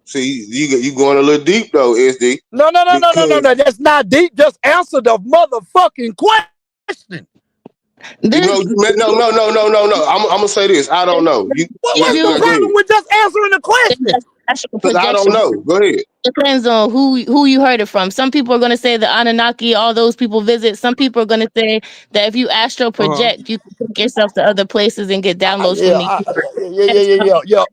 See, you going a little deep though, SD. No, no, no, no, no, no, Because no. That's not deep. Just answer the motherfucking question. you There's know, no. I'm gonna say this. I don't know. You What's the now go ahead. problem with just answering the question? there's astral Because I don't projection. know. Go ahead. Depends on who you heard it from. Some people are going to say the Anunnaki, all those people visit. Some people are going to say that if you astral Uh-huh. project, you can take yourself to other places and get downloads from Yeah, the universe. yeah.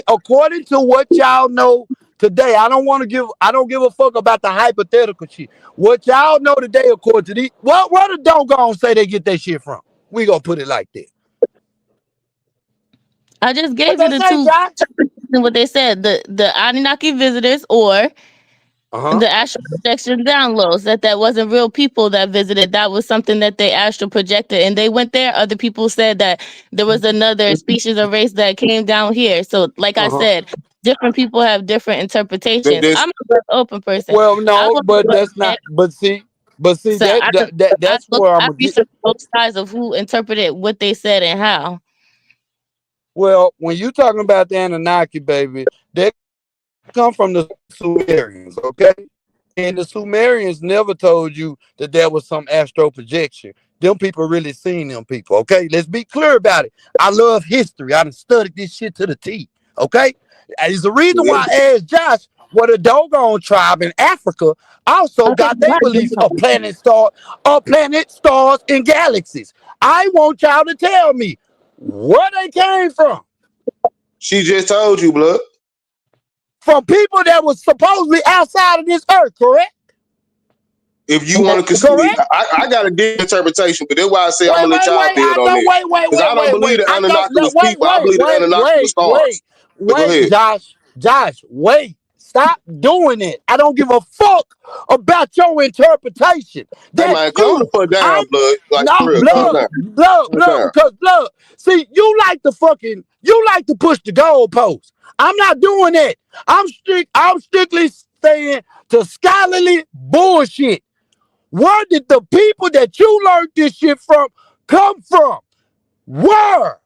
According to what y'all know today, I don't give a fuck about the hypothetical shit. What y'all know today, according to these, where the doggone say they get that shit from? We gonna put it like that. I just What gave you they the say, two Josh? and what they said: the Anunnaki visitors or Uh huh. the astral projection downloads. That wasn't real people that visited. That was something that they astral projected, and they went there. Other people said that there was another species or race that came down here. So, like I Uh huh. said, different people have different interpretations. This I'm a very open person. Well, I no, will but look that's at not. But see so that's where I'm I gonna get. research both sides of who interpreted what they said and how. Well, when you talking about the Anunnaki, baby, they come from the Sumerians, okay? And the Sumerians never told you that there was some astral projection. Them people really seen them people, okay? Let's be clear about it. I love history. I done studied this shit to the T, okay? And it's the reason why I asked Josh what a Dogon tribe in Africa also Okay, got their why do beliefs you of planet stars, and galaxies. I want y'all to tell me where they came from. she just told you, blood. From people that was supposedly outside of this earth, correct? If you want to consider, Correct? I got a different interpretation, but that's why I say I'm Wait, gonna let wait, y'all wait. build I on don't it. Because I don't believe wait. the I don't Anunnaki no, was people. I believe the Anunnaki was stars. But go wait, ahead. Josh. Josh, wait. Stop doing it. I don't give a fuck about your interpretation. Hey That's man, calm the you. fuck down, I'm blood. Like for not real, calm blood, down, blood, calm blood, down. because blood. See, you like to push the goalpost. I'm not doing that. I'm strictly staying to scholarly bullshit. Where did the people that you learned this shit from come from? Where?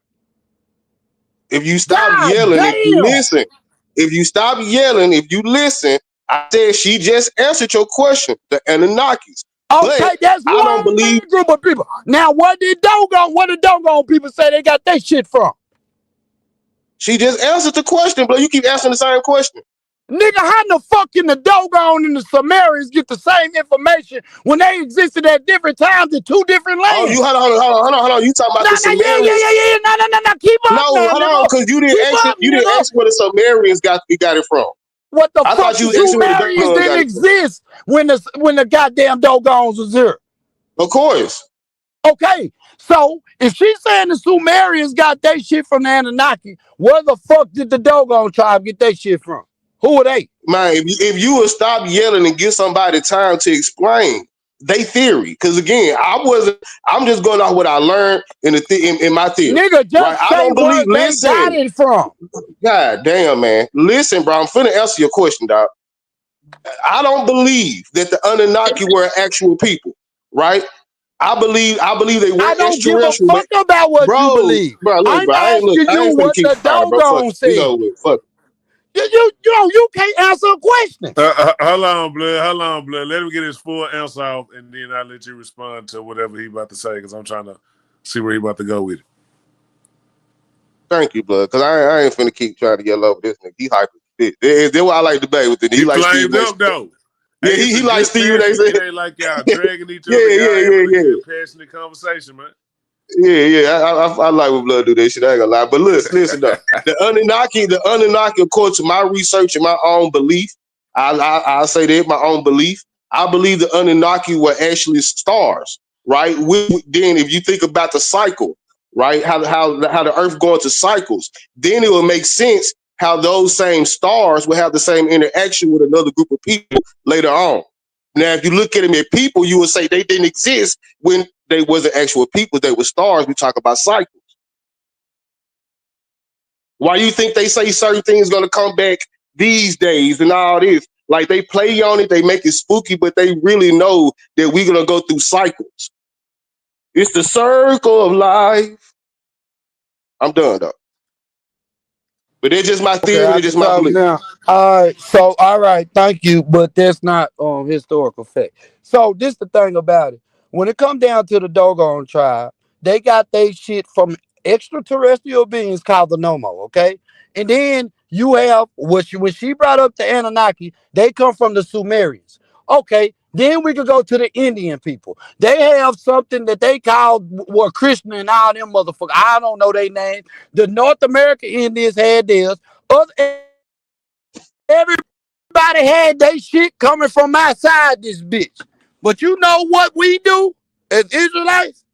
If you stop God yelling, if you damn. listen, if you stop yelling, if you listen, I said she just answered your question, the Anunnakis. But Okay, that's I don't believe one group of people. Now, where the doggone people say they got their shit from? she just answered the question, but you keep asking the same question. Nigga, how the fuck can the Dogon and the Sumerians get the same information when they existed at different times in two different Oh, you lands? hold on. You talking about No, the no, Sumerians? yeah. No. Keep No, up now, hold on, nigga. because Keep up, you didn't nigga. ask where the Sumerians got it from. What the I fuck? thought The you asked where the Sumerians Dogon didn't got it from. exist when the goddamn Dogons was here. Of course. Okay, so if she's saying the Sumerians got their shit from the Anunnaki, where the fuck did the Dogon tribe get their shit from? Who are they? Man, if you would stop yelling and give somebody time to explain they theory, because again, I'm just going off what I learned in my theory, Nigga, right? just I say don't believe, where they got listen, it from. God damn, man. Listen, bro, I'm finna answer your question, dog. I don't believe that the Anunnaki were actual people, right? I believe they were I don't give a extraterrestrial, but fuck about what you bro, believe. look, I'm bro, asking I you ain't finna what keep the trying, bro. Fuck Dogon it. It's said. over with. Fuck it. You can't answer a question. Hold on, blood. Hold on, blood. Let him get his full answer off, and then I'll let you respond to whatever he about to say, because I'm trying to see where he about to go with it. Thank you, blood. Cause I ain't finna keep trying to yell over this nigga. He hyper. That's why I like debate with him. He He like flamed Stephen A. up, Smith. though. Yeah, Hey, it's he a like good Stephen A. passion. It Smith. ain't like y'all dragging each other. Yeah, Y'all yeah, having yeah, a yeah. good, passionate conversation, man. Yeah. I like when blood do that shit. I ain't gonna lie. But listen though. The Anunnaki, according to my research and my own belief, I say that my own belief. I believe the Anunnaki were actually stars, right? Then, if you think about the cycle, right, how the Earth go into cycles, then it will make sense how those same stars will have the same interaction with another group of people later on. Now, if you look at them as people, you would say they didn't exist when they wasn't actual people. They were stars. We talk about cycles. Why you think they say certain things gonna come back these days and all this? Like they play on it, they make it spooky, but they really know that we're gonna go through cycles. It's the circle of life. I'm done though. But it's just my Okay, theory, I it's can just my talk belief. now. All right, so all right, thank you, but that's not historical fact. So this the thing about it. When it come down to the Dogon tribe, they got their shit from extraterrestrial beings called the Nomo, okay? And then you have when she brought up the Anunnaki, they come from the Sumerians. Okay, then we could go to the Indian people. They have something that they call well Krishna and all them motherfuckers. I don't know their names. The North American Indians had theirs. Everybody had their shit coming from outside this bitch. But you know what we do as Israelites?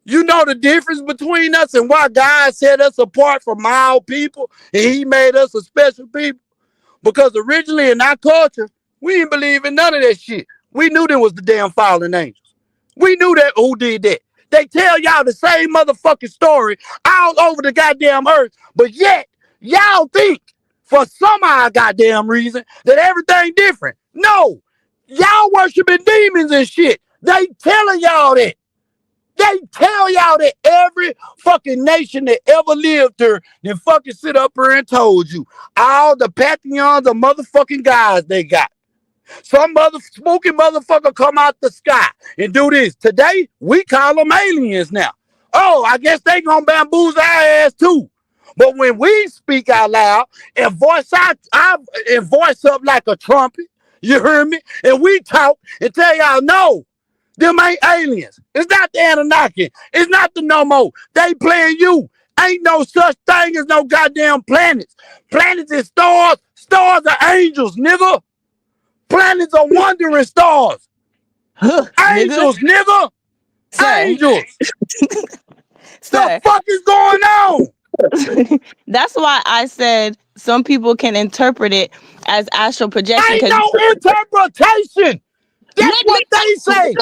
You know the difference between us and why God set us apart from all people and he made us a special people? Because originally in our culture, we didn't believe in none of that shit. We knew there was the damn fallen angels. We knew that who did that. They tell y'all the same motherfucking story all over the goddamn earth, but yet y'all think for some odd goddamn reason that everything different. No, y'all worshiping demons and shit. They telling y'all that. They tell y'all that every fucking nation that ever lived here then fucking sit up here and told you all the pantheons of motherfucking guys they got. Some spooky motherfucker come out the sky and do this. Today, we call them aliens now. Oh, I guess they gonna bamboozle our ass too. But when we speak out loud and voice up like a trumpet, you hear me? And we talk and tell y'all no. Them ain't aliens. It's not the Anunnaki. It's not the Nomo. They playing you. Ain't no such thing as no goddamn planets. Planets is stars. Stars are angels, nigga. Planets are wandering stars. Huh, nigga. Angels, nigga. Sir. Angels. The Sir. fuck is going on? That's why I said some people can interpret it as astral projection Ain't because no interpretation. That's let me what they say.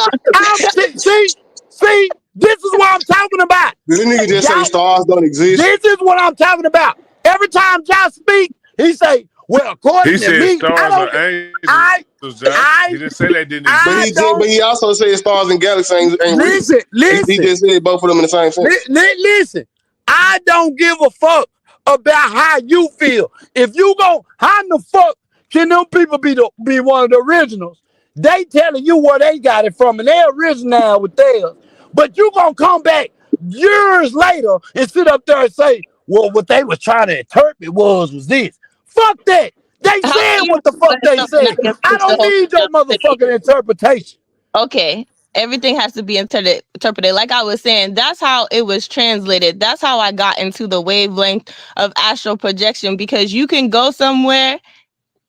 See, this is what I'm talking about. This nigga just say Y'all, stars don't exist. this is what I'm talking about. Every time Josh speak, he say, "Well, He according to said me, I stars don't, are angels, Josh. I, He didn't say they didn't exist. I But don't he also said stars and galaxies ain't real. listen, He listen, just said both of them in the same sentence. listen. I don't give a fuck about how you feel. If you go, how in the fuck can them people be one of the originals? They telling you where they got it from, and they original with theirs. But you gonna come back years later and sit up there and say, "Well, what they was trying to interpret was this." Fuck that. They how said do you what the fuck they know said. I the don't whole need your thing? motherfucking interpretation. Okay, everything has to be interpreted. Like I was saying, that's how it was translated. That's how I got into the wavelength of astral projection because you can go somewhere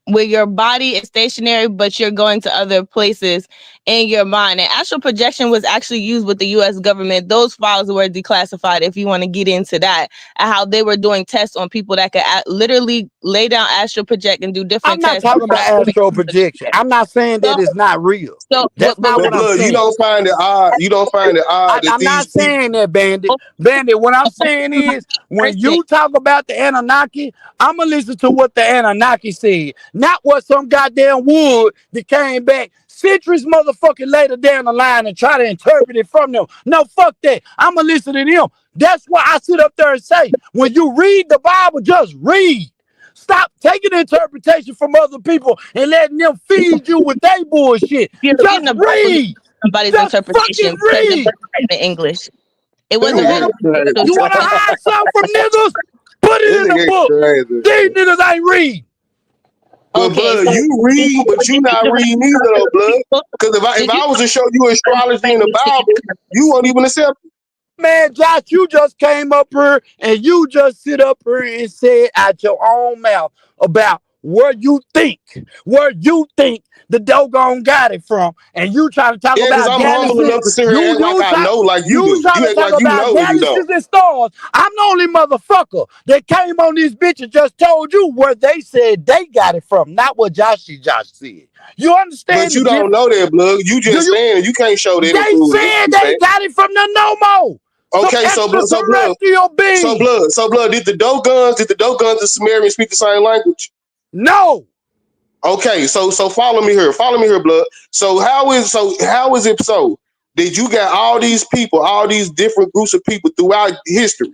where your body is stationary, but you're going to other places in your mind. And astral projection was actually used with the U.S. government. Those files were declassified. If you want to get into that, and how they were doing tests on people that could literally lay down astral project and do I'm different not tests. talking about astral projection. I'm not saying So, that it's not real. but That's not But what I'm blood, you saying. don't find it odd. You don't find it odd that I'm these not people. saying that, Bandit. Bandit, what I'm saying is when person, you talk about the Anunnaki, I'm going to listen to what the Anunnaki said, not what some goddamn wood that came back centuries motherfucking later down the line and try to interpret it from them. No, fuck that. I'm going to listen to them. That's why I sit up there and say, when you read the Bible, just read. Stop taking interpretation from other people and letting them feed you with their bullshit. you're reading Just the Bible, you read. read somebody's Just fucking interpretation because it read. wasn't written in English. It This wasn't nigga written is in You English. want to crazy. hide something from niggas? Put it This in the nigga is book. crazy. These niggas ain't read. But Okay, blood, so you you read, but you did you not read reading either though, blood. Because did if you I was to show you astrology in the explain to Bible, you you won't even accept it. Man, Josh, you just came up here and you just sit up here and said out your own mouth about where you think the doggone got it from, and you try to talk Yeah, because about I'm humble galaxies. enough to sit here and You act like you I try know like you you do. try You to act talk like you about know when you don't. galaxies and stars. I'm the only motherfucker that came on this bitch and just told you where they said they got it from, not what Josh said. You But understand the you don't difference? know that, blood. You Do just you? saying it. You can't show that and They prove it. said You they saying. got it from the Nomo. Some Okay, extraterrestrial being. so blood. Did the Dogons and Sumerians speak the same language? No. Okay, so follow me here. Follow me here, blood. How is it so that you got all these people, all these different groups of people throughout history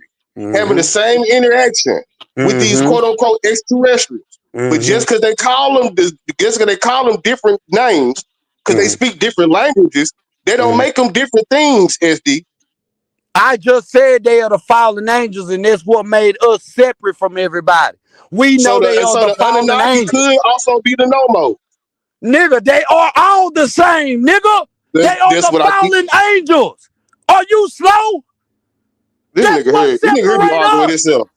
having the Mm-hmm. same interaction with these Mm-hmm. quote unquote extraterrestrials, but Mm-hmm. just because they call them different names because they Mm-hmm. speak different languages, they don't Mm-hmm. make them different things. SD. I just said they are the fallen angels, and that's what made us separate from everybody. We So know the they and are so the the fallen Anunnaki angels. could also be the Nomo. Nigga, they are all the same, nigga. They are That's the what I keep. fallen angels. Are you slow? This That's nigga what here. This nigga here be separate arguing with us. himself.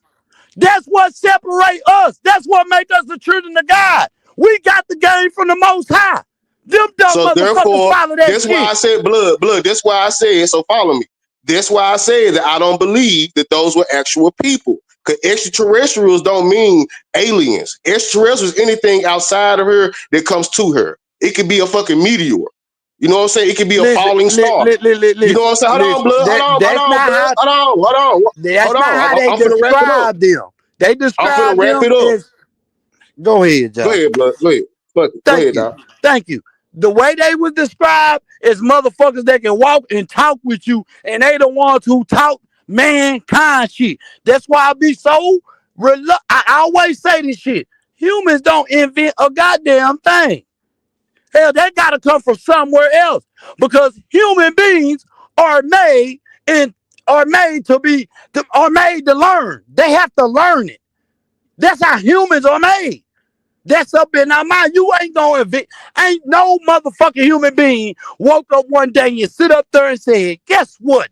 That's what separate us. That's what make us the children of God. We got the game from the Most High. Them dumb So motherfuckers therefore, follow that that's why I shit. said blood. That's why I said, so follow me. That's why I said that I don't believe that those were actual people. Because extraterrestrials don't mean aliens. Extraterrestrials, anything outside of her that comes to her. It could be a fucking meteor. You know what I'm saying? It could be a Listen, falling star. You know what I'm saying? Hold on, listen. blood. Hold That's on, not blood. how. That's Hold not on. how they I'm finna wrap it up. describe them. They I'm finna describe wrap them it up. as. Go ahead, Go Josh. ahead, blood. Go ahead. Fuck it. Go Thank ahead, you. dog. Thank you. The way they was described is motherfuckers that can walk and talk with you, and they the ones who talk mankind shit. That's why I be so I always say this shit. Humans don't invent a goddamn thing. Hell, that gotta come from somewhere else because human beings are made and are made to learn. They have to learn it. That's how humans are made. That's up in our mind. You ain't gonna invent. Ain't no motherfucking human being woke up one day and sit up there and said, "Guess what?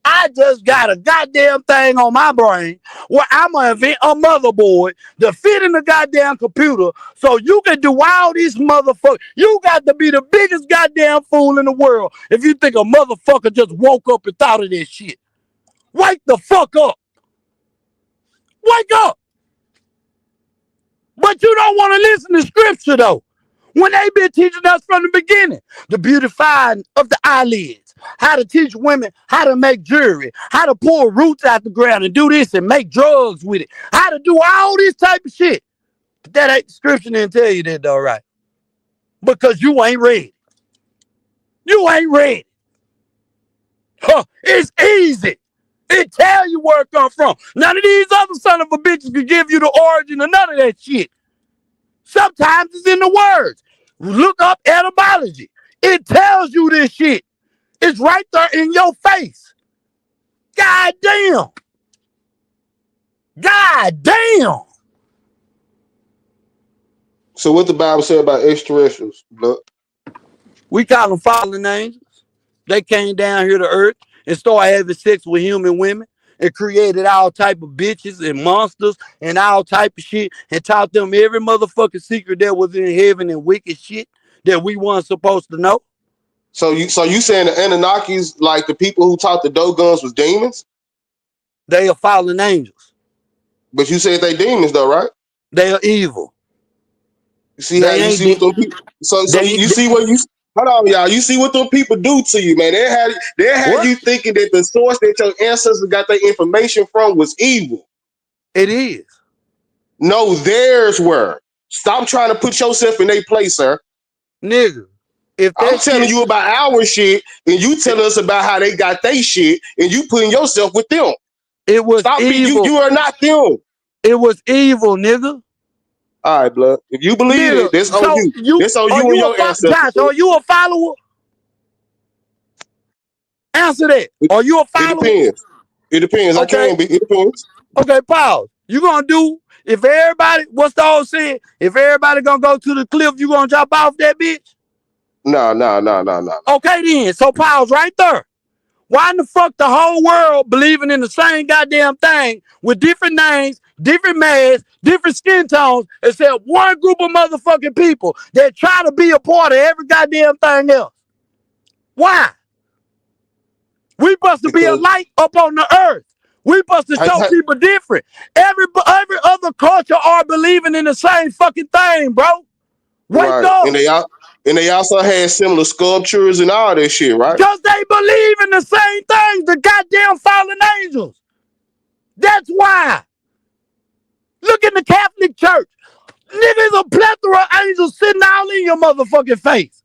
I just got a goddamn thing on my brain where I'm gonna invent a motherboard to fit in the goddamn computer so you can do all these motherfuckers. You got to be the biggest goddamn fool in the world if you think a motherfucker just woke up and thought of this shit. Wake the fuck up. Wake up. But you don't want to listen to scripture though. When they been teaching us from the beginning, the beautifying of the eyelids, how to teach women how to make jewelry, how to pull roots out the ground and do this and make drugs with it, how to do all this type of shit. But that ain't the scripture didn't tell you that though, right? Because you ain't ready. You ain't ready. Huh, it's easy. It tell you where it come from. None of these other son of a bitches can give you the origin of none of that shit. Sometimes it's in the words. Look up etymology. It tells you this shit. It's right there in your face. God damn. God damn. So what the Bible say about extraterrestrials? Blood? We call them fallen angels. They came down here to earth and started having sex with human women and created all type of bitches and monsters and all type of shit and taught them every motherfucking secret that was in heaven and wicked shit that we weren't supposed to know. So you saying the Anunnakis, like the people who taught the Dogons, was demons? They are fallen angels. But you said they demons though, right? They are evil. You see how They you ain't see what de- them people. So they, you they see what you. Hold on, y'all. You see what them people do to you, man. They had what? you thinking that the source that your ancestors got their information from was evil. It is. No, theirs were. Stop trying to put yourself in their place, sir. Nigga. If I'm that telling shit you about our shit, and you telling us about how they got their shit, and you putting yourself with them. it was Stop being you. evil. You are not them. It was evil, nigga. All right, blood. If you believe Nigga. it, that's on So you. you That's on are you and you a your ancestors. Josh, are you a follower? Answer that. It, Are you a it follower? depends. It depends. I Okay. can be. It depends. Okay, pause. You gonna do if everybody what's the old saying? If everybody gonna go to the cliff, you gonna drop off that bitch? No, no, no, no, no. Okay then. So pause right there. Why in the fuck the whole world believing in the same goddamn thing with different names, different masks, different skin tones, except one group of motherfucking people that try to be a part of every goddamn thing else? Why? We supposed to be a Because light up on the earth. We supposed to I, show I, people different. Every other culture are believing in the same fucking thing, bro. Wake right, up. and they also had similar sculptures and all that shit, right? Because they believe in the same things, the goddamn fallen angels. That's why. Look in the Catholic Church. Niggas a plethora of angels sitting all in your motherfucking face.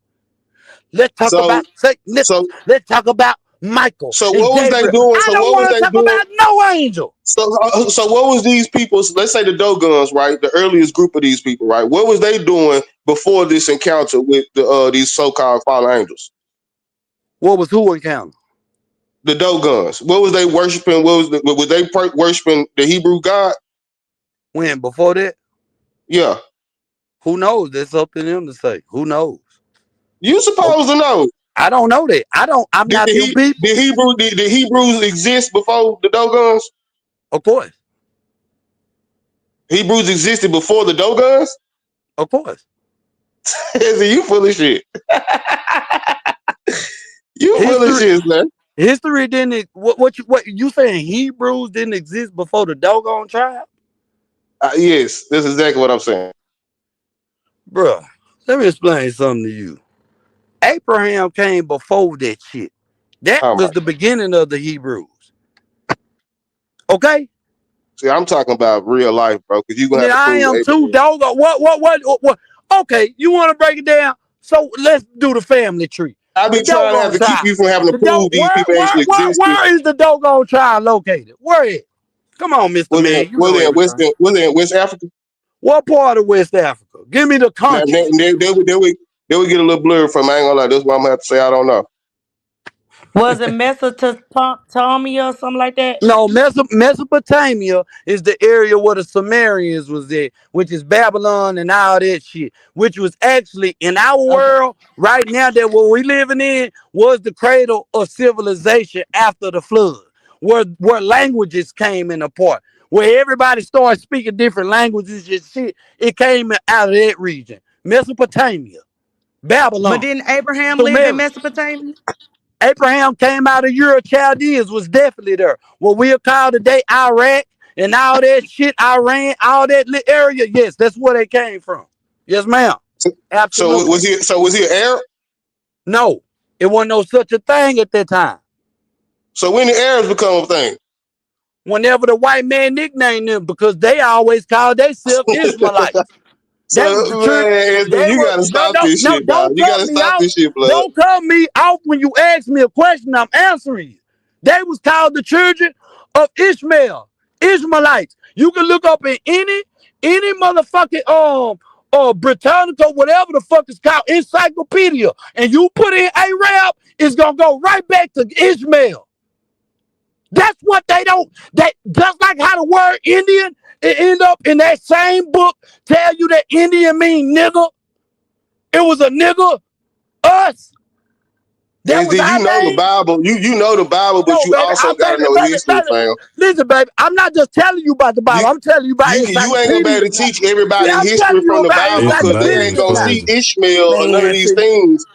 Let's talk So, about Satan. so, Let's talk about Michael so and what was they Gabriel. doing? I So don't what was want to they talk doing? about no angel. So what was these people? Let's say the Dogons, right? The earliest group of these people, right? What was they doing before this encounter with these so-called fallen angels? What was who encounter? The Dogons. What was they worshiping? Was they worshiping the Hebrew God? When? Before that? Yeah. Who knows? That's up to them to say. Who knows? You Okay. supposed to know. I don't know that. I'm Did not the, them he, people. the Hebrews exist before the Dogons? Of course. Hebrews existed before the Dogons? Of course. You full of shit. You full of History shit, man. history didn't what you saying Hebrews didn't exist before the doggone tribe? Yes, that's exactly what I'm saying. Bruh, let me explain something to you. Abraham came before that shit. That All was right. the beginning of the Hebrews. Okay? See, I'm talking about real life, bro, because you're going And to have then to I prove am too, Abraham. dog. What? Okay, you want to break it down? So let's do the family tree. I've The been trying to have doggone to keep tribe. you from having to The dog. prove these people actually existed. Where is the doggone tribe located? Where is? Come on, Mister Man. You know everything. Was they in West Africa? What part of West Africa? Give me the Now, country. they would get a little blurred from. I ain't gonna lie. That's why I'm gonna have to say I don't know. Was it Mesopotamia or something like that? No, Mesopotamia is the area where the Sumerians was at, which is Babylon and all that shit, which was actually in our Okay. world right now that what we living in was the cradle of civilization after the flood, where languages came in apart, where everybody started speaking different languages and shit. It came out of that region, Mesopotamia, But Babylon, didn't Abraham live in Sumer. Mesopotamia? Abraham came out of Ur Chaldeans, was definitely there. What we'll call today Iraq and all that shit, Iran, all that area. Yes, that's where they came from. Yes, ma'am. So Absolutely. was he an Arab? No, it wasn't no such a thing at that time. So when the Arabs become a thing? Whenever the white man nicknamed them, because they always called themselves Ishmaelites. So That was the church. man, Anthony, They you were gotta no, stop no, this no. shit, dog. Don't You cut gotta me stop out. this shit, blood. Don't cut me out when you ask me a question. I'm answering you. They was called the children of Ishmael, Ishmaelites. You can look up in any motherfucking or Britannica, whatever the fuck is called, encyclopedia, and you put in Arab, it's gonna go right back to Ishmael. That's what they don't. That just like how the word Indian it end up in that same book tell you that Indian mean nigga. It was a nigga, us. That And was then our you know the name. Bible. You know the Bible, but No, you baby, also I'm gotta baby, know baby, history, baby. fam. Listen, baby, I'm not just telling you about the You Bible. I'm telling you about you ain't gonna be able encyclopedias to now. teach See, everybody I'm history telling you from the about Bible Teach the because they Bible ain't is encyclopedias gonna now. see crazy. Ishmael or none of Man, these see, things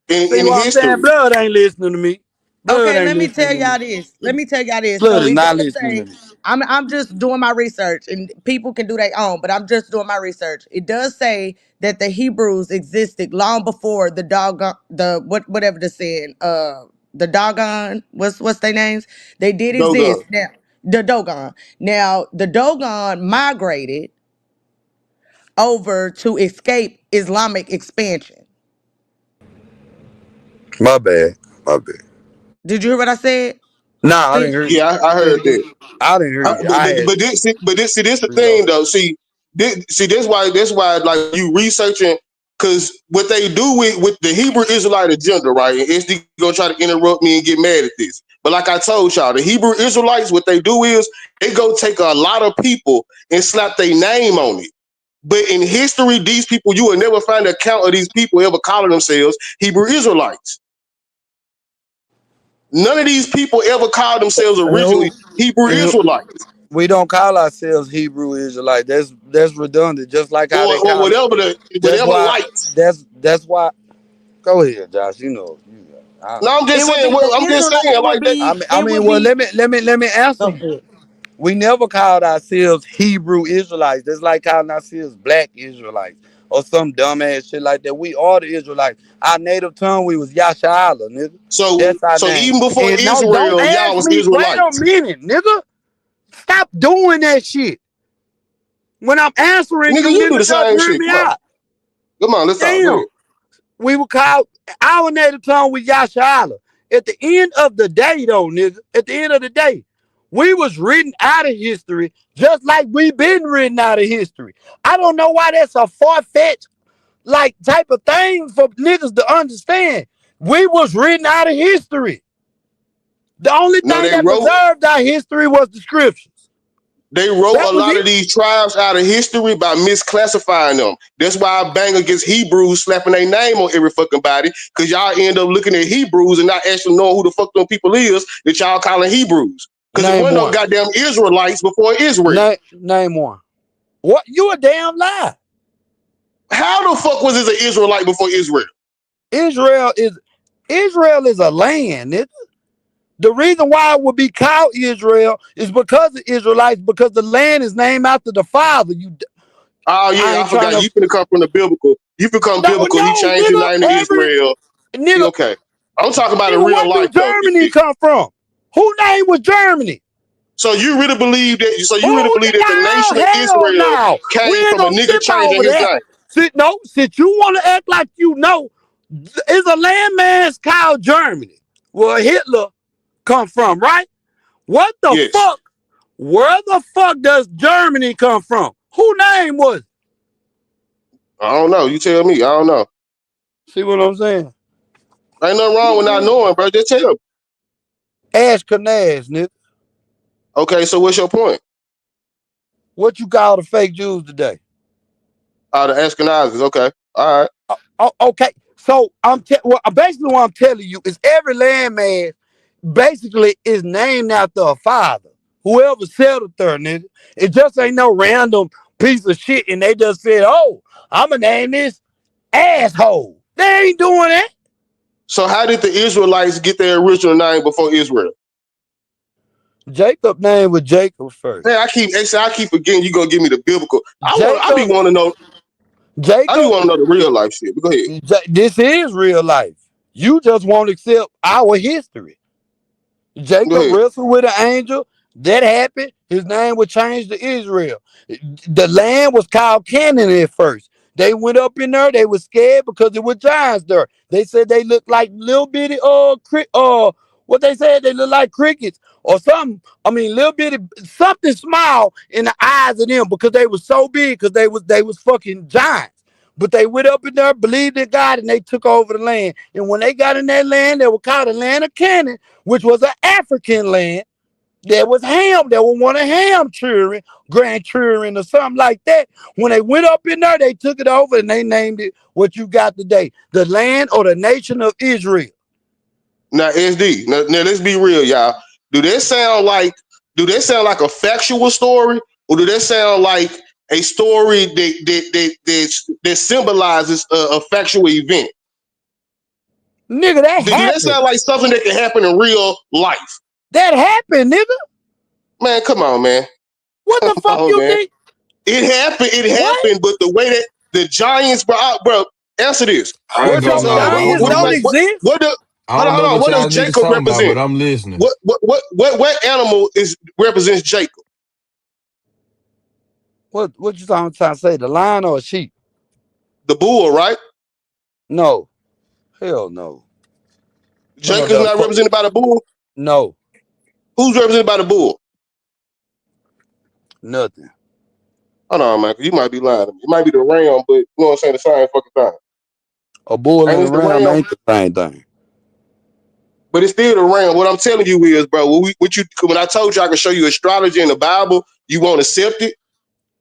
see in what I'm saying? history. Blood ain't listening to me. Blood Okay, ain't let me listening tell to me. y'all this. Let me tell y'all this. Blood So is it not does listening to say me. I'm just doing my research and people can do their own, but I'm just doing my research. It does say that the Hebrews existed long before the doggone the whatever the saying, the doggone, what's their names? They did exist. Dogon. Now the Dogon. Now the Dogon migrated over to escape Islamic expansion. My bad. My bad. Did you hear what I said? Nah, I didn't See, hear you. Yeah, I Say it heard that. again. I didn't hear you. I had But this the thing reloaded. though. See, that's why like you researching because what they do with the Hebrew Israelite agenda, right? And SD gonna try to interrupt me and get mad at this. But like I told y'all, the Hebrew Israelites, what they do is they go take a lot of people and slap their name on it. But in history, these people, you will never find an account of these people ever calling themselves Hebrew Israelites. None of these people ever called themselves And originally Hebrew who, Israelites we don't call ourselves Hebrew Israelite. That's redundant. Just like how they or call it. That's whatever why. lights. That's why. Go ahead, Josh. You know. No, I'm it just would saying. be Well, the I'm just Israelite. saying It would like that. be. I It mean, would well, be. let me answer Go you. ahead. We never called ourselves Hebrew Israelites. That's like calling ourselves Black Israelites or some dumbass shit like that. We are the Israelites. Our native tongue we was Yasha'Allah, nigga. So That's our so name. even before And no, don't Israel, y'all ask was me. Wait a Israelites. minute, nigga. Stop doing that shit. When I'm answering Nigga, you, you do nigga, the just same hear shit. me Come on, out. come on, let's talk. Go Damn. ahead. We were called our native tongue with Yasha'Allah. At the end of the day, though, nigga, at the end of the day, we was written out of history just like we been written out of history. I don't know why that's a far-fetched like type of thing for niggas to understand. We was written out of history. The only No, thing that preserved our history was the scriptures. they wrote That a was lot it. of these tribes out of history by misclassifying them. That's why I bang against Hebrews slapping their name on every fucking body, because y'all end up looking at Hebrews and not actually knowing who the fuck them people is that y'all calling Hebrews. Because it Name wasn't no one. goddamn Israelites before Israel. Name one. What? You a damn lie. How the fuck was this an Israelite before Israel? Israel is Israel is a land. The reason why it would be called Israel is because of Israelites, because the land is named after the father. Oh I yeah, I ain't trying forgot. to. You finna come from the biblical. You become No, biblical. He no, changed his nigga. name to Every Israel. nigga, Okay. I'm talking about in nigga. real What do life though. Germany come from? Who name was Germany? So you really believe that? So you really Who? believe that the No, nation of hell Israel no. We came ain't from a gonna nigga skip changing over his that. name? No, since you want to act like you know, is a landmass called Germany? Where Hitler come from, right? What the Yes. fuck? Where the fuck does Germany come from? Who name was it? I don't know. You tell me. I don't know. See what I'm saying? Ain't nothing wrong with not knowing, bro. Just tell me. Ashkenaz, nigga. Okay. So what's your point? What you call the fake Jews today? The Ashkenazis. Okay. All right. Okay, so basically what I'm telling you is every landmass basically is named after a father. Whoever settled there, nigga. It just ain't no random piece of shit, and they just said, "Oh, I'ma name this asshole." They ain't doing that. It. So how did the Israelites get their original name before Israel? Jacob name was Jacob first. Man, I keep forgetting you gonna give me the biblical. I be Jacob, want to know. I be Jacob, want to know the real life shit. But go ahead. This is real life. You just won't accept our history. Go Jacob ahead. wrestled with an angel. That happened. His name was changed to Israel. The land was called Canaan at first. They went up in there. They were scared because there were giants there. They said they looked like little bitty what they said they looked like crickets or something. I mean, little bitty something small in the eyes of them because they were so big because they was fucking giants. But they went up in there, believed in God, and they took over the land. And when they got in that land, they were called the land of Canaan, which was an African land. There was Ham. There was one of Ham children, grandchildren, or something like that. When they went up in there, they took it over and they named it what you got today, the land or the nation of Israel. Now, SD. Now let's be real, y'all. Do that sound like a factual story, or do that sound like a story that symbolizes a factual event? Nigga, that Do that happened. sound like something that can happen in real life? That happened, nigga. Man, come on, man. What the Come fuck on, you man. think? It happened. It What? happened. But the way that the Giants, bro, answer this. I What ain't What gonna your does lie. I don't giants what know don't what exist? I don't hold know on? what What does y'all niggas Jacob talking about, represent? but I'm listening. What animal represents Jacob? What you trying to say? The lion or a sheep? The bull, right? No. Hell no. I know Jacob's the not fuck. represented by the bull. No. Who's represented by the bull? Nothing. Hold on, man. You might be lying to me. It might be the ram, but you know what I'm saying? The same fucking thing. A bull Ain't and a it the ram ram? ain't the same thing. But it's still the ram. What I'm telling you is, bro, when I told you I can show you astrology in the Bible, you won't accept it.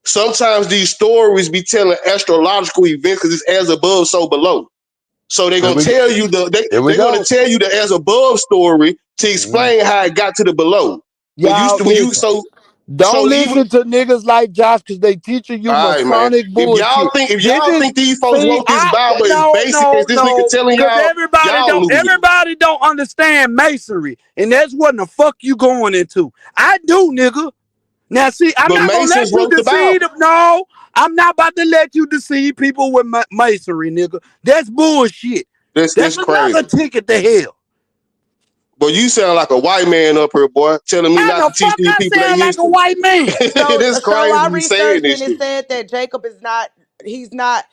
Sometimes these stories be telling astrological events because it's as above, so below. So they're Here gonna we go. tell you Here we they're gonna go. tell you the as above story to Mhm. explain how it got to the below. When you Y'all when you listen. Don't so even listen to niggas like Josh because they teaching you all right, man. Masonic bullshit. If This y'all is think these folks see, wrote this Bible as basic as this nigga no, telling because y'all losing it. everybody don't understand masonry, and that's what the fuck you going into. I do, nigga. Now, see, I'm But not gonna Masons let you wrote the deceive Bible. them. No, I'm not about to let you deceive people with masonry, nigga. That's bullshit. That's That's another crazy. ticket to hell. But you sound like a white man up here, boy, telling me How not the to teach fuck these I people their sound like a history. white man? This So crazy I you saying researched this and it shit. said that Jacob is not he's not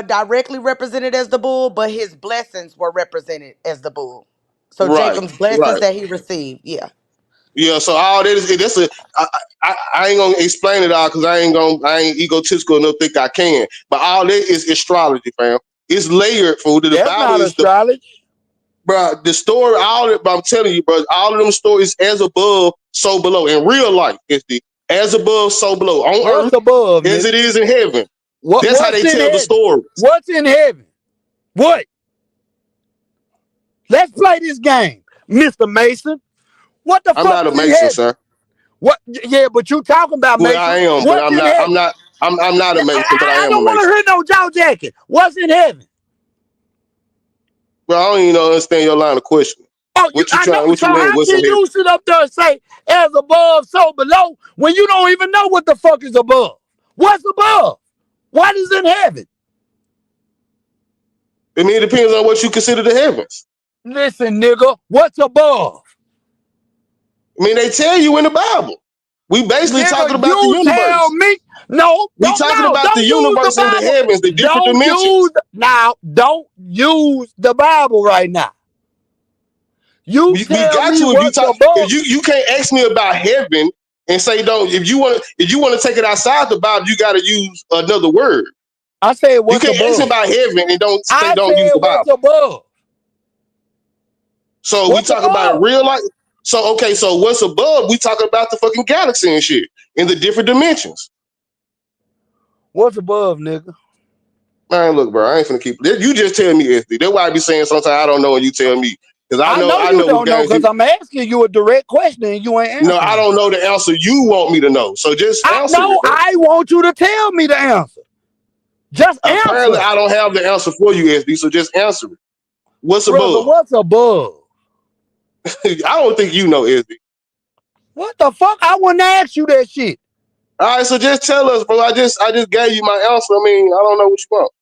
directly represented as the bull, but his blessings were represented as the bull. So Right, Jacob's blessings right. that he received, yeah. Yeah, so all that is that's a I ain't gonna explain it all because I ain't egotistical enough to think I can. But all that is astrology, fam. It's layered, food. The That's Bible not is the astrology. bro. The story, all that. But I'm telling you, bro, all of them stories as above, so below. In real life, it's the as above, so below on What's earth above, as nigga? it is in heaven. That's how What's they in tell the heaven? stories. What's in heaven? What? Let's play this game, Mr. Mason. What the I'm fuck not a is in Mason, heaven? sir. What? Yeah, but you talking about Well, I Mason? am, but What's I'm in not. I'm heaven? not. I'm not a Mason, but I I am a don't want to Mason. hear no jaw jacket. What's in heaven? But I don't even understand your line of questioning. Oh, What you I know. trying? What So you mean? how What's can in heaven? you sit up there and say as above, so below when you don't even know what the fuck is above? What's above? What is in heaven? I mean, it depends on what you consider the heavens. Listen, nigga, what's above? I mean, they tell you in the Bible. We basically talking Nigga, about the you tell universe. me. No, We talking about the don't use the universe and the Bible. heavens, the different dimensions. Don't use the Bible right now. You We tell got me to if you what's talk above. if you can't ask me about heaven and say don't if you want to take it outside the Bible, you got to use another word. I said You what's can't ask me above. about heaven and don't say I don't use said the what's Bible. above. So we What's talk about above? real life. So okay, so what's above? We talking about the fucking galaxy and shit in the different dimensions. What's above, nigga? Man, look, bro, I ain't finna keep. You just tell me, SD. That's why I be saying sometimes I don't know, and you tell me because I know I you know what don't know games because you. I'm asking you a direct question and you ain't No, I answering. don't know the answer you want me to know. So just I answer know it, bro. I want you to tell me the answer. Just Apparently, answer. I don't have the answer for you, SD. So just answer it. What's Brother, above? what's above? I don't think you know, SD. What the fuck? I wouldn't ask you that shit. All right, so just tell us, bro. I just gave you my answer. I mean, I don't know what you want.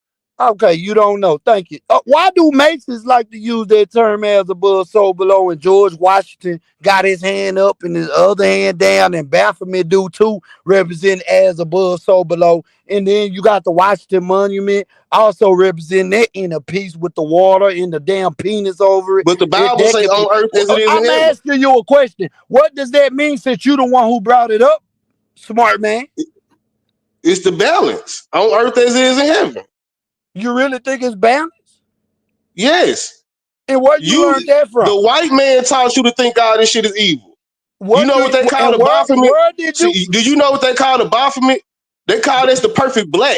Okay, you don't know. Thank you. Why do Masons like to use that term as above, so below? And George Washington got his hand up and his other hand down, and Baphomet do too, represent as above, so below. And then you got the Washington Monument, also representing that in a piece with the water and the damn penis over it. But the Bible That say can be. on earth as it is in I'm heaven. asking you a question. What does that mean? Since you the one who brought it up, smart man. It's the balance on earth as it is in heaven. You really think it's balanced? Yes. And where you learned that from? The white man taught you to think all this shit is evil. You What know do what they call and the Baphomet? where did you Do you know what they call the Baphomet? They call this the perfect black.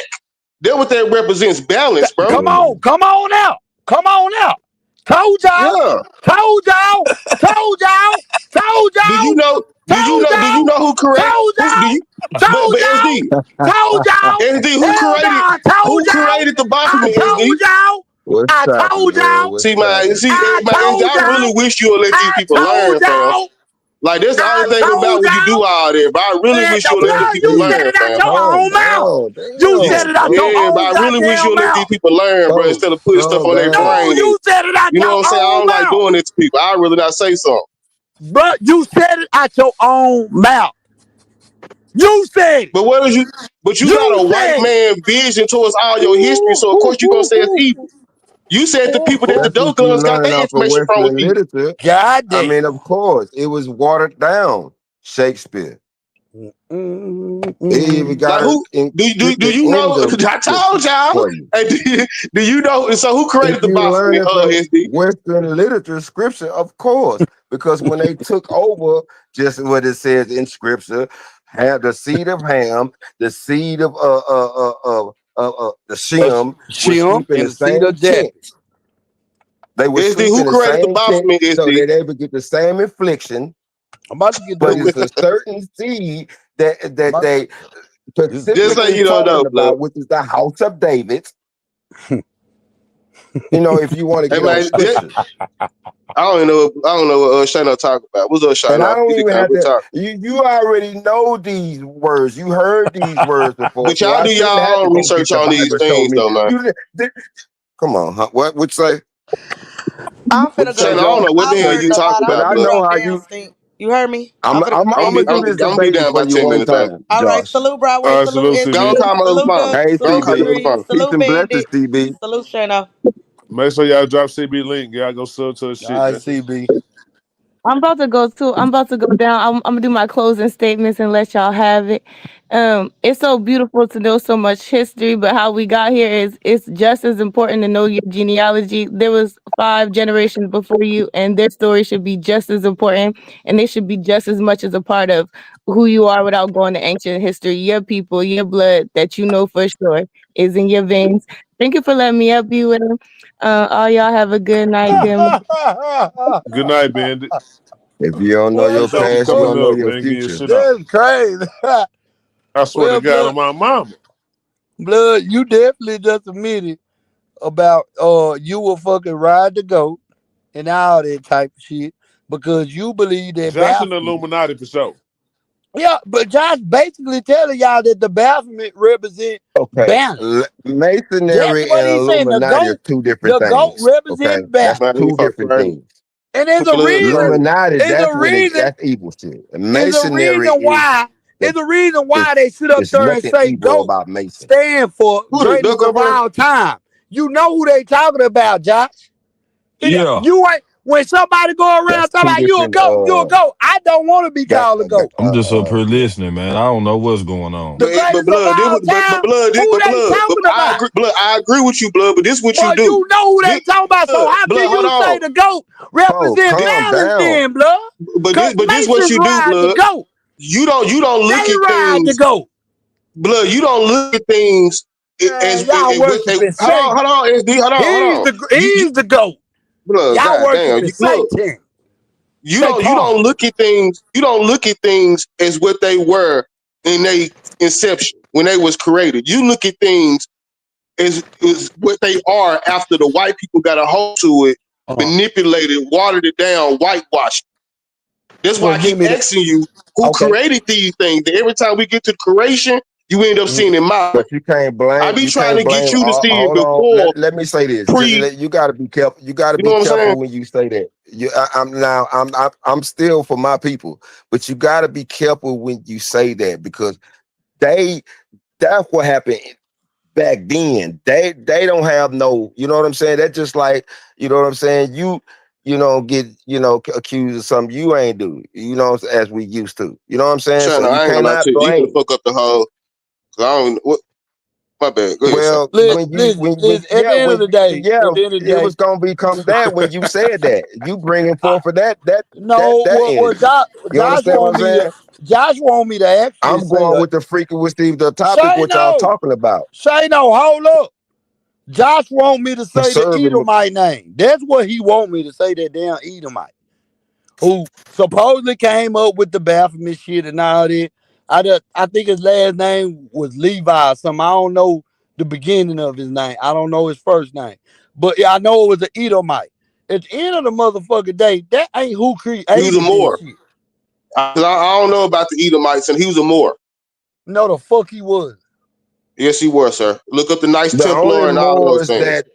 That what that represents, balance, bro. come on out. Come on out. Told y'all. Yeah. Told y'all. Told y'all. Told Do you y'all. know? Told Do you y'all. know who created? Told Who do y'all. you? Told But y'all. SD, Told y'all. who Hell no, created? I told Who y'all. created the I Baphomet? SD. told y'all. What's I happening, told man? y'all. What's See, man. happening? See, I man. SD, told I really y'all. wish you would let these I people learn, told fam. y'all. Like that's the I only thing about told when you do y'all. all that. But I really Man, wish you would let the blood, people you SD, said learn, it out fam. your calm own mouth. down. You Yeah, said Damn, it out your bro. yeah, but own I really wish you goddamn would let these mouth. people learn, bro, Bro, instead of putting stuff calm on their down. No, brain. And you said it out you know your what I'm saying? I own don't like mouth. doing it to people. I'd really not say something. But you said it out your own mouth. You said it. But what is you? But you got You a white said it. man vision towards all your history, Ooh, so of ooh, course you're gonna ooh, say it's ooh, evil. You said the ooh, people that the ooh. That's dope what you guns got learn their off of information from was Western evil. literature. God I damn. mean, of course, it was watered down. Shakespeare. They even Mm-mm. got Like it who in do the you end know? of I told scripture y'all. for you. Hey, do you know? So who If created the you learn Baphomet? it from SD. Western literature, scripture, of course, because when they took over, just what it says in scripture, had the seed of Ham, the seed of the Shem would Shem sleep in and the the seed of same Japheth. tent. They would SD. sleep Who in the created the same tent Baphomet? so SD. that they would get the same affliction. I'm about to get But through it's with a you. certain seed that About they Just like specifically you don't know, talking blood. about, which is the house of David. You know, if you want to Hey get on man, scriptures. I don't even know. I don't know what Shayna talking about. What's up, And I Shayna? don't You just even can't have be to. talking. You already know these words. You heard these words before, But so y'all I do shouldn't have y'all to own go research get the on these Bible. Show things, me. though, man. Come on, huh? What would say? I'm What you finna Shayna, say, I go. don't Joe? know what I the hell learned you a lot. talking Because about, I'm I finna blood. know drop how down, you. Stink. You heard me? I'm. I'm I'm. finna I'm drop I'm gonna be, do I'm, down. this I'm be debate down for about you 10 one minutes, baby. time, All right, Josh. salute Broadway, salute Salute, Go on, SD, CB. call my other salute phone. Duck, Hey, Go on, salute call my other CB. Idris, phone. Peace salute and blessings, Bandit, CB. salute Shayna. Make sure y'all drop CB link. Y'all go sub to his shit, I man. see, B. I'm about to go too. I'm about to go down. I'm gonna do my closing statements and let y'all have it. It's so beautiful to know so much history, but how we got here is it's just as important to know your genealogy. There was 5 generations before you, and their story should be just as important, and they should be just as much as a part of who you are without going to ancient history. Your people, your blood that you know for sure is in your veins. Thank you for letting me up you with them. All y'all have a good night. Good. Good night, Bandit. If you don't know your What Appreciate the you past, you fuck? coming don't know up, your man. Get your future. shit out. That's crazy. I swear to Well, God on blood, my mama. blood, you definitely just admitted about you will fucking ride the goat and all that type of shit because you believe that Josh and the Baphomet. Illuminati for sure. Yeah, but Josh basically telling y'all that the Baphomet represent Okay, balance. That's Masonry what and he's saying. Illuminati are two different The goat things. Okay, represent that's balance. Man, you two fuck different crazy. things. And there's a Blood reason. crazy. Illuminati, There's a that's when reason. that's evil shit. And There's a Masonry reason is why. the There's a reason it's, why they sit up it's there and nothing say evil GOAT about Mason. stand for Who the greatest duck of over there? all time. You know who they talking about, Josh. Yeah, You ain't when somebody go around That's talking two about you a different goat, you a goat. I don't want to be that called a goat. I'm just up here listening, man. I don't know what's going on. The But greatest of blood, all time. Who they talking I about? agree. Blood, I agree with you, blood. But this what you But do. you know who This, they talking about. So how blood, can hold you say on. the goat oh, represent This, calm balance down. then, blood? Cause but this what Masons you do, ride the blood. goat. You don't They look at ride the things, goat. blood. You don't look at things Man, y'all what they. worshiping Satan. Hold on, SD. Hold on. You He's the goat. blood. Y'all God damn. worshiping You look. Satan. You Satan. don't look at things. You don't look at things as what they were in their inception when they was created. You look at things is what they are after the white people got a hold to it, Uh, manipulated, watered it down, whitewashed. That's why Well, I give keep me the asking you who okay. created these things. Every time we get to the creation, you end up seeing it But mine. I be you trying can't to get blame you to all, see it hold on. before Let me say this. pre. You got to be careful. You got to You know be what I'm saying? careful when you say that. I'm still for my people, but you got to be careful when you say that because they that's what happened back then. They don't have no, you know what I'm saying? That's just like, you know what I'm saying? Get, accused of something you ain't do, as we used to. You know what I'm saying? So China, you I ain't gonna lie cannot to you. You finna blame. fuck up the whole. Cause I don't. What? My bad. Go ahead, son. Well, Listen, at the end of the day, yeah, at the end of the it was day, gonna become that when you said that. You bringing I, forth for no, that what energy. You understand what I'm saying? Josh want me to actually I'm say going with the freaking with Steve, the topic Say what y'all no. talking about. Say no, hold up. Josh want me to say the Conserving. Edomite name. That's what he want me to say, that damn Edomite. Who supposedly came up with the Baphomet shit and all that. I think his last name was Levi or something. I don't know the beginning of his name. I don't know his first name. But yeah, I know it was an Edomite. At the end of the motherfucking day, that ain't who He was a created this Moor. shit. I don't know about the Edomites, and he was a Moor. No, the fuck he was. Yes, he was, sir. Look up the Knights The only Templar and all those Moors things. that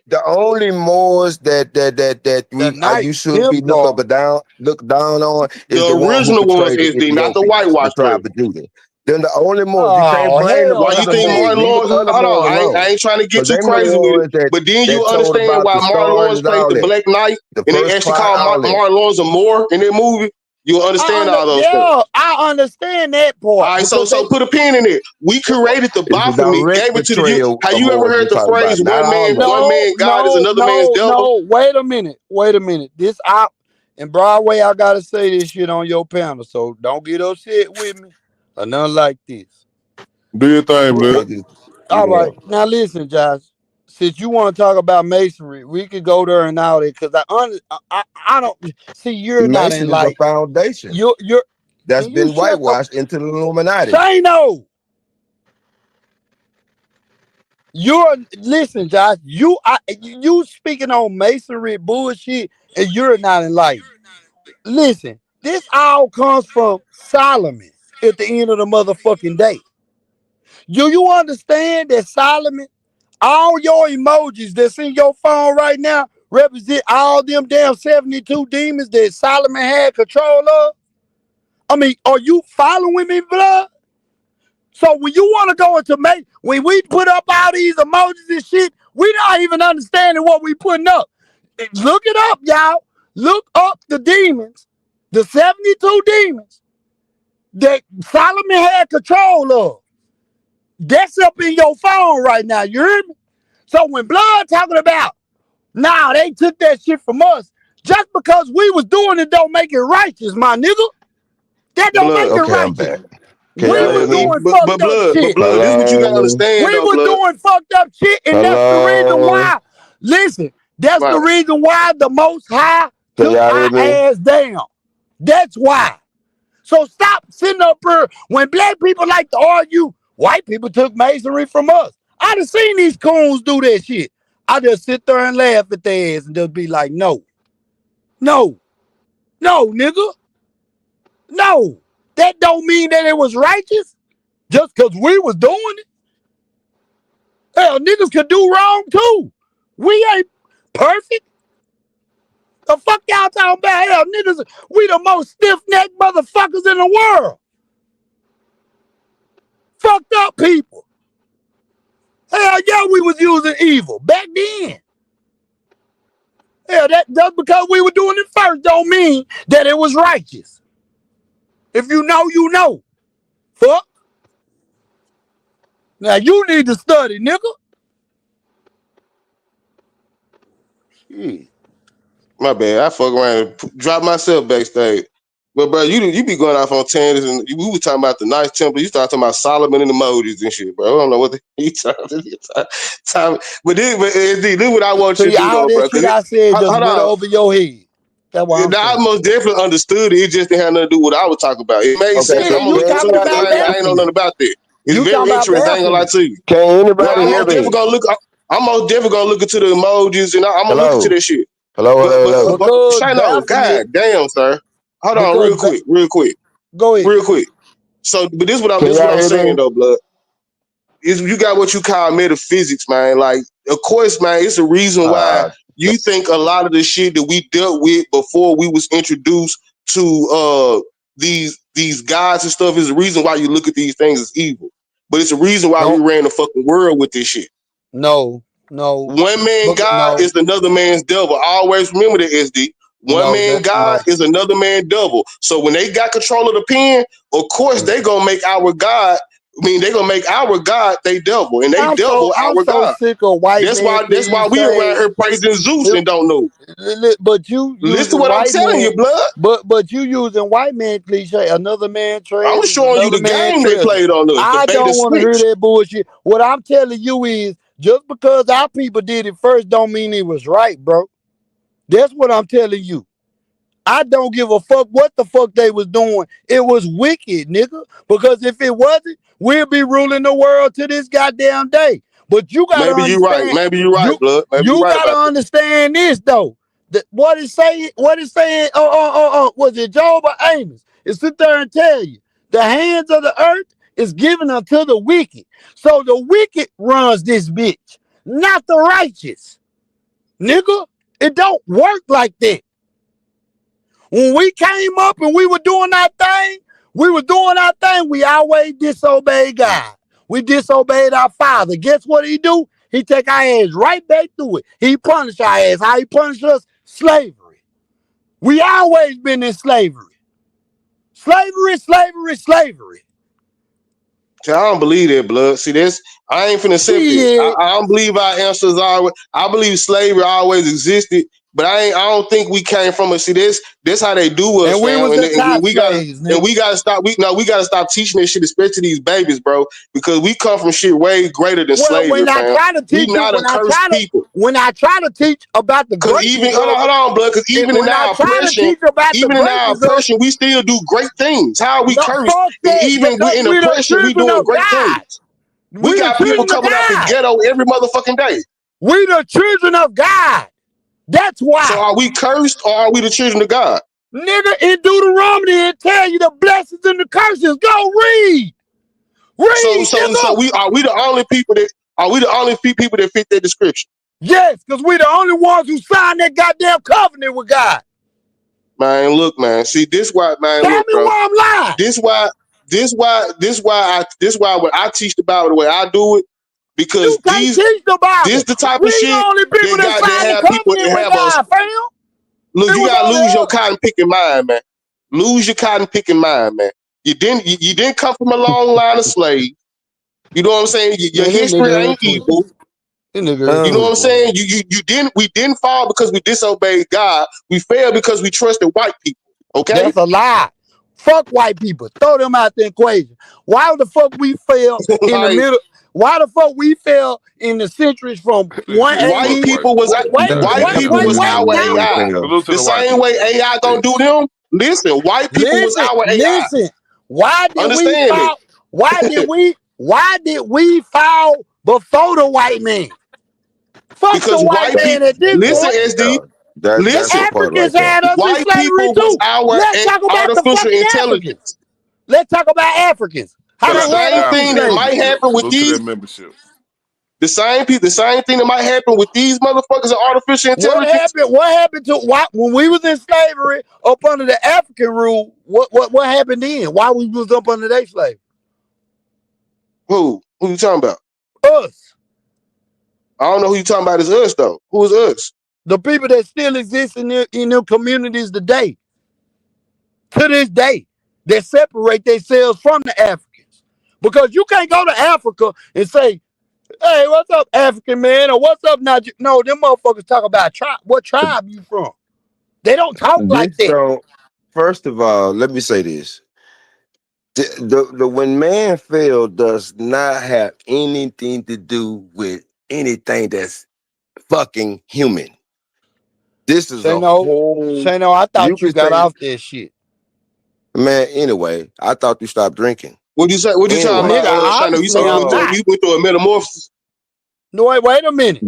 The you Knights should be Templar. look down on is The the one who original ones, portrayed the SD, not the Ethiopians, the whitewashed tribe ones. of Judah. Then the only Moors you can't Oh, blame the Why hell you other think no. Moors. Martin Leave the Lawrence? other Hold on, Moors I alone. ain't trying to Because get you them the crazy with it. ones But then you that told understand about why the Martin stars Lawrence and played all the that. Black Knight The and they first actually cry, called all that. Martin Lawrence a Moor in that movie. You'll understand all those things. I understand that All part right, because so they put a pin in it. We created the It's the Baphomet, direct gave it to the youth. betrayal Have of you ever Moors heard we the talking about. phrase Not all of one them. man God is another man's devil? no. Wait a minute. Wait a minute. This out in Broadway, I gotta say this shit on your panel, so don't get upset with me or nothing like this. Do your thing, You blood. can't just, All you right, know. now listen, Josh. Since you want to talk about masonry, we could go there and all that because I don't see you're not Mason is a enlightened. foundation You're that's can you been shut the whitewashed into the Illuminati. say no? You're listen, Josh. You speaking on masonry bullshit, and you're not enlightened. Listen, this all comes from Solomon at the end of the motherfucking day. Do you understand that Solomon, all your emojis that's in your phone right now represent all them damn 72 demons that Solomon had control of? I mean, are you following me, blood? So when you want to go into when we put up all these emojis and shit, we not even understanding what we putting up. Look it up, y'all. Look up the demons, the 72 demons that Solomon had control of. That's up in your phone right now. You hear me? So when Blood talking about, nah, they took that shit from us, just because we was doing it don't make it righteous, my nigga. That don't make Blood. it Okay, I'm righteous. back. Can We y'all was hear me? doing fucked up But shit. blood, this is what you gotta Hello? understand We though, was blood. doing fucked up shit, and that's the reason Hello? why. Listen, that's the Right. reason why the Most High Can took y'all hear our me? ass down. That's why. So stop sitting up here when black people like to argue. White people took masonry from us. I done seen these coons do that shit. I just sit there and laugh at their ass and just be like, no, no, no, nigga, no. That don't mean that it was righteous just because we was doing it. Hell, niggas could do wrong too. We ain't perfect. The fuck y'all talking about? Hell, niggas, we the most stiff-necked motherfuckers in the world. Fucked up people. Hell yeah, we was using evil back then. Hell, that just because we were doing it first don't mean that it was righteous. If you know, you know. Fuck. Now you need to study, nigga. Shit. My bad. I fuck around and drop myself backstage. But bro, you be going off on tangents, and we were talking about the Knights Temple. You start talking about Solomon and the emojis and shit, bro. I don't know what you talking. But this what I want you See, to do all though, that bro. shit Because I said just hold went on, over your head. That's what I'm I saying. most definitely understood it. It just didn't have nothing to do with what I was talking about. It made Okay, sense. Nigga, I'm gonna you look talking into it because about I ain't know nothing Baphomet. about that. It's You talking very about interesting. I ain't gonna lie Baphomet. to you. can No, anybody I'm hear most definitely me? gonna look. I'm most definitely gonna look into the emojis, and I'm gonna look into Hello? this shit. Hello, hello, But hello. but Because Shino, Baphomet, god damn, sir. Hold on, because go ahead. real quick. So, but Can this is what y'all I'm hear saying me? though, blood. Is you got what you call metaphysics, man. Like, of course, man, it's a reason why Uh, you think a lot of the shit that we dealt with before we was introduced to these gods and stuff is the reason why you look at these things as evil. But it's a reason why we No, ran the fucking world with this shit. no, no, One man God no, is another man's devil. Always remember that, SD. One no, man that God no. is another man devil. So when they got control of the pen, of course they gonna make our God. I mean, they gonna make our God they devil, and they devil I'm our so God. sick of white men That's why we around cliches. here praising Zeus and don't know. But you Listen to using what I'm white telling man, you, blood. but you using white man cliche. Another man I'm treasure is showing you another the man game they treasure. played on us, the I bait and don't want to hear switch. that bullshit. What I'm telling you is, just because our people did it first, don't mean it was right, bro. That's what I'm telling you. I don't give a fuck what the fuck they was doing. It was wicked, nigga. Because if it wasn't, we'll be ruling the world to this goddamn day. But you gotta Maybe you right. understand, Maybe you right, you blood. Maybe you you right gotta about that. understand this though. That what is saying, was it Job or Amos? It sit there and tell you the hands of the earth is given unto the wicked. So the wicked runs this bitch, not the righteous. Nigga, it don't work like that. When we came up and we were doing our thing, we always disobeyed God. We disobeyed our father. Guess what he do? He take our ass right back through it. He punish our ass. How he punish us? Slavery. We always been in slavery. Slavery, slavery, slavery. See, I don't believe that, blood. See, this I ain't finna accept it. Shit. I don't believe our answers are. I believe slavery always existed, but I don't think we came from it. See, this how they do us, And we fam. was the top slaves, We nigga. gotta stop. We gotta stop teaching this shit, especially these babies, bro, because we come from shit way greater than Well, slavery, fam. We not a cursed people. when I try to teach about the Cause greatness even of hold on, blood. Cause when I try to teach about the greatness of we still do great things. How are we no, cursed? fuck And that, even because we in we the oppression, we children doing of great God. things. We We the got people children of coming out the God. ghetto every motherfucking day. We the children of God. That's So why. are we cursed or are we the children of God? Nigga, in Deuteronomy, it tell you the blessings and the curses. Go read. So Read, so nigga. so we the only people that people that fit that description? Yes, because we the only ones who signed that goddamn covenant with God. Man, look, man. See, this why, man, Tell look, me bro. why I'm lying. This why when I teach the Bible the way I do it, You because can't teach the this Bible. the type We of the shit only people that that signed the have people that covenant with have us. God, fam. Look, It you was gotta only lose your us. cotton picking mind, man. Lose your cotton picking mind, man. You didn't come from a long line of slaves. You know what I'm saying? Your Man, this history nigga here ain't tweaking. evil. This nigga here You know what um, I'm tweaking. saying? We didn't fall because we disobeyed God. We failed because we trusted white people. Okay? That's a lie. Fuck white people. Throw them out the equation. Why the fuck we fell in the Like middle? Why the fuck we fell in the centuries from That nigga said fuck 180? white people. white people was our Now. AI. Salute to The the white same way people, man. AI gonna do Peace. them. Listen, white people was our AI. Listen. Why did we Understand it? fall? Why did we fall before the white man? Fuck the Because white white man people, at this listen, point. yeah, SD, The that's listen, the part Africans right there. had us in white slavery people was too. our Let's talk about the artificial fucking Africans. intelligence. Let's talk about Africans. How Shout they The out to the had same us in thing African that slavery. might membership. happen with Salute to their these, membership. the same thing that might happen with these motherfuckers are artificial What intelligence. happened? What happened to why when we was in slavery up under the African rule? What happened then? Why we was up under their slavery? Who? Who you talking about? Us, I don't know who you talking about is us though. Who is us? the people that still exist in their communities today, to this day, that separate themselves from the Africans. Because you can't go to Africa and say, "Hey, what's up, African man?" or "What's up, Niger?" No, them motherfuckers talk about tribe. What tribe you from? They don't talk This like that. don't. First of all, let me say this: the when man fell does not have anything to do with anything that's fucking human. This is a Shano, whole. Shano, I You thought you could got say, off that shit. man. Anyway, I thought you stopped drinking. What you say? What you talking Anyway, about? Nigga, Shano, you obviously said I'm not. we went through a metamorphosis. No, wait a minute.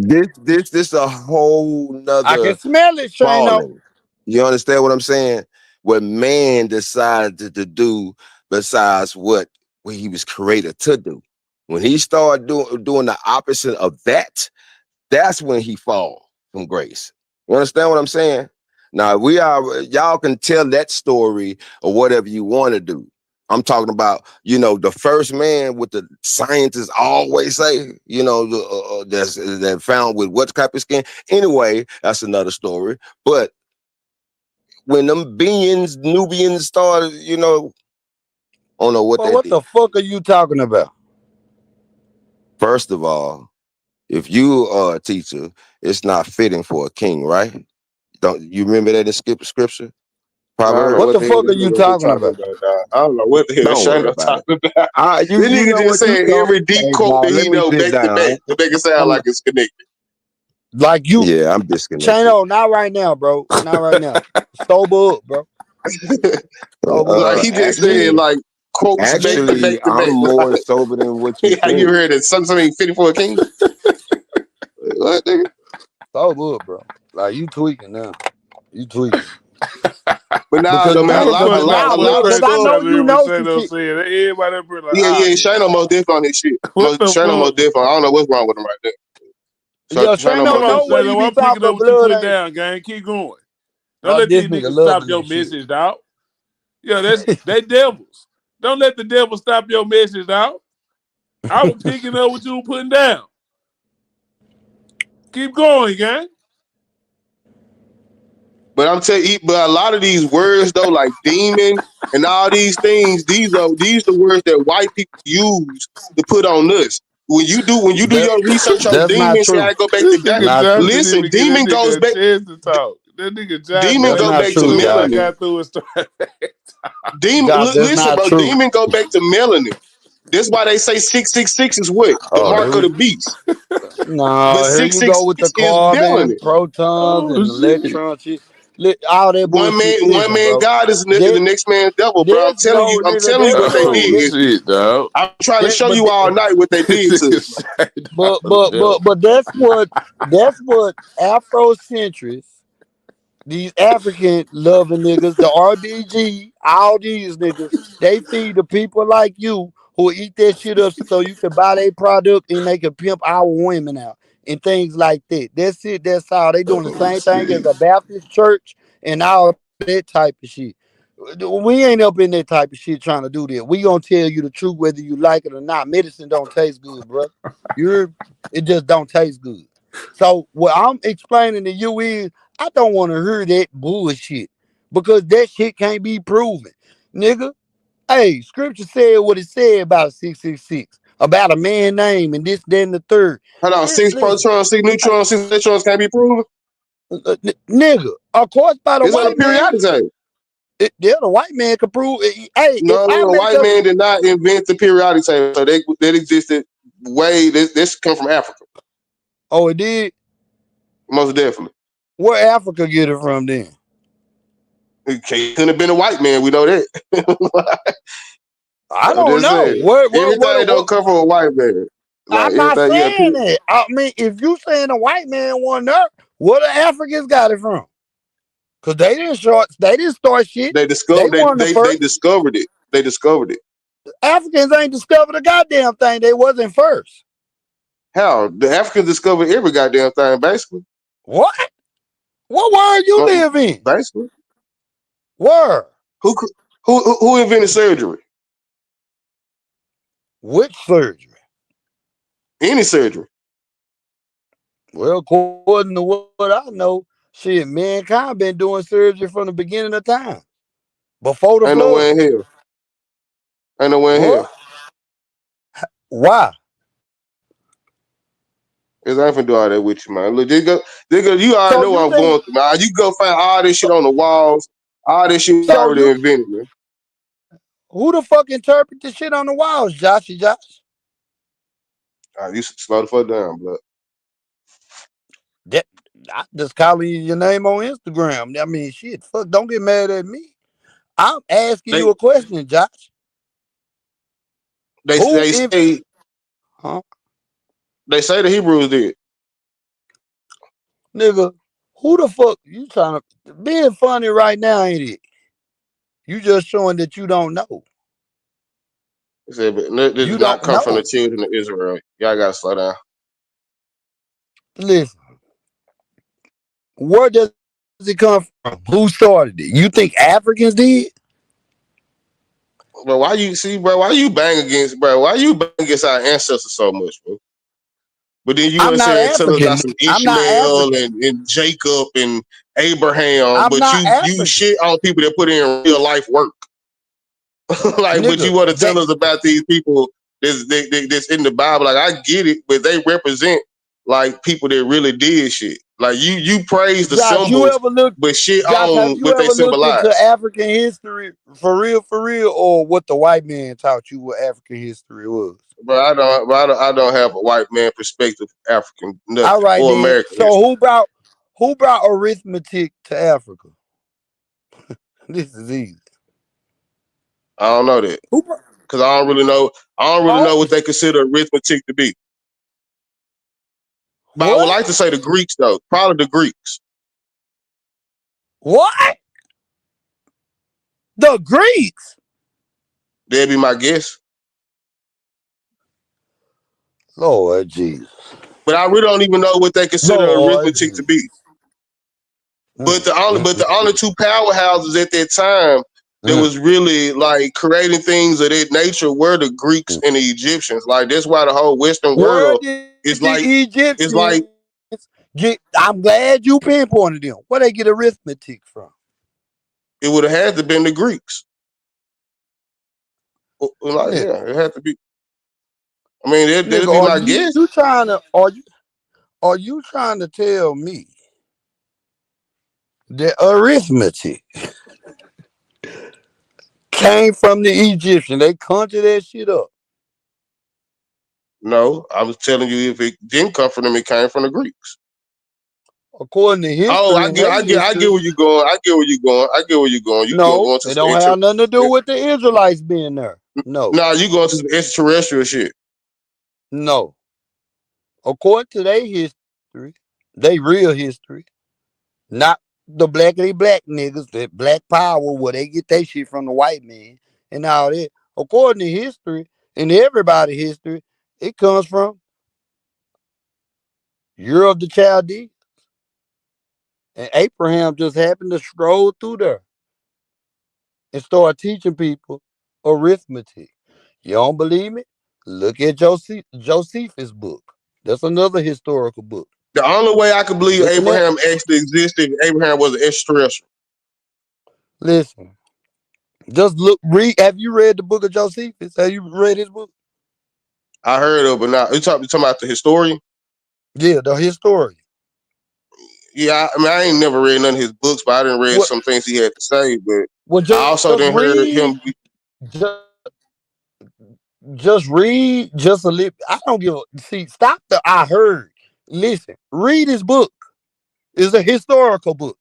this a whole I can nother smell it, Shano. falling. You understand what I'm saying? what man decided to do besides what he was created to do. When he started doing the opposite of that, that's when he fall from grace. You understand what I'm saying? Now y'all can tell that story or whatever you want to do. I'm talking about, the first man, with the scientists always say, that found with what type of skin. Anyway, that's another story. But when them Nubians started, I don't know what But they what the did. fuck are you talking about? First of all, if you are a teacher, it's not fitting for a king, right? Don't you remember that in scripture? I don't know What Proverbs. what the the hell fuck are this you nigga up here talking talking about? about, dog. I don't know what the hell Don't worry Shana about it. talking about. You This you nigga know just what you saying don't. every deep Hey, quote now that let he me know sit back to down. back to make it sound like it's connected. Like you, Yeah, I'm disconnected. Chano, not right now, bro. Not right now. Sober up, bro. Sober up. Like he just saying Actually, like quotes back to actually, back to I'm back. more sober than what you How you think. heard that something fitting for a king? What nigga? Sober up, bro. Like you tweaking now. You tweaking. But nah, Because though, man, How the cause fuck did a now, the fuck lot of cause that I nigga stuff. know trying to you hear me know say some no shit. saying that everybody up here like, Yeah, yeah. Shane most definitely on his shit. What the Shane most fuck? definitely. I don't know what's wrong with him right there. Yeah, Shane Shano Come most on, know definitely. what he Shano. be I'm talking, picking up but what you blood putting ain't. down, gang. Keep going. Don't Oh, let this these nigga niggas stop loving your that shit. message, dog. Yeah, they devils. Don't let the devil stop your message, dog. I was picking up what you were putting down. Keep going, gang. But I'm telling you, but a lot of these words though, like demon and all these things, these the words that white people use to put on us. When you do That your research on that's not demons, see, true. I go back to This God. nigga Not Josh true. didn't Listen, even get that demon nigga goes a back. chance to talk. That nigga Josh Demon That's go not back ran to true, soon as I Josh. melanin. got through and started. Josh, that's Listen, not bro. true. Demon go back to melanin. That's why they say 666 is what the Oh, mark here of we the beast. But no, here you go with the 666 is carbon, melanin. protons, Oh and shit. electron shit. All that bullshit. One Listen, man bro. God is This, the next man devil, bro. this no I'm nigga. telling you This the what they truth. Oh did. shit, dog. I'm trying to show But you all night what they This did to nigga us. say dog devil. but that's what Afrocentrists, these African loving niggas, the RBG, all these niggas, they feed the people like you who eat that shit up so you can buy their product and they can pimp our women out and things like that. That's it. That's all. They doing the Oh same thing as shit. a Baptist church and all that type of shit. We ain't up in that type of shit trying to do that. We gonna tell you the truth whether you like it or not. Medicine don't taste good, bro. You heard? It just don't taste good. So what I'm explaining to you is I don't want to hear that bullshit because that shit can't be proven. Nigga, hey, scripture said what it said about 666, about a man name and this, then the third. Hold on, six Listen, protons, six neutrons, six electrons can't be proven. nigga, of course by the It's on the white man, periodic table. yeah, the white man can prove it. Hey, if No, I the make white up, man did not invent the periodic table. So that existed way. This come from Africa, oh, it did, most definitely. where Africa get it from then? It couldn't have been a white man. We know that. I I'm don't just know. saying. What, Everything don't come from a white man. Like I'm not everything, yeah. saying that. I mean, if you saying a white man wasn't there, where the Africans got it from? Cause they didn't start shit. They They discovered weren't the they first. discovered it. They discovered it. Africans ain't discovered a goddamn thing. They wasn't first. How the Africans discovered every goddamn thing, basically. What? What world you Um, live in? basically, Where? who cr- who invented surgery? Which surgery? Any surgery. Well, according to what I know, shit, mankind been doing surgery from the beginning of time. Before the Ain't nowhere flood. in hell. Ain't nowhere in What? hell. Why? Cause I ain't finna do all that with you, man. Look, you already So know you what I'm think going through, man. You go find all this shit on the walls. All this shit was so already you invented, man. who the fuck interpret the shit on the walls, Joshy Josh? You slow the fuck down, blood. That I just calling you your name on Instagram. I mean, shit, fuck, don't get mad at me. I'm asking They you a question, Josh. they Who they in say huh? they say the Hebrews did. Nigga, who the fuck you trying to being funny right now, ain't it? You just showing that you don't know. He said, but this You does not don't come from the know. children of Israel. Y'all gotta slow down. Listen, where does it come from? Who started it? You think Africans did? But why you see, bro? Why you bang against, bro? Why you bang against our ancestors so much, bro? But then you I'm want to not say tell us about African. some I'm not Ishmael African. and Jacob and Abraham, I'm but not you African. shit on people that put in real life work. Like, but you Nigga, want to they tell us about these people that's in the Bible. Like, I get it, but they represent like people that really did shit. Like you praise the Josh, you symbols, ever looked but shit Josh, have on you what they ever looked into symbolize. African history for real, or what the white man taught you what African history was? But I don't have a white man perspective, African All nothing right or then. American So history. who brought arithmetic to Africa? This is easy. I don't know that Who brought, because I don't really know. I don't really oh, know what they consider arithmetic to be. But I would what? like to say the Greeks though, probably the Greeks. What? The Greeks? That'd be my guess. Lord Jesus. But I really don't even know what they consider Lord arithmetic to be. Jesus. But Mm, mm, the only two powerhouses at that time that mm, was really like creating things of that nature were the Greeks mm. and the Egyptians. Like that's why the whole Western Where world did the is like Egyptians get? I'm glad you pinpointed them. Where they get arithmetic from? it would have had to been the Greeks. Like Nigga, yeah, it had to be. I mean, that'd nigga, be are my you guess. trying to are you trying to tell me that arithmetic came from the Egyptian? They conjured that shit up. No, I was telling you if it didn't come from them, it came from the Greeks. According to Oh, history and their I get history, where you going. I get where you going. I get where you going. You no, going to it some don't have nothing to do with the Israelites being there. No, nah, you going to some extraterrestrial shit. no. According to their history, they real history, not the blackity black niggas, that black power where they get their shit from the white man and all that. According to history and everybody's history, it comes from Ur of the Chaldees. And Abraham just happened to stroll through there and start teaching people arithmetic. You don't believe me? Look at Josephus' book. That's another historical book. The only way I could believe Looking at, Abraham actually existed, Abraham was an extraterrestrial. listen, just look, read. Have you read the book of Josephus? Have you read his book? I heard of, but now you talking about the historian. Yeah, the historian. Yeah, I mean, I ain't never read none of his books, but I didn't read What? some things he had to say. But Well, I also just didn't heard read. him. Just, just read. Just a little. I don't give a. See, stop the. I heard. Listen. Read his book. It's a historical book.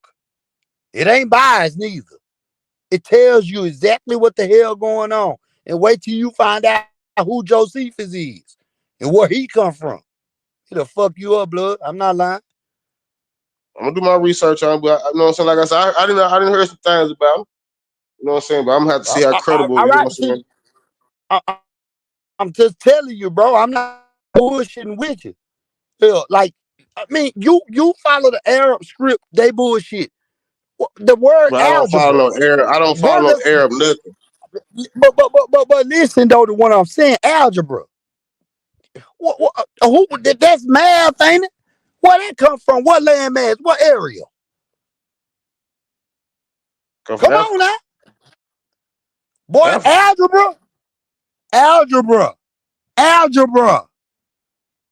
It ain't biased neither. It tells you exactly what the hell going on. And wait till you find out who Josephus is and where he come from. It'll fuck you up, blood. I'm not lying. I'm gonna do my research on, him, but you know what I'm saying. Like I said, I didn't hear some things about him. You know what I'm saying, but I'm gonna have to see how credible. All You know right, what I'm see, saying. I'm just telling you, bro. I'm not bullshitting with you. Hell, like, I mean, you follow the Arab script, they bullshit. The word But I don't follow algebra. no Arab. I don't follow Where no does Arab nothing. but listen though to what I'm saying. Algebra. Who that's math, ain't it? Where that come from? What landmass? What area? Come from Come on Africa. now. Boy, Africa. algebra. Algebra. Algebra.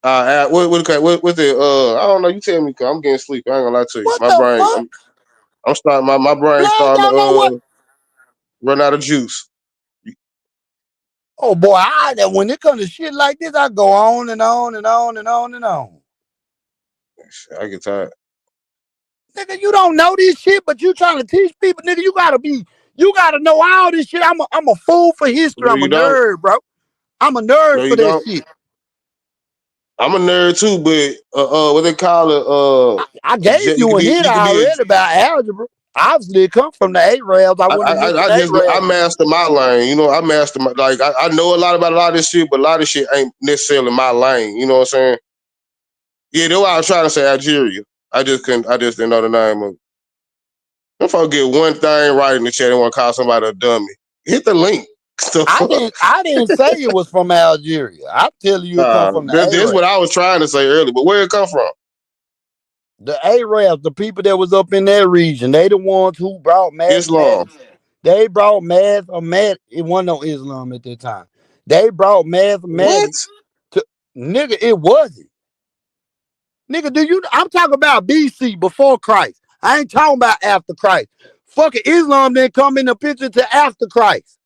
What the I don't know. You tell me, cause I'm getting sleepy. I ain't gonna lie to you. What the fuck? I'm starting my brain Blood starting to don't know what. run out of juice. Oh boy, when it comes to shit like this, I go on and on and on and on and on. I get tired. Nigga, you don't know this shit, but you trying to teach people, nigga, you gotta know all this shit. I'm a fool for history. No, I'm a you don't. nerd, bro. I'm a No, nerd for you that don't. shit. I'm a nerd too, but what they call it, I gave you a you hint could be a already about algebra. Obviously, it come from the Arabs. I wouldn't have mentioned I Arabs. master my lane. You know, I master my like I know a lot of this shit, but a lot of shit ain't necessarily my lane. You know what I'm saying? Yeah, that's why I was trying to say Algeria. I just didn't know the name of it. If I get one thing right in the chat, and want to call somebody a dummy. Hit the link. The fuck? I didn't say it was from Algeria. I'm telling you, it come from the That's what Arabs. I was trying to say earlier. But where it come from? The Arabs, the people that was up in that region, they the ones who brought Islam. mathematics. They brought it wasn't no Islam at that time. They brought What? mathematics to nigga, it wasn't. Nigga, I'm talking about BC before Christ. I ain't talking about after Christ. Fucking Islam didn't come in the picture to after Christ.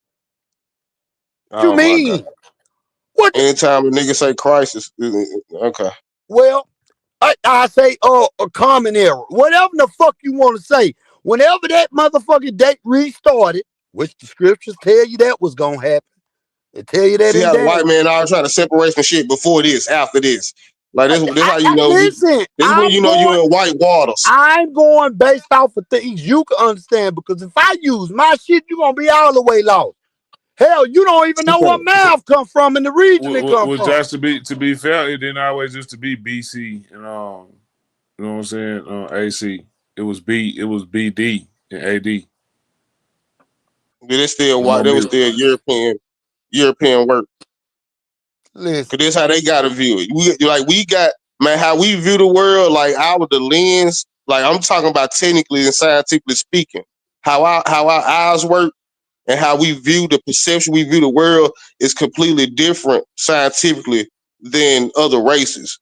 What you Oh my god. mean? What the, Anytime a nigga say crisis, okay. well, I say a common error. Whatever the fuck you want to say. Whenever that motherfucking date restarted, which the scriptures tell you that was gonna happen. They tell you that See in how the white Daniel. man always try to separate some shit before this, after this. Like this how you know Listen, this is when you know you in white waters. I'm going based off of things you can understand because if I use my shit, you're gonna be all the way lost. Hell, you don't even know what math come from in the region it come Well, from. just to be fair, it didn't always used to be BC and you know what I'm saying, AC. It was BD and AD. But it's still The more white. That was mil- still European work. Cause Listen, that's how they gotta view it. We got man, how we view the world, like the lens, like I'm talking about technically and scientifically speaking, how our eyes work and how we view the perception, we view the world is completely different scientifically than other races.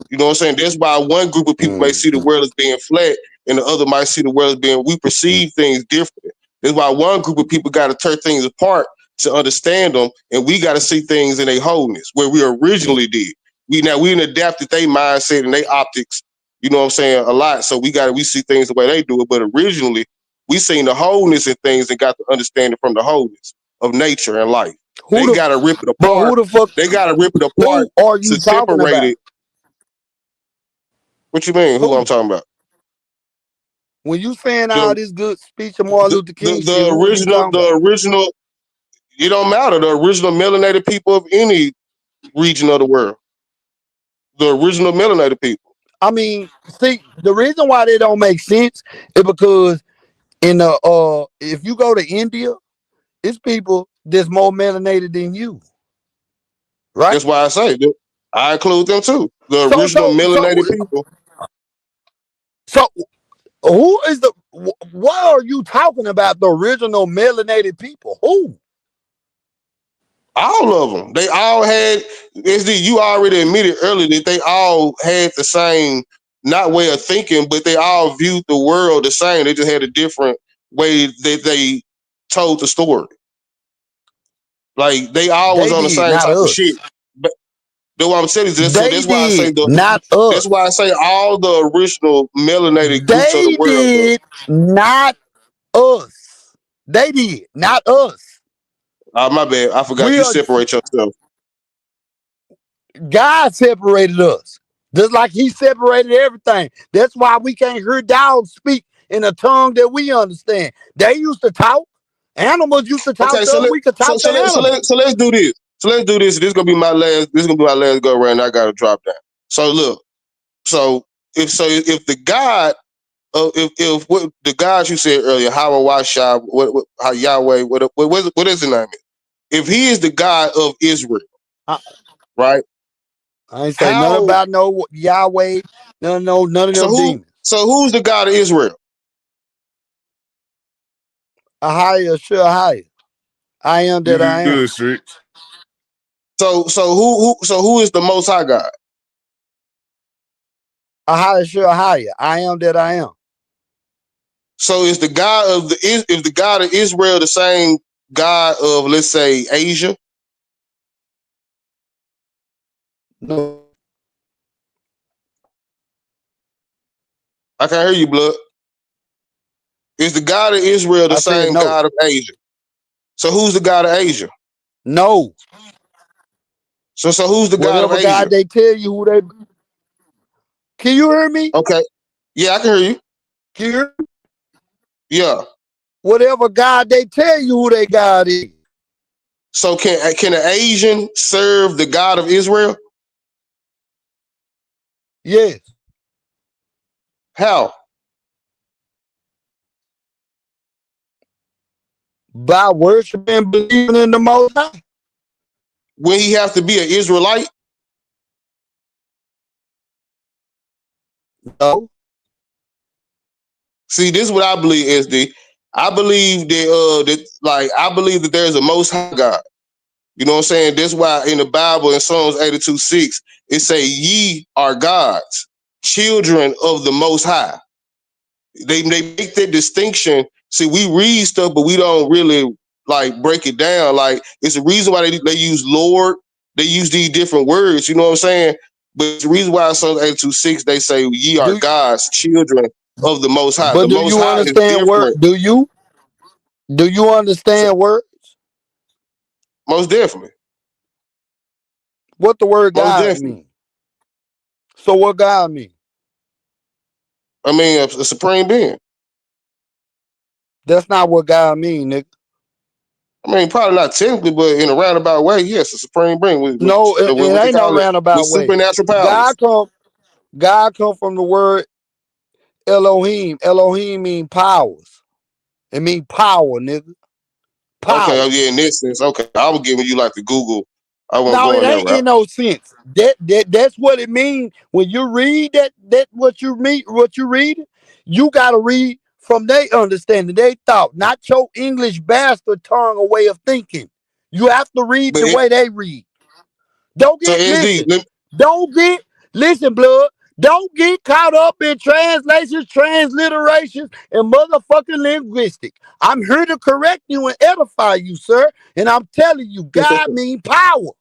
You know what I'm saying? That's why one group of people may see the mm-hmm. world as being flat and the other might see the world as being, we perceive things differently. That's why one group of people got to tear things apart to understand them, and we got to see things in their wholeness where we originally did. We adapted their mindset and their optics, you know what I'm saying, a lot. So we see things the way they do it. But originally, we seen the wholeness in things and got the understanding from the wholeness of nature and life. They got to rip it But apart. who the fuck? They got to rip it apart Who are to you talking separate about? it. What you mean? Who I'm Who? talking about? When you saying all The this good speech of Martin Luther King shit, the who are you talking about? the original. It don't matter. The original melanated people of any region of the world. The original melanated people. I mean, see, the reason why they don't make sense is because in the if you go to India, it's people that's more melanated than you, right? That's why I say I include them too. The So original so so melanated people. so who is what are you talking about? The original melanated people? Who? All of them. They all had. SD, you already admitted earlier that they all had the same not way of thinking, but they all viewed the world the same. They just had a different way that they told the story. Like they all was They on the did, same not type of shit. us. But that's what I'm saying is so They that's why I did, say not that's why I us. say all the original melanated groups of the They world, bro. did, not us. They did, not us. My bad. I forgot We you are separate yourself. God separated us. Just like he separated everything. That's why we can't hear dogs speak in a tongue that we understand. They used to talk. Animals used to talk Okay, to us. We could talk to animals. so let's do this. So let's do this. This is gonna be my last. This is gonna be my last go round. I gotta drop down. So look. If the God if what the God you said earlier, Hawashah, how Yahweh, what is the name? If he is the God of Israel, I, right? I ain't say nothing How about no Yahweh, none of them demons. so who's the God of Israel? Ahia, sure, Ahia. I am that You I am. good, Street. So who is the most high God? Ahia, sure, Ahia. I am that I am. So is the God of if the God of Israel the same God of, let's say, Asia? No, I can't hear you, blood. Is the God of Israel the I said same no. God of Asia? So who's the God of Asia? No. So who's the God of Whatever Asia? God they tell you who they. Can you hear me? Okay. Yeah, I can hear you. Can you hear me? Yeah. Whatever God they tell you who they God is. So can an Asian serve the God of Israel? Yes. How? By worshiping and believing in the Most High. When he have to be an Israelite? No. See, this is what I believe, SD. I believe I believe that there's a most high God. You know what I'm saying? That's why in the Bible in Psalms 82:6, it say ye are gods, children of the most high. They make that distinction. See, we read stuff, but we don't really like break it down. Like it's a reason why they use Lord. They use these different words. You know what I'm saying? But it's the reason why in Psalms 82:6 they say ye are Do gods, children of the Most High. The but do Most you High is understand word? different. Do you So, understand words? most definitely, What the word most God definitely. mean? So what God mean? I mean, a supreme being. That's not what God mean, nigga. I mean, probably not technically, but in a roundabout way, yes, a supreme being No, it with what they ain't no call it with roundabout way. supernatural God powers. come God come from the word Elohim. Elohim mean powers. It mean power, nigga. Okay, oh Power. yeah, in this sense, okay. I was giving you like the Google. I wasn't No, it going that ain't route. in no sense. That's what it means when you read that what you read. You gotta read from their understanding, they thought, not your English bastard tongue or way of thinking. You have to read But the way they read. Don't so get SD, listen. Don't get listen, blood. Don't get caught up in translations, transliterations, and motherfucking linguistics. I'm here to correct you and edify you, sir. And I'm telling you, God mean power.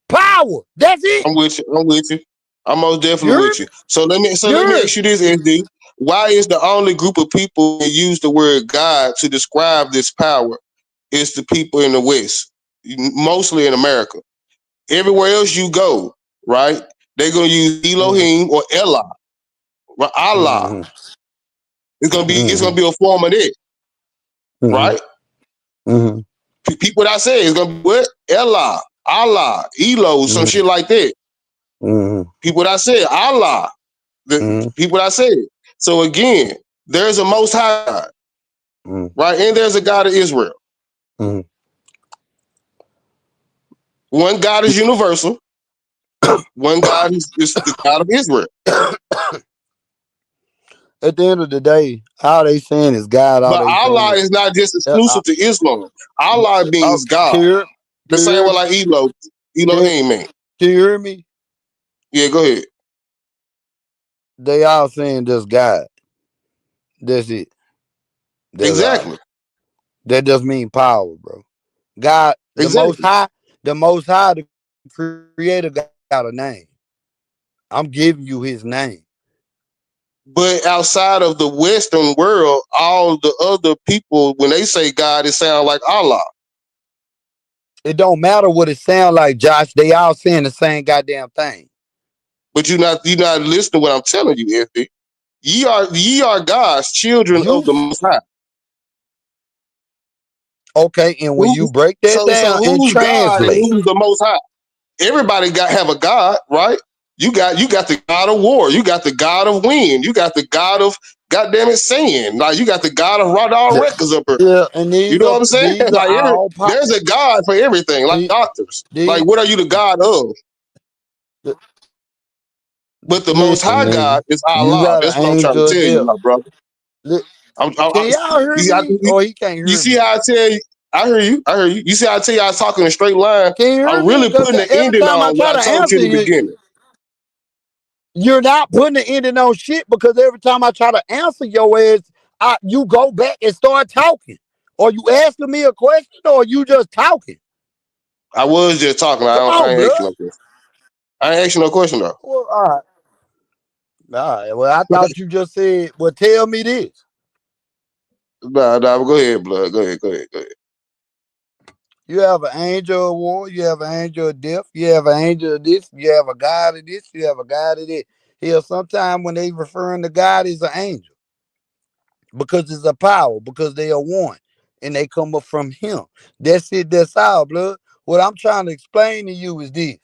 Power. That's it. I'm with you. I'm with you. I'm most You definitely heard with me? you. So let me You ask you this, SD. Why is the only group of people that use the word God to describe this power is the people in the West, mostly in America? Everywhere else you go, right? They're gonna use heard me? Elohim or Allah, right? Allah. Mm-hmm. It's gonna Mm-hmm. be a form of it, Mm-hmm. right? Mm-hmm. People that I say it's gonna be what? Allah, Allah, Elo, some Mm-hmm. shit like that. Mm-hmm. People that say Allah, the Mm-hmm. people that say it. So again, there's a most high God, right? And there's a God of Israel. Mm-hmm. One God is universal, one God is the God of Israel. At the end of the day, all they saying is God. All But they Allah saying, is not just uh, exclusive to Islam. Allah oh, means God. can you, The can you same hear way me? like Can, Elohim man. can you hear me? Yeah, go ahead. They all saying just God. That's it. That's all. Exactly. That just mean power, bro. God, Exactly. the Most High, the Creator got a name. I'm giving you His name. But outside of the Western world, all the other people, when they say God, it sounds like Allah. It don't matter what it sound like, Josh. They all saying the same goddamn thing. But you're not listening to what I'm telling you, FD. Ye are God's children You of the Most High. okay? And when Who, you break that so down and who's God and translate, who's the Most High? Everybody got have a God, right? You got the God of war. You got the God of wind. You got the God of goddamn it sand. Like you got the God of radar records up here. yeah, and You know what I'm saying? these are Like all pop. there's a God for everything. Like These, doctors. Like these, what are you the God of? But the Most listen, High nigga, God is you Allah. got an That's what I'm trying to angel of tell you, death. my brother. Li- I Can y'all hear see, me, or he can't you hear see me? how I tell you? I hear you. I hear you. You see how I tell you I was talking in a straight line? Can you hear I'm me? really Because putting the every ending time I on what try I to told you answer in the you, beginning. you're not putting the ending on shit. Because every time I try to answer your ass, you go back and start talking, or you asking me a question, or you just talking. I was just talking. Come I on, ain't blood. asking no question. I ain't asking no question though. Well, all right. Well, I thought you just said, "Well, tell me this." Nah, go ahead, blood. Go ahead. Go ahead. Go ahead. You have an angel of war. You have an angel of death. You have an angel of this. You have a God of this. You have a God of that. Here, sometimes when they referring to God, is an angel. because it's a power, because they are one and they come up from him. That's it, that's all, blood. What I'm trying to explain to you is this.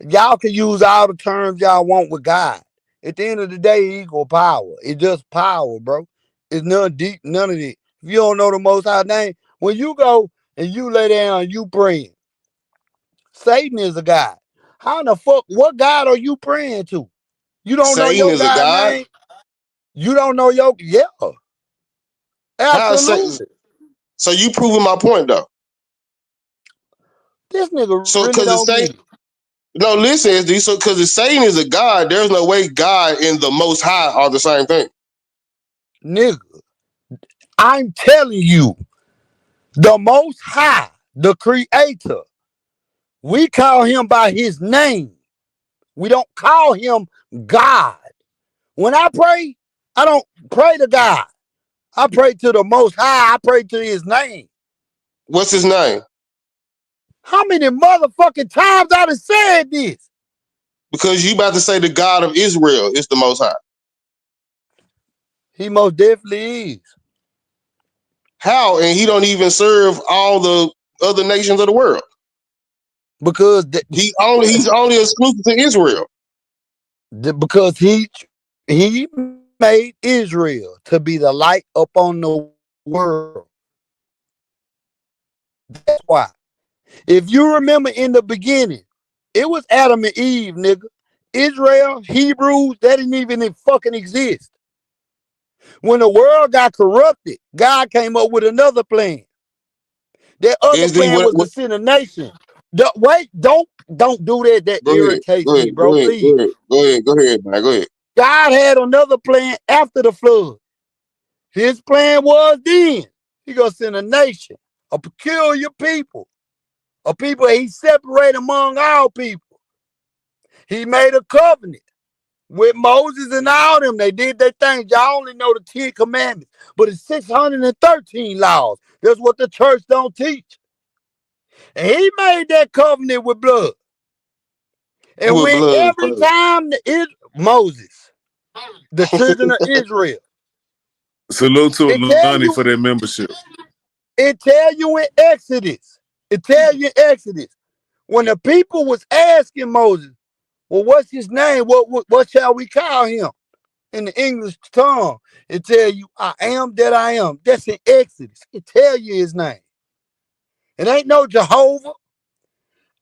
Y'all can use all the terms y'all want with God. At the end of the day, he equal power. It's just power, bro. It's none deep, none of it. If you don't know the most high name, when you go and you lay down and you praying, Satan is a God. How in the fuck, what God are you praying to? You don't know Satan your is a God god. name? You don't know your, yeah, How is Satan? absolutely. So you proving my point though. This nigga So really because it's don't Satan. get it. No, listen, SD. So because if Satan is a god, there's no way God and the Most High are the same thing. Nigga, I'm telling you, the most high, the creator, we call him by his name. We don't call him God. When I pray, I don't pray to God. I pray to the most high. I pray to his name. What's his name? How many motherfucking times I done said this? Because you about to say the God of Israel is the Most High. He most definitely is. How? And he don't even serve all the other nations of the world. Because He's only exclusive to Israel. because he made Israel to be the light upon the world. That's why. If you remember in the beginning, it was Adam and Eve, nigga. Israel, Hebrews, that didn't even fucking exist. When the world got corrupted, God came up with another plan. That other SD, plan was to what send a nation. Wait, don't do that. That go ahead. irritates Go me, ahead. bro. Go ahead. Go Please. ahead. Go ahead. Go ahead, man. Go ahead. God had another plan after the flood. His plan was then he gonna send a nation, a peculiar people, a people he separated among all people. He made a covenant with Moses and all them. They did their thing. Y'all only know the 10 commandments, but it's 613 laws. That's what the church don't teach. And he made that covenant with blood. And With when blood is every crazy. time Moses, the children of Israel, Salute to it tell Lonnie you, for their membership. it tell you in Exodus, it tell you in Exodus, when the people was asking Moses, well, what's his name? What shall we call him? In the English tongue, it tell you, I am that I am. That's in Exodus. It tell you his name. It ain't no Jehovah.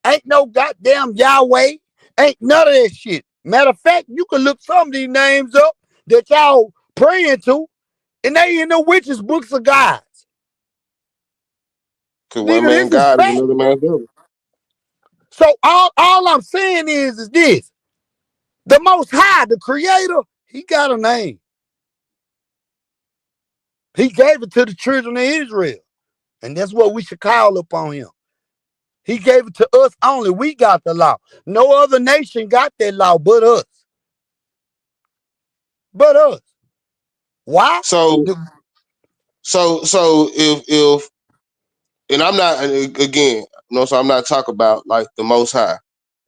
Ain't no goddamn Yahweh. Ain't none of that shit. Matter of fact, you can look some of these names up that y'all praying to, and they in the witches' books of gods. Because one Nigga, man this is God is fact. another man's devil. So all I'm saying is this. The Most High, the Creator, he got a name. He gave it to the children of Israel. And that's what we should call upon him. He gave it to us only. We got the law. No other nation got that law but us. But us. Why? So so if and I'm not again, so I'm not talking about like the Most High,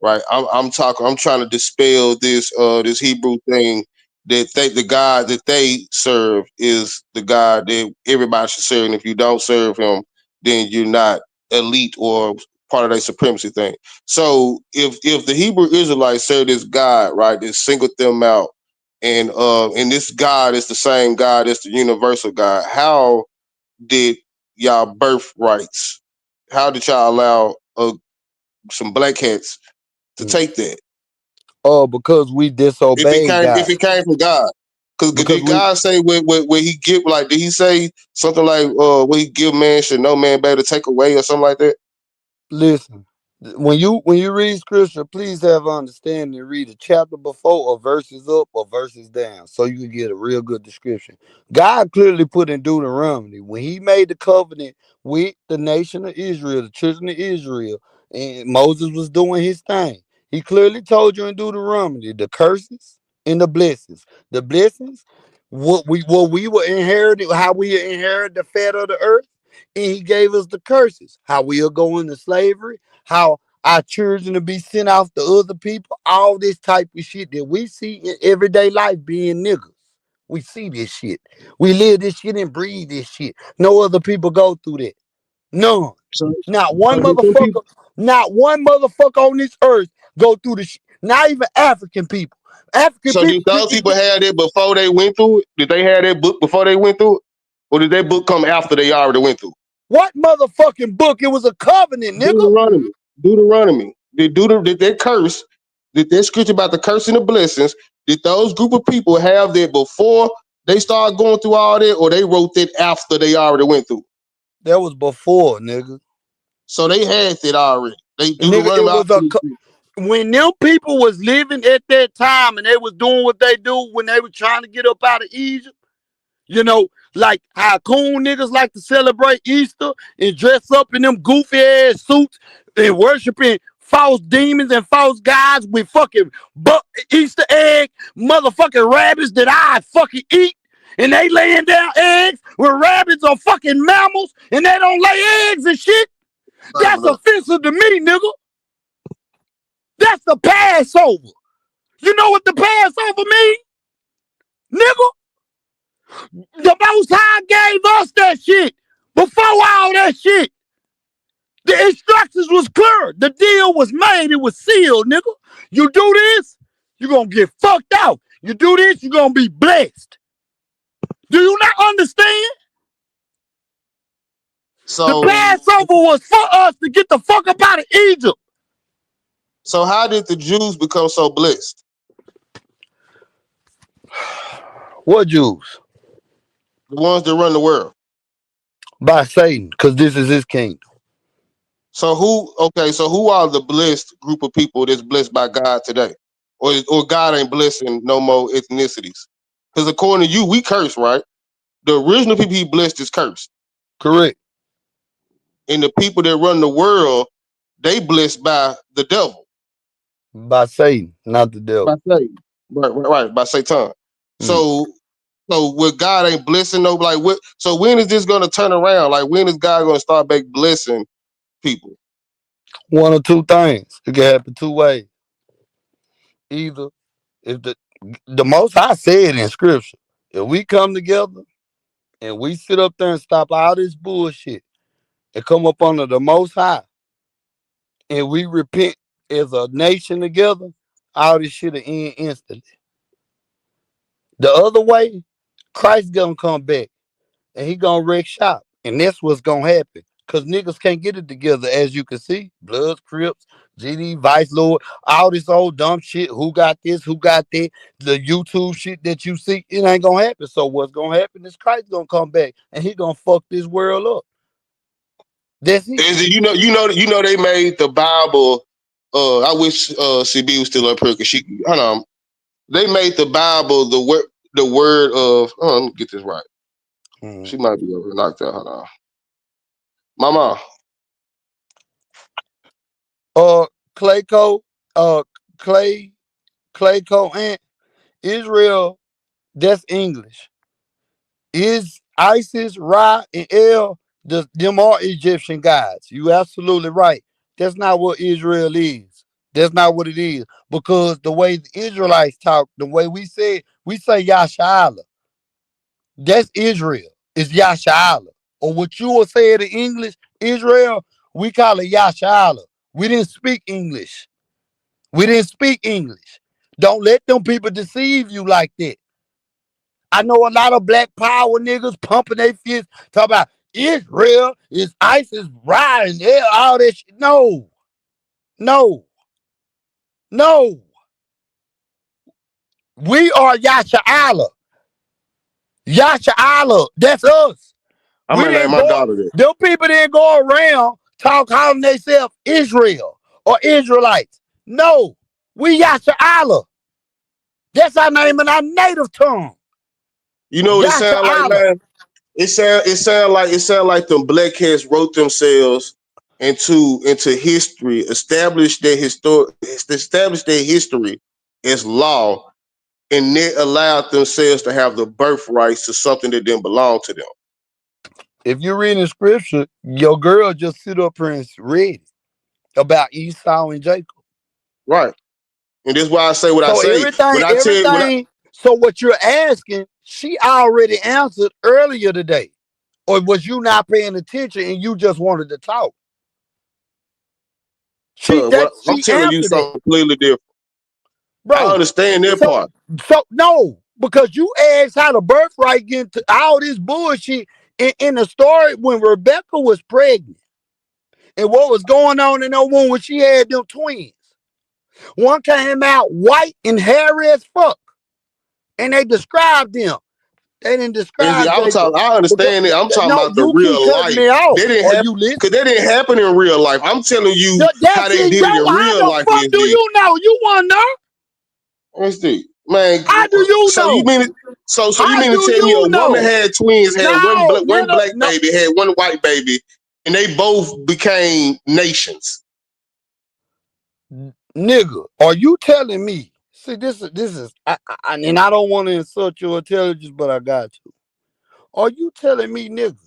right? I'm talking. I'm trying to dispel this Hebrew thing that the God that they serve is the God that everybody should serve, and if you don't serve Him, then you're not elite or part of their supremacy thing. So if the Hebrew Israelites serve this God, right, that singled them out, and this God is the same God as the universal God, how did y'all birthrights? How did y'all allow some black hats to take that? Oh, because we disobeyed If God. it came from God, because Because did we God say what he give, like did he say something like what he give man should no man better take away or something like that? listen. When you read scripture, please have understanding. Read a chapter before or verses up or verses down, so you can get a real good description. God clearly put in Deuteronomy when He made the covenant with the nation of Israel, the children of Israel, and Moses was doing his thing. He clearly told you in Deuteronomy the curses and the blessings. The blessings, what we were inherited, how we inherit the fat of the earth, and He gave us the curses, how we'll go into slavery, how our children to be sent off to other people, all this type of shit that we see in everyday life being niggas. We see this shit. We live this shit and breathe this shit. No other people go through that. None. So, Not one so did them people. motherfucker. Not one motherfucker on this earth go through the shit. Not even African people. African So did people those people have that before they went through it? Did they have that book before they went through it, or did that book come after they already went through? what motherfucking book? It was a covenant, nigga. Deuteronomy. Deuteronomy. Did that curse? Did that scripture about the curse and the blessings? Did those group of people have that before they started going through all that, or they wrote that after they already went through? That was before, nigga. So they had that already. They Nigga, Deuteronomy. it was when them people was living at that time and they was doing what they do when they were trying to get up out of Egypt. You know, like how coon niggas like to celebrate Easter and dress up in them goofy ass suits and worshiping false demons and false gods with fucking Easter egg motherfucking rabbits that I fucking eat. And they laying down eggs where rabbits are fucking mammals and they don't lay eggs and shit. That's offensive to me, nigga. That's the Passover. You know what the Passover means? Nigga, the Most High gave us that shit. Before all that shit, the instructions was clear. The deal was made. It was sealed, nigga. You do this, you're going to get fucked out. You do this, you're going to be blessed. Do you not understand? So, the Passover was for us to get the fuck up out of Egypt. so how did the Jews become so blessed? What Jews? The ones that run the world. By Satan, because this is his kingdom. So who? Okay, so who are the blessed group of people that's blessed by God today, or God ain't blessing no more ethnicities? Because according to you, we curse, right? The original people He blessed is cursed, Correct. and the people that run the world, they blessed by the devil, By Satan, not the by devil. Satan, right, by Satan. Mm. So, so what God ain't blessing no, like what? So when is this gonna turn around? Like when is God gonna start back blessing people? One or two things. It can happen two ways. Either if the Most High said in Scripture, if we come together and we sit up there and stop all this bullshit and come up under the Most High and we repent as a nation together, all this shit will end instantly. The other way, Christ gonna come back and he gonna wreck shop, and that's what's gonna happen. Cause niggas can't get it together, as you can see. Bloods, Crips, GD, Vice Lord, all this old dumb shit. Who got this? Who got that? The YouTube shit that you see, it ain't gonna happen. So what's gonna happen is Christ gonna come back and he gonna fuck this world up. That's it. Is it, they made the Bible. I wish CB was still up here because she. Hold on. They made the Bible the word of. Oh, let me get this right. Mm. She might be over here knocked out. Hold on, Mama. Uh, Clayco, uh, Clay, Clayco, and Israel. That's English. Is Isis, Ra, and El, them are Egyptian gods. You absolutely right. That's not what Israel is. That's not what it is. Because the way the Israelites talk, the way we say Yasha'Allah. That's Israel. It's Yasha'Allah. Or what you will say in English, Israel, we call it Yasha'Allah. We didn't speak English. We didn't speak English. Don't let them people deceive you like that. I know a lot of black power niggas pumping their fists, talking about Israel is ISIS riding all that shit. No, no, no. We are Yasha Allah. Yasha Allah. That's us. I We might name didn't my go, daughter that. them people didn't go around calling themselves Israel or Israelites. No, we Yasha Allah. That's our name in our native tongue. You know what it Yasha sound like, Allah. man? It sound like them black cats wrote themselves into history, established their history as law, and they allowed themselves to have the birthrights to something that didn't belong to them. If you read in scripture, your girl just sit up here and read about Esau and Jacob. Right. And that's why I say what I So say. When I tell you what I so what you're asking, she already answered earlier today. Or was you not paying attention and you just wanted to talk? What I'm She telling you answered it, something completely different. I bro. understand that So part. no, because you asked how the birthright get into all this bullshit in the story when Rebecca was pregnant and what was going on in that one when she had them twins. One came out white and hairy as fuck, and they described them. They didn't describe Jacob I because understand it. I'm talking no, about the you keep real cutting life. me off. They didn't Are happen you listening? because they didn't happen in real life. I'm telling you how That's they in did it your. in How real the life. fuck Is do you know? You want to know? let's see, man. How do you So you know? mean so you How mean to do tell me a you woman know? had twins, had No, one nigga, black no, baby, had one white baby, and they both became nations? nigga. Are you telling me? See, this is, and I don't want to insult your intelligence, but I got to. Are you telling me, nigga,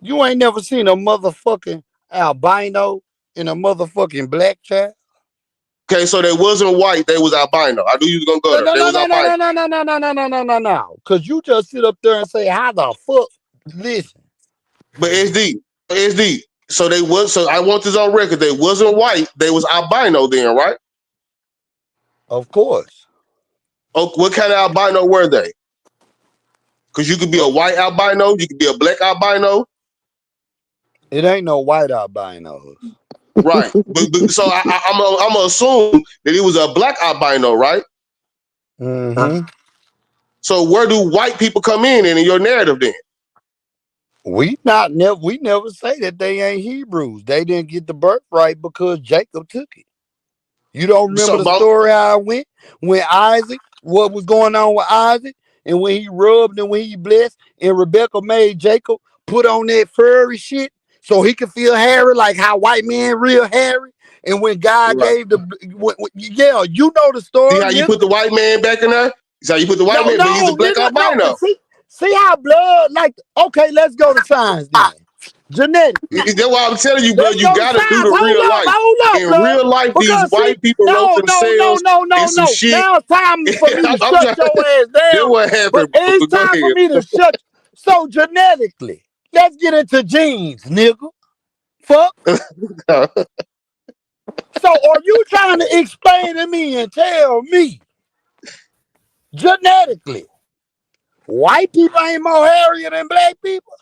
you ain't never seen a motherfucking albino in a motherfucking black child? Okay, so they wasn't white, they was albino. I knew you was gonna go No, there. no, They no, was no, no, albino. no, no, no, no, no, no, no, no, no, no. Cause you just sit up there and say, how the fuck? Listen, But SD. So they was so I want this on record. They wasn't white, they was albino then, right? of course. Oh, what kind of albino were they? Because you could be a white albino, you could be a black albino, It ain't no white albinos. right? So I'm gonna assume that it was a black albino, right? Mm-hmm. So where do white people come in your narrative then? We never say that they ain't Hebrews. They didn't get the birthright because Jacob took it. You don't remember So the story how it went when Isaac, what was going on with Isaac, and when he rubbed and when he blessed, and Rebecca made Jacob put on that furry shit so he could feel hairy like how white men real hairy. And when God right. gave yeah, you know the See story, how you nigga. put the white man back in there? See how you put the white No, man, but he's a no, black nigga, no. albino. See how blood like. Okay, let's go to science then. Genetically. That's why I'm telling you, Let's blood, you go to gotta do science. the real life. Hold up, In blood. real life, these Because see, white people wrote no, no, no, themselves no, in no, some no. shit. Now it's time for me to I'm shut trying, your ass that down. what But happened, bro. it's Go time for me to shut. So genetically, let's get into genes, nigga. Fuck. ahead. So are you trying to explain to me and tell me genetically white people ain't more hairier than black people?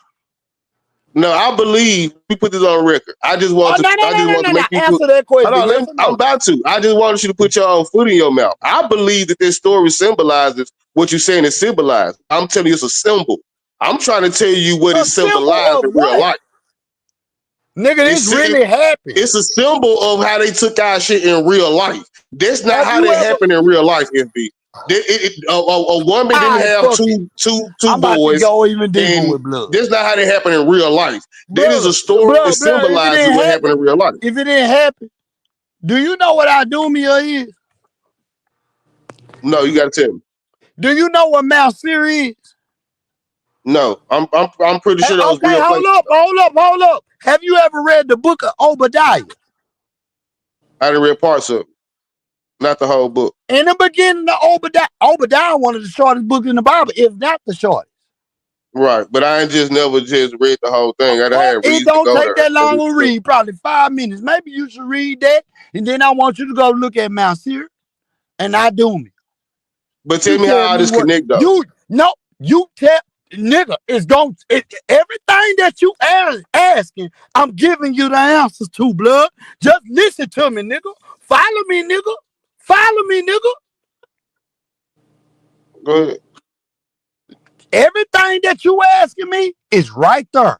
No, I believe we put this on record. Oh no, no, I no, just no, want no, to no. make you put Answer that hold question, on, yes or I'm no. about to. I just wanted you to put your own foot in your mouth. I believe that this story symbolizes what you're saying is symbolized. I'm telling you it's a symbol. I'm trying to tell you what A is symbol symbolized of in real what? life. Nigga, this It's really happened. it's a symbol of how they took our shit in real life. That's not Have how you that ever? happened in real life, FB. A woman didn't I have fuck it. two I'm about to boys, go even deeper and with blood. that's not how that happened in real life. That is a story that Blood. If it symbolizes didn't what happened happen, in real life. do you know what Idumea is? No, you gotta tell me. Do you know what Mount Seir is? No, I'm pretty sure those Okay, real places though. hold up. Have you ever read the book of Obadiah? I didn't read parts of it, not the whole book. In the beginning of Obadiah, one of the shortest books in the Bible, if not the shortest. Right, but I ain't just never just read the whole thing. I Oh, had it reason to don't go take there that and long read to stuff. read, probably 5 minutes. Maybe you should read that, and then I want you to go look at Mount Seir and Idumea. But You tell me tell how all me this what connect though. you no. You tell nigga everything that you asking. I'm giving you the answers to, blood. Just listen to me, nigga. Follow me, nigga. Follow me, nigga. Go ahead. Everything that you asking me is right there.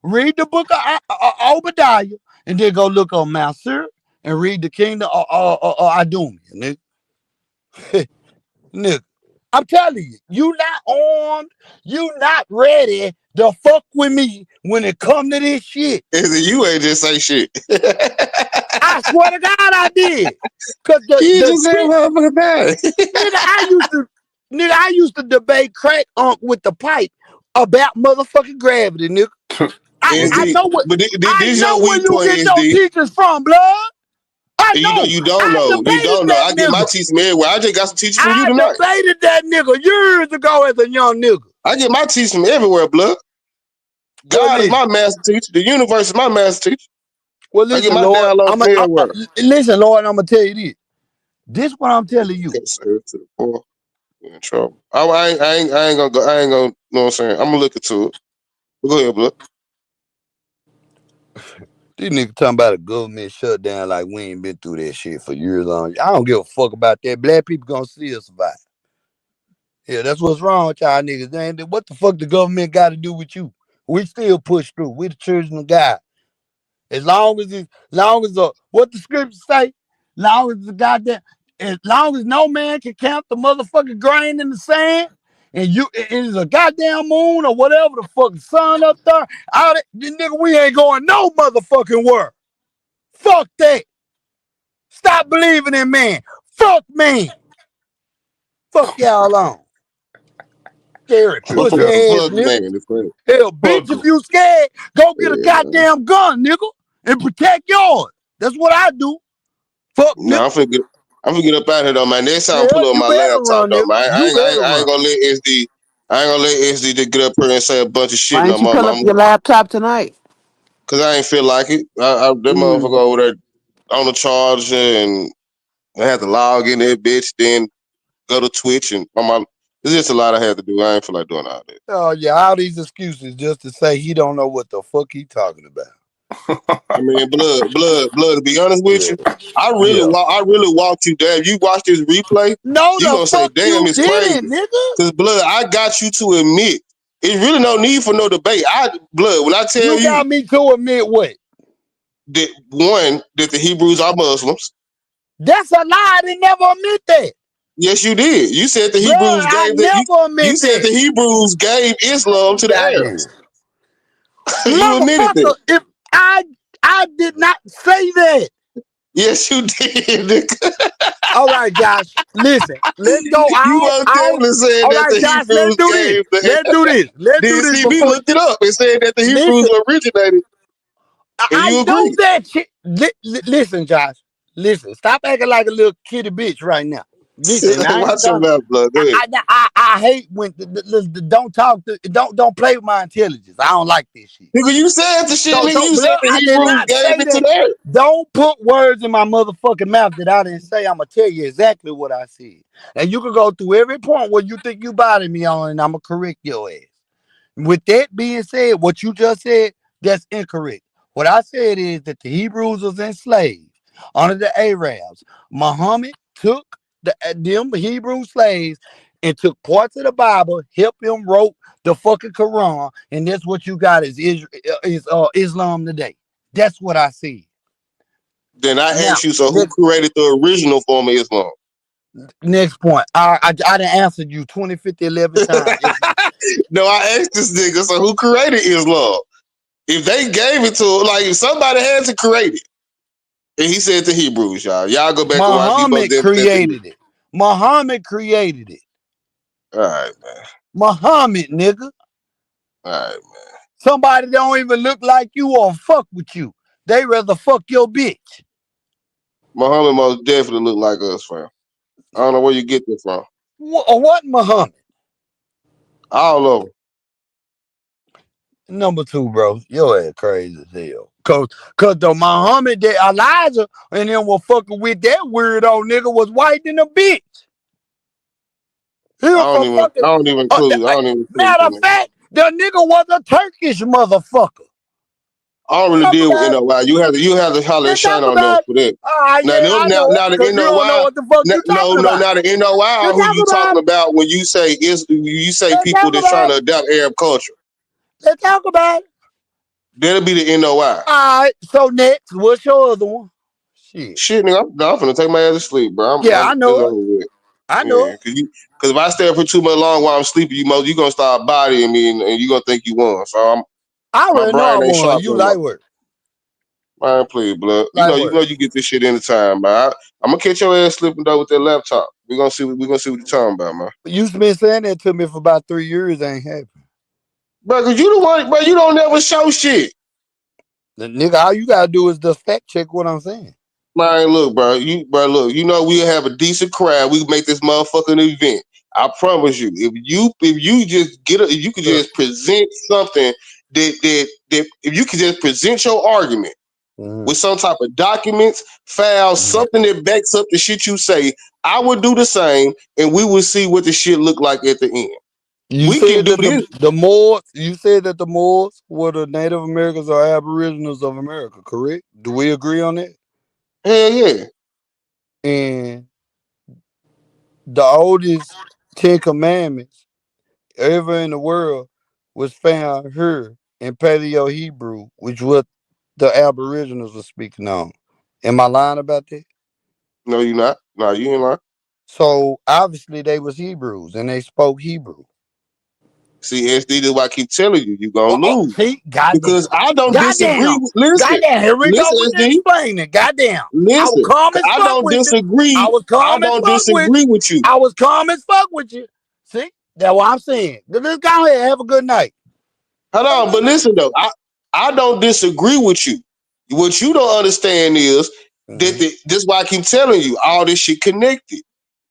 Read the book of Obadiah, and then go look on Mount Seir and read the kingdom of Idumea, nigga. Nigga. I'm telling you, you not armed, you not ready to fuck with me when it come to this shit. You ain't just say shit. I swear to God I did. Cause You the just said shit, motherfucking bad. nigga, I used to debate crack with the pipe about motherfucking gravity, nigga. I SD, know what but I this know your where weak you point, get your SD. teachers from, blood. I And know. you don't I know. You debated don't know. that I get my nigga. teachers from everywhere. I just got some teachers from you I tonight. debated that nigga years ago as a young nigga. I get my teachers from everywhere, blood. Well, God is listen. my master teacher. The universe is my master teacher. Well, I get listen, my Lord. download from everywhere. Listen, Lord. I'm gonna tell you this. This what I'm telling you. Can't say it to the poor. You're in trouble. I ain't gonna go. I ain't gonna. You know what I'm saying? I'm gonna look into it. But go ahead, blood. These niggas talking about a government shutdown like we ain't been through that shit for years on. I don't give a fuck about that. Black people gonna still survive. Yeah, that's what's wrong with y'all niggas. What the fuck the government got to do with you? We still push through. We the children of God. Long as what the scriptures say, long as the goddamn, as long as no man can count the motherfucking grain in the sand, and it is a goddamn moon or whatever the fuck the sun up there, all that, nigga, we ain't going no motherfucking where. Fuck that. Stop believing in man. Fuck man. Fuck y'all on. Scary pussy Fuck 'em. ass Fuck nigga. man, it's funny. Hell, bitch, Fuck if 'em. you scared, go get a Yeah, man. goddamn gun, nigga, and protect yours. That's what I do. Fuck, No, nigga. I'm gonna get up out here though, man. Next time I Yeah, pull up you my better laptop run, though, nigga. man. You better I ain't run. gonna let SD. I ain't gonna let SD just get up here and say a bunch of shit Why no ain't you more, pull up mama. your laptop tonight? Cause I ain't feel like it. That motherfucker Mm. over there on the charger and I had to log in that bitch, then go to Twitch and on my. There's just a lot I had to do. I ain't feel like doing all that. Oh yeah, all these excuses just to say he don't know what the fuck he talking about. I mean, blood. To be honest with Yeah, you, yeah. I really walked you down. If you watch this replay, No, you the gonna say, fuck "Damn, you it's didn't, crazy." nigga. Cause blood, I got you to admit it's really no need for no debate. Blood, when I tell You you got me to admit what? that one, that the Hebrews are Muslims. That's a lie. I didn't never admit that. Yes, you did. You said the Blood, Hebrews I gave never you admit said that. the Hebrews gave Islam to the Got Arabs. this. You admitted Motherfucker, that. if I did not say that. Yes, you did. All right, Josh. Listen, let's go You out. most Out. definitely said All that right, the Josh. Let's Hebrews do this. gave the Let's do this. Let's do then this see me before. looked it up and said that the Hebrews Listen, originated, and I you know agreed. that shit. Listen, Josh. Listen. Stop acting like a little kitty bitch right now. Listen, I ain't Watch your trying. mouth, blood. Go ahead. I hate when don't talk. Don't play with my intelligence. I don't like this shit. Nigga, you said the shit, nigga. Don't You said blood. the I did Hebrews not gave say it to that. the Arabs. Don't put words in my motherfucking mouth that I didn't say. I'm gonna tell you exactly what I said. And you can go through every point where you think you bothered me on, and I'm gonna correct your ass. With that being said, what you just said, that's incorrect. What I said is that the Hebrews was enslaved under the Arabs. Muhammad took them Hebrew slaves and took parts of the Bible, helped him wrote the fucking Quran, and that's what you got Islam today. That's what I said. Then I Now, asked you, so who created the original form of Islam? next point. I done answered you 20, 50, 11 times. No, I asked this nigga, so who created Islam? If they gave it to him, like if somebody had to create it, and he said the Hebrews, y'all. Y'all go back and watch. He most Muhammad definitely said to me. created it. Muhammad created it. All right, man. Muhammad, nigga. All right. Somebody don't even look like you or fuck with you. They rather fuck your bitch. Muhammad most definitely look like us, fam. I don't know where you get this from. What Muhammad? All of them. Number two, bro. Your ass crazy as hell. Cause the Muhammad that Elijah and them were fucking with that weirdo nigga was white than a bitch. He was from fucking. I don't even include. I don't even include Matter them. of fact, the nigga was a Turkish motherfucker. I don't really Talk deal with about it. NOI. You have to holler and Let's shine talk on them about it. for that. Now, Yeah, I know it. now the Cause you don't know NOI, what the fuck you talking no, about. now the NOI, Let's who talk you about talking it. about when you say you say Let's people talk that's trying about to it. adopt Arab culture. Let's talk about it. That'll be the NOI. All right. So next, what's your other one? Shit. Shit, nigga, I'm finna take my ass to sleep, bro. Yeah, I It's know it. over with. I know Yeah, it. cause if I stay up for too much long while I'm sleeping, you gonna start bodying me and you gonna think you won. So I my already know I brain ain't won. sharp You no more. light work. Man, please, blood. Light You work. know you get this shit anytime, man. I'm gonna catch your ass slipping though with that laptop. We gonna see what you're talking about, man. You been saying that to me for about 3 years. Ain't happened. Bro, cause you the one, bro. You don't never show shit. The nigga, all you gotta do is just fact check what I'm saying. Man, look, look. You know we'll have a decent crowd. We can make this motherfucking event. I promise you. If you just if you could Look. just present something that if you could just present your argument Mhm. with some type of documents, files, Mhm. something that backs up the shit you say, I would do the same, and we will see what the shit look like at the end. You We can said do that this. the Moors. You said that the Moors were the Native Americans or Aboriginals of America. Correct? Do we agree on that? Hell yeah. And the oldest Ten Commandments ever in the world was found here in Paleo Hebrew, which what the Aboriginals are speaking on. Am I lying about that? No, you not. No, you ain't lying. So obviously they was Hebrews and they spoke Hebrew. See, SD, this is why I keep telling you, you gonna lose. See, goddamn, Because I don't disagree goddamn, with listen. goddamn. Here we go Listen, with the SD. explaining. Goddamn, I was Listen. calm as I fuck don't with you. I disagree. was I calm as don't fuck with disagree you. with you. I was calm as fuck with you. See, that's what I'm saying. Let's go ahead. Have a good night. Hold Have a on, good but night. listen though, I don't disagree with you. What you don't understand is that Mhm. this is why I keep telling you all this shit connected.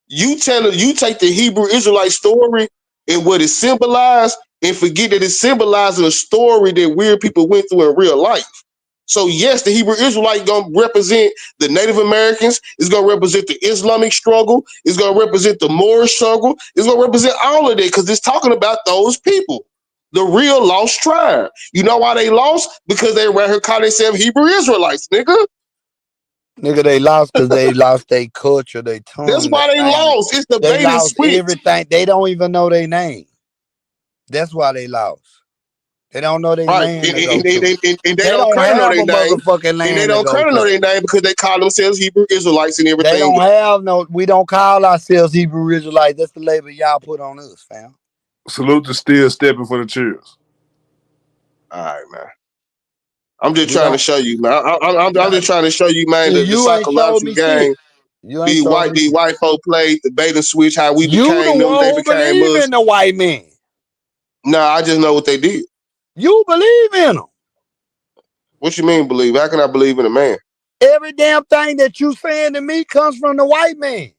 You take the Hebrew Israelite story and what it symbolized and forget that it symbolizes a story that weird people went through in real life. So yes, the Hebrew Israelite gonna represent the Native Americans. It's gonna represent the Islamic struggle. It's gonna represent the Moorish struggle. It's gonna represent all of that because it's talking about those people, the real lost tribe. You know why they lost? Because they around here call themselves Hebrew Israelites, nigga. Nigga, they lost because they lost their culture, their That's tongue, their why they language. lost. It's the They bait and lost switch. everything. They don't even know their name. That's why they lost. They don't know their Right. land to go to. And they They don't don't kind of know have their a name. motherfucking And they land to don't go kind of know to. their name because they call themselves Hebrew Israelites and They everything. don't have no. We don't call ourselves Hebrew Israelites. That's the label y'all put on us, fam. Salute to still stepping for the cheers. All right, man. I'm just We trying to don't. show you, man. I'm just trying to show you, man, the You ain't showed psychological me game. shit. You ain't showed me These shit. white folk played the bait and switch, how we You the became them, one they who became believe us. in the white man. Nah, I just know what they did. You believe in them. What you mean believe? How can I believe in a man? Every damn thing that you saying to me comes from the white man.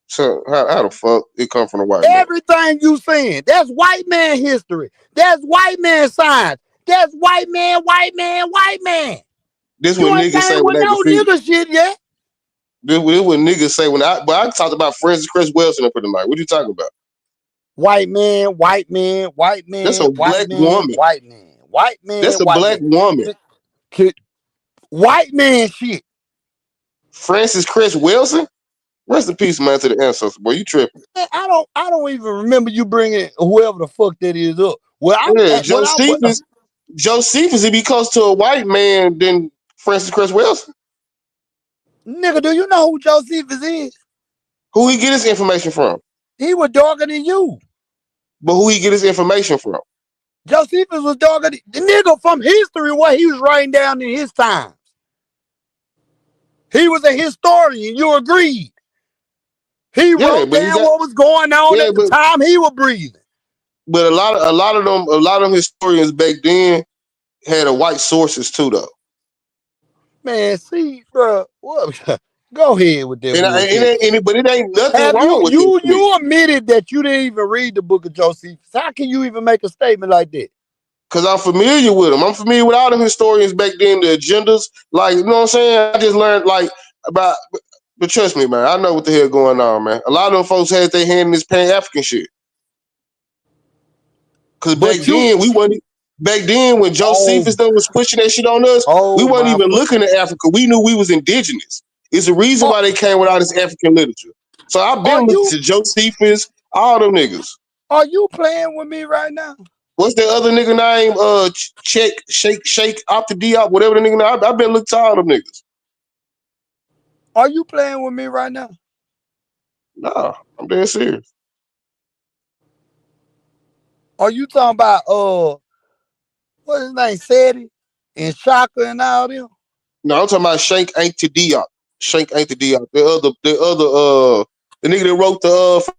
So how the fuck it come from a white man? Everything you saying, that's white man history. That's white man science. That's white man, white man, white man. This You what ain't niggas say came when with they no defeated. nigga shit yet. This what niggas say when I talked about Francis Chris Wilson up in the night. What you talking about? White man, white man, white That's man, a white black man, woman. white man, white man, That's a white black man. woman. White man shit. Francis Chris Wilson? Rest in peace, man, to the ancestors. Boy, you tripping. I don't even remember you bringing whoever the fuck that is up. Yeah, Josephus, he be close to a white man than Francis Chris Wilson. nigga, do you know who Josephus is? Who he get his information from? He was darker than you. But who he get his information from? Josephus was darker than the nigga from history, what he was writing down in his time. He was a historian. You agreed. He Yeah, wrote but he down got what was going on yeah, at the time he was breathing. but a lot of them historians back then had a white sources too though. Man, see, bro, what? Go ahead with that And bullshit. but it ain't nothing Have wrong you with it you to me. you admitted that you didn't even read the book of Josephus? How can you even make a statement like that? Cause I'm familiar with them. I'm familiar with all them historians back then, the agendas. Like, you know what I'm saying? I just learned like about but trust me, man, I know what the hell going on, man. A lot of them folks had their hand in this Pan African shit. Cause But you, back then when oh, Josephus was pushing that shit on us, we oh weren't my even fuck, looking at Africa. We knew we was indigenous. It's the reason are, why they came with all this African literature. So I've are been looking you to Josephus, all them niggas. are you playing with me right now? What's that other nigga name? Shake off the Diop, whatever the nigga name. I've been looking to all them niggas. Are you playing with me right now? Nah, I'm dead serious. Are you talking about what his name, Seti and Shaka and all them? No, I'm talking about Shank ain't to Diop. Shank ain't to Diop. The nigga that wrote the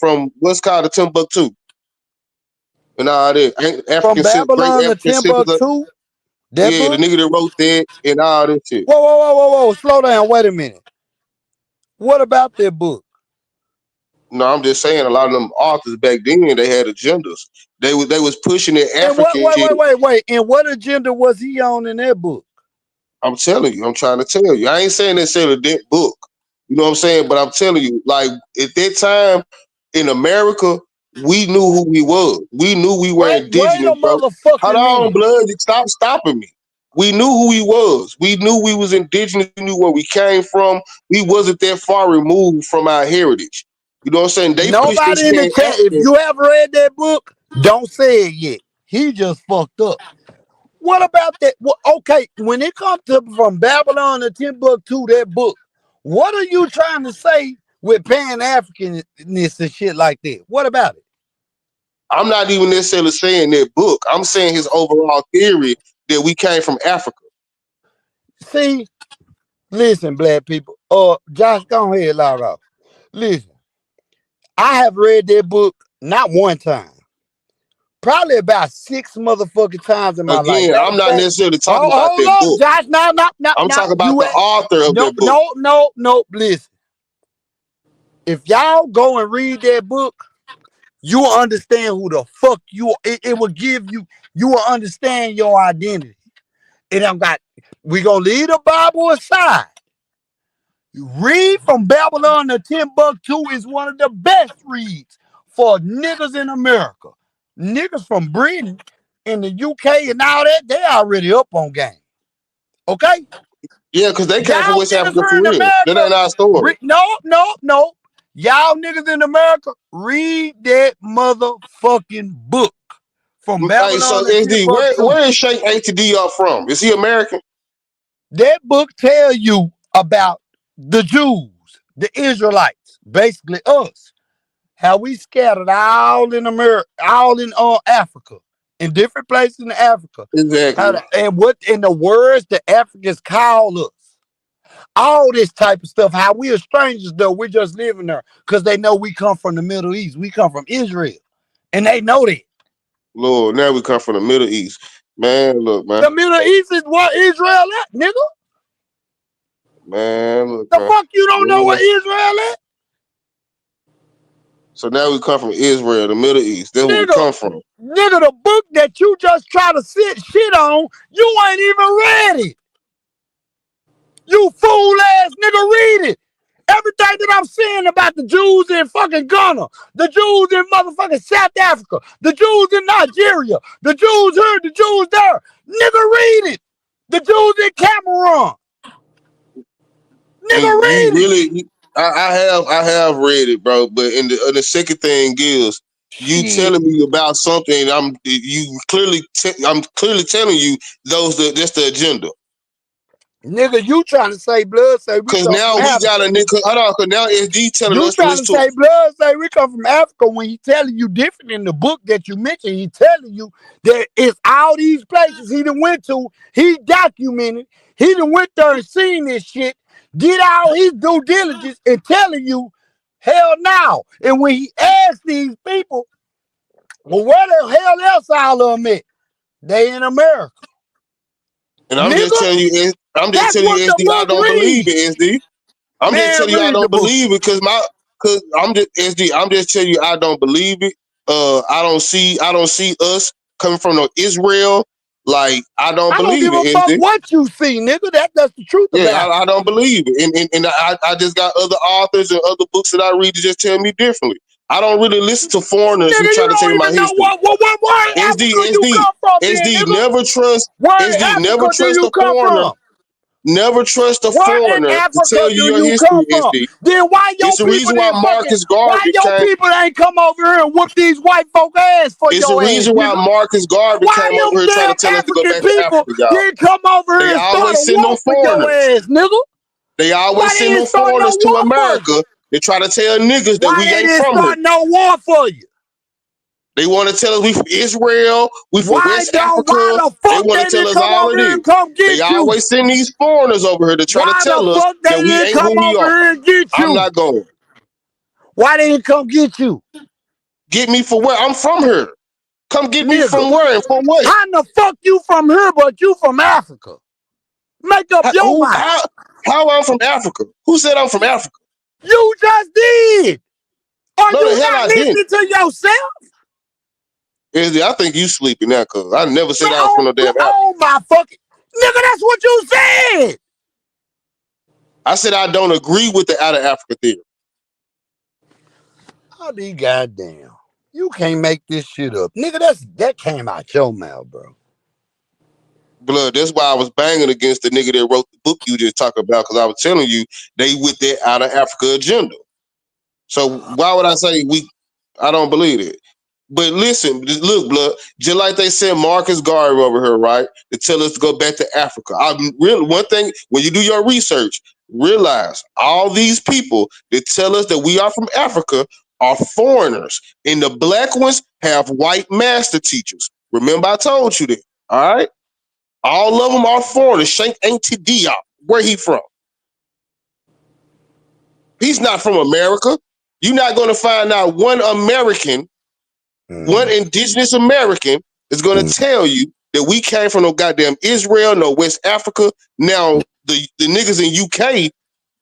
from what's called the Timbuktu and all that. From Great Babylon to African cities. Timbuktu? That Yeah, the book? nigga that wrote that and all that shit. Whoa, whoa, whoa, whoa, whoa. Slow down. Wait a minute. What about that book? No, I'm just saying a lot of them authors back then they had agendas. They was pushing that And what, African wait, shit. wait, wait, wait. And what agenda was he on in that book? I'm telling you, I'm trying to tell you. I ain't saying necessarily that book. You know what I'm saying? But I'm telling you, like at that time in America, we knew who we was. We knew we were Wait indigenous, a bro. Hold motherfucking on, minute. blood. Stop stopping me. We knew who we was. We knew we was indigenous. We knew where we came from. We wasn't that far removed from our heritage. You know what I'm saying? They pushed this Nobody in the shit chat, if African. you ever read that book, don't say it yet. He just fucked up. What about that? Well, okay, when it comes to from Babylon to Timbuktu, that book, what are you trying to say with Pan Africanness and shit like that? What about it? I'm not even necessarily saying that book. I'm saying his overall theory that we came from Africa. See, listen, black people. Josh, go ahead, log off. Listen, I have read that book not one time, probably about 6 motherfucking times in my life. Again, Matter I'm of not fact, necessarily talking about hold that up, book. Josh. No, no, no, I'm no. talking about You the ain't. author of No, that book. no, no, no. Listen, if y'all go and read that book, you will understand who the fuck you are. It will give you, you will understand your identity. It don't got, we gonna leave the Bible aside. Read from Babylon to Timbuktu is one of the best reads for niggas in America. Niggas from Britain and the UK and all that, they already up on game. Okay? Yeah, because they came from Y'all West niggas Africa here for in real. That America, ain't our story. no, no, no. Y'all niggas in America, read that motherfucking book from Hey, so Babylon to SD, Timbuktu. where is Sheikh ATD from? Is he American? That book tell you about the Jews, the Israelites, basically us, how we scattered all in America, all in Africa, in different places in Africa. Exactly. And what in the words the Africans call us. All this type of stuff. How we are strangers though, we're just living there because they know we come from the Middle East. We come from Israel, and they know that. Lord, now we come from the Middle East. Man, look, man. The Middle East is what Israel at, nigga. Man, look, The man. fuck you don't know Yeah. what Israel at, So now we come from Israel, the Middle East. That's where we nigga? come from. Nigga, the book that you just try to sit shit on, you ain't even read it. You fool ass nigga, read it. Everything that I'm saying about the Jews in fucking Ghana, the Jews in motherfucking South Africa, the Jews in Nigeria, the Jews here, the Jews there. Nigga, read it. The Jews in Cameroon. And Nigga, you read it. really, I have read it, bro. But the second thing is, you Shit. telling me about something. I'm clearly telling you that's the agenda. Nigga, you trying to say blood, say we Cause come from now we got Africa. a nigga. Hold on, cause now SD telling You us to trying to listen to. say blood, say we come from Africa when he telling you different in the book that you mentioned. He telling you that it's all these places he done went to. He documented. He done went there and seen this shit. Did all his due diligence and telling you, hell no. And when he asked these people, well, where the hell else all of them at? They in America. And I'm just Nigga, telling you, that's what the SD, I book don't believe reads. it, SD. I'm just Man, telling you I read the don't book. believe it cause I'm just SD. I'm just telling you I don't believe it. I don't see us coming from no Israel. Like I don't I don't believe give a it, fuck SD. what you see, nigga. That's the truth Yeah, about it. I don't believe it. And I just got other authors and other books that I read to just tell me differently. I don't really listen to foreigners who Nigga, try you to tell don't me my even know history. where in SD, Africa you SD, come from then, SD, nigga. never trust Where in SD, never Africa do trust you a come foreigner. from? Never trust a Where in foreigner to Africa tell you do your you history, come from? SD. Then why It's your the people reason why didn't fucking, Marcus why Garvey your came. people ain't come over here and whoop these white folk ass for It's the your ass, reason why nigga? Marcus Garvey Why came over them here trying to damn tell us to go African back to people Africa, y'all. didn't come over here They and start always a send them war for your foreigners. ass, nigga? They Why always they send didn't them start no foreigners to war for you? America to try to tell niggas that Why we they ain't didn't from here. start no war for you? They want to tell us we from Israel, we from West Why Africa. the They fuck want to they tell didn't us come all of over here this. and come They get you? always send these foreigners over here to try to Why the tell us fuck they that we didn't ain't come who we over are. here and get I'm you? not going. Why they didn't come get you? Get me for where I'm from here. Come get me Nigga, from where and for what? how the fuck you from here, but you from Africa? Make up your mind. How I'm from Africa? Who said I'm from Africa? You just did. Are No, the you hell not I didn't. listening to yourself? I think you sleeping now, cuz I never said Man, I was from no damn Africa. oh my fucking nigga, that's what you said. I said I don't agree with the out of Africa theory. I'll be goddamn. You can't make this shit up. Nigga, that came out your mouth, bro. Blood. That's why I was banging against the nigga that wrote the book you just talking about, because I was telling you they with that out of Africa agenda. So why would I say I don't believe it. But listen, look, blood, just like they sent Marcus Garvey over here, right, to tell us to go back to Africa. One thing, when you do your research, realize all these people that tell us that we are from Africa are foreigners, and the black ones have white master teachers. Remember, I told you that. All right, all of them are foreigners. Sheikh Anta Diop, where he from? He's not from America. You're not going to find out one American. One indigenous American is going to tell you that we came from no goddamn Israel, no West Africa. Now, the niggas in UK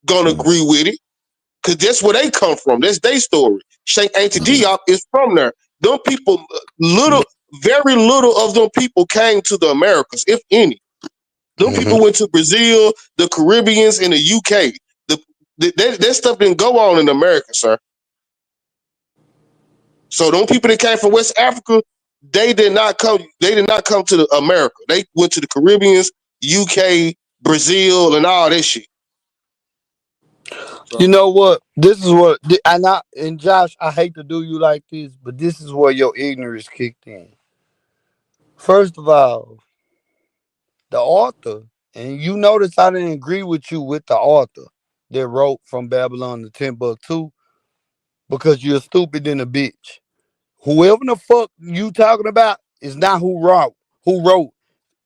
going to agree with it because that's where they come from. That's their story. Sheikh Anta Diop is from there. Them people, very little of them people came to the Americas, if any. Them people went to Brazil, the Caribbeans, and the UK. That stuff didn't go on in America, sir. So those people that came from West Africa, they did not come to America. They went to the Caribbeans, UK, Brazil, and all that shit. You know what? This is what and Josh, I hate to do you like this, but this is where your ignorance kicked in. First of all, the author, and you notice I didn't agree with you with the author that wrote From Babylon to Timbuktu because you're stupid than a bitch. Whoever the fuck you talking about is not who wrote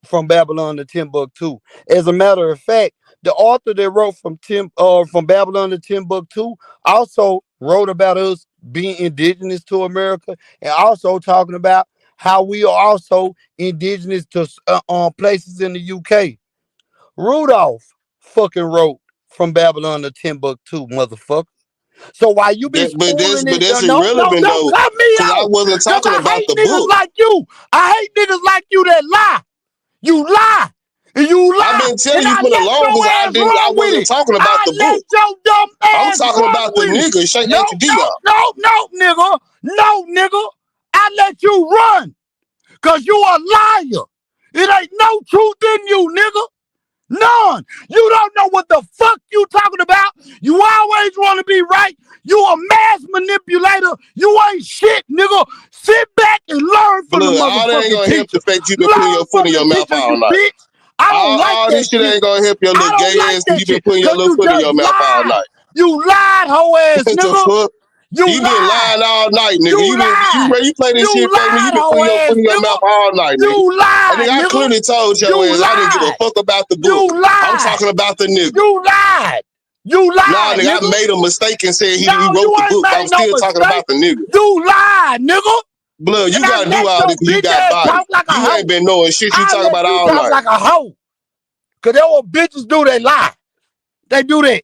From Babylon to Timbuktu. As a matter of fact, the author that wrote From Babylon to Timbuktu also wrote about us being indigenous to America and also talking about how we are also indigenous to places in the UK. Rudolph fucking wrote From Babylon to Timbuktu, motherfucker. So while you be spooling But it, that's no, irrelevant don't though, cut me because I out. wasn't Cause talking I about hate the niggas book. like you. I hate niggas like you that lie. You lie. And you I've lie. been telling And you I for the let longest your ass I run with wasn't it. talking about I the let book. your dumb I'm ass talking run about the with it. nigga, Sheikh No, Anta no, Diop. no, no, nigga. No, nigga. I let you run. Cause you a liar. It ain't no truth in you, nigga. None. You don't know what the fuck you talking about. You always want to be right. You a mass manipulator. You ain't shit, nigga. Sit back and learn from the Blood, all that ain't motherfucking gonna help the teacher. fact you been putting Learn your foot from in the your mouth teacher, all you night. bitch. I don't like All that this shit shit. ain't gonna help your I little don't gay like ass because that you been shit. putting your Cause little you foot in just your mouth all lied. night. You lied, hoe ass What the nigga. fuck? You You been lied. lying all night, nigga. You lied. You play this You shit fake, nigga. You lied, been hoe putting your ass foot in your nigga. mouth all night, nigga. You I lied, think I nigga. clearly told your You ass I didn't give a lied. fuck about the book. You I'm lied. talking about the nigga. You lied. You Nah, lied, nigga, I nigga. made a mistake and said he No, wrote you the ain't book. I'm made no still talking mistake. about the nigga. You lied, nigga. Blood, And you I gotta do let all this your because you bitch got ass body. talk like a You ain't hoe. been knowing shit you I talk let about you all talk night. like a hoe. Cause that's what bitches do, they lie. They do that.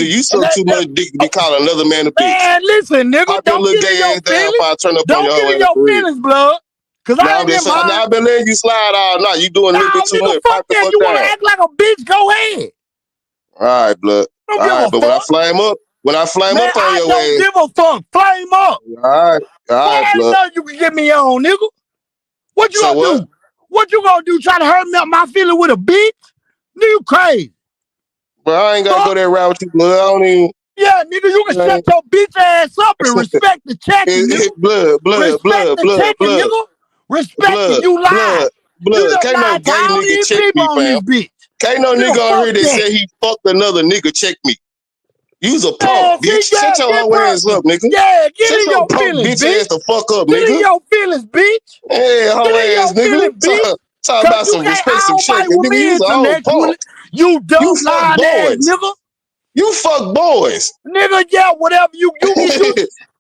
You suck too much dick to be calling another man a bitch. Man, listen, nigga, Pop your don't little get in gay your ass down feelings. before I turn up on Don't get your in ass your for real. feelings, blood. Cause Now I ain't in mine. I've been letting you slide all night. You doing a little No, bit too nigga, much. fuck Pipe the that. fuck You wanna down. act like a bitch, go ahead. All right, blood. Don't All give right, a but fuck. when I flame Man, up on I your don't ass, give a fuck. Flame up. all Boy, right, ain't blood. nothing you can get me on, nigga. What you Say gonna what? do? What you gonna do? Try to hurt me my feeling with a bitch? Nigga, you crazy. But I ain't gotta go Fuck. that route with you, blood. I don't even. Yeah, nigga, you can shut your bitch ass up and respect the check-in, nigga. Respect the check-in, nigga. Respect it. You lied. You blood. done Can't no lied to gay all nigga these check people me, on fam. this bitch. Can't no Nigga, nigga on fuck here that that. said he fucked another nigga check me. You's a punk, Man, see, bitch. yeah, Shut your get hoe ass personal. up, nigga. Yeah, get Shut in your your punk feelings, bitch ass bitch. the fuck up, Get in nigga. your feelings, bitch. Hey, hoe Get in ass your nigga. feelings, bitch. Talk Cause about you some can't respect, some all check. white Nigga, women you's a whole intellectually. punk. You You dumb fuck lying ass boys. nigga. You fuck boys. Nigga, yeah, whatever you get you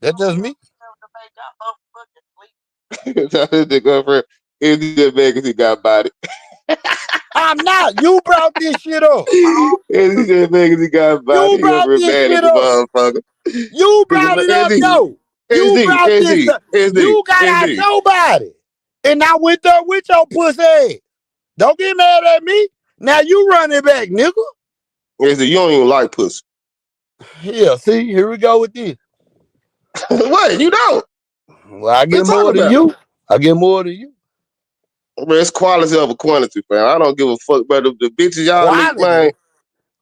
That's just me. The girlfriend is just mad because he got body. I'm not. You brought this shit up. And he just mad because he got body. You He brought over this mad at shit the up. motherfucker. You brought Because it up, SD, though. You SD, brought this SD, up. SD, You got out SD, your body. And I went there with your pussy ass. Don't get mad at me. Now you run it back, nigga. SD. You don't even like pussy. Yeah, see, here we go with this. What? You don't? Well, I get Let's talk more than about it. you. I get more than you. Man, it's quality over quantity, fam. I don't give a fuck about the bitches y'all niggas, man.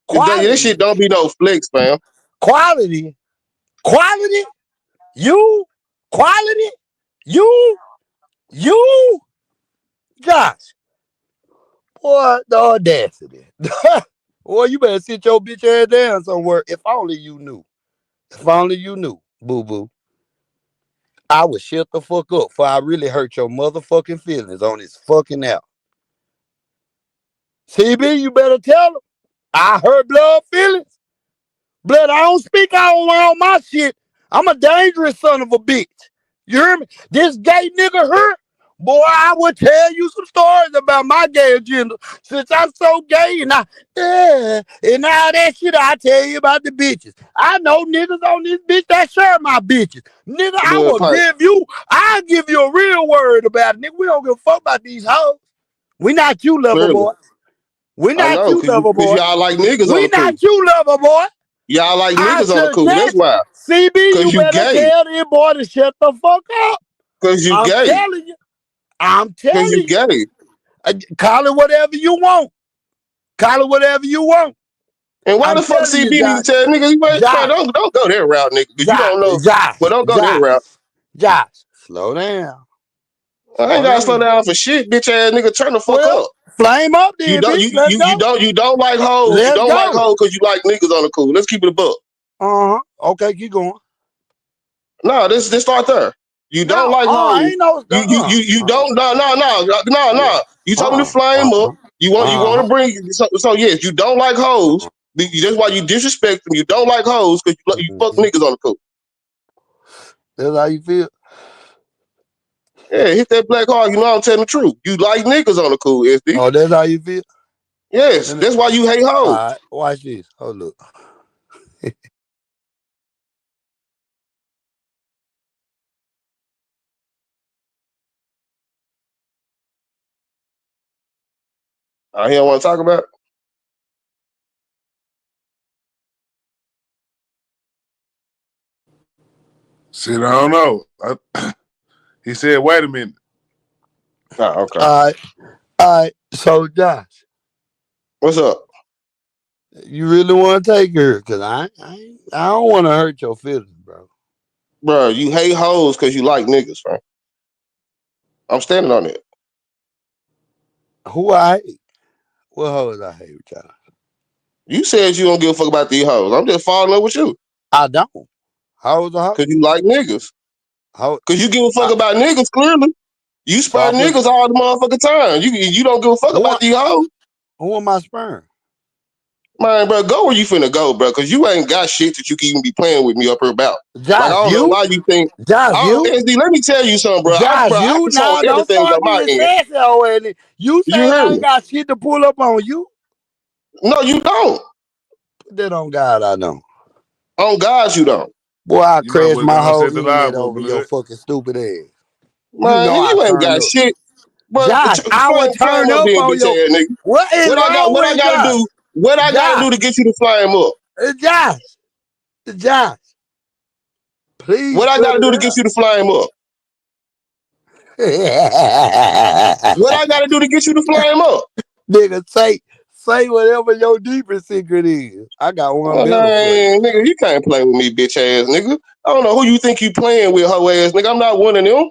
Quality. This shit Quality. don't be no flex, fam. Quality. Quality. You. Quality. You. You. Josh. Boy, the audacity. Boy, you better sit your bitch ass down somewhere. If only you knew. If only you knew, boo boo. I would shut the fuck up for I really hurt your motherfucking feelings on this fucking app. CB, you better tell them. I hurt blood feelings. Blood, I don't speak out on my shit. I'm a dangerous son of a bitch. You hear me? This gay nigga here, boy, I would tell you some stories about my gay agenda. Since I'm so gay and all that shit, I tell you about the bitches. I know niggas on this bitch that share my bitches. Nigga, Blood pipe. I'll give you a real word about it. Nigga, we don't give a fuck about these hoes. We not you, lover Clearly. boy. We I not know, you, lover cause boy. y'all like niggas on We the cool. not you, lover boy. Y'all like I niggas on the cool. That's suggest why. CB, Cause you you better gay. tell this boy to shut the fuck up. Cause you I'm gay. telling you. I'm Cause you telling you. gay. Call it whatever you want. Call it whatever you want. And why I'm the fuck telling you, CB need to Josh. tell niggas, man, Josh. don't go that route, nigga, cause you Josh. don't know. Josh. Well, don't go that Josh. route. Josh. Slow down. I ain't Slow gotta slow down. down for shit, bitch ass nigga. Turn the fuck Well, up. flame up You then, don't bitch. Let's go. you don't like hoes. You Let's don't like go. hoes because you like niggas on the cool. Let's keep it a buck. Uh-huh. Okay, keep going. No, this start there. You don't No, like hoes. ain't no You don't yeah. no. You told me to Uh-uh. flame up. Uh-uh. You want Uh-huh. to bring so yes, you don't like hoes. That's why you disrespect them. You don't like hoes because you fuck Mm-hmm. niggas on the cool. That's how you feel. Yeah, hit that black heart. You know I'm telling the truth. You like niggas on the cool, SD. Oh, that's how you feel? Yes, Let me that's why you hate hoes. all right, watch this. Hold up. I don't want to talk about it. Shit, I don't know. He said, wait a minute. Oh, okay. All right. So Josh, What's up? you really want to take her? Cause I don't want to hurt your feelings, bro. Bro, you hate hoes because you like niggas, right? I'm standing on it. Who I hate? What hoes I hate, Josh? You said you don't give a fuck about these hoes. I'm just falling in love with you. I don't. Hoes a hoe? Because you like niggas. Hoe. Because you give a fuck I, about niggas, clearly. You so spur I put niggas all the motherfucking time. You don't give a fuck who about these hoes. who am I spurring? Man, bro, go where you finna go, bro. Because you ain't got shit that you can even be playing with me up here about. Like, I Josh, don't know you? why you think. Josh, Oh, you? SD, let me tell you something, bro. Josh, I you? control Now don't everything on start my being end. sassy already. You You saying hear I ain't me? got shit to pull up on you? No, you don't. Put that on God, I know. On God, you don't. Boy, I You might crashed well my go and whole set the internet live up, over your blood. fucking stupid ass. You Man, know nigga, I you ain't turn got up. shit. But Josh, I would flame turn up up then, on bitch your. ass nigga. What is wrong What I with gotta Josh? do? What I gotta Josh, do to get you to flame up? Josh, Josh, please What I cut gotta it do to get out. you to flame up? What I gotta do to get you to flame up? Nigga, say whatever your deepest secret is. I got one better for you. Man, nigga, you can't play with me, bitch ass nigga. I don't know who you think you playing with, hoe ass nigga. I'm not one of them.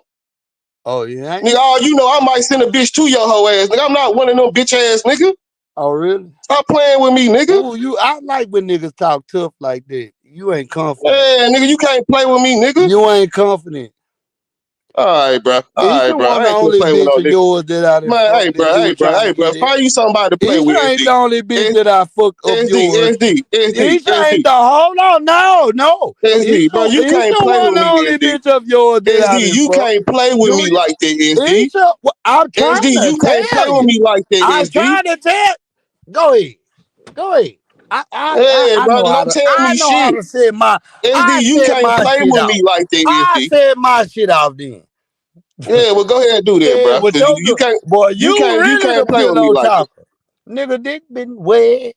Oh, yeah, ain't? Nigga, all you know, I might send a bitch to your hoe ass nigga. I'm not one of them bitch ass nigga. Oh, really? Stop playing with me, nigga. Ooh, I like when niggas talk tough like that. You ain't confident. Yeah, nigga, you can't play with me, nigga. You ain't confident. All right, bro. All right, Isha bro. one I the ain't gonna only play with bitch no of nigga. yours that I done Man, fucked that you were trying to hey, bro. get at. Find you somebody to play with, Isha ain't the SD. only bitch that I fucked of yours. Isha ain't SD. the hold on, no. SD, bro, you Isha can't play one with the me, only SD. bitch of yours that I SD, done you fucked. can't play with Do me you? like that, SD. Isha, I'm trying SD, to you can't play tell with you. me like that, I'm SD. trying to tell. Go ahead. Go ahead. Yeah, I bro, know how don't to tell me shit. say my SD, I you said can't my play shit with out. me like that, I SD. said my shit out then. Yeah, well, go ahead and do that, Yeah, bro. but Cause you can't, boy, you you really the can't play with me pillow like that. talker. Nigga dick been wet.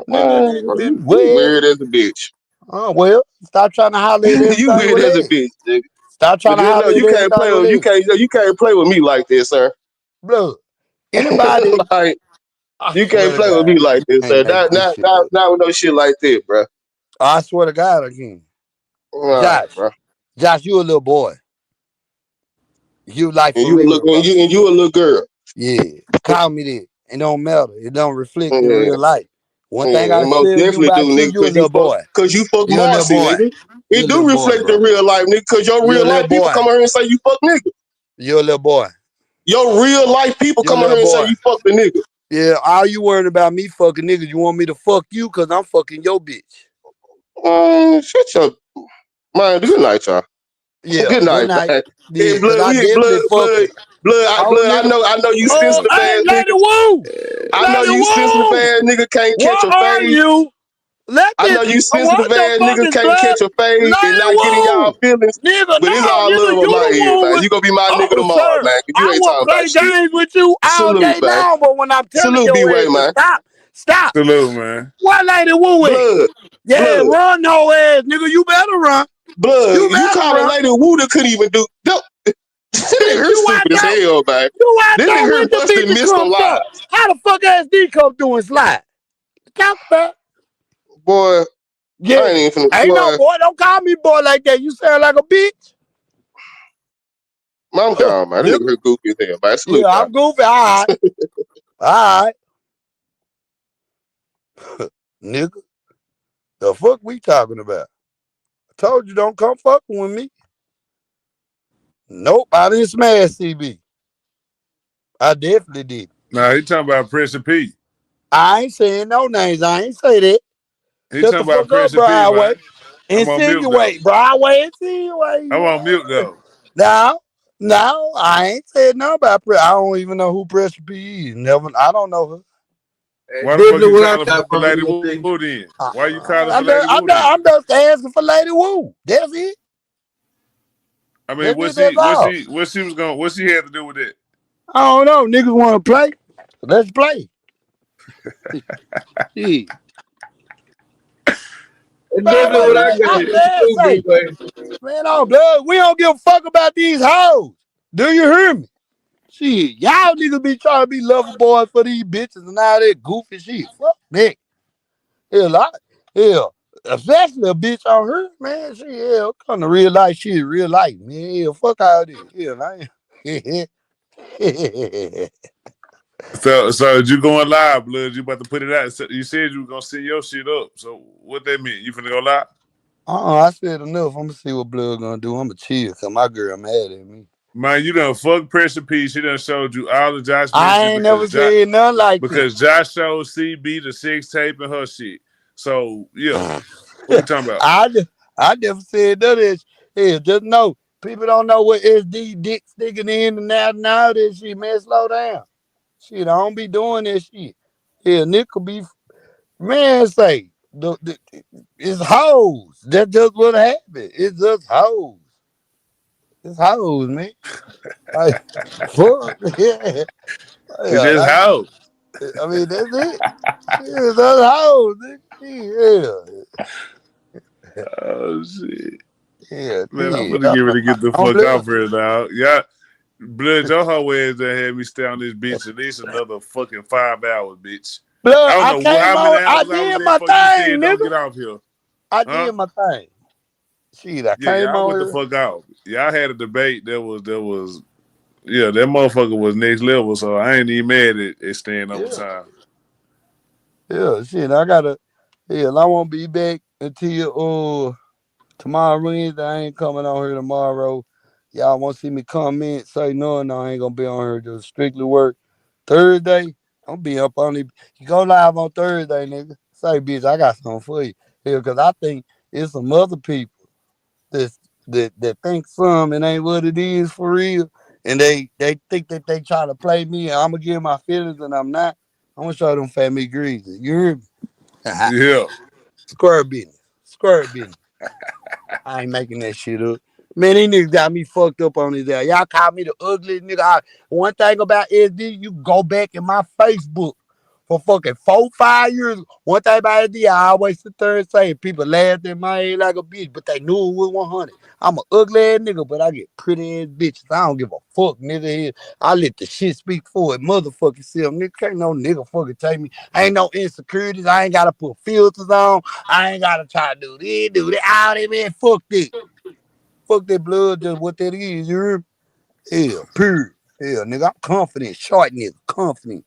Nigga Man, dick bro, been you wet. weird as a bitch. Oh well, stop trying to holler at You everything weird with as a that. bitch, nigga. Stop trying But to just know holler at you can't everything play with with that. you can't play with me like this, sir. Blood. Anybody, Like I you can't swear to play with God, me like I this, can't sir. make this shit up. Not with no shit like that, bro. I swear to God again. All right, Josh, bro. Josh, you a little boy. You like And for you a real, look bro. and you a little girl. Yeah. Call me that. It don't matter. It don't reflect in Yeah, real life. One thing yeah, I it most tell you definitely do, about you, nigga, you a little boy. cause you fuck You a little Marcy, boy. nigga. You a It little do boy, reflect in bro. real life, nigga, cause your You a real little life people boy. come out here and say you fuck nigga. You a little boy. Your real life people You a come out little here and say boy. you fuck the nigga. Yeah, all you worried about me fucking niggas. You want me to fuck you because I'm fucking your bitch. Shut your man. Good night, y'all. Yeah, Good good night, night. man. Yeah, Hey, because blood, I definitely fucked her. Oh, blood. nigga. I know you Oh, sensitive hey, ass Lady nigga. Woo! I know Lady you sensitive Woo! ass nigga can't catch What a are fade. you? Let I this. know you sensitive What the ass fuck niggas is can't blood? catch a fade and Lady not getting y'all Woo! feelings, Nigga, but it's no, all nigga, love on you my the end, one man. with. You gonna be my nigga Oh, tomorrow, sir, man, because you I ain't will talking about play shit. games with you all Salute, day man. long, but when I'm telling Salute, your B-Way, ass to man. stop. Salute, man. What Lady Woo at? Blood, Yeah, blood, run no ass, nigga. You better run. blood. You You better call a run. lady Woo that couldn't even do. This nigga Shit, here stupid as hell, man. you out This nigga there here when the must have bitches missed a come lot. from. How the fuck SD come through and slide? Count that. Boy, I Yeah. ain't even finna, Ain't no boy, boy. Don't call me boy like that. You sound like a bitch. I'm gone, man. This nigga Nigga. here goofy as hell, man. Yeah, Salute, man. I'm goofy. All right. All right. Nigga. The fuck we talking about? I told you don't come fucking with me. Nope. I didn't smash CB. I definitely did. Nah, he talking about Pressure P. I ain't saying no names. I ain't say that. He Shut talking the about fuck up, Pressure P, Broadway. man. I'm on mute though. Insinuate, Broadway. Insinuate. I'm on mute though. No, no, I ain't said nothing about I don't even know who Pressure P is. Never, I don't know her. That's Why the fuck definitely you what I calling for got from Lady you, Wu SD. then? Uh, Why you calling for Lady I'm Wu then? just asking for Lady Wu. That's it. I mean, That's it. That's all. what she had to do with it? I don't know. Niggas want to play. Let's play. Shit. That's By the definitely way, what I man, got. I man Too, say, B-Way. man, oh blood, we don't give a fuck about these hoes. Do you hear me? Shit, y'all niggas be trying to be lover boys for these bitches and all that goofy shit. Fuck that. Hell, hell, especially a bitch on her, man. She hell, come to real life shit, real life, man. Hell, fuck all this. Hell, I ain't. So you going live, blood? You about to put it out? So you said you were gonna send your shit up. So what that mean? You finna go live? I said enough. I'm gonna see what blood gonna do. I'm gonna chill cause my girl mad at me. Man, you done fuck Pressure P. She done showed you all the Josh I messages ain't never said nothing like that. because Josh showed CB the sex tape and her shit. So yeah, what we talking about? I never said none of this. Hell, just know people don't know what SD dick sticking in and out and all this shit, man. Slow down. Shit, I don't be doing this shit. Hell, Nick could be man say it's hoes. That's just what happened. It's just hoes. It's hoes, man. Like fuck. Yeah. It's Yeah, just how. I mean that's it. Yeah, that's hoes. Yeah. Oh shit. Yeah, Man, I'm yeah. gonna get ready to get the I'm fuck blood. off here now. Yeah, blood, your whole ass that had me stay on this bitch at least another fucking 5 hours, bitch. I Blood, don't I know came how many on. I hours I was did there my before you thing, said don't nigga. get off here. I Huh? did my thing. Shit, I Yeah, came y'all on went the here. fuck off. Y'all had a debate yeah, that motherfucker was next level, so I ain't even mad at staying over Yeah, time. yeah. Shit, I gotta. Hell, I won't be back until tomorrow Wednesday. I ain't coming on here tomorrow. Y'all want to see me comment? Say no, I ain't gonna be on here. Just strictly work. Thursday, I'm be up on it. You go live on Thursday, nigga. Say, bitch, I got something for you. Yeah, cause I think it's some other people that's, that think some it ain't what it is for real, and they think that they try to play me, and I'm gonna give my feelings, and I'm not. I'm gonna show them fat me greasy. You hear me? Yeah. Square business. Square business. I ain't making that shit up. Man, these niggas got me fucked up on this ass. Y'all call me the ugliest nigga. One thing about SD, you go back in my Facebook for fucking 4, 5 years. One thing about SD, I always sit there and say people laughed at my age like a bitch, but they knew it was 100. I'm an ugly ass nigga, but I get pretty ass bitches. I don't give a fuck, nigga. I let the shit speak for it. Motherfucking self. Nigga, can't no nigga fucking take me. Ain't no insecurities. I ain't gotta put filters on. I ain't gotta try to do that. All that, man. Fuck that. Fuck that blood, just what that is, you hear me? Hell, period. Hell, nigga, I'm confident. Short nigga, confident.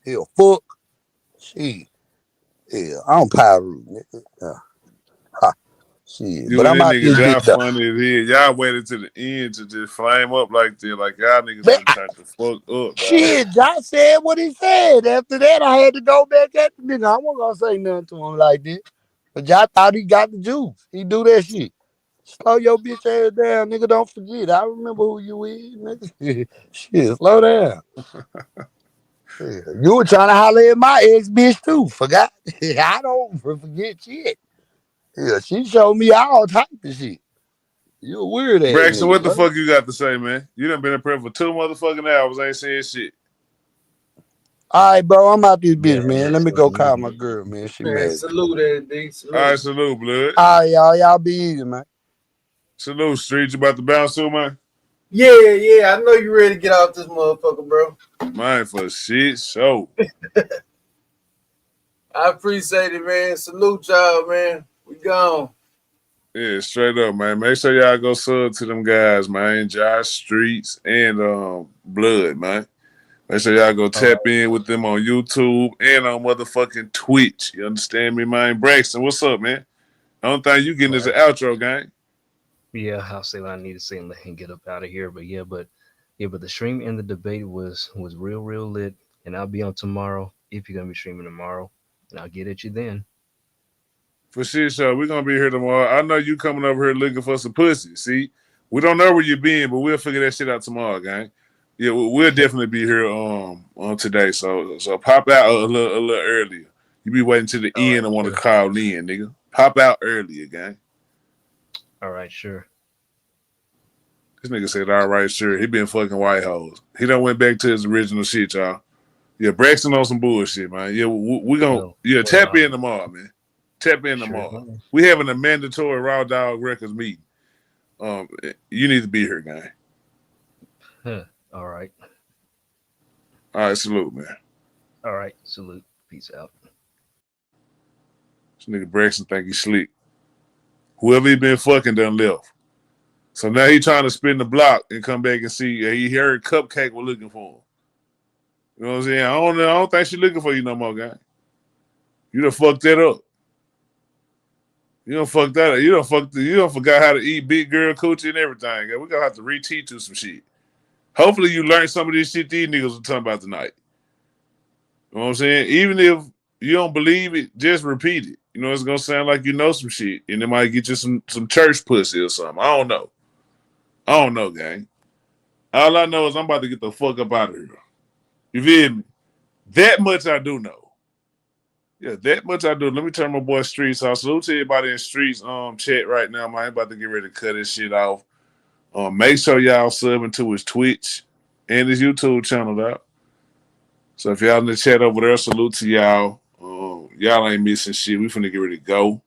Hell, fuck. Shit. Hell, I don't power root, nigga. Ha. Shit. You But and I'm that out nigga this John bitch, though. funny as hell. Y'all waited to the end to just flame up like that. Like y'all niggas Man, finna turn the fuck up, dog. shit, Josh said what he said. After that, I had to go back at the nigga. I wasn't gonna say nothing to him like that. But Josh thought he got the juice. He do that shit. Slow your bitch ass down, nigga. Don't forget. I remember who you is, nigga. Shit, slow down. Yeah, you were trying to holler at my ex bitch too. Forgot? I don't forget shit. Yeah, she showed me all type of shit. You a weird ass Braxton, nigga, what the bro. fuck you got to say, man? You done been in prison for 2 motherfucking hours, ain't saying shit. All right, bro. I'm out this bitch, Yeah, man. Let that's me what go it call is. my girl, man. She Man, mad. salute that D. All right, Salute. salute, blood. All right, y'all be easy, man. Salute, Street. You about to bounce too, man? Yeah. I know you ready to get off this motherfucker, bro. Mine for shit, so. I appreciate it, man. Salute y'all, man. We gone. Yeah, straight up, man. Make sure y'all go sub to them guys, man. Josh Streets and Blood, man. Make sure y'all go All right. tap in with them on YouTube and on motherfucking Twitch. You understand me, man? Braxton, what's up, man? I don't think you getting All is an right. outro, gang. Yeah, I'll say what I need to say and get up out of here. But the stream and the debate was real lit. And I'll be on tomorrow if you're gonna be streaming tomorrow. And I'll get at you then. For shit show, we're gonna be here tomorrow. I know you coming over here looking for some pussy. See, we don't know where you been, but we'll figure that shit out tomorrow, gang. Yeah, we'll definitely be here on today. So pop out a little earlier. You be waiting till the All end right, and want to sure. call in, nigga. Pop out earlier, gang. All right, sure. This nigga said, all right, sure. He been fucking white hoes. He done went back to his original shit, y'all. Yeah, Braxton on some bullshit, man. Yeah, we gonna Well, tap in well, tomorrow, man. Tap in sure tomorrow. thing. We having a mandatory Raw Dog Records meeting. You need to be here, gang. Huh. All right. All right, salute, man. All right. Salute. Peace out. This nigga Braxton think he slick. Whoever he been fucking done left. So now he trying to spin the block and come back and see. He heard Cupcake was looking for him. You know what I'm saying? I don't think she looking for you no more, gang. You done fucked that up. You don't fuck that up. You don't forgot how to eat big girl coochie and everything. Gang. We gonna have to reteach you some shit. Hopefully you learn some of this shit these niggas were talking about tonight. You know what I'm saying? Even if you don't believe it, just repeat it. You know, it's gonna sound like you know some shit, and it might get you some church pussy or something. I don't know, gang. All I know is I'm about to get the fuck up out of here. You feel me? That much I do know. Yeah, that much I do. Let me turn my boy Streets off. Salute to everybody in Streets chat right now, man. I'm about to get ready to cut this shit off. Make sure y'all subbing to his Twitch and his YouTube channel out. So if y'all in the chat over there, salute to y'all. Y'all ain't missing shit. We finna get ready to go.